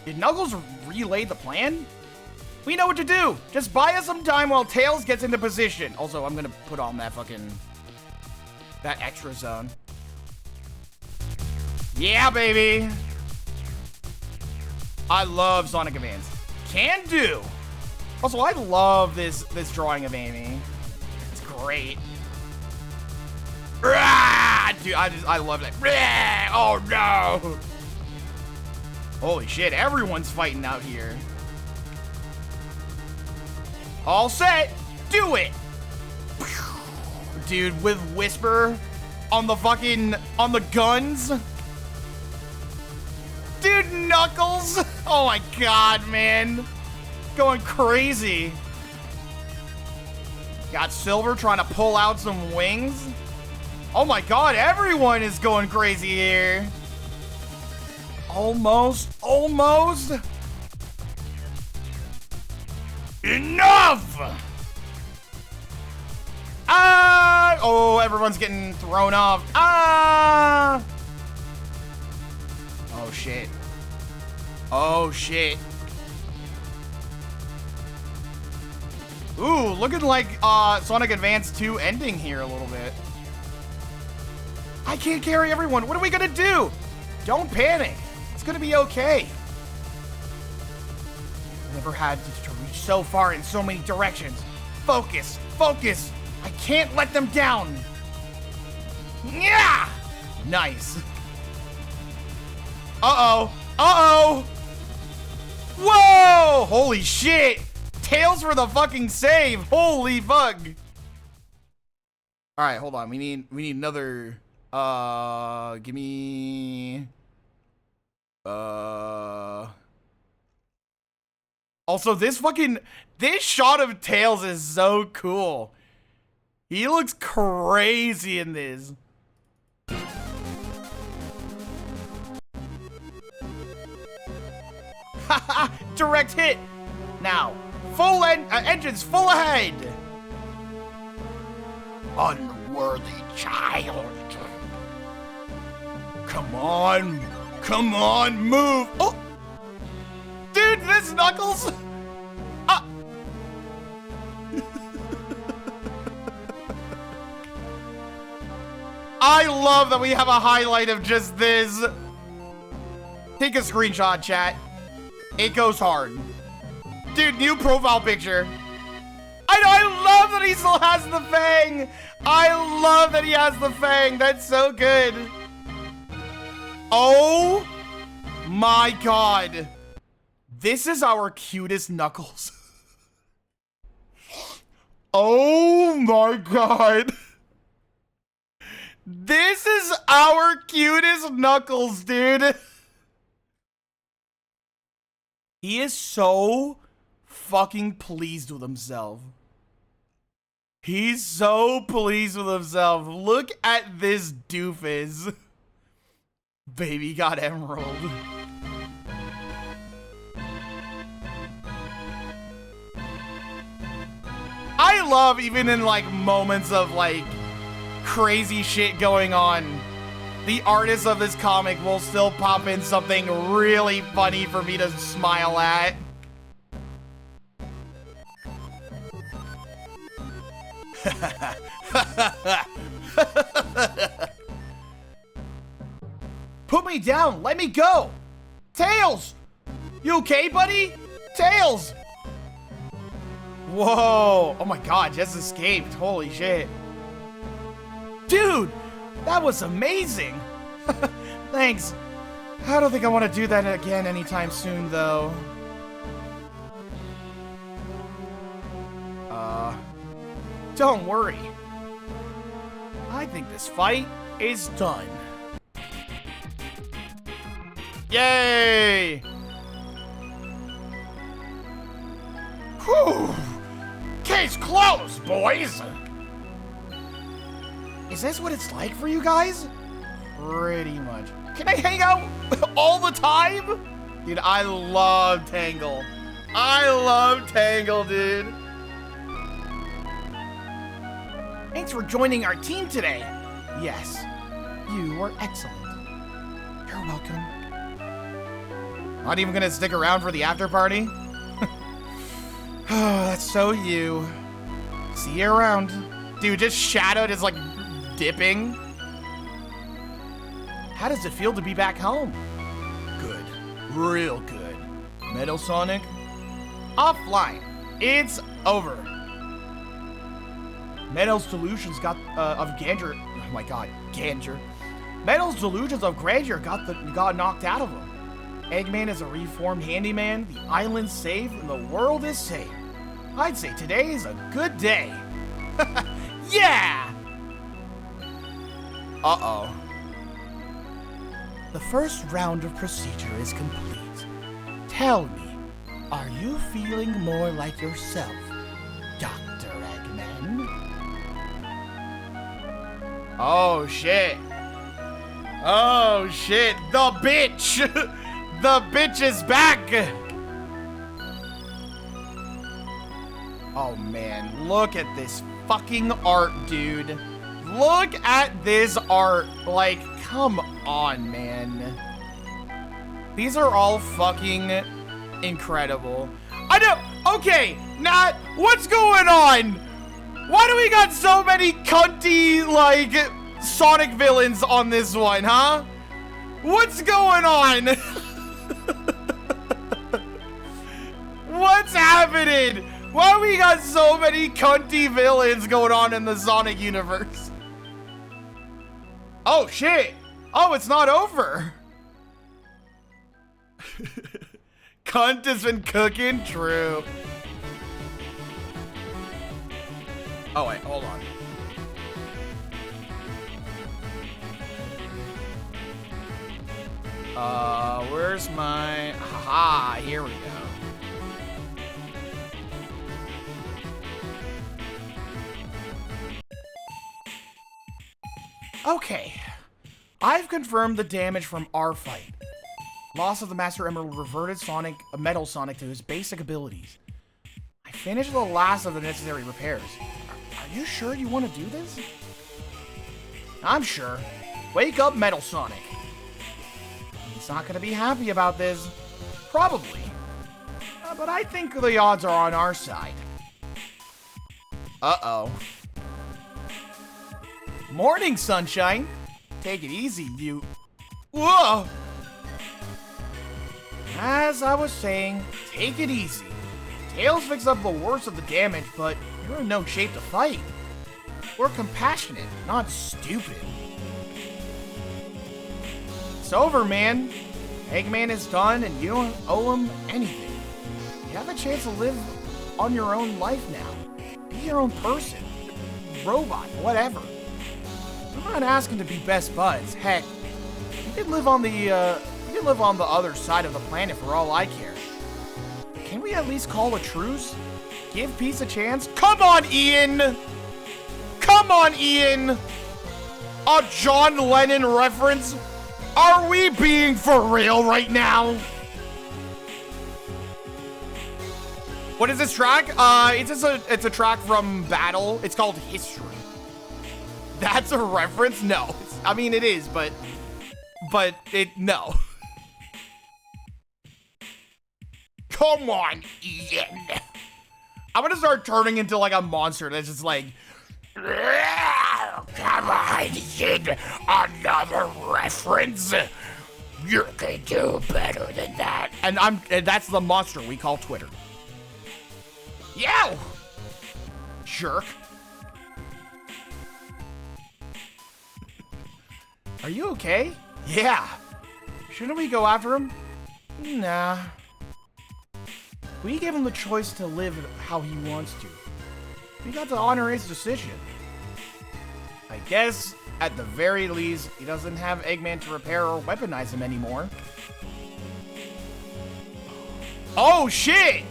Did Knuckles relay the plan? We know what to do. Just buy us some time while Tails gets into position. Also, I'm gonna put on that extra zone. Yeah, baby. I love Sonic Advance. Can do. Also, I love this drawing of Amy. It's great. Dude, I love it. Oh no. Holy shit, everyone's fighting out here. All set. Do it. Dude, with Whisper on the guns. Dude, Knuckles! Oh my god, man. Going crazy. Got Silver trying to pull out some wings. Oh my god, everyone is going crazy here. Almost. Enough! Oh, everyone's getting thrown off. Oh shit. Ooh, looking like Sonic Advance 2 ending here a little bit. I can't carry everyone. What are we gonna do? Don't panic. It's gonna be okay. Never had to reach so far in so many directions. Focus. I can't let them down. Yeah! Nice. Uh-oh. Whoa! Holy shit! Tails for the fucking save! Holy fuck! Alright, hold on. We need another... give me... Also, this shot of Tails is so cool. He looks crazy in this. Haha! Direct hit! Now, engines full ahead! Unworthy child. Come on, move! Oh! Dude, this Knuckles! I love that we have a highlight of just this. Take a screenshot, chat. It goes hard. Dude, new profile picture. I love that he still has the fang. I love that he has the fang. That's so good. Oh my god. This is our cutest Knuckles. Oh my god. This is our cutest Knuckles, dude. He is so fucking pleased with himself. He's so pleased with himself. Look at this doofus. Baby got emerald. I love even in like moments of like crazy shit going on, the artist of this comic will still pop in something really funny for me to smile at. Put me down, let me go. Tails, you okay, buddy? Tails. Whoa, oh my god, just escaped, holy shit. Dude, that was amazing. Thanks. I don't think I want to do that again anytime soon, though. Don't worry. I think this fight is done. Yay! Whew! Case closed, boys! Is this what it's like for you guys? Pretty much. Can I hang out all the time? Dude, I love Tangle. I love Tangle, dude. Thanks for joining our team today. Yes, you were excellent. You're welcome. Not even gonna stick around for the after party? Oh, that's so you. See you around. Dude, just Shadowed is like dipping. How does it feel to be back home? Good. Real good. Metal Sonic? Offline. It's over. Metal's delusions got of grandeur. Oh my god, grandeur. Metal's delusions of grandeur got knocked out of him. Eggman is a reformed handyman, the island's safe, and the world is safe. I'd say today is a good day. Yeah! Uh-oh. The first round of procedure is complete. Tell me, are you feeling more like yourself, Dr. Eggman? Oh, shit. Oh, shit. The bitch! The bitch is back! Oh, man. Look at this fucking art, dude. Look at this art. Like, come on, man. These are all fucking incredible. I know. Okay, Nat, what's going on? Why do we got so many cunty, like, Sonic villains on this one, huh? What's going on? What's happening? Why we got so many cunty villains going on in the Sonic universe? Oh, shit. Oh, it's not over. Cunt has been cooking? True. Oh, wait, hold on. Where's my... Haha, here we go. Okay, I've confirmed the damage from our fight. Loss of the Master Emerald reverted Metal Sonic to his basic abilities. I finished the last of the necessary repairs. Are you sure you want to do this? I'm sure. Wake up, Metal Sonic. He's not going to be happy about this. Probably. But I think the odds are on our side. Uh-oh. Morning, sunshine. Take it easy, you. Whoa! As I was saying, take it easy. Tails fixed up the worst of the damage, but you're in no shape to fight. We're compassionate, not stupid. It's over, man. Eggman is done, and you don't owe him anything. You have a chance to live on your own life now. Be your own person. Robot, whatever. I'm not asking to be best buds. Heck, you could live on the other side of the planet for all I care. Can we at least call a truce? Give peace a chance? Come on, Ian! Come on, Ian! A John Lennon reference? Are we being for real right now? What is this track? It's a track from Battle. It's called History. That's a reference? No. I mean, it is, but no. Come on, Ian. I'm gonna start turning into like a monster that's just like, come on, Ian. Another reference. You can do better than that. And that's the monster we call Twitter. Yow! Jerk. Are you okay? Yeah. Shouldn't we go after him? Nah. We gave him the choice to live how he wants to. We got to honor his decision. I guess, at the very least, he doesn't have Eggman to repair or weaponize him anymore. Oh, shit!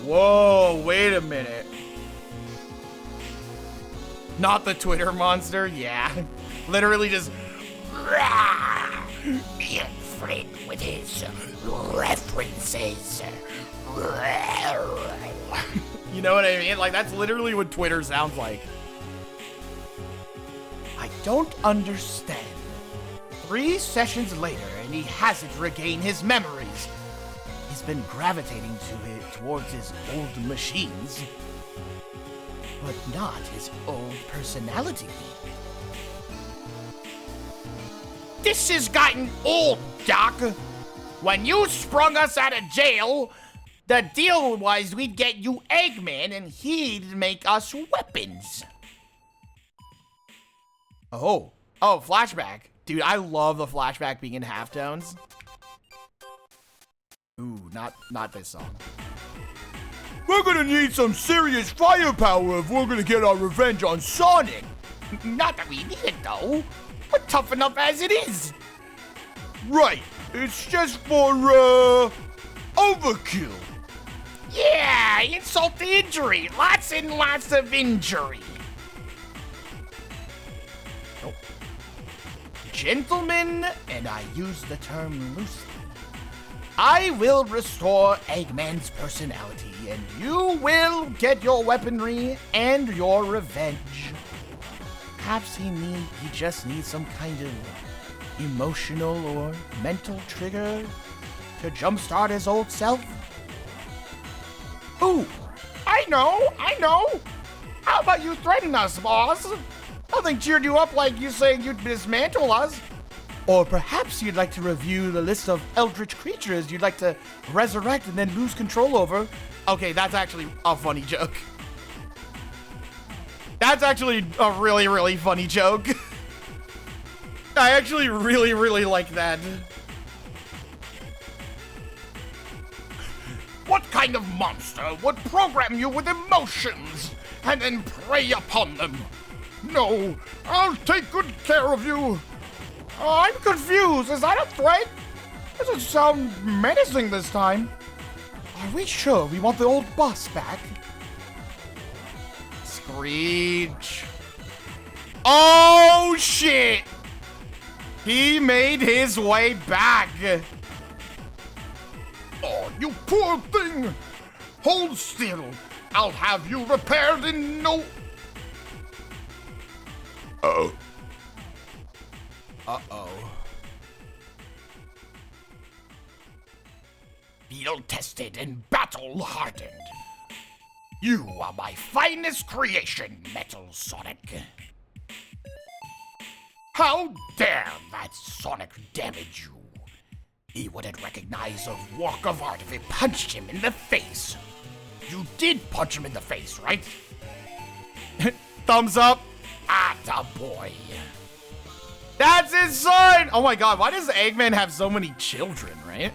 Whoa, wait a minute. Not the Twitter monster? Yeah. Literally just... Be a friend with his references. You know what I mean? Like, that's literally what Twitter sounds like. I don't understand. 3 sessions later, and he hasn't regained his memories. He's been gravitating towards his old machines, but not his old personality. This has gotten old, Doc. When you sprung us out of jail, the deal was we'd get you Eggman and he'd make us weapons. Oh, flashback. Dude, I love the flashback being in halftones. Ooh, not this song. We're gonna need some serious firepower if we're gonna get our revenge on Sonic. Not that we need it, though. We're tough enough as it is. Right. It's just for, overkill. Yeah, insult to injury. Lots and lots of injury. Nope. Gentlemen, and I use the term loosely, I will restore Eggman's personality, and you will get your weaponry and your revenge. Perhaps he just needs some kind of emotional or mental trigger to jumpstart his old self. Ooh, I know. How about you threaten us, boss? Nothing cheered you up like you saying you'd dismantle us. Or perhaps you'd like to review the list of eldritch creatures you'd like to resurrect and then lose control over. Okay, that's actually a funny joke. That's actually a really, really funny joke. I actually really, really like that. What kind of monster would program you with emotions and then prey upon them? No, I'll take good care of you. I'm confused. Is that a threat? Doesn't sound menacing this time. Are we sure we want the old boss back? Screech. Oh, shit. He made his way back. Oh, you poor thing. Hold still. I'll have you repaired in no... Uh-oh. Field-tested and battle-hardened. You are my finest creation, Metal Sonic. How dare that Sonic damage you? He wouldn't recognize a work of art if it punched him in the face. You did punch him in the face, right? Thumbs up. Attaboy. That's his son! Oh my god, why does Eggman have so many children, right?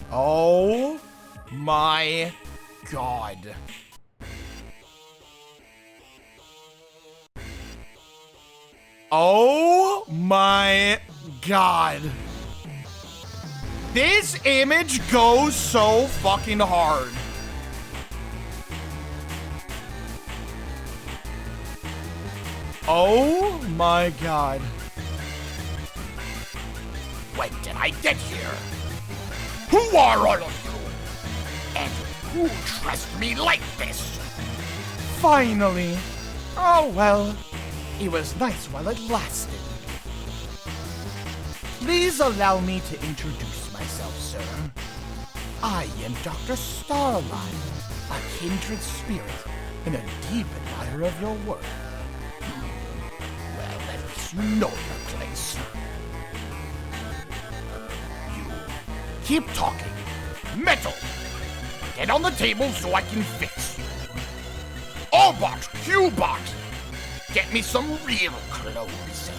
Oh my god. Oh my god. This image goes so fucking hard. Oh my god. When did I get here? Who are all of you? And who dressed me like this? Finally. Oh well. It was nice while it lasted. Please allow me to introduce myself, sir. I am Dr. Starline, a kindred spirit and a deep admirer of your work. Well, at least you know your place. You keep talking. Metal! Get on the table so I can fix. Allbot, Qbot! Get me some real clothes.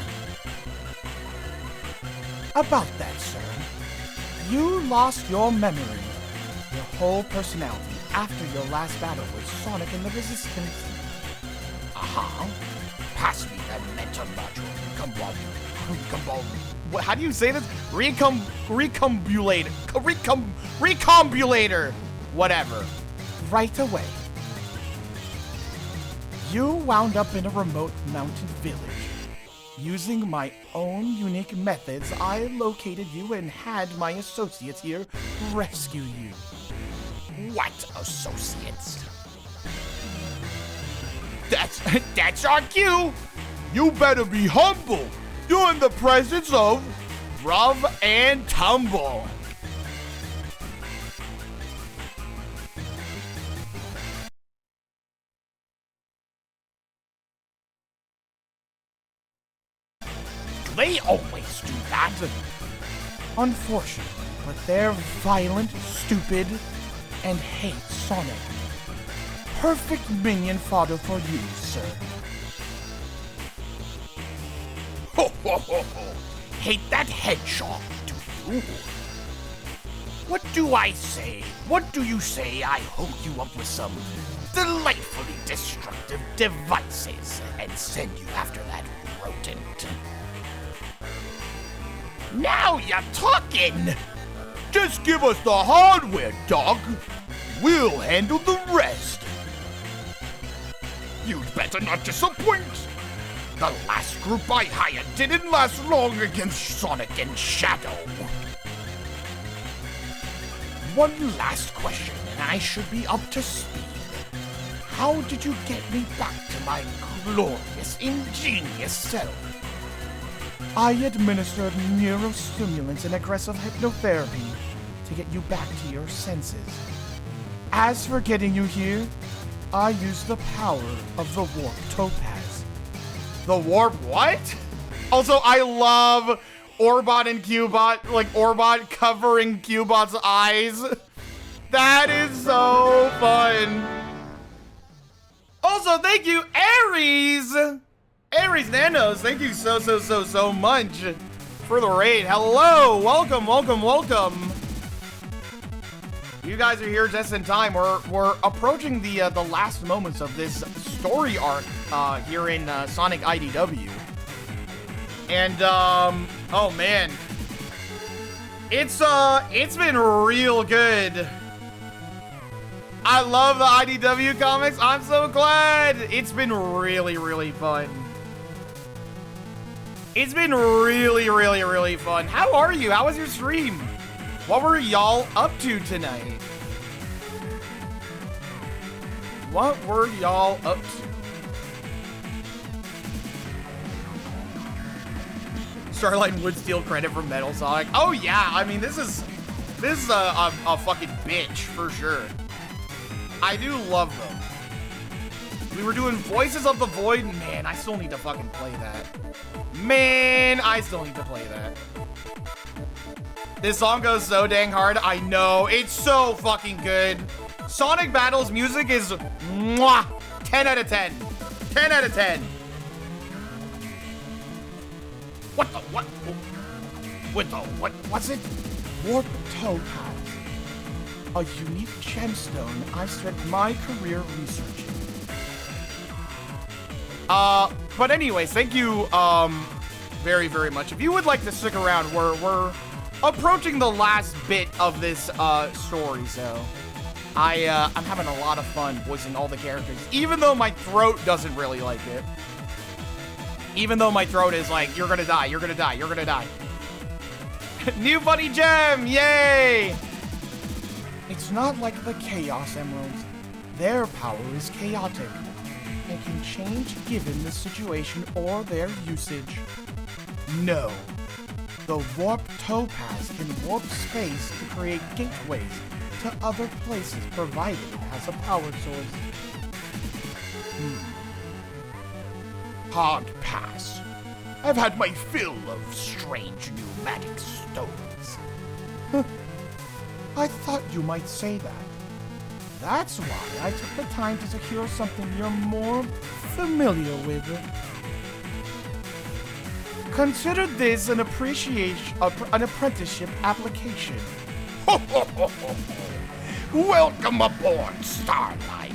About that, sir. You lost your memory, your whole personality, after your last battle with Sonic and the Resistance. Uh-huh. Pass me that mental module. What? How do you say this? Recombulator. Whatever. Right away. You wound up in a remote mountain village. Using my own unique methods, I located you and had my associates here rescue you. What associates? That's our cue! You better be humble. You're in the presence of Rub and Tumble. They always do that. Unfortunately, but they're violent, stupid, and hate Sonic. Perfect minion fodder for you, sir. Ho ho ho ho! Hate that hedgehog, do you? What do I say? What do you say I hook you up with some delightfully destructive devices and send you after that rodent? Now you're talking! Just give us the hardware, Doc. We'll handle the rest. You'd better not disappoint. The last group I hired didn't last long against Sonic and Shadow. One last question and I should be up to speed. How did you get me back to my glorious, ingenious self? I administered neurostimulants and aggressive hypnotherapy to get you back to your senses. As for getting you here, I used the power of the Warp Topaz. The Warp what? Also, I love Orbot and Qbot, like Orbot covering Qbot's eyes. That is so fun. Also, thank you, Aries! Aries Nanos, thank you so much for the raid. Hello, welcome. You guys are here just in time. We're approaching the last moments of this story arc here in Sonic IDW. And oh man, it's been real good. I love the IDW comics. I'm so glad. It's been really fun. It's been really fun. How are you? How was your stream? What were y'all up to tonight? What were y'all up to? Starlight would steal credit from Metal Sonic. Oh yeah, I mean this is a fucking bitch for sure. I do love them. We were doing Voices of the Void. Man, I still need to fucking play that. Man, I still need to play that. This song goes so dang hard. I know. It's so fucking good. Sonic Battles music is mwah, 10 out of 10. 10 out of 10. What the what? With the what was it? Warp Topaz. A unique gemstone I spent my career researching. But anyways, thank you, very, very much. If you would like to stick around, we're approaching the last bit of this, story, so I'm having a lot of fun voicing all the characters, even though my throat doesn't really like it. Even though my throat is like, you're gonna die, you're gonna die, you're gonna die. New buddy gem, yay! It's not like the Chaos Emeralds. Their power is chaotic and can change given the situation or their usage. No. The Warp Topaz can warp space to create gateways to other places provided it has a power source. Hard pass. I've had my fill of strange pneumatic stones. I thought you might say that. That's why I took the time to secure something you're more familiar with. Consider this an apprenticeship application. Welcome aboard, Starlight.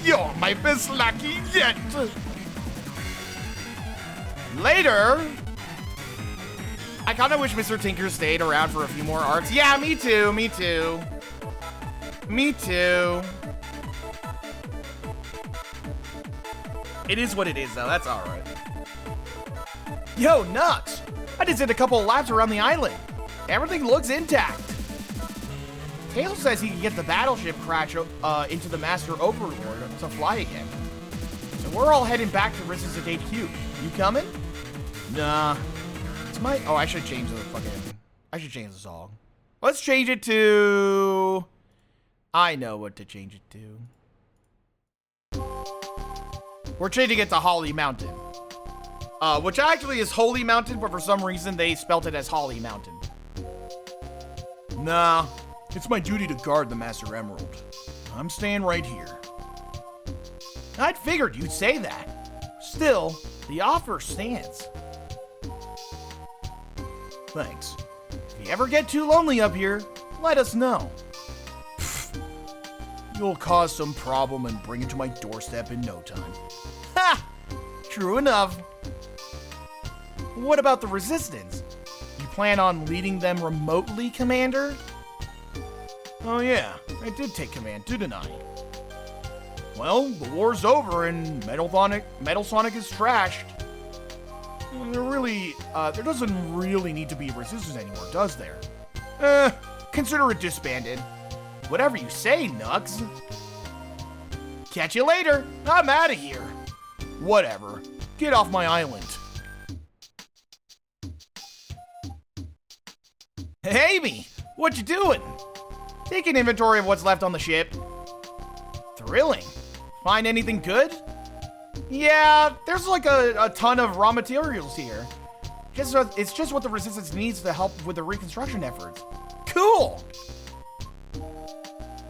You're my best lackey yet. Later. I kind of wish Mr. Tinker stayed around for a few more arcs. Yeah, me too, me too. Me too. It is what it is, though. That's all right. Yo, Nux! I just did a couple of laps around the island. Everything looks intact. Tails says he can get the battleship crash into the Master Overlord to fly again. So we're all heading back to Resistance HQ. You coming? Nah. It's my... Oh, I should change the fucking... I should change the song. Let's change it to... I know what to change it to. We're changing it to Holly Mountain. Which actually is Holy Mountain, but for some reason they spelt it as Holly Mountain. Nah, it's my duty to guard the Master Emerald. I'm staying right here. I'd figured you'd say that. Still, the offer stands. Thanks. If you ever get too lonely up here, let us know. You'll cause some problem and bring it to my doorstep in no time. Ha! True enough. What about the Resistance? You plan on leading them remotely, Commander? Oh yeah, I did take command, didn't I? Well, the war's over and Metal Sonic is trashed. There doesn't really need to be a Resistance anymore, does there? Consider it disbanded. Whatever you say, Nux. Catch you later. I'm out of here. Whatever. Get off my island. Hey, me. What you doing? Taking inventory of what's left on the ship. Thrilling. Find anything good? Yeah, there's like a ton of raw materials here. It's just what the Resistance needs to help with the reconstruction efforts. Cool.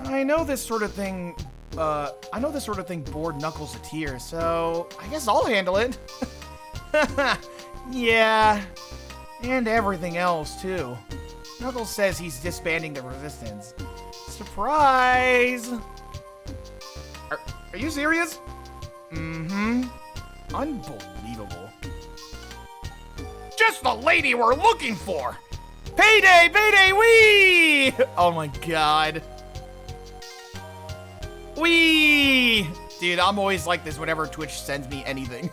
I know this sort of thing bored Knuckles to tears, so I guess I'll handle it. Yeah, and everything else too. Knuckles says he's disbanding the Resistance. Surprise! Are you serious? Mm-hmm. Unbelievable. Just the lady we're looking for! Payday! Payday! Wee! Oh my god. Wee! Dude, I'm always like this whenever Twitch sends me anything.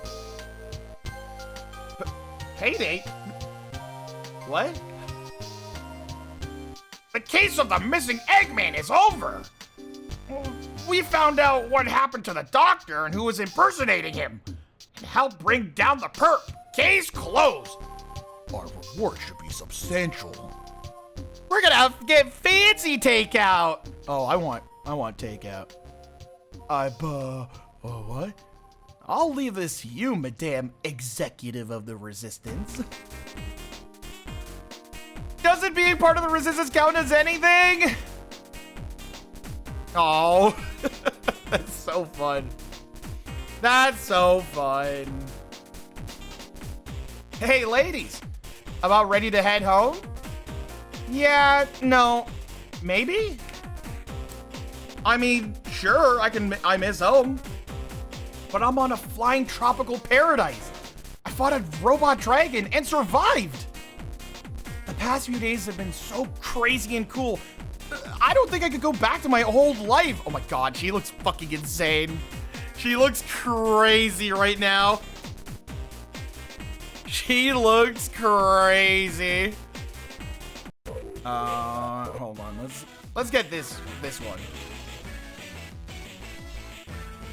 Payday? What? The case of the missing Eggman is over! We found out what happened to the doctor and who was impersonating him. And helped bring down the perp. Case closed. Our reward should be substantial. We're gonna get fancy takeout! Oh, I want takeout. What? I'll leave this to you, Madame Executive of the Resistance. Doesn't being part of the Resistance count as anything? Oh, that's so fun. That's so fun. Hey, ladies, about ready to head home? Yeah, no, maybe? I mean, sure, I miss home. but I'm on a flying tropical paradise. I fought a robot dragon and survived. The past few days have been so crazy and cool. I don't think I could go back to my old life. Oh my god, she looks fucking insane. She looks crazy right now. She looks crazy. Hold on. Let's get this one.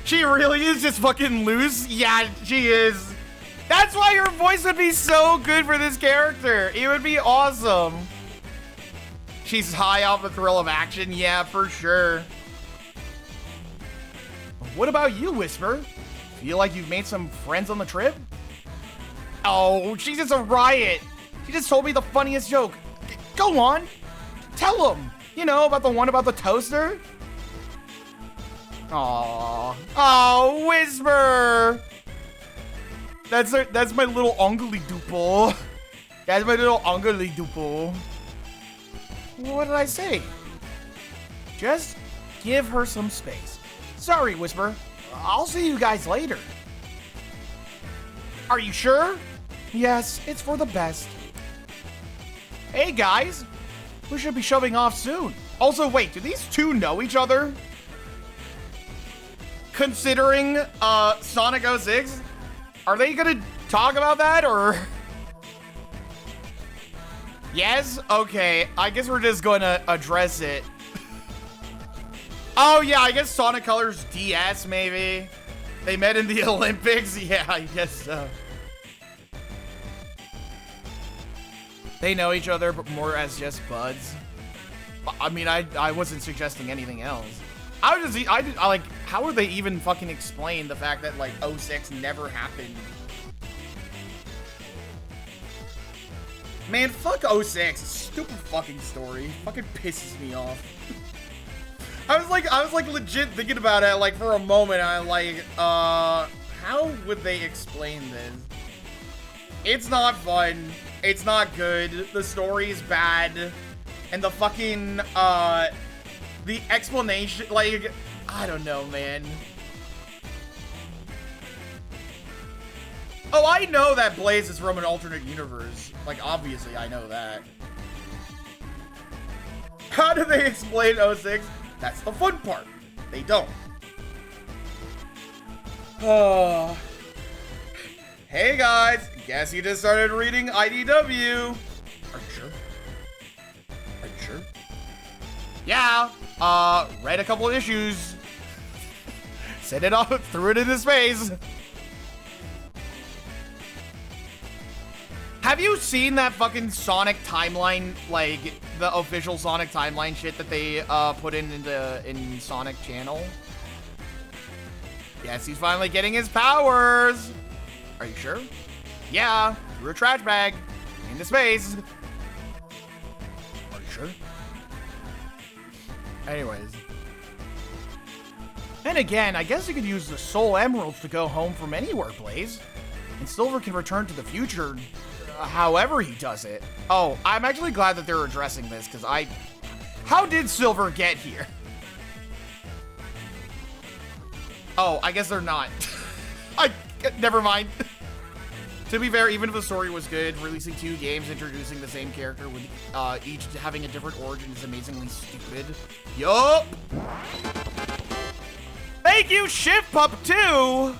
She really is just fucking loose. Yeah, she is. That's why her voice would be so good for this character. It would be awesome. She's high off the thrill of action. Yeah, for sure. What about you, Whisper? Feel like you've made some friends on the trip? Oh, she's just a riot. She just told me the funniest joke. Go on. Tell him. You know, about the one about the toaster? Aww. Oh, Whisper. That's my little ongly duple. That's my little ongly duple. What did I say? Just give her some space. Sorry, Whisper. I'll see you guys later. Are you sure? Yes, it's for the best. Hey, guys. We should be shoving off soon. Also, wait, do these two know each other? Considering Sonic 06? Are they gonna talk about that, or? Yes? Okay, I guess we're just gonna address it. Oh yeah, I guess Sonic Colors DS, maybe. They met in the Olympics? Yeah, I guess so. They know each other, but more as just buds. I mean, I wasn't suggesting anything else. I like, how would they even fucking explain the fact that, like, 06 never happened? Man, fuck 06. Stupid fucking story. Fucking pisses me off. I was like legit thinking about it, like, for a moment. I'm like, how would they explain this? It's not fun. It's not good. The story's bad. And the fucking, the explanation, like, I don't know, man. Oh, I know that Blaze is from an alternate universe. Like, obviously, I know that. How do they explain 06? That's the fun part. They don't. Oh. Hey, guys. Guess you just started reading IDW. Are you sure? Are you sure? Yeah. Read a couple of issues. Sent it off, threw it into space. Have you seen that fucking Sonic timeline, like, the official Sonic timeline shit that they, put in Sonic channel? Yes, he's finally getting his powers. Are you sure? Yeah, through a trash bag into space. Are you sure? Anyways. And again, I guess you could use the Soul Emeralds to go home from anywhere, Blaze. And Silver can return to the future however he does it. Oh, I'm actually glad that they're addressing this, because how did Silver get here? Oh, I guess they're not. Never mind. To be fair, even if the story was good, releasing 2 games introducing the same character with each having a different origin is amazingly stupid. Yup. Thank you, Shift Pup 2.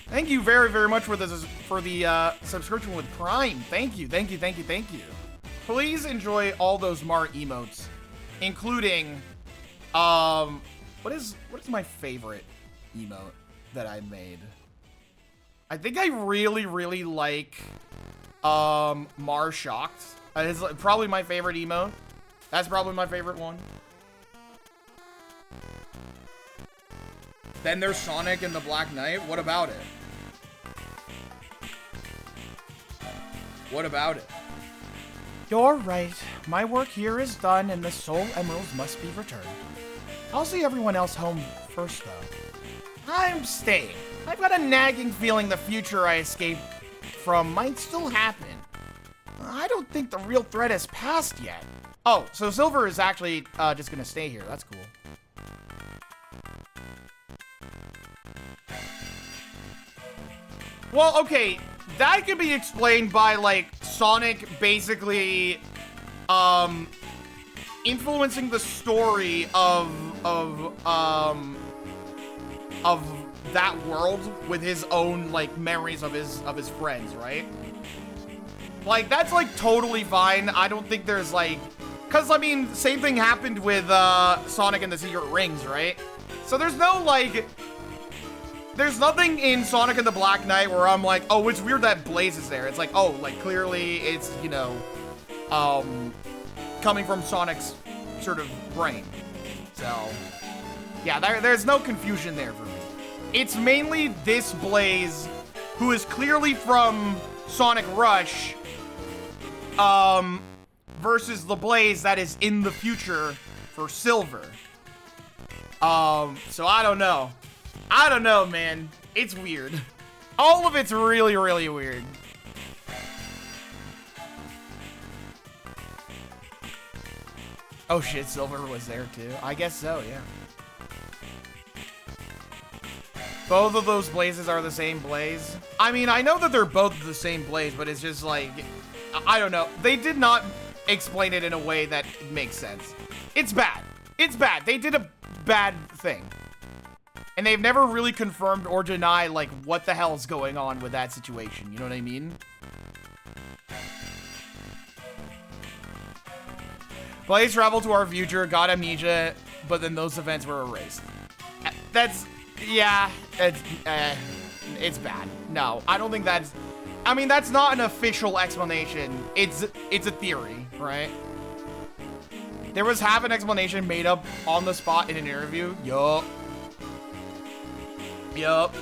Thank you very, very much for this for the subscription with Prime. Thank you, thank you, thank you, thank you. Please enjoy all those Mar emotes, including what is my favorite emote that I made? I think I really, really like Mar Shocked. It's probably my favorite emote. That's probably my favorite one. Then there's Sonic and the Black Knight. What about it? What about it? You're right. My work here is done and the Soul Emeralds must be returned. I'll see everyone else home first, though. I'm staying. I've got a nagging feeling the future I escaped from might still happen. I don't think the real threat has passed yet. Oh, so Silver is actually just gonna stay here. That's cool. Well, okay, that can be explained by, like, Sonic basically, influencing the story of that world with his own, like, memories of his friends, right? Like, that's, like, totally fine. I don't think there's, like... Because, I mean, same thing happened with, Sonic and the Secret Rings, right? So there's no, like... There's nothing in Sonic and the Black Knight where I'm like, oh, it's weird that Blaze is there. It's like, oh, like, clearly it's, you know, coming from Sonic's sort of brain. So, yeah, there's no confusion there for me. It's mainly this Blaze, who is clearly from Sonic Rush, versus the Blaze that is in the future for Silver. So I don't know. I don't know, man. It's weird. All of it's really, really weird. Oh shit, Silver was there too. I guess so, yeah. Both of those Blazes are the same Blaze. I mean, I know that they're both the same Blaze, but it's just like, I don't know. They did not explain it in a way that makes sense. It's bad. It's bad. They did a bad thing. And they've never really confirmed or denied, like, what the hell is going on with that situation. You know what I mean? Blaze traveled to our future, got amnesia, but then those events were erased. That's, yeah, it's bad. No, I don't think that's, I mean, that's not an official explanation. It's a theory, right? There was half an explanation made up on the spot in an interview. Yup. Yup.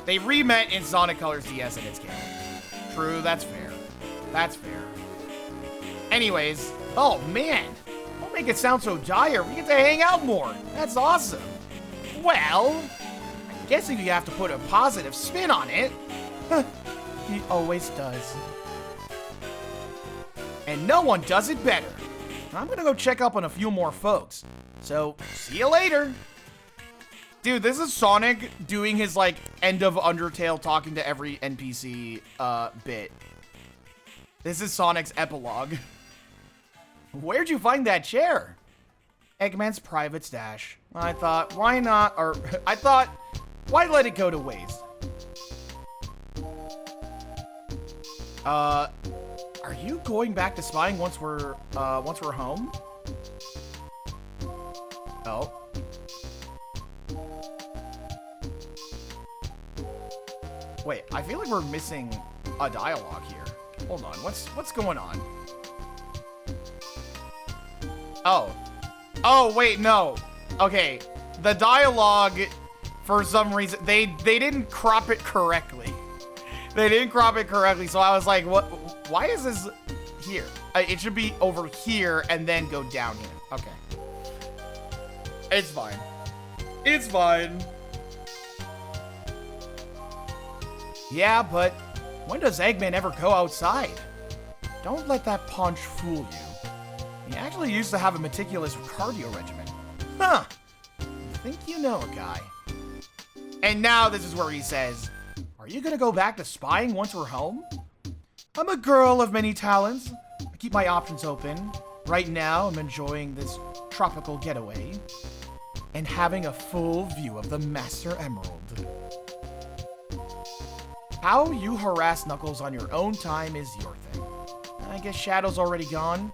They re-met in Sonic Colors DS and it's canon. True, that's fair. That's fair. Anyways, oh man, don't make it sound so dire. We get to hang out more. That's awesome. Well, I'm guessing you have to put a positive spin on it. He always does. And no one does it better. I'm gonna go check up on a few more folks. So, see you later. Dude, this is Sonic doing his, like, end of Undertale talking to every NPC, bit. This is Sonic's epilogue. Where'd you find that chair? Eggman's private stash. I thought, why not, or, I thought, why let it go to waste? Are you going back to spying once we're home? Oh. Wait, I feel like we're missing a dialogue here. Hold on, what's going on? Oh. Oh, wait, no. Okay, the dialogue, for some reason, they didn't crop it correctly. They didn't crop it correctly, so I was like, what? Why is this here? It should be over here and then go down here. Okay. It's fine. It's fine. Yeah, but when does Eggman ever go outside? Don't let that punch fool you. He actually used to have a meticulous cardio regimen. Huh. You think you know a guy. And now this is where he says, are you gonna go back to spying once we're home? I'm a girl of many talents. I keep my options open. Right now, I'm enjoying this tropical getaway and having a full view of the Master Emerald. How you harass Knuckles on your own time is your thing. I guess Shadow's already gone.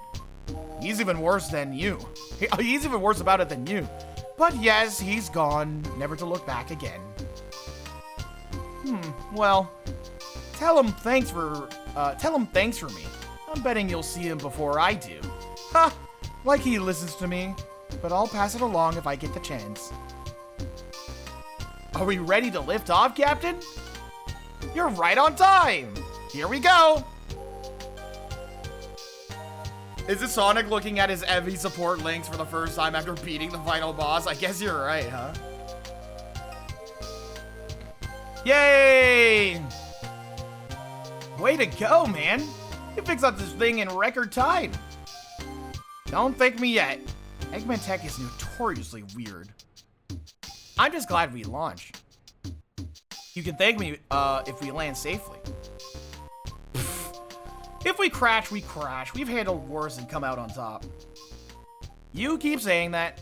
He's even worse than you. He's even worse about it than you. But yes, he's gone, never to look back again. Well, tell him thanks for me. I'm betting you'll see him before I do. Ha! Like he listens to me. But I'll pass it along if I get the chance. Are we ready to lift off, Captain? You're right on time! Here we go! Is it Sonic looking at his Eevee support links for the first time after beating the final boss? I guess you're right, huh? Yay! Way to go, man! You fixed up this thing in record time. Don't thank me yet. Eggman Tech is notoriously weird. I'm just glad we launched. You can thank me if we land safely. If we crash, we crash. We've handled worse and come out on top. You keep saying that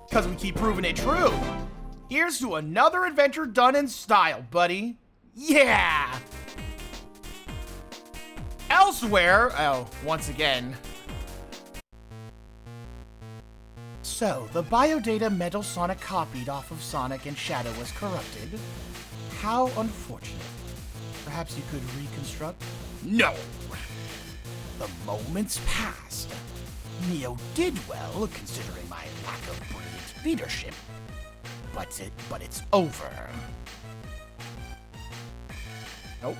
because we keep proving it true. Here's to another adventure done in style, buddy. Yeah! Elsewhere, once again. So, the biodata Metal Sonic copied off of Sonic and Shadow was corrupted. How unfortunate. Perhaps you could reconstruct? No! The moments passed. Neo did well, considering my lack of brilliant leadership. But it's over. Nope.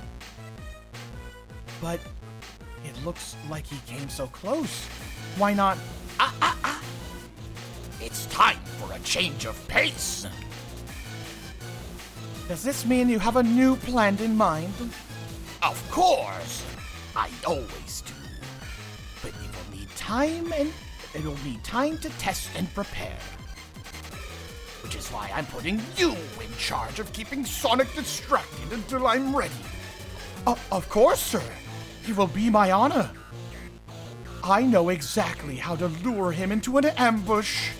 But it looks like he came so close. Why not? It's time for a change of pace. Does this mean you have a new plan in mind? Of course. I always do. But it will need time and it'll need time to test and prepare. Which is why I'm putting you in charge of keeping Sonic distracted until I'm ready. Of course, sir. It will be my honor. I know exactly how to lure him into an ambush.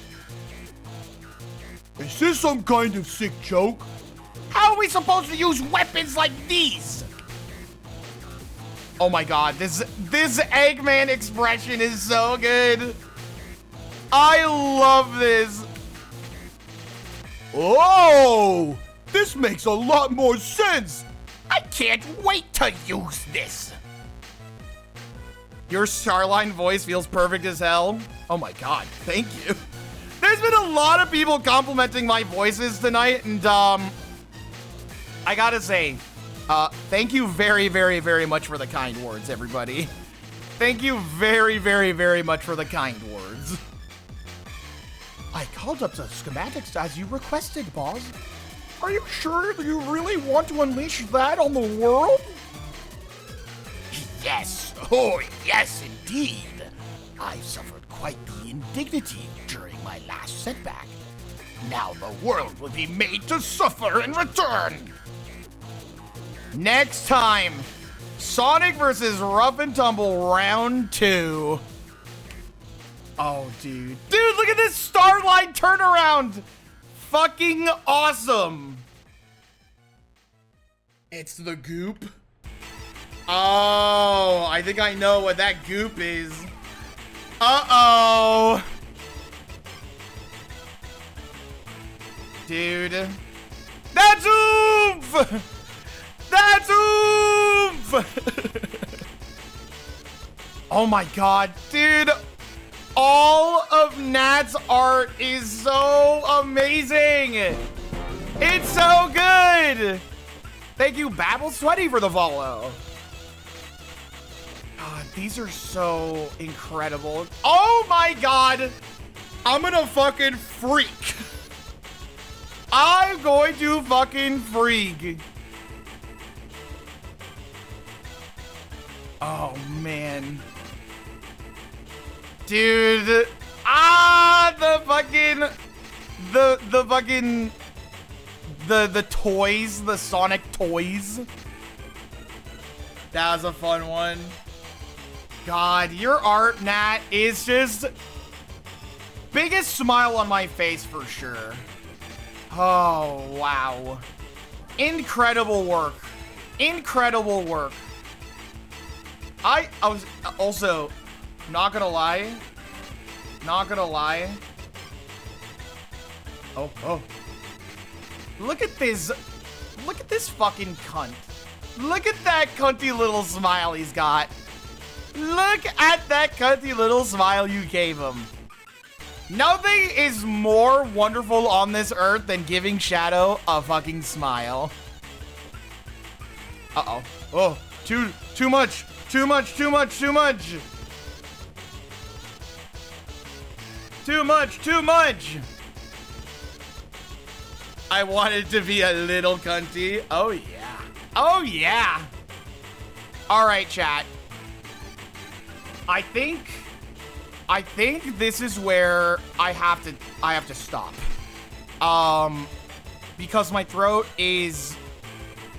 Is this some kind of sick joke? How are we supposed to use weapons like these? Oh my god, this Eggman expression is so good. I love this. Oh, this makes a lot more sense. I can't wait to use this. Your Starline voice feels perfect as hell. Oh my god, thank you. There's been a lot of people complimenting my voices tonight, and I gotta say, thank you very, very, very much for the kind words, everybody. Thank you very, very, very much for the kind words. I called up the schematics as you requested, boss. Are you sure you really want to unleash that on the world? Yes, oh yes indeed. I've suffered quite the indignity during my last setback. Now the world will be made to suffer in return. Next time, Sonic vs. Rough and Tumble Round 2. Oh, dude. Dude, look at this Starline turnaround. Fucking awesome. It's the goop. Oh, I think I know what that goop is. Uh-oh. Dude. That's oomph! That's oomph! Oh my god, dude. All of Nat's art is so amazing. It's so good. Thank you, Babbles20, for the follow. God, these are so incredible. Oh my god. I'm gonna fucking freak. I'm going to fucking freak. Oh, man. Dude. The toys, the Sonic toys. That was a fun one. God, your art, Nat, is just biggest smile on my face for sure. Oh, wow. Incredible work. Incredible work. I was also not gonna lie. Oh. Look at this fucking cunt. Look at that cunty little smile he's got. Look at that cunty little smile you gave him. Nothing is more wonderful on this earth than giving Shadow a fucking smile. Uh-oh. Oh, too much. Too much. I wanted to be a little cunty. Oh, yeah. Oh, yeah. All right, chat. I think this is where I have to stop. Because my throat is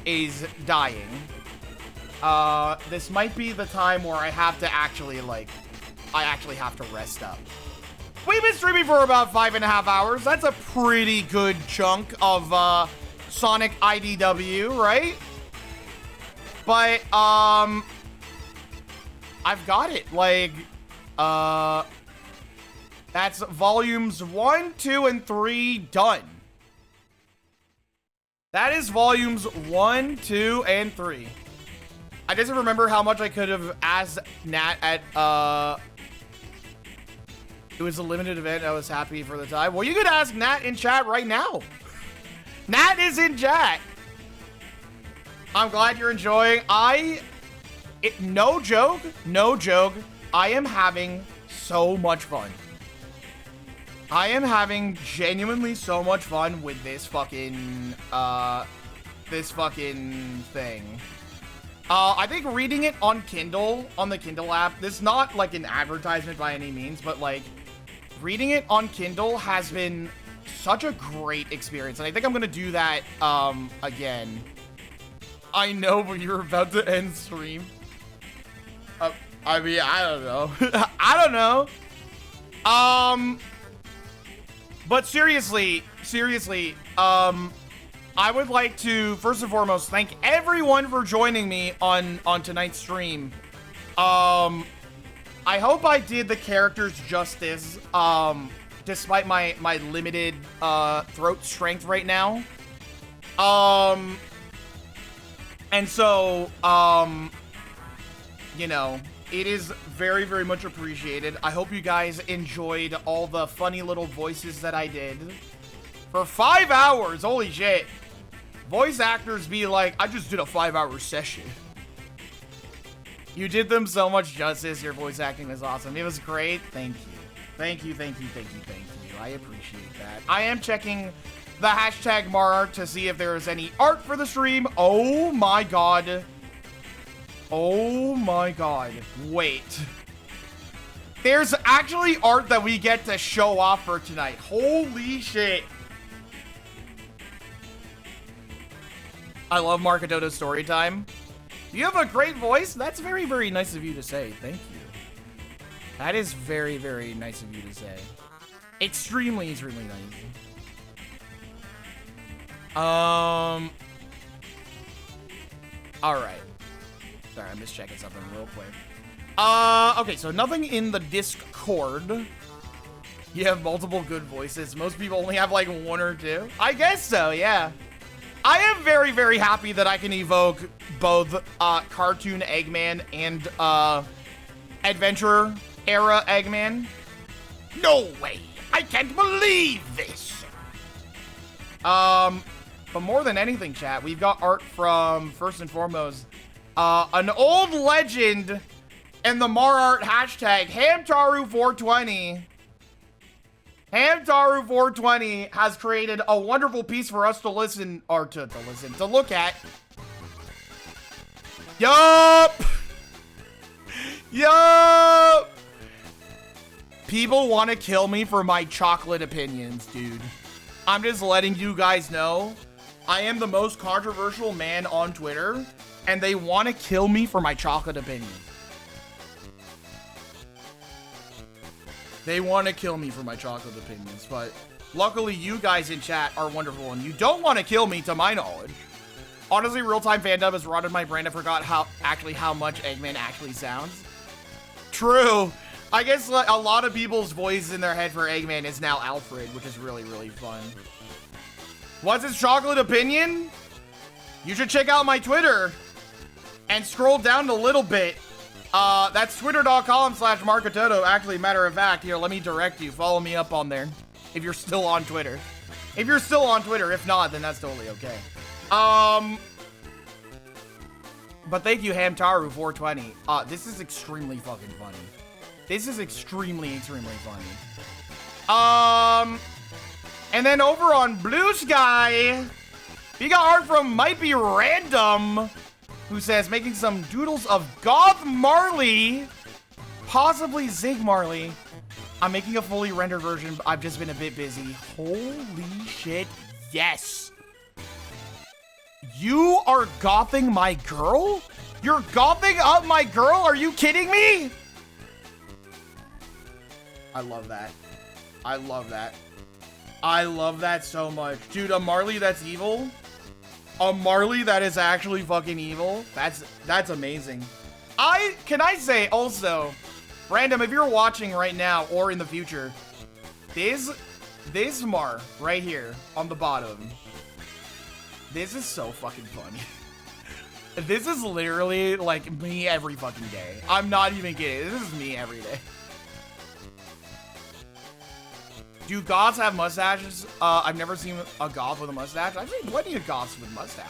is dying. This might be the time where I have to actually, like, I actually have to rest up. We've been streaming for about 5.5 hours. That's a pretty good chunk of, Sonic IDW, right? But, I've got it. Like, that's volumes 1, 2, and 3 done. That is volumes 1, 2, and 3. I just remember how much I could have asked Nat at, it was a limited event. I was happy for the time. Well, you could ask Nat in chat right now. Nat is in chat. I'm glad you're enjoying. No joke, I am having so much fun. I am having genuinely so much fun with this fucking thing. I think reading it on Kindle, on the Kindle app, this is not like an advertisement by any means, but like reading it on Kindle has been such a great experience. And I think I'm going to do that again. I know, but you're about to end stream. I mean, I don't know. I don't know. But seriously, I would like to, first and foremost, thank everyone for joining me on tonight's stream. I hope I did the characters justice, despite my limited, throat strength right now. And so, you know, it is very, very much appreciated. I hope you guys enjoyed all the funny little voices that I did. For 5 hours, holy shit. Voice actors be like, I just did a 5-hour session. You did them so much justice. Your voice acting was awesome. It was great. Thank you. Thank you. I appreciate that. I am checking the hashtag Marart to see if there is any art for the stream. Oh my god. Oh my god. Wait. There's actually art that we get to show off for tonight. Holy shit. I love Markadoto's story time. You have a great voice. That's very, very nice of you to say. Thank you. That is very, very nice of you to say. Extremely, extremely nice. All right. Sorry, I'm just checking something real quick. Okay, so nothing in the Discord. You have multiple good voices. Most people only have like 1 or 2. I guess so, yeah. I am very, very happy that I can evoke both cartoon Eggman and adventure era Eggman. No way! I can't believe this! But more than anything, chat, we've got art from, first and foremost, an old legend in the Marart hashtag, Hamtaru420. Hamtaru420 has created a wonderful piece for us to listen, or to look at. Yup! Yup! People want to kill me for my chocolate opinions, dude. I'm just letting you guys know, I am the most controversial man on Twitter, and they want to kill me for my chocolate opinions. They want to kill me for my chocolate opinions, but luckily you guys in chat are wonderful, and you don't want to kill me, to my knowledge. Honestly, real-time fandom has rotted my brain. I forgot how much Eggman actually sounds. True. I guess like, a lot of people's voice in their head for Eggman is now Alfred, which is really, really fun. What's his chocolate opinion? You should check out my Twitter and scroll down a little bit. That's twitter.com/Markatoto. Actually, matter of fact, here, let me direct you. Follow me up on there if you're still on Twitter. If you're still on Twitter, if not, then that's totally okay. But thank you, Hamtaru420. This is extremely fucking funny. This is extremely, extremely funny. And then over on Blue Sky, we got art from Might Be Random, who says, making some doodles of Goth Marley, possibly Zig Marley. I'm making a fully rendered version, but I've just been a bit busy. Holy shit, yes. You are gothing my girl? You're gothing up my girl? Are you kidding me? I love that. I love that. I love that so much. Dude, a Marley that's evil? A Marley that is actually fucking evil? That's amazing. Can I say also, Random, if you're watching right now or in the future, this Mar right here on the bottom, this is so fucking funny. This is literally like me every fucking day. I'm not even kidding. This is me every day. Do goths have mustaches? I've never seen a goth with a mustache. I've seen plenty of goths with mustache.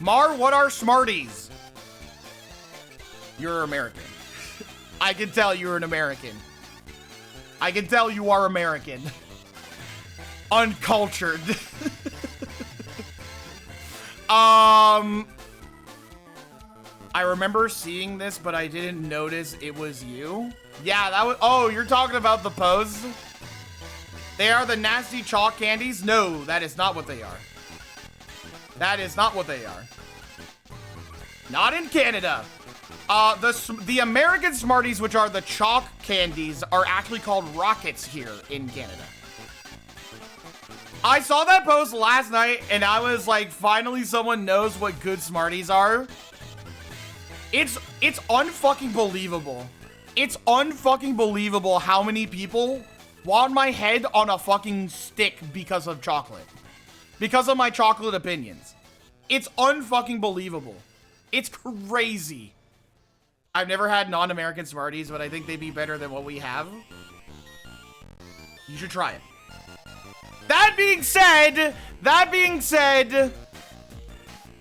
Mar, what are Smarties? You're American. I can tell you're an American. I can tell you are American. Uncultured. I remember seeing this, but I didn't notice it was you. Yeah, that was, oh, you're talking about the pose? They are the nasty chalk candies? No, that is not what they are. That is not what they are. Not in Canada. The American Smarties, which are the chalk candies, are actually called Rockets here in Canada. I saw that post last night, and I was like, finally someone knows what good Smarties are. It's unfucking believable. It's unfucking believable how many people want my head on a fucking stick because of chocolate. Because of my chocolate opinions. It's unfucking believable. It's crazy. I've never had non-American Smarties, but I think they'd be better than what we have. You should try it. That being said,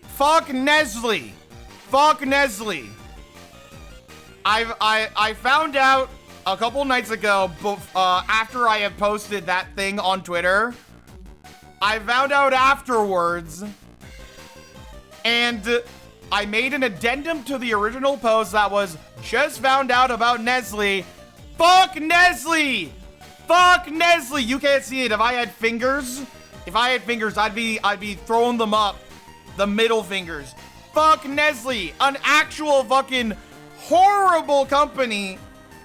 fuck Nestle. Fuck Nestle. I found out a couple nights ago, after I had posted that thing on Twitter, I found out afterwards, and I made an addendum to the original post that was just found out about Nestle. Fuck Nestle! Fuck Nestle! You can't see it. If I had fingers, I'd be throwing them up. The middle fingers. Fuck Nestle! An actual fucking horrible company.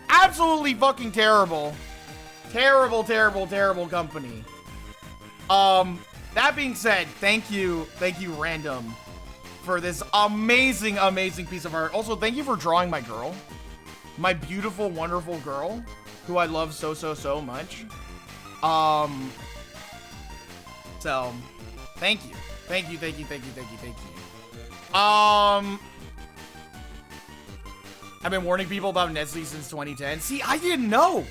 Absolutely fucking terrible. Terrible, terrible, terrible company. That being said, thank you, Random, for this amazing, amazing piece of art. Also, thank you for drawing my girl. My beautiful, wonderful girl, who I love so, so, so much. So, thank you. Thank you, thank you, thank you, thank you, thank you. I've been warning people about Nestle since 2010. See, I didn't know.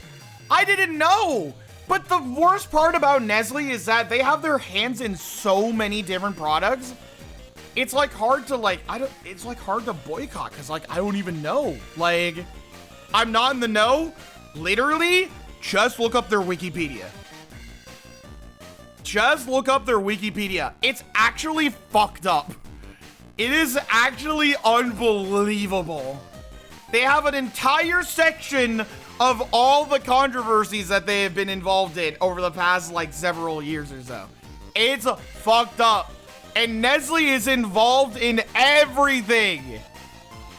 But the worst part about Nestle is that they have their hands in so many different products. It's like hard to it's like hard to boycott because like I don't even know. Like, I'm not in the know. Literally, just look up their Wikipedia. Just look up their Wikipedia. It's actually fucked up. It is actually unbelievable. They have an entire section of all the controversies that they have been involved in over the past like several years or so. It's fucked up. And Nestle is involved in everything.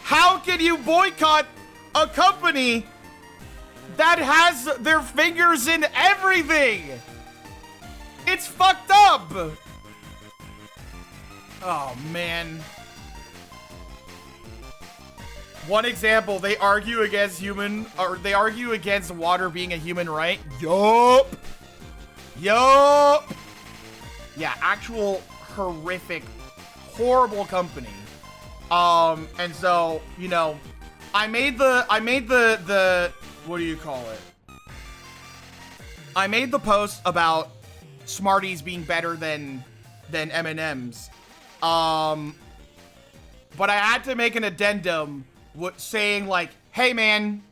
How can you boycott a company that has their fingers in everything? It's fucked up. Oh, man. One example, they argue against water being a human right. Yup. Yeah, actual horrific, horrible company. And so, you know, I made the what do you call it? I made the post about Smarties being better than M&Ms. But I had to make an addendum saying like, hey man,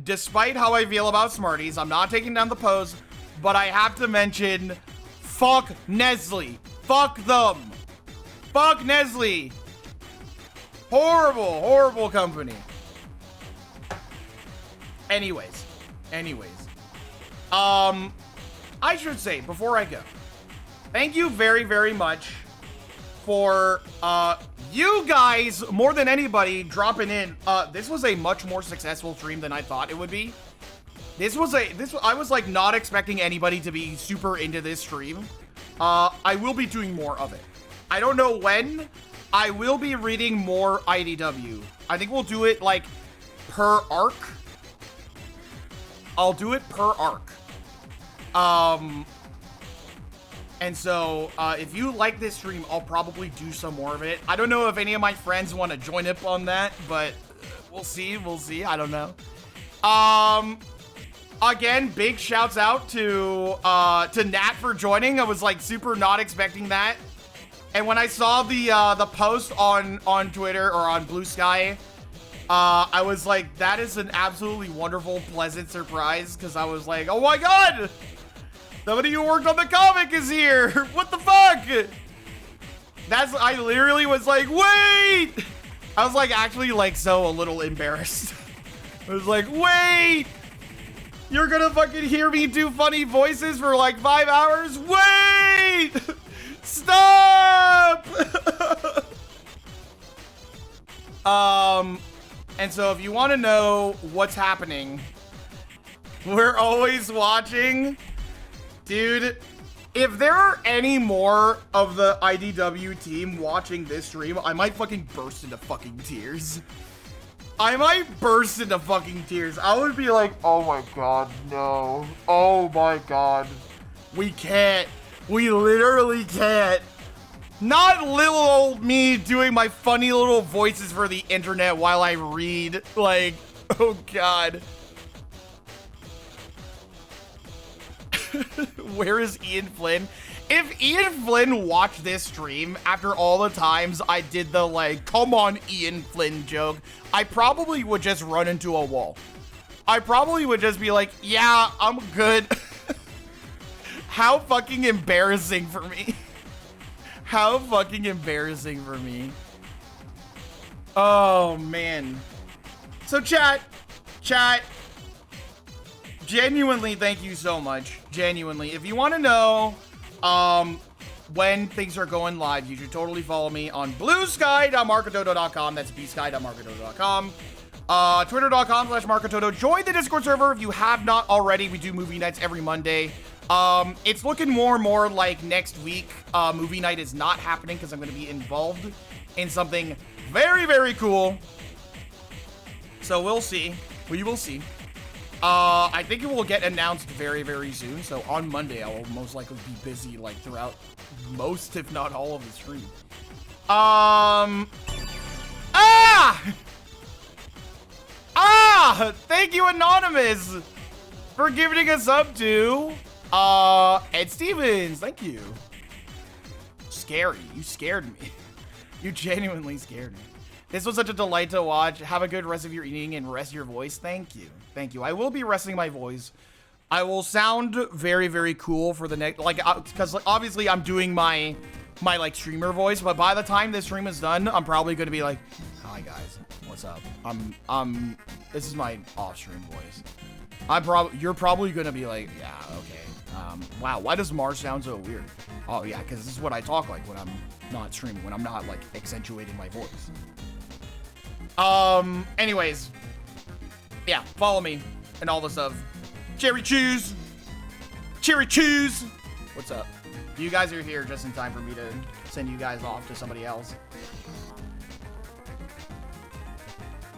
despite how I feel about Smarties, I'm not taking down the post, but I have to mention, fuck Nestle. Fuck them. Fuck Nestle. Horrible, horrible company. Anyways. I should say, before I go, Thank you very, very much for you guys, more than anybody, dropping in. This was a much more successful stream than I thought it would be. I was like not expecting anybody to be super into this stream. I will be doing more of it. I don't know when. I will be reading more IDW. I think we'll do it like per arc. I'll do it per arc. And so, if you like this stream, I'll probably do some more of it. I don't know if any of my friends want to join up on that, but we'll see. We'll see. I don't know. Again, big shouts out to Nat for joining. I was like super not expecting that. And when I saw the post on Twitter or on Blue Sky, I was like, that is an absolutely wonderful, pleasant surprise. Because I was like, oh my god! Somebody who worked on the comic is here! What the fuck? I literally was like, wait! I was like, actually like so a little embarrassed. I was like, wait! You're gonna fucking hear me do funny voices for like 5 hours? Wait! Stop! And so if you want to know what's happening, we're always watching. Dude, if there are any more of the IDW team watching this stream, I might fucking burst into fucking tears. I might burst into fucking tears. I would be like, oh my god, no. Oh my god. We can't. We literally can't. Not little old me doing my funny little voices for the internet while I read. Like, oh god. Where is Ian Flynn? If Ian Flynn watched this stream after all the times I did the like, come on Ian Flynn joke, I probably would just run into a wall. I probably would just be like, yeah, I'm good. How fucking embarrassing for me. How fucking embarrassing for me. Oh, man. So chat, genuinely, thank you so much. Genuinely. If you want to know when things are going live, you should totally follow me on bluesky.marcototo.com. That's bsky.marcototo.com. Twitter.com/marcototo. Join the Discord server if you have not already. We do movie nights every Monday. It's looking more and more like next week, movie night is not happening because I'm going to be involved in something very, very cool. So we'll see. We will see. I think it will get announced very, very soon. So on Monday, I will most likely be busy like throughout most, if not all of the stream. Thank you, Anonymous, for giving us up to Ed Stevens. Thank you. Scary. You scared me. You genuinely scared me. This was such a delight to watch. Have a good rest of your evening and rest your voice. Thank you. Thank you. I will be resting my voice. I will sound very, very cool for the next, like, because obviously I'm doing my like streamer voice, but by the time this stream is done, I'm probably going to be like, hi guys, what's up? This is my off-stream voice. You're probably going to be like, yeah, okay. Wow, why does Mars sound so weird? Oh yeah, because this is what I talk like when I'm not streaming, when I'm not like accentuating my voice. Anyways, yeah, follow me and all the stuff. Cherry Chews. What's up? You guys are here just in time for me to send you guys off to somebody else.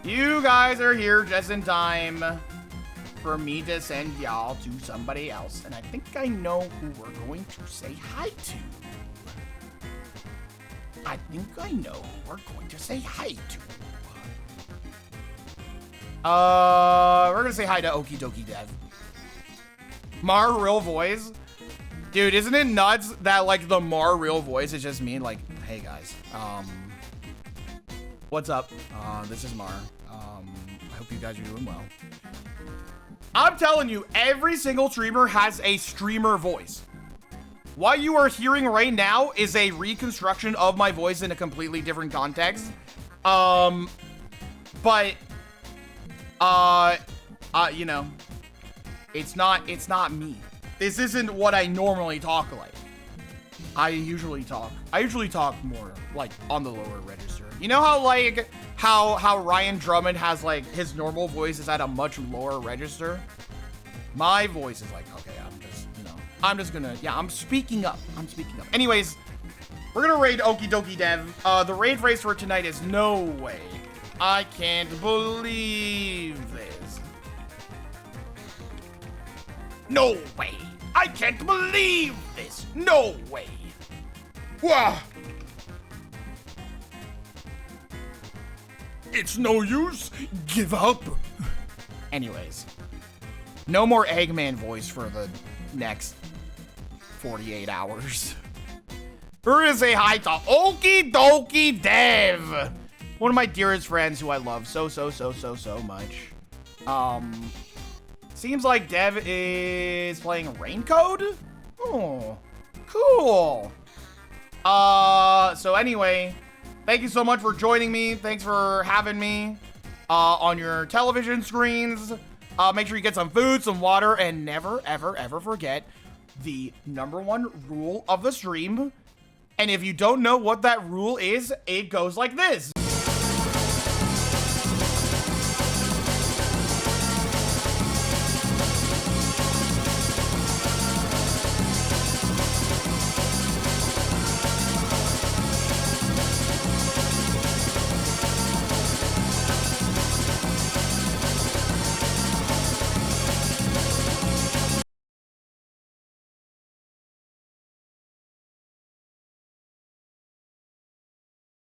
You guys are here just in time for me to send y'all to somebody else. And I think I know who we're going to say hi to. I think I know who we're going to say hi to. We're gonna say hi to Okie Dokie Dev. Mar real voice. Dude, isn't it nuts that like the Mar real voice is just me like, hey guys, what's up? This is Mar. I hope you guys are doing well. I'm telling you, every single streamer has a streamer voice. What you are hearing right now is a reconstruction of my voice in a completely different context. But you know, it's not me. This isn't what I normally talk like. I usually talk more like on the lower register. You know how like how Ryan Drummond has like his normal voice is at a much lower register? My voice is like, okay, I'm speaking up. Anyways, we're gonna raid Okie Dokie Dev. The raid phrase for tonight is no way. I can't believe this. No way. I can't believe this. No way. Wah. It's no use. Give up. Anyways, no more Eggman voice for the next 48 hours. We're gonna say hi to Okie Dokie Dev, one of my dearest friends who I love so much. Seems like Dev is playing Raincode. Oh, cool. So anyway, thank you so much for joining me. Thanks for having me on your television screens. Make sure you get some food, some water, and never, ever forget the #1 rule of the stream. And if you don't know what that rule is, it goes like this.